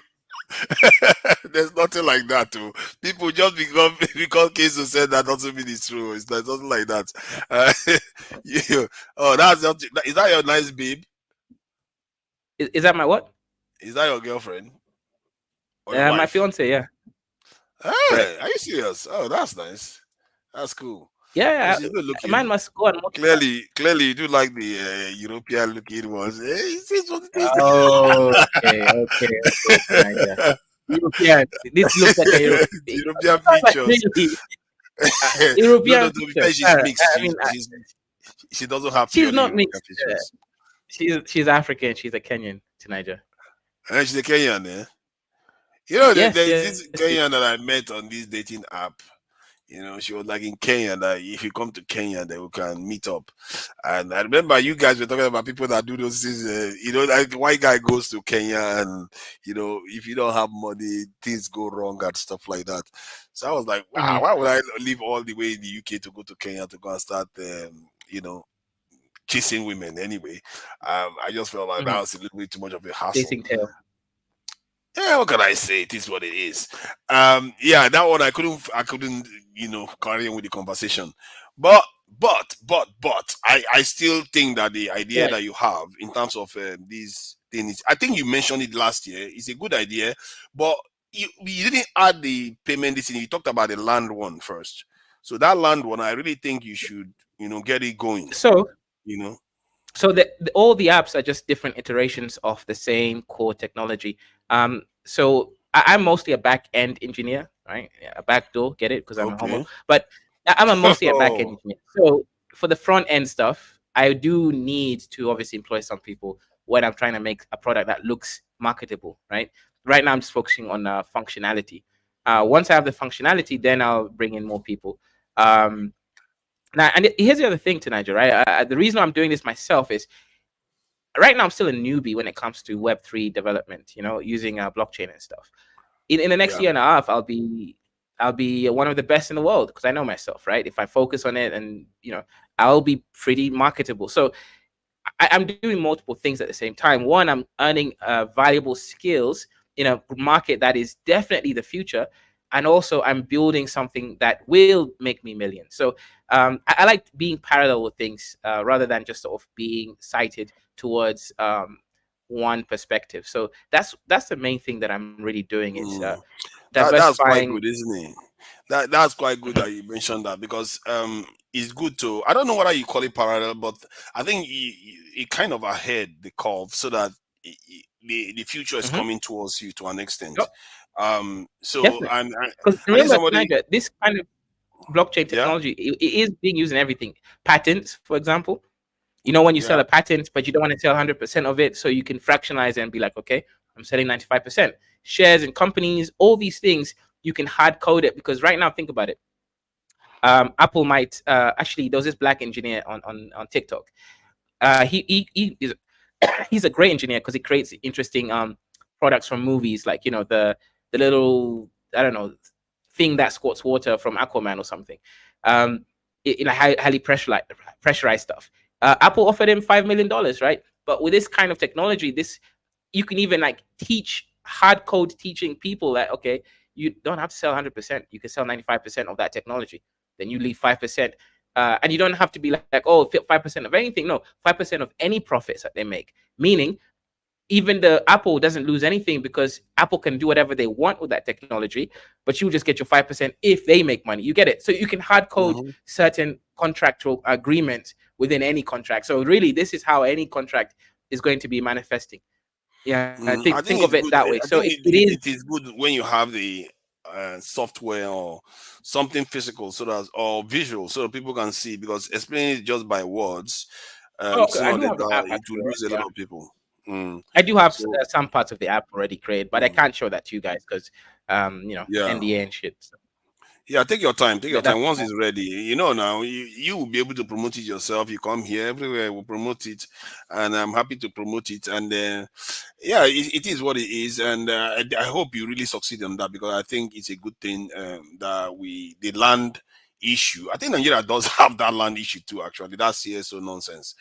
There's nothing like that too. People just because Kesu said that doesn't mean it's true. It's nothing like that. Is that your nice babe? Is that my what? Is that your girlfriend? My fiance, yeah. Hey, are you serious? Oh, that's nice. That's cool. Yeah, She's good looking. man must go and Clearly, you do like the European looking ones. It is what it is. Okay. Niger. European. This looks like a European like features. really, No, European to be fair, features. she's mixed. I mean, She doesn't have she's purely not European mixed. features. She's African. She's a Kenyan to Niger. And she's a Kenyan, eh? You know, Yes, there's yes, this Kenyan that I met on this dating app. You know, she was like in Kenya that if you come to Kenya, then we can meet up. And I remember you guys were talking about people that do those things. You know, like white guy goes to Kenya, and you know, if you don't have money, things go wrong and stuff like that. So I was like, wow, why would I leave all the way in the UK to go to Kenya to go and start, you know, chasing women anyway? I just felt like that was a little bit too much of a hassle. Chasing tail. Yeah, what can I say? It is what it is. Yeah, that one I couldn't, you know, carry on with the conversation. But I still think that the idea that you have in terms of these things, I think you mentioned it last year. It's a good idea, but you didn't add the payment. You talked about the land one first. So that land one, I really think you should, you know, get it going. So, you know. So all the apps are just different iterations of the same core technology. So I'm mostly a back-end engineer, right? Yeah, a backdoor, get it? Because I'm a homo. But I'm mostly a back-end engineer. So for the front-end stuff, I do need to obviously employ some people when I'm trying to make a product that looks marketable, right? Right now, I'm just focusing on functionality. Once I have the functionality, then I'll bring in more people. Now, and here's the other thing to Niger, right? The reason I'm doing this myself is right now I'm still a newbie when it comes to Web3 development, you know, using blockchain and stuff. In the next year and a half, I'll be one of the best in the world because I know myself, right? If I focus on it, and you know, I'll be pretty marketable. So I'm doing multiple things at the same time. One, I'm earning valuable skills in a market that is definitely the future. And also I'm building something that will make me millions. So I like being parallel with things rather than just sort of being sighted towards one perspective. So that's the main thing that I'm really doing is that's quite good, isn't it? That's quite good that you mentioned that, because it's good to, I don't know whether you call it parallel, but I think it kind of ahead the curve so that the future is coming towards you to an extent. So definitely. Because remember, Niger, this kind of blockchain technology it is being used in everything. Patents, for example, you know, when you sell a patent, but you don't want to sell 100% of it, so you can fractionalize it and be like, okay, I'm selling 95%. Shares in companies, all these things, you can hard code it, because right now, think about it. Apple might actually, there was this black engineer on TikTok. He's a great engineer because he creates interesting products from movies, like, you know, the little, I don't know, thing that squirts water from Aquaman or something. Highly pressurized stuff. Apple offered him $5 million, right? But with this kind of technology, you can even like teach hard code teaching people that, okay, you don't have to sell 100%. You can sell 95% of that technology. Then you leave 5%. And you don't have to be like, oh, 5% of anything. No, 5% of any profits that they make. Meaning, even the Apple doesn't lose anything because Apple can do whatever they want with that technology, but you just get your 5% if they make money. You get it? So you can hard code certain contractual agreements within any contract. So really, this is how any contract is going to be manifesting. Yeah, I think of it good. that way. So it is good when you have the software or something physical, so that, or visual, so that people can see, because explaining it just by words, it will lose a lot of people. I do have some parts of the app already created, but I can't show that to you guys because, you know, NDA and shit. So. Yeah, take your time. Take your time. Once it's ready, you know, now you will be able to promote it yourself. You come here, everywhere we'll promote it, and I'm happy to promote it. And yeah, it is what it is, and I hope you really succeed on that, because I think it's a good thing that the land issue. I think Nigeria does have that land issue too. Actually, that's CSO nonsense.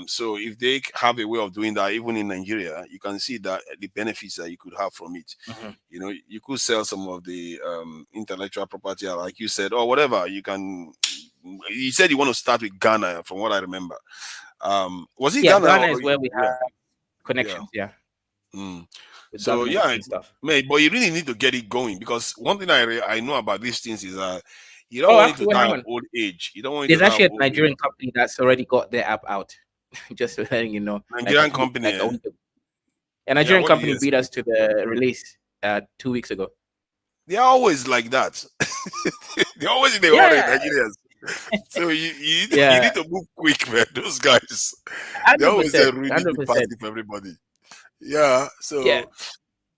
So if they have a way of doing that, even in Nigeria, you can see that the benefits that you could have from it. You know, you could sell some of the intellectual property, like you said, or whatever. You can. You said you want to start with Ghana, from what I remember. Was it Ghana? Ghana is where we have connections. Yeah. So yeah, but you really need to get it going, because one thing I know about these things is that You don't want it actually, to what die of happened? old age. You don't want it There's to die actually of a old age. Nigerian company that's already got their app out. Just letting you know. Nigerian company. Like a week ago. A Nigerian company beat us to the release 2 weeks ago. They're always like that. They're always in the hurry, Nigerians. So you need to move quick, man. Those guys, they always ruining the party for everybody. Yeah. So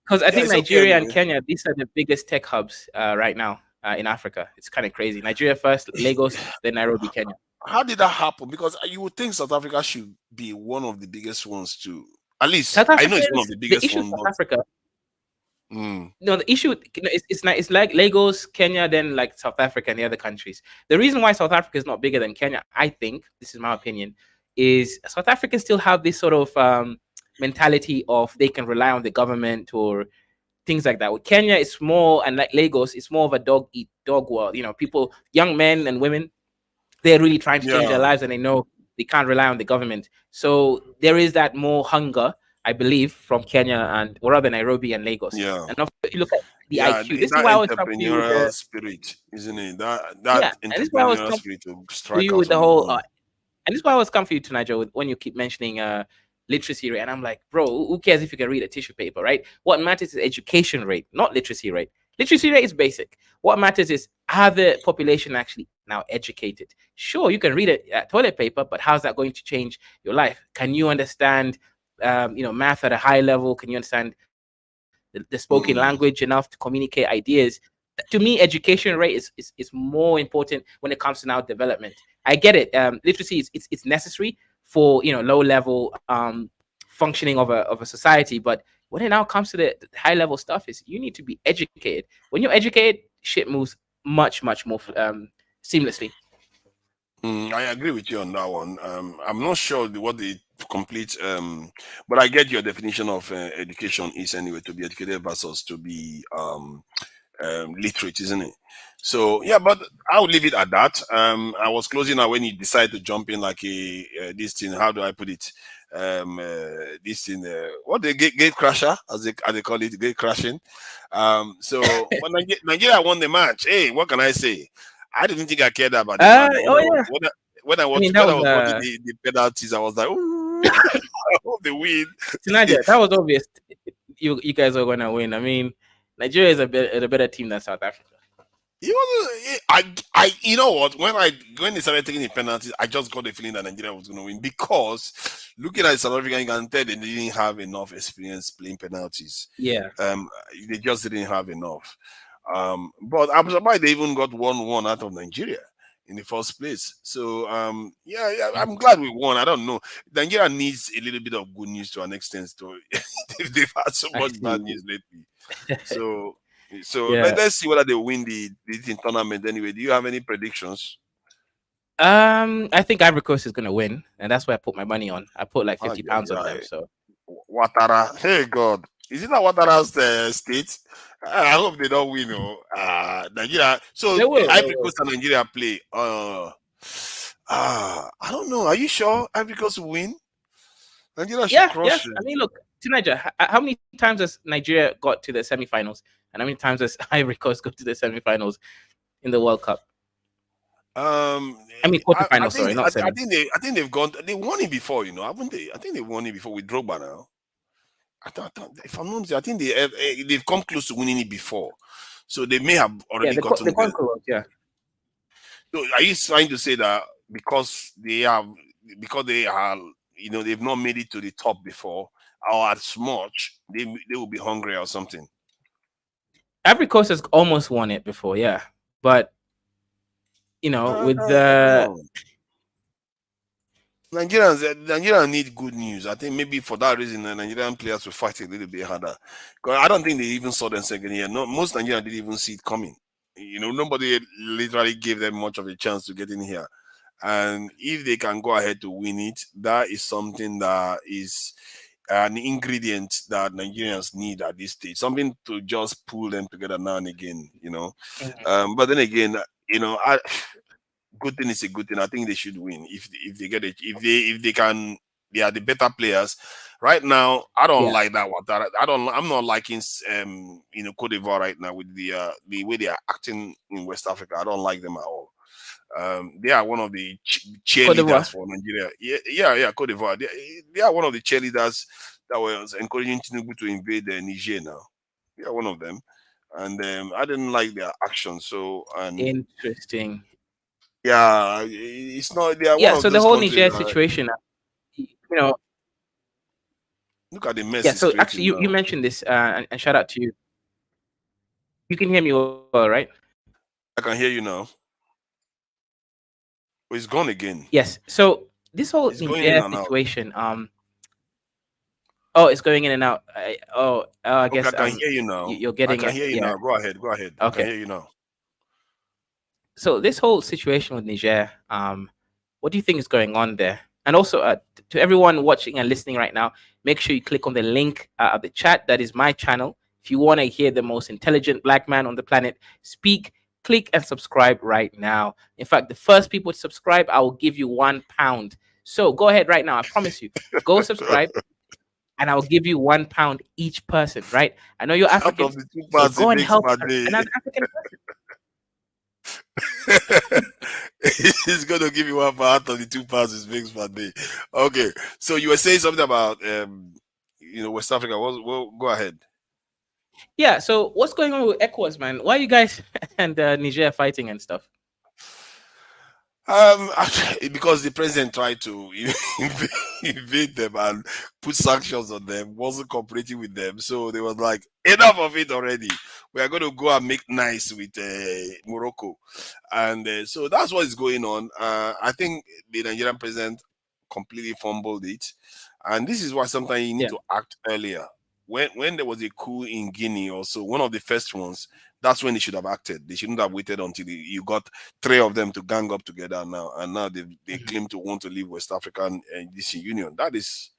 because I think it's Nigeria okay, and Kenya, these are the biggest tech hubs right now in Africa. It's kind of crazy. Nigeria first, Lagos, then Nairobi, Kenya. How did that happen? Because you would think South Africa should be one of the biggest ones too. At least South I know it's one of the biggest issue ones. South Africa. No, the issue it's like Lagos, Kenya, then like South Africa and the other countries. The reason why South Africa is not bigger than Kenya, I think, this is my opinion, is South Africans still have this sort of mentality of they can rely on the government or things like that. With Kenya, it's more, and like Lagos, it's more of a dog eat dog world. You know, people, young men and women, they're really trying to change their lives, and they know they can't rely on the government. So there is that more hunger, I believe, from Kenya and or rather Nairobi and Lagos. Yeah. And if you look at the IQ, this is why I was talking to you with entrepreneurial spirit, isn't it? That and this is why I was entrepreneurial talking spirit to to strike you out with the on whole. own. And this is why I was coming for you tonight, Joe, when you keep mentioning literacy rate, and I'm like, bro, who cares if you can read a tissue paper, right? What matters is education rate, not literacy rate. Literacy rate is basic. What matters is, are the population actually now educated? Sure, you can read a toilet paper, but how's that going to change your life? Can you understand, math at a high level? Can you understand the spoken language enough to communicate ideas? To me, education rate is more important when it comes to now development. I get it. Literacy it's necessary for low level functioning of a society, but when it now comes to the high level stuff, is you need to be educated. When you're educated, shit moves much more seamlessly. I agree with you on that one. I'm not sure what the complete, but I get your definition of education is anyway, to be educated versus to be literate, isn't it? So yeah, but I'll leave it at that. I was closing out when you decided to jump in like this thing. How do I put it? This thing, what the gate crasher, as they call it, gate crashing. So when Nigeria won the match, hey, what can I say? I didn't think I cared about the match. When I was watching the penalties, I was like, ooh, I hope they win. Nigeria, that was obvious. You guys are gonna win. I mean, Nigeria is a better team than South Africa. You know what? When they started taking the penalties, I just got the feeling that Nigeria was going to win, because looking at South Africa, you can tell they didn't have enough experience playing penalties. Yeah. They just didn't have enough. But I'm surprised they even got 1-1 out of Nigeria in the first place. So yeah, I'm glad we won. I don't know. Nigeria needs a little bit of good news to an extent. They've had so much bad news lately. So Yeah. let's see whether they win the tournament anyway. Do you have any predictions? I think Ivory Coast is gonna win, and that's why I put my money on. I put like 50 pounds on them. So Ouattara, hey God, is it not Ouattara's state? I hope they don't win. Nigeria. So Ivory Coast and Nigeria play. I don't know. Are you sure Ivory Coast will win? Nigeria should crush yes. them. I mean, look, Nigeria. How many times has Nigeria got to the semifinals, and how many times has Ivory Coast got to the semifinals in the World Cup? I mean, quarterfinals. Sorry, not semi. I think they've gone. They won it before, haven't they? I think they won it before with Drogba now. If I'm not mistaken, I think they've come close to winning it before, so they may have already gotten the Conquerors, yeah. So are you trying to say that because they are, they've not made it to the top before or as much, they will be hungry or something? Ivory Coast has almost won it before, yeah, but with the Nigerians need good news. I think maybe for that reason, the Nigerian players will fight a little bit harder. Because I don't think they even saw them second year. No, most Nigerians didn't even see it coming. Nobody literally gave them much of a chance to get in here. And if they can go ahead to win it, that is something that is an ingredient that Nigerians need at this stage. Something to just pull them together now and again, But then again, good thing is a good thing. I think they should win if they get it. If they can they are the better players. Right now, I don't Yeah. like that one. I'm not liking Cote d'Ivoire right now with the way they are acting in West Africa. I don't like them at all. They are one of the Cote d'Ivoire. cheerleaders for Nigeria. Yeah, Cote d'Ivoire. They are one of the cheerleaders that was encouraging Tinubu to invade Niger now. They are one of them. And I didn't like their action. So, and Interesting. yeah, it's not. They are one Yeah, of so the those whole countries Niger that, situation, you know, look at the mess yeah. it's So creating actually, you now. mentioned this, and shout out to you. You can hear me well, right? I can hear you now. Oh, it's gone again. Yes. So this whole It's going in Niger and out. situation, oh, it's going in and out. I Okay, guess I can hear you now. you're I getting can it. hear you Yeah. now. Go ahead. I can Okay. hear you now. So this whole situation with Niger, what do you think is going on there? And also, to everyone watching and listening right now, make sure you click on the link at the chat. That is my channel. If you want to hear the most intelligent black man on the planet speak, click and subscribe right now. In fact, the first people to subscribe, I will give you £1. So go ahead right now. I promise you. Go subscribe, and I'll give you £1 each person. Right? I know you're Out African, of the two so parts, go it and makes help my day. another African person. He's gonna give you one for out of the two passes makes my day. Okay, so you were saying something about West Africa. Well, go ahead. Yeah. So what's going on with ECOWAS, man? Why are you guys and Niger fighting and stuff? Because the president tried to invade them and put sanctions on them, wasn't cooperating with them, so they was like, enough of it already. We are going to go and make nice with Morocco, and so that's what is going on. I think the Nigerian president completely fumbled it, and this is why sometimes you need to act earlier. When there was a coup in Guinea, also one of the first ones, that's when they should have acted. They shouldn't have waited until you got three of them to gang up together now, and now they claim to want to leave West Africa and this union. That is,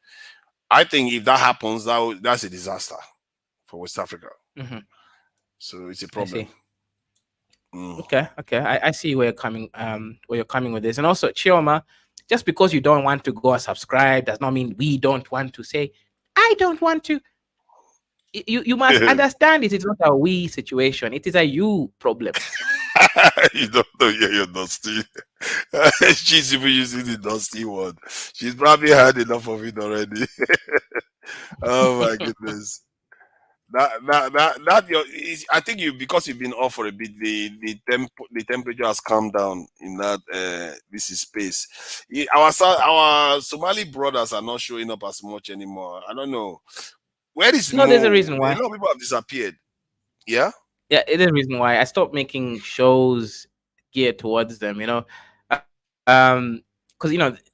I think, if that happens, that's a disaster for West Africa. So it's a problem. Okay. I see where you're coming with this, and also Chioma, just because you don't want to go and subscribe does not mean we don't want to say I don't want to. You must understand it is not a we situation. It is a you problem. You don't know you're dusty. She's even using the dusty one. She's probably had enough of it already. Oh my goodness. I think because you've been off for a bit, the temperature has calmed down in that this is space. Our Somali brothers are not showing up as much anymore. I don't know. Where is No, there's a Mo? reason why. A lot of people have disappeared. Yeah? Yeah, it is a reason why I stopped making shows geared towards them, because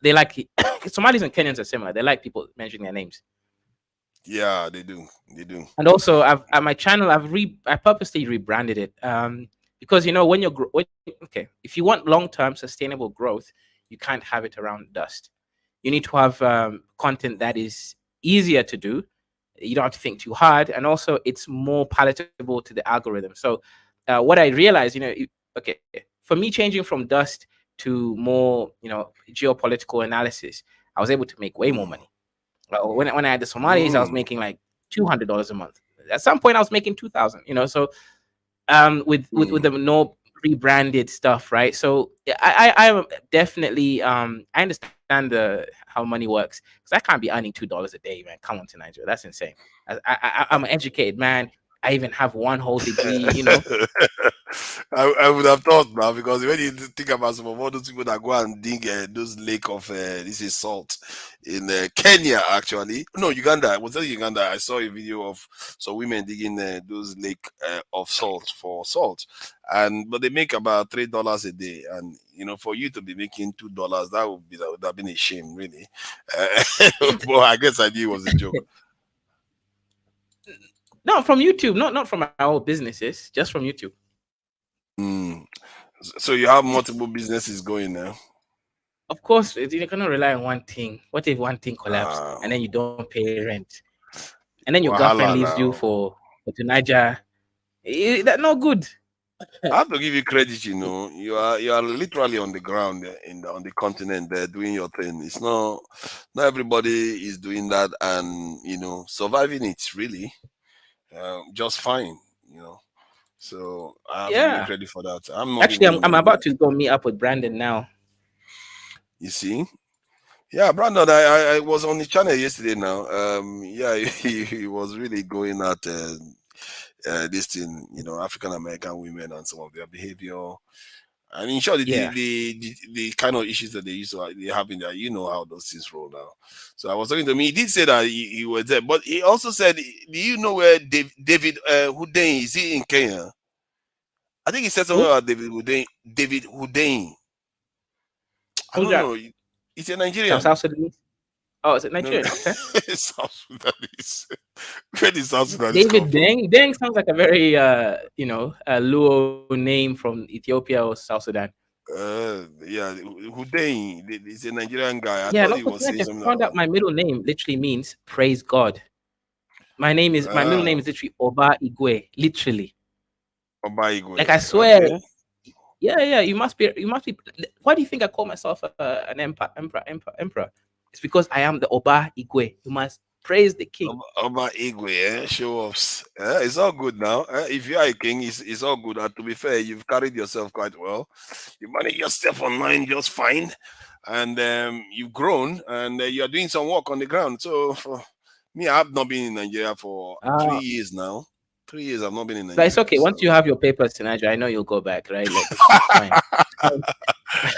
they like Somalis and Kenyans are similar. They like people mentioning their names. Yeah, they do. And also, at my channel, I purposely rebranded it because if you want long-term sustainable growth, you can't have it around dust. You need to have content that is easier to do. You don't have to think too hard, and also it's more palatable to the algorithm. So what I realized, for me changing from dust to more, geopolitical analysis, I was able to make way more money. When I had the Somalis, I was making like $200 a month. At some point, I was making $2,000. So with the no rebranded stuff, right? So I definitely I understand how money works, because I can't be earning $2 a day, man. Come on to Nigeria, that's insane. I'm an educated man. I even have one whole degree, I would have thought now, because when you think about some of all those people that go and dig those lake of this is salt in Kenya, actually. No, Uganda. Was that Uganda? I saw a video of some women digging those lake of salt for salt, but they make about $3 a day, and for you to be making $2, that would have been a shame, really. But I guess I knew it was a joke. No, from YouTube, not from our businesses, just from YouTube. So you have multiple businesses going now? Of course, you cannot rely on one thing. What if one thing collapses and then you don't pay rent, and then your girlfriend leaves you for to Niger? That's not good. I have to give you credit. You know, you are literally on the ground on the continent there doing your thing. It's not everybody is doing that, and surviving it really just fine. So I have to give you credit for that. I'm about to go meet up with Brandon now. You see. Yeah, Brandon, I was on the channel yesterday now. He was really going at this thing, African American women and some of their behavior. And in short, the kind of issues that they have in there, how those things roll now. So I was talking to him. He did say that he was there, but he also said, do you know where David Hussein is? He in Kenya? I think he said something about David Hussein. I don't know. It's a Nigerian. South Sudanese. Oh, is it Nigerian? No. Okay. South Sudanese. Where is South Sudanese? David Deng. Deng sounds like a very, a Luo name from Ethiopia or South Sudan. Hussein. He's a Nigerian guy. I found out my middle name literally means praise God. My middle name is literally Oba Igwe. Literally. Oba Igwe. Like I swear. Okay. Yeah. You must be. Why do you think I call myself an emperor? It's because I am the Oba Igwe. You must praise the king. Oba Igwe, show offs. It's all good now. If you are a king, it's all good. And to be fair, you've carried yourself quite well. You manage yourself online just fine, and you've grown, and you are doing some work on the ground. So for me, I have not been in Nigeria for 3 years now. 3 years I've not been in Nigeria. But it's okay. Once you have your papers to Nigeria, I know you'll go back, right? Like, fine.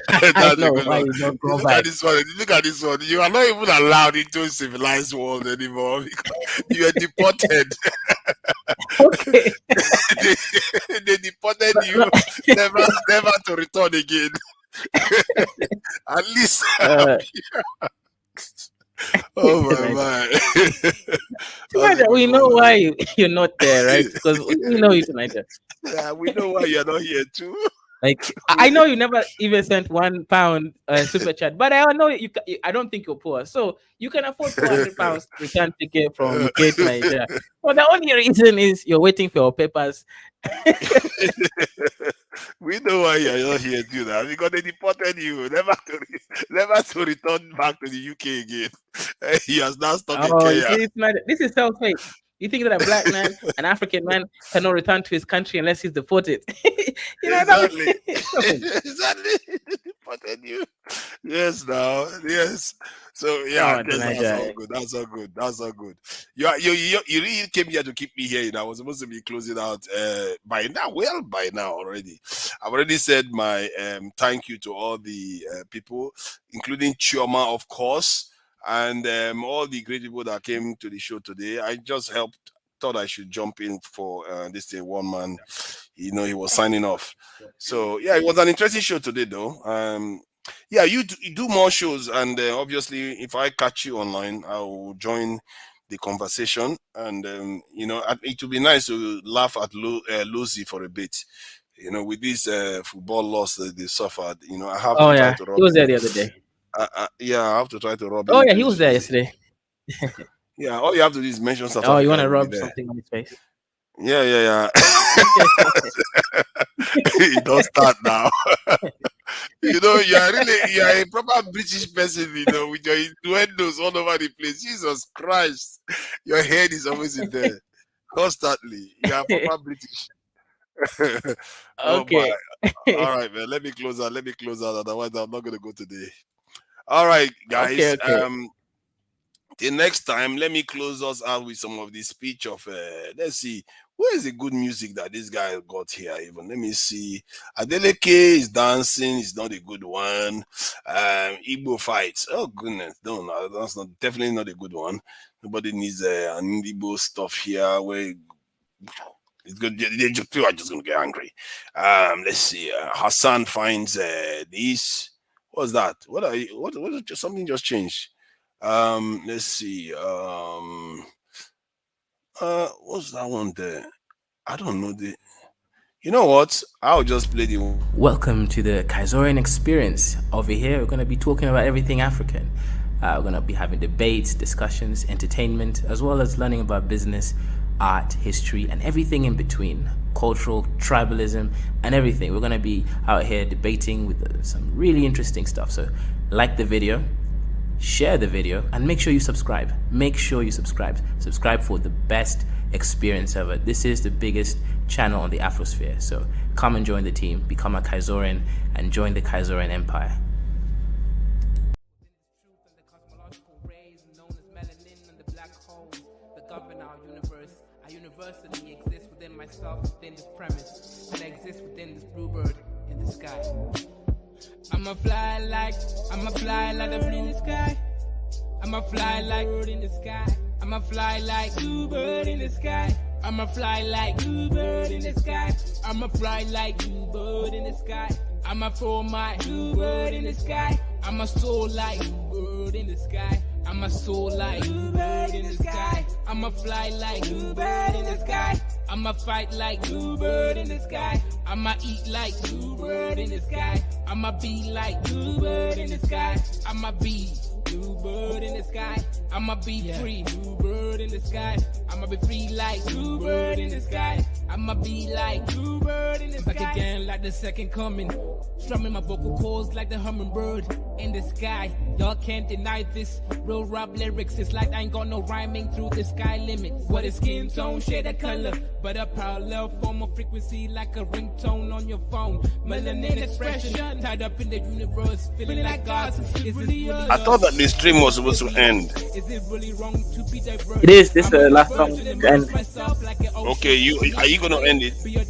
I know why you don't go back. Look at this one. You are not even allowed into a civilized world anymore because you are deported. Okay. they deported you never to return again. At least. Oh my! We know why you're not there, right? Because we know you tonight. Yeah, we know why you're not here too. Like I know you never even sent £1 super chat, but I know you. I don't think you're poor, so you can afford £200 return ticket from UK to Nigeria. Well, the only reason is you're waiting for your papers. We know why you're not here too now because they deported you, never to return back to the UK again. He has now stuck in Kenya. This is self-hate. You think that a black man, an African man, cannot return to his country unless he's deported? Exactly. Exactly. Deported you. Yes, now. Yes. So yeah, that's all good. That's all good. You really came here to keep me here. I was supposed to be closing out by now. Well, by now already. I've already said my thank you to all the people, including Chioma, of course. And all the great people that came to the show today. I just thought I should jump in for this thing. One man, he was signing off. So yeah, it was an interesting show today, though. Yeah, you do more shows, and obviously, if I catch you online, I will join the conversation. And it would be nice to laugh at Lucy for a bit. With this football loss that they suffered. I have to try to. He was there the other day. Yeah, I have to try to rub. Oh yeah, he was there yesterday. Yeah, all you have to do is mention South Africa. Oh, you want to rub there. Something on his face? Yeah. It don't start now. You are a proper British person, with your innuendos all over the place. Jesus Christ, your head is always in there constantly. You are proper British. Okay. All right, man. Let me close out. Otherwise, I'm not gonna go today. All right, guys. Okay. The next time, let me close us out with some of the speech of. Let's see. Where is the good music that this guy got here? Even let me see. Adeleke is dancing. It's not a good one. Igbo fights. Oh goodness, no, that's definitely not a good one. Nobody needs an Igbo stuff here where. It's good. People are just gonna get angry. Let's see. Hassan finds this. What's that? What something just changed? Let's see. What's that one there? I don't know. You know what? I'll just play the one. Welcome to the Kaizorian Experience. Over here, we're gonna be talking about everything African. We're gonna be having debates, discussions, entertainment, as well as learning about business. art, history, and everything in between. Cultural, tribalism, and everything. We're going to be out here debating with some really interesting stuff. So like the video, share the video, and make sure you subscribe. Make sure you subscribe. Subscribe for the best experience ever. This is the biggest channel on the Afrosphere. So come and join the team, become a Kaizoran, and join the Kaizoran Empire. Within this premise, and I exist within this bluebird in the sky. I'ma fly like the blue in the sky. I'ma fly like bird in the sky. I'ma fly like bluebird in the sky. I'ma fly like bluebird in the sky. I'ma fly like bluebird in the sky. I'ma throw my bluebird in the sky. I'ma soar like bluebird in the sky. I'ma soar like bluebird in the sky. I'ma fly like bluebird in the sky. I'ma fight like bluebird in the sky. I'ma eat like bluebird in the sky. I'ma be like bluebird in the sky. I'ma be bluebird in the sky. I'ma be free, bluebird in the sky. I'ma be free like bluebird in the sky. I'ma be like bluebird in the sky. Back again like the second coming. Strumming my vocal cords like the hummingbird in the sky. Y'all can't deny this. Real rap lyrics, it's like I ain't got no rhyming through the sky limit. What is skin tone, shade of color, but a parallel form of frequency like a ringtone on your phone. Melanin expression tied up in the universe, feeling like God. I thought that the stream was supposed to end. Is it really wrong to be diverse? It is. This is the last song. And okay, are you gonna end it?